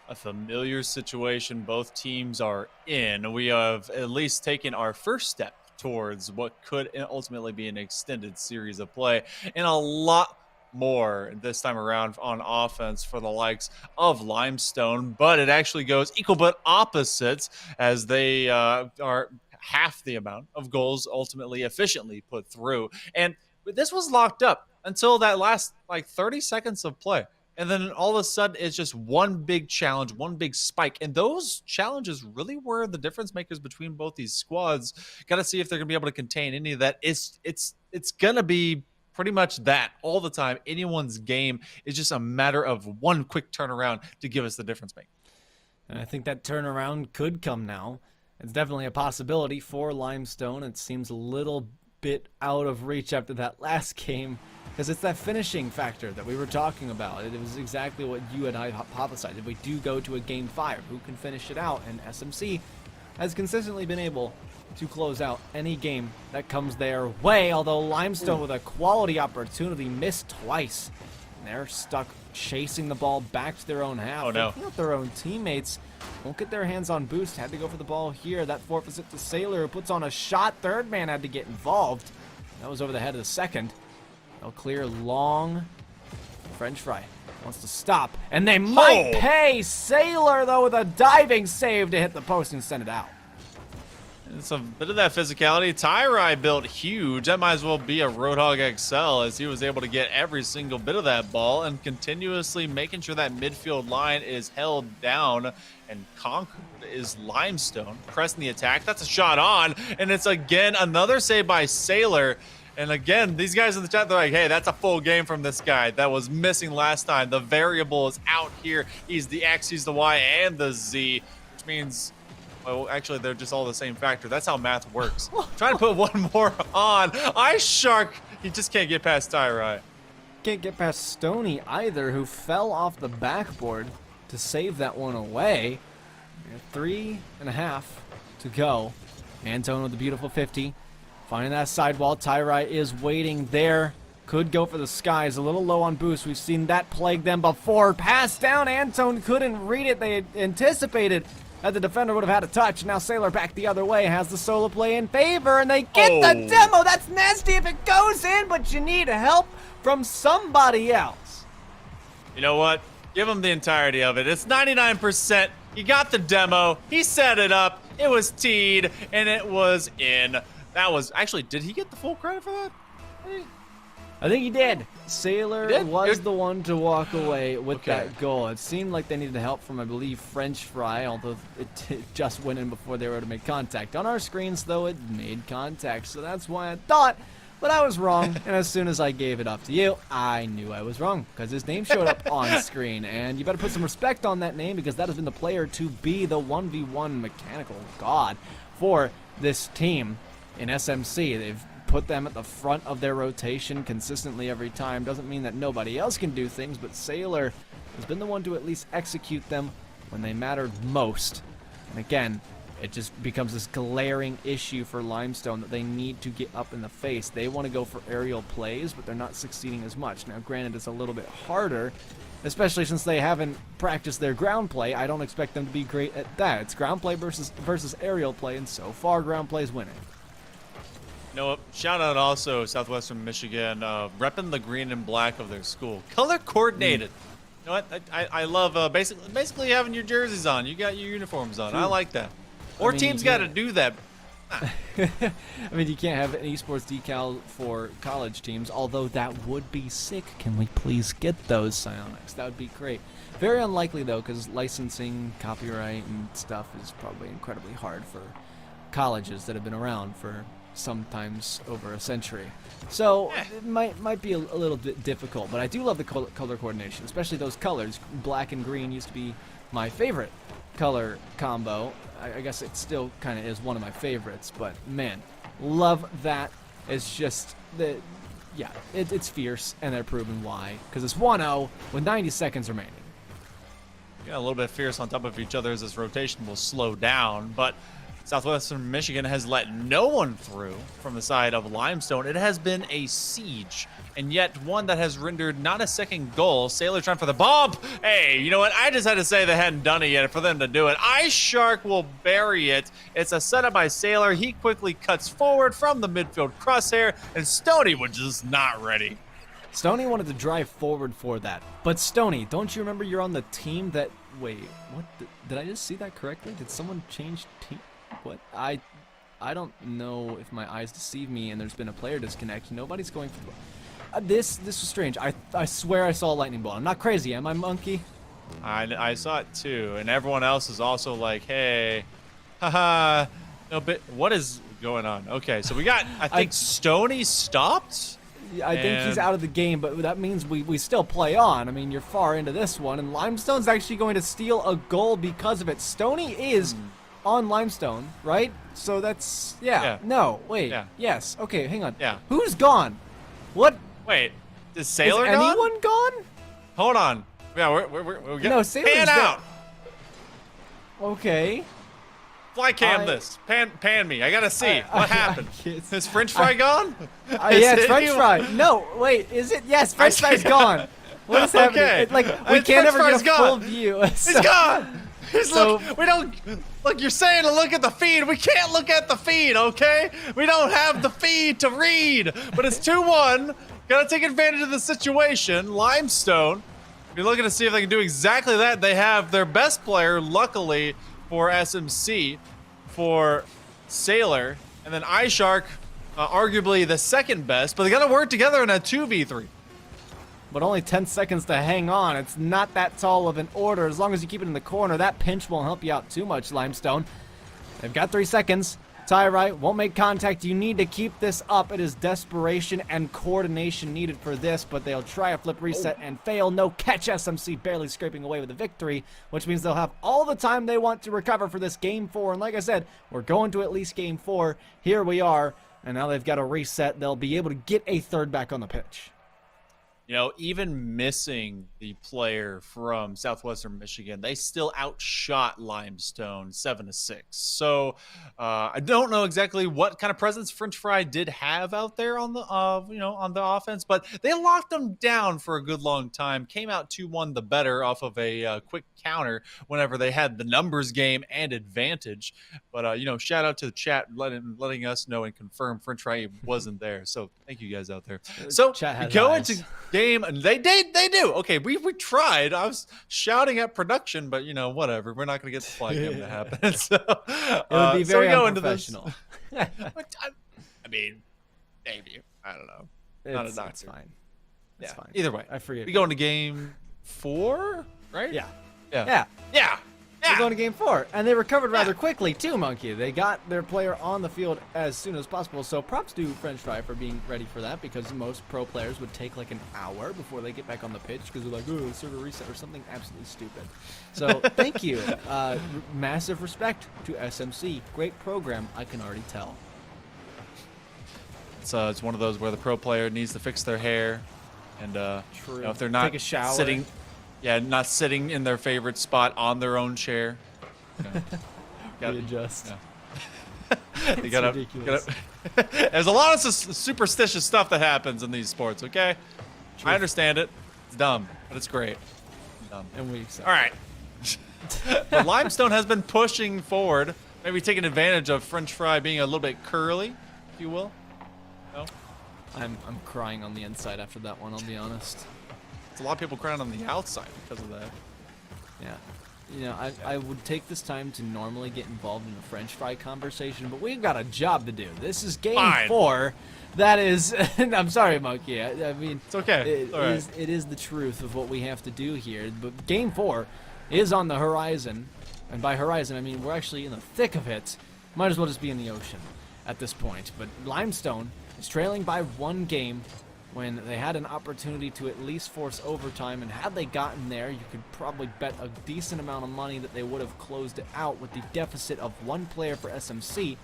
A familiar situation both teams are in. We have at least taken our first step towards what could ultimately be an extended series of play, and a lot more this time around on offense for the likes of Limestone, but it actually goes equal but opposites as they are half the amount of goals ultimately efficiently put through. And this was locked up until that last 30 seconds of play. And then all of a sudden, it's just one big challenge, one big spike. And those challenges really were the difference makers between both these squads. Got to see if they're going to be able to contain any of that. It's going to be pretty much that all the time. Anyone's game is just a matter of one quick turnaround to give us the difference maker. And I think that turnaround could come now. It's definitely a possibility for Limestone. It seems a little bit out of reach after that last game, because it's that finishing factor that we were talking about. It was exactly what you had hypothesized. If we do go to a game 5, who can finish it out? And SMC has consistently been able to close out any game that comes their way, although Limestone with a quality opportunity missed twice. And they're stuck chasing the ball back to their own half. Oh, no. Looking at their own teammates. Won't get their hands on boost. Had to go for the ball here. That forfeits it to Sailor, who puts on a shot. Third man had to get involved. That was over the head of the second. They'll clear long. French Fry wants to stop. And they might pay. Sailor, though, with a diving save to hit the post and send it out. It's a bit of that physicality. Tyrai built huge. That might as well be a Roadhog XL, as he was able to get every single bit of that ball and continuously making sure that midfield line is held down. And conquered is Limestone pressing the attack. That's a shot on, and it's again another save by Sailor. And again, these guys in the chat, they're like, hey, that's a full game from this guy. That was missing last time. The variable is out here. He's the X, he's the Y, and the Z, which means, well, actually, they're just all the same factor. That's how math works. Trying to put one more on. Ice Shark, he just can't get past Tyrai. Can't get past Stony either, who fell off the backboard to save that one away. 3.5 to go. Antone with the beautiful 50. Finding that sidewall. Tyrai is waiting there. Could go for the skies. A little low on boost. We've seen that plague them before. Pass down. Antone couldn't read it. They had anticipated that the defender would have had a touch. Now Sailor back the other way. Has the solo play in favor. And they get the demo. That's nasty if it goes in. But you need help from somebody else. You know what? Give him the entirety of it. It's 99%. He got the demo. He set it up. It was teed. And it was in. That was actually, did he get the full credit for that? I think he did. Sailor was the one to walk away with that goal. It seemed like they needed help from, I believe, French Fry, although it just went in before they were able to make contact. On our screens, though, it made contact, so that's why I thought, but I was wrong. And as soon as I gave it up to you, I knew I was wrong, because his name showed up on screen. And you better put some respect on that name, because that has been the player to be the 1v1 mechanical god for this team. In SMC, they've put them at the front of their rotation consistently every time. Doesn't mean that nobody else can do things, but Sailor has been the one to at least execute them when they mattered most. And again, it just becomes this glaring issue for Limestone that they need to get up in the face. They want to go for aerial plays, but they're not succeeding as much. Now, granted, it's a little bit harder, especially since they haven't practiced their ground play. I don't expect them to be great at that. It's ground play versus aerial play, and so far, ground play is winning. You know what? Shout out also Southwestern Michigan, repping the green and black of their school. Color coordinated. You know what? I love basically having your jerseys on. You got your uniforms on. I like that. More teams got to do that. I mean, you can't have an esports decal for college teams, although that would be sick. Can we please get those psionics? That would be great. Very unlikely, though, because licensing, copyright, and stuff is probably incredibly hard for colleges that have been around for sometimes over a century. So it might be a little bit difficult, but I do love the color coordination, especially those colors. Black and green used to be my favorite color combo. I guess it still kind of is one of my favorites, but man, love that. It's just it's fierce, and they're proving why, because it's 1-0 with 90 seconds remaining. Yeah, a little bit fierce on top of each other as this rotation will slow down, but Southwestern Michigan has let no one through from the side of Limestone. It has been a siege, and yet one that has rendered not a second goal. Sailor trying for the bomb. Hey, you know what? I just had to say they hadn't done it yet for them to do it. Ice Shark will bury it. It's a setup by Sailor. He quickly cuts forward from the midfield crosshair, and Stoney was just not ready. Stoney wanted to drive forward for that. But Stoney, don't you remember you're on the team that... Wait, what? Did I just see that correctly? Did someone change team? What? I don't know if my eyes deceive me and there's been a player disconnect. Nobody's going for... This was strange. I swear I saw a lightning ball. I'm not crazy, am I, Monkey? I saw it too, and everyone else is also like, hey, haha, no, but what is going on? Okay, so we got, I think Stoney stopped? I think he's out of the game, but that means we still play on. I mean, you're far into this one, and Limestone's actually going to steal a goal because of it. Stoney is on Limestone, right? So that's, Yeah. no, wait, Yeah. yes, okay, hang on. Yeah. Who's gone? What? Wait, is Sailor Is gone? anyone gone? Hold on. Yeah, we're No, Sailor's pan there. out. Okay. Fly cam I- this. Pan me. I gotta see what happened. can't- Is French fry gone? Yeah, Is it's it French you? fry. No, wait, is it? Yes, French fry's gone. What is happening? Okay. Like, we French can't ever fry's get a full gone. view. He's gone. He's So- look. We don't. Look, you're saying to look at the feed. We can't look at the feed, okay? We don't have the feed to read. But it's 2-1. Gotta take advantage of the situation. Limestone. You're looking to see if they can do exactly that. They have their best player, luckily, for SMC, for Sailor, and then iShark, arguably the second best, but they gotta work together in a 2v3. But only 10 seconds to hang on. It's not that tall of an order. As long as you keep it in the corner, that pinch won't help you out too much, Limestone. They've got 3 seconds. Tyrai won't make contact. You need to keep this up. It is desperation and coordination needed for this, but they'll try a flip reset and fail. No catch. SMC barely scraping away with a victory, which means they'll have all the time they want to recover for this Game 4. And like I said, we're going to at least Game 4. Here we are, and now they've got a reset. They'll be able to get a third back on the pitch. You know, even missing the player from Southwestern Michigan, they still outshot Limestone 7-6. So I don't know exactly what kind of presence French Fry did have out there on the, on the offense, but they locked them down for a good long time. Came out 2-1 the better off of a quick counter whenever they had the numbers game and advantage. But shout out to the chat letting us know and confirm French Fry wasn't there. So thank you guys out there. So Chat has we go eyes. into game, and they do. Okay, we tried. I was shouting at production, but whatever. We're not gonna get the fly cam to happen. So It would be very so we go into this. unprofessional. I mean, maybe. I don't know. Not a It's doctor. fine. It's Yeah. fine. Either way, I forget. we go into game 4, right? Yeah. Yeah. Yeah. Yeah. We're going to Game 4, and they recovered rather quickly too, Monkey. They got their player on the field as soon as possible, so props to French Fry for being ready for that, because most pro players would take like an hour before they get back on the pitch, because they're like, oh, server reset or something absolutely stupid. So thank you. Massive respect to SMC. Great program, I can already tell. It's one of those where the pro player needs to fix their hair, and True. if they're not Take a shower. sitting, not sitting in their favorite spot on their own chair. Gotta- Readjust. You It's gotta, ridiculous. there's a lot of superstitious stuff that happens in these sports, okay? I understand it. It's dumb, but it's great. Dumb. And we accept. All right. But Limestone has been pushing forward, maybe taking advantage of French Fry being a little bit curly, if you will. No? I'm crying on the inside after that one, I'll be honest. It's a lot of people crying on the outside because of that. Yeah. I would take this time to normally get involved in a French Fry conversation, but we've got a job to do. This is Game Fine. 4. That is, I'm sorry, Monkey. I mean, It's okay. It's all right. it is the truth of what we have to do here. But Game 4 is on the horizon, and by horizon I mean we're actually in the thick of it. Might as well just be in the ocean at this point. But Limestone is trailing by 1 game when they had an opportunity to at least force overtime, and had they gotten there, you could probably bet a decent amount of money that they would have closed it out with the deficit of 1 player for SMC.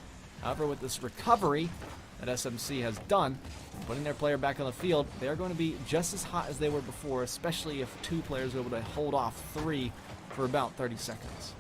However, with this recovery that SMC has done, putting their player back on the field, they're going to be just as hot as they were before, especially if 2 players are able to hold off 3 for about 30 seconds.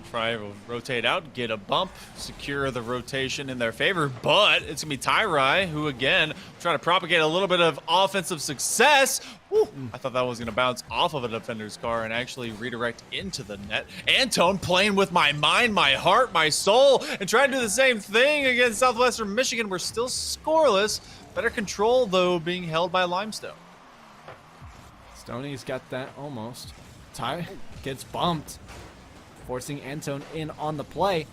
Fry will rotate out, get a bump, secure the rotation in their favor, but it's going to be Tyrai, who again, trying to propagate a little bit of offensive success. Woo, I thought that was going to bounce off of a defender's car and actually redirect into the net. Antone playing with my mind, my heart, my soul, and trying to do the same thing against Southwestern Michigan. We're still scoreless. Better control, though, being held by Limestone. Stoney's got that almost. Ty gets bumped, forcing Antone in on the play.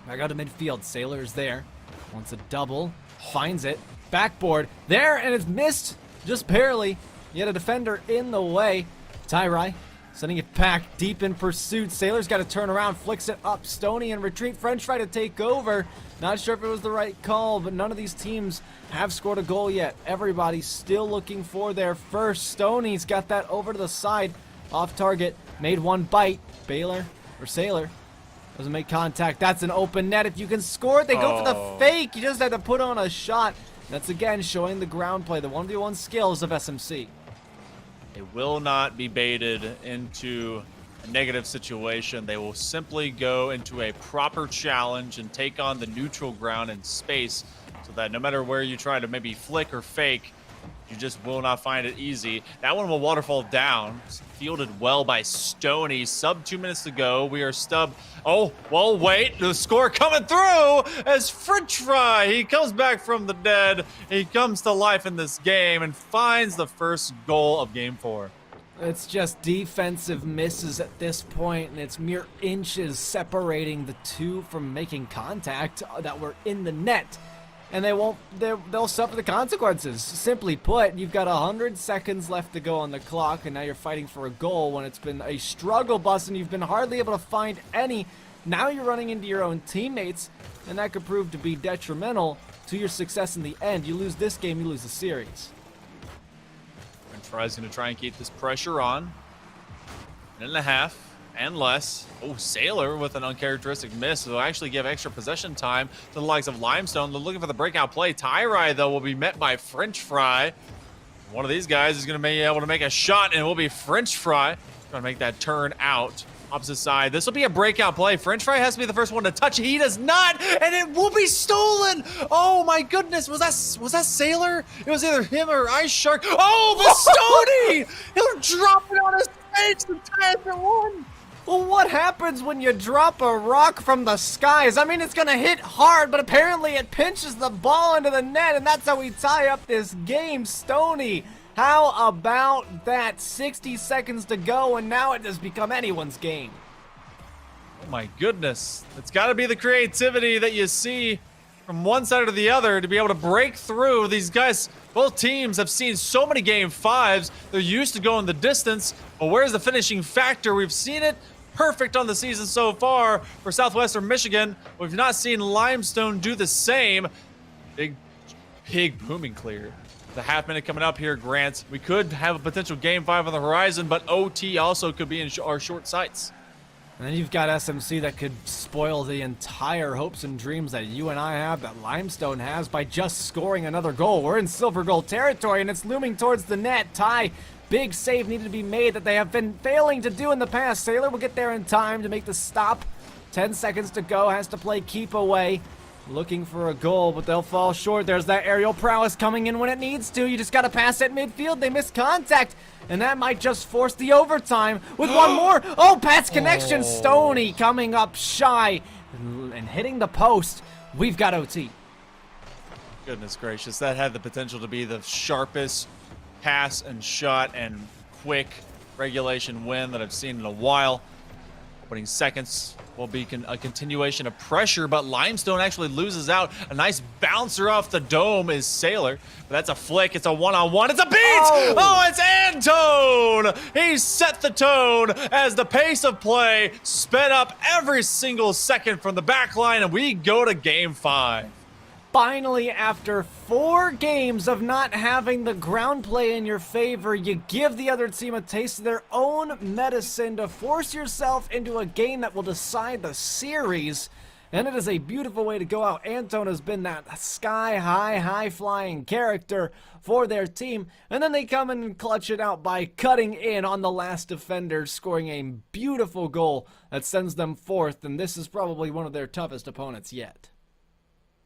Back out to midfield. Sailor's there. Wants a double. Finds it. Backboard. There, and it's missed. Just barely. Yet a defender in the way. Tyrai sending it back deep in pursuit. Sailor's got to turn around. Flicks it up. Stoney and retreat. French Fry to take over. Not sure if it was the right call, but none of these teams have scored a goal yet. Everybody's still looking for their first. Stoney's got that over to the side. Off target. Made 1 bite. Sailor Doesn't make contact. That's an open net. If you can score it, they go for the fake. You just have to put on a shot. That's again showing the ground play, the 1v1 skills of SMC. They will not be baited into a negative situation. They will simply go into a proper challenge and take on the neutral ground in space, so that no matter where you try to maybe flick or fake, you just will not find it easy. That one will waterfall down. Fielded well by Stoney. Sub 2 minutes to go. We are stubbed. Oh, well, wait. The score coming through as French Fry. He comes back from the dead. He comes to life in this game and finds the first goal of Game 4. It's just defensive misses at this point, and it's mere inches separating the two from making contact that were in the net. And they'll suffer the consequences. Simply put, you've got 100 seconds left to go on the clock, and now you're fighting for a goal when it's been a struggle bus and you've been hardly able to find any. Now you're running into your own teammates, and that could prove to be detrimental to your success in the end. You lose this game, you lose the series. French Fry's going to try and keep this pressure on. 1.5 and less. Oh, Sailor with an uncharacteristic miss. Will actually give extra possession time to the likes of Limestone. They're looking for the breakout play. Tyrai, though, will be met by French Fry. One of these guys is going to be able to make a shot, and it will be French Fry trying to make that turn out. Opposite side. This will be a breakout play. French Fry has to be the first one to touch it. He does not, and it will be stolen. Oh my goodness, was that Sailor? It was either him or Ice Shark. Oh, the Stoney! He'll drop it on his face and tie it for one. Well, what happens when you drop a rock from the skies? I mean, it's going to hit hard, but apparently it pinches the ball into the net, and that's how we tie up this game. Stoney, how about that? 60 seconds to go, and now it has become anyone's game. Oh my goodness. It's got to be the creativity that you see from one side or the other to be able to break through. These guys, both teams have seen so many game 5s. They're used to going the distance, but where's the finishing factor? We've seen it perfect on the season so far for Southwestern Michigan. We've not seen Limestone do the same. Big booming clear. The half minute coming up here, Grant. We could have a potential game 5 on the horizon, but OT also could be in our short sights. And then you've got SMC that could spoil the entire hopes and dreams that you and I have, that Limestone has, by just scoring another goal. We're in silver goal territory, and it's looming towards the net. Ty, big save needed to be made that they have been failing to do in the past. Sailor will get there in time to make the stop. 10 seconds to go, has to play keep away. Looking for a goal, but they'll fall short. There's that aerial prowess coming in when it needs to. You just got to pass at midfield. They miss contact, and that might just force the overtime with one more. Oh, Pat's connection. Stoney coming up shy and hitting the post. We've got OT. Goodness gracious, that had the potential to be the sharpest pass and shot and quick regulation win that I've seen in a while. Opening seconds will be a continuation of pressure, but Limestone actually loses out. A nice bouncer off the dome is Sailor, but that's a flick. It's a one-on-one. It's a beat! Oh, it's Antone! He set the tone as the pace of play sped up every single second from the back line, and we go to game 5. Finally, after 4 games of not having the ground play in your favor, you give the other team a taste of their own medicine to force yourself into a game that will decide the series. And it is a beautiful way to go out. Antone has been that sky-high, high-flying character for their team. And then they come in and clutch it out by cutting in on the last defender, scoring a beautiful goal that sends them fourth. And this is probably one of their toughest opponents yet.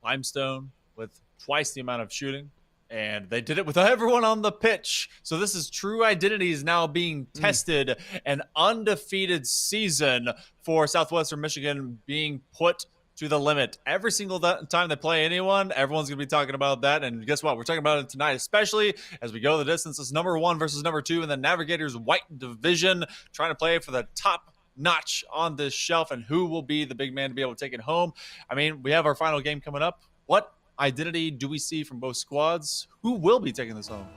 Limestone with twice the amount of shooting, and they did it with everyone on the pitch. So this is true identities now being tested. An undefeated season for Southwestern Michigan being put to the limit. Every single time they play anyone, everyone's going to be talking about that. And guess what? We're talking about it tonight, especially as we go the distance. It's number 1 versus number 2 in the Navigators White Division, trying to play for the top notch on this shelf, and who will be the big man to be able to take it home. I mean, we have our final game coming up. What identity do we see from both squads? Who will be taking this home?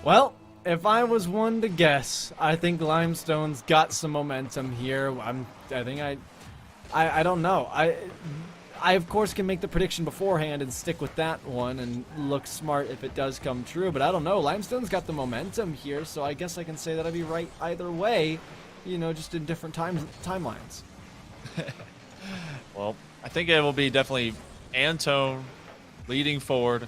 Well, if I was one to guess, I think Limestone's got some momentum here. I don't know. I of course can make the prediction beforehand and stick with that one and look smart if it does come true, but I don't know. Limestone's got the momentum here, so I guess I can say that I'd be right either way. You know, just in different timelines. Well, I think it will be definitely Antone leading forward.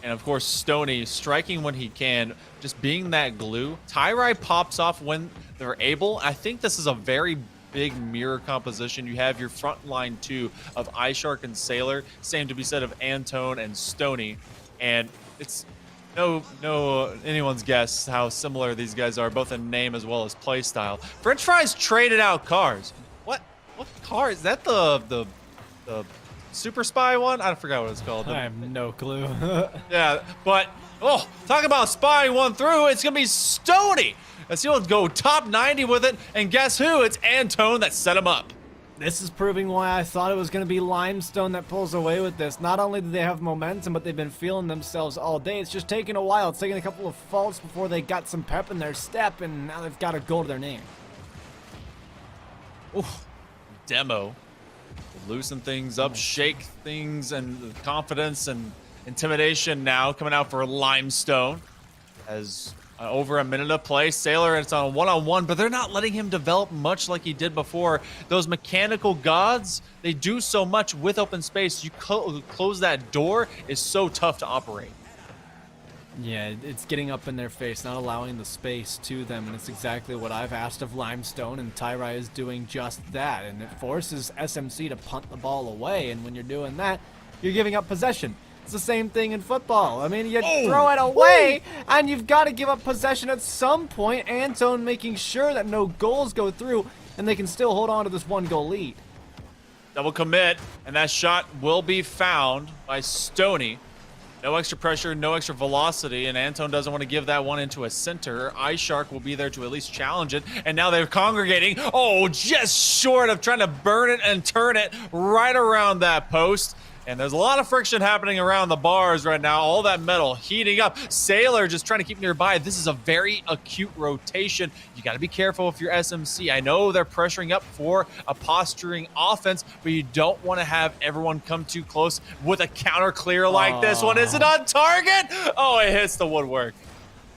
And of course, Stony striking when he can, just being that glue. Tyrai pops off when they're able. I think this is a very big mirror composition. You have your front line two of iShark and Sailor. Same to be said of Antone and Stony. And it's no anyone's guess how similar these guys are, both in name as well as play style. French Fries traded out cars. What car is that? The Super Spy one? I forgot what it's called. I have no clue. Yeah, but talk about spying one through. It's gonna be Stony. As he'll go top 90 with it, and guess who? It's Antone that set him up. This is proving why I thought it was going to be Limestone that pulls away with this. Not only do they have momentum, but they've been feeling themselves all day. It's just taking a while. It's taking a couple of faults before they got some pep in their step, and now they've got a goal to their name. Oof. Demo. Loosen things up, shake things, and confidence and intimidation now coming out for Limestone. As over a minute of play, Sailor, it's on a one-on-one, but they're not letting him develop much like he did before. Those mechanical gods, they do so much with open space. You close that door is so tough to operate. Yeah, it's getting up in their face, not allowing the space to them, and it's exactly what I've asked of Limestone, and Tyrai is doing just that, and it forces SMC to punt the ball away, and when you're doing that, you're giving up possession. It's the same thing in football. I mean, you throw it away, and you've got to give up possession at some point. Antone making sure that no goals go through, and they can still hold on to this 1-goal lead. Double commit, and that shot will be found by Stony. No extra pressure, no extra velocity, and Antone doesn't want to give that one into a center. iShark will be there to at least challenge it, and now they're congregating. Oh, just short of trying to burn it and turn it right around that post. And there's a lot of friction happening around the bars right now. All that metal heating up. Sailor just trying to keep nearby. This is a very acute rotation. You got to be careful if you're SMC. I know they're pressuring up for a posturing offense, but you don't want to have everyone come too close with a counter clear like this one. Is it on target? Oh, it hits the woodwork.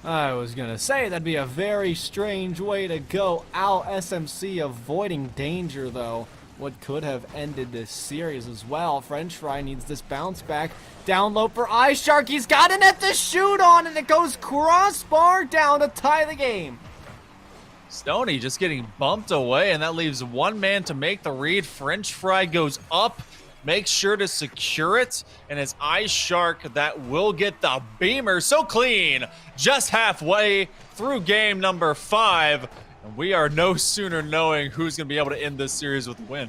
I was going to say that'd be a very strange way to go out. SMC avoiding danger, though. What could have ended this series as well. French Fry needs this bounce back. Down low for iShark. He's got it at the shoot on, and it goes crossbar down to tie the game. Stony just getting bumped away, and that leaves one man to make the read. French Fry goes up, makes sure to secure it, and it's iShark that will get the beamer. So clean, just halfway through game number 5. And we are no sooner knowing who's going to be able to end this series with a win.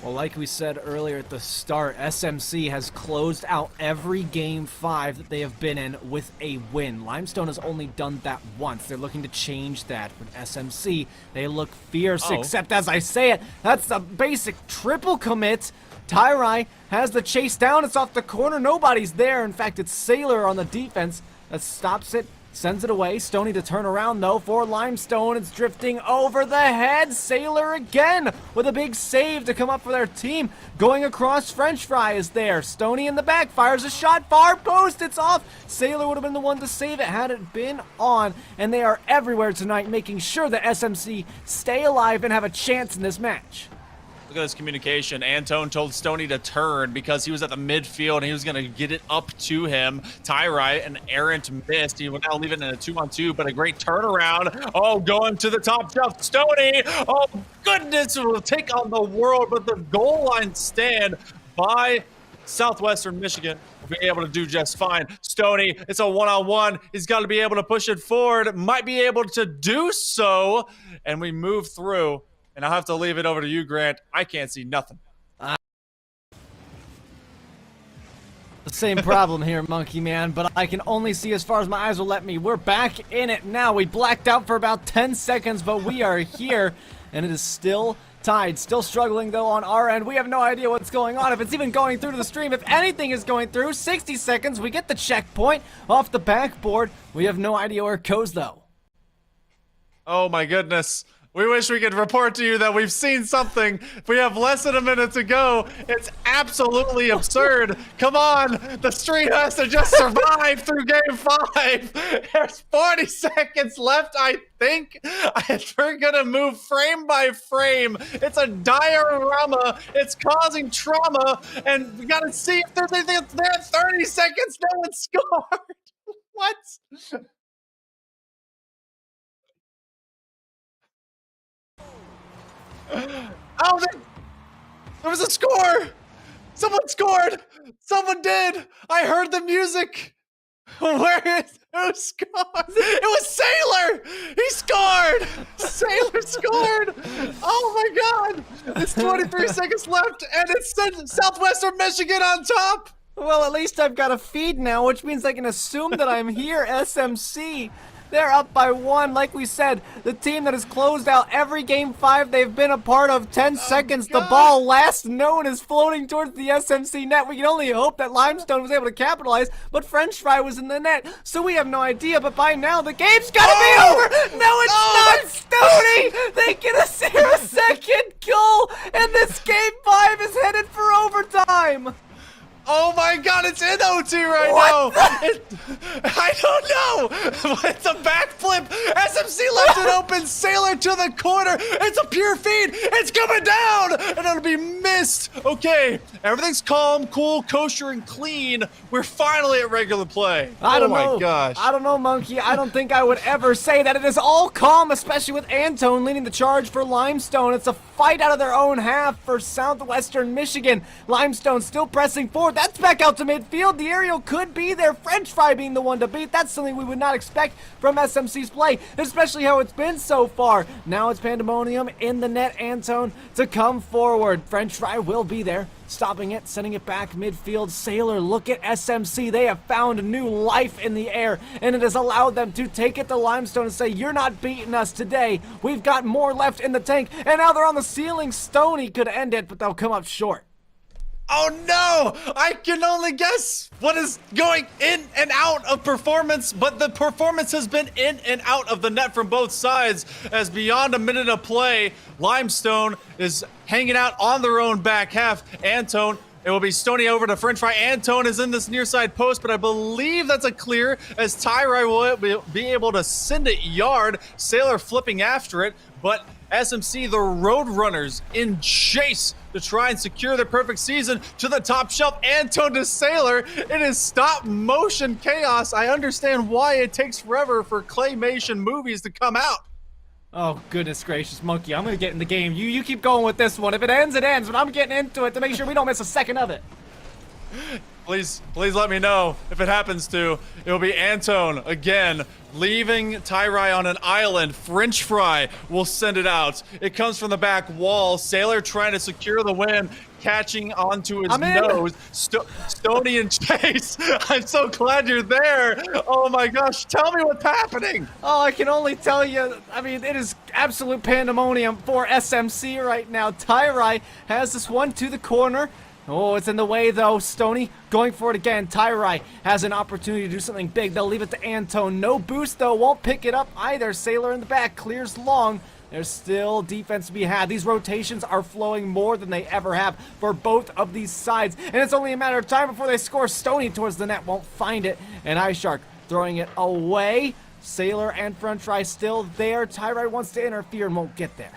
Well, like we said earlier at the start, SMC has closed out every game 5 that they have been in with a win. Limestone has only done that once. They're looking to change that. But SMC, they look fierce, except as I say it, that's the basic triple commit. Tyrai has the chase down. It's off the corner. Nobody's there. In fact, it's Sailor on the defense that stops it. Sends it away. Stony to turn around, though, for Limestone. It's drifting over the head. Sailor again with a big save to come up for their team. Going across, French Fry is there. Stony in the back fires a shot. Far post. It's off. Sailor would have been the one to save it had it been on. And they are everywhere tonight, making sure that SMC stay alive and have a chance in this match. Look at this communication. Antone told Stony to turn because he was at the midfield and he was going to get it up to him. Tyrai, an errant missed. He will now leave it in a 2-on-2, but a great turnaround. Oh, going to the top shelf. Stony, oh, goodness, will take on the world, but the goal line stand by Southwestern Michigan will be able to do just fine. Stony, it's a 1-on-1. He's got to be able to push it forward. Might be able to do so, and we move through. And I'll have to leave it over to you, Grant. I can't see nothing. The same problem here, Monkey Man, but I can only see as far as my eyes will let me. We're back in it now. We blacked out for about 10 seconds, but we are here, and it is still tied. Still struggling, though, on our end. We have no idea what's going on, if it's even going through to the stream. If anything is going through, 60 seconds, we get the checkpoint off the backboard. We have no idea where it goes, though. Oh, my goodness. We wish we could report to you that we've seen something. We have less than a minute to go. It's absolutely absurd. Come on. The street has to just survive through game 5. There's 40 seconds left, I think. We're going to move frame by frame. It's a diorama. It's causing trauma. And we got to see if there's anything there. 30 seconds. No one scored. What? Oh, there was a score! Someone scored! Someone did! I heard the music! Who scored? It was Sailor! He scored! Sailor scored! Oh my god! It's 23 seconds left, and it's Southwestern Michigan on top! Well, at least I've got a feed now, which means I can assume that I'm here, SMC. They're up by 1. Like we said, the team that has closed out every game 5 they've been a part of. 10 seconds, God. the ball last known is floating towards the SMC net. We can only hope that Limestone was able to capitalize, but French Fry was in the net, so we have no idea. But by now, the game's gotta be over! No, it's not, Stoney! They get a 0-second goal, and this game 5 is headed for overtime! Oh my god, it's in OT right now! I don't know! It's a backflip! SMC left it open, Sailor to the corner! It's a pure feed! It's coming down! And it'll be missed! Okay, everything's calm, cool, kosher, and clean. We're finally at regular play. I don't know. know. Oh my gosh. I don't know, Monkey. I don't think I would ever say that. It is all calm, especially with Antone leading the charge for Limestone. It's a fight out of their own half for Southwestern Michigan. Limestone still pressing forward. That's back out to midfield. The aerial could be there. French Fry being the one to beat. That's something we would not expect from SMC's play, especially how it's been so far. Now it's Pandemonium in the net. Antone to come forward. French Fry will be there, stopping it, sending it back midfield. Sailor, look at SMC. They have found new life in the air, and it has allowed them to take it to Limestone and say, you're not beating us today. We've got more left in the tank, and now they're on the ceiling. Stoney could end it, but they'll come up short. Oh no! I can only guess what is going in and out of performance, but the performance has been in and out of the net from both sides, as beyond a minute of play, Limestone is hanging out on their own back half. Antone, it will be Stoney over to French Fry. Antone is in this near side post, but I believe that's a clear, as Tyrai will be able to send it yard. Sailor flipping after it, but SMC, the Roadrunners, in chase to try and secure their perfect season to the top shelf. Antone to Sailor. It is stop motion chaos. I understand why it takes forever for claymation movies to come out. Oh, goodness gracious, Monkey. I'm going to get in the game. You keep going with this one. If it ends, it ends, but I'm getting into it to make sure we don't miss a second of it. Please let me know if it happens to. It will be Antone again, leaving Tyrai on an island. French Fry will send it out. It comes from the back wall. Sailor trying to secure the win, catching onto his nose. Stoney and Chase, I'm so glad you're there. Oh my gosh, tell me what's happening. Oh, I can only tell you, I mean, it is absolute pandemonium for SMC right now. Tyrai has this one to the corner. Oh, it's in the way, though. Stoney going for it again. Tyrai has an opportunity to do something big. They'll leave it to Antone. No boost, though. Won't pick it up either. Sailor in the back clears long. There's still defense to be had. These rotations are flowing more than they ever have for both of these sides. And it's only a matter of time before they score. Stoney towards the net. Won't find it. And iShark throwing it away. Sailor and French Fry still there. Tyrai wants to interfere and won't get there.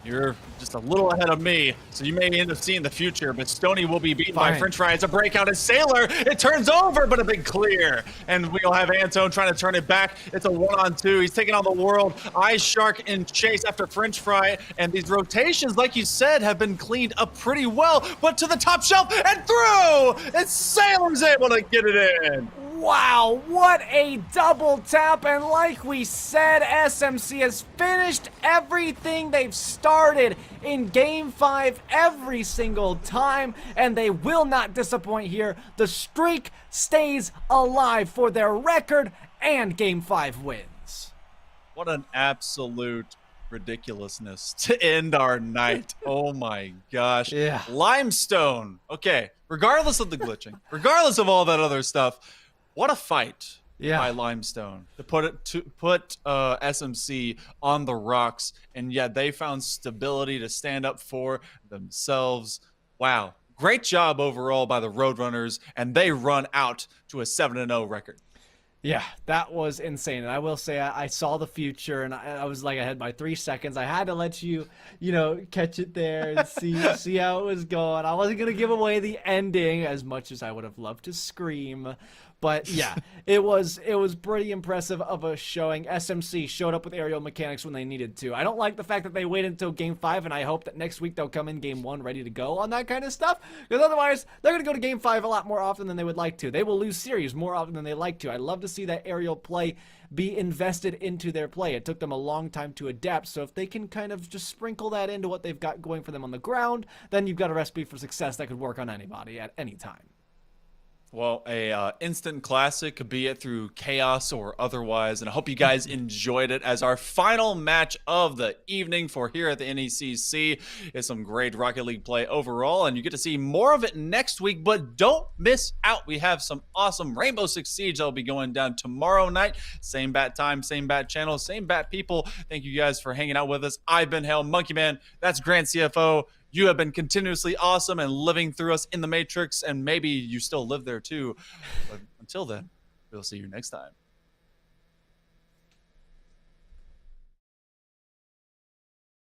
You're just a little ahead of me, so you may end up seeing the future, but Stoney will be beaten by French Fry. It's a breakout as Sailor. It turns over, but a big clear. And we'll have Antone trying to turn it back. It's a 1-on-2. He's taking on the world. iShark in chase after French Fry. And these rotations, like you said, have been cleaned up pretty well, but to the top shelf and through! And Sailor's able to get it in. Wow, what a double tap, and like we said, SMC has finished everything they've started in Game 5 every single time, and they will not disappoint here. The streak stays alive for their record and Game 5 wins. What an absolute ridiculousness to end our night. Oh my gosh. Yeah. Limestone. Okay, regardless of the glitching, regardless of all that other stuff, what a fight. by Limestone to put SMC on the rocks, and yet they found stability to stand up for themselves. Wow, great job overall by the Roadrunners, and they run out to a 7-0 record. Yeah, that was insane. And I will say, I saw the future, and I was like ahead by 3 seconds. I had to let you, catch it there and see how it was going. I wasn't going to give away the ending as much as I would have loved to scream. But yeah, it was pretty impressive of a showing. SMC showed up with aerial mechanics when they needed to. I don't like the fact that they waited until Game 5, and I hope that next week they'll come in Game 1 ready to go on that kind of stuff, because otherwise they're going to go to Game 5 a lot more often than they would like to. They will lose series more often than they like to. I'd love to see that aerial play be invested into their play. It took them a long time to adapt, so if they can kind of just sprinkle that into what they've got going for them on the ground, then you've got a recipe for success that could work on anybody at any time. Well, a instant classic, be it through chaos or otherwise, and I hope you guys enjoyed it as our final match of the evening for here at the NECC. It's some great Rocket League play overall, and you get to see more of it next week, but don't miss out. We have some awesome Rainbow Six Siege that will be going down tomorrow night. Same bat time, same bat channel, same bat people. Thank you guys for hanging out with us. I've been Hale Monkey Man. That's Grant CFO. You have been continuously awesome and living through us in the Matrix, and maybe you still live there too. But until then, we'll see you next time.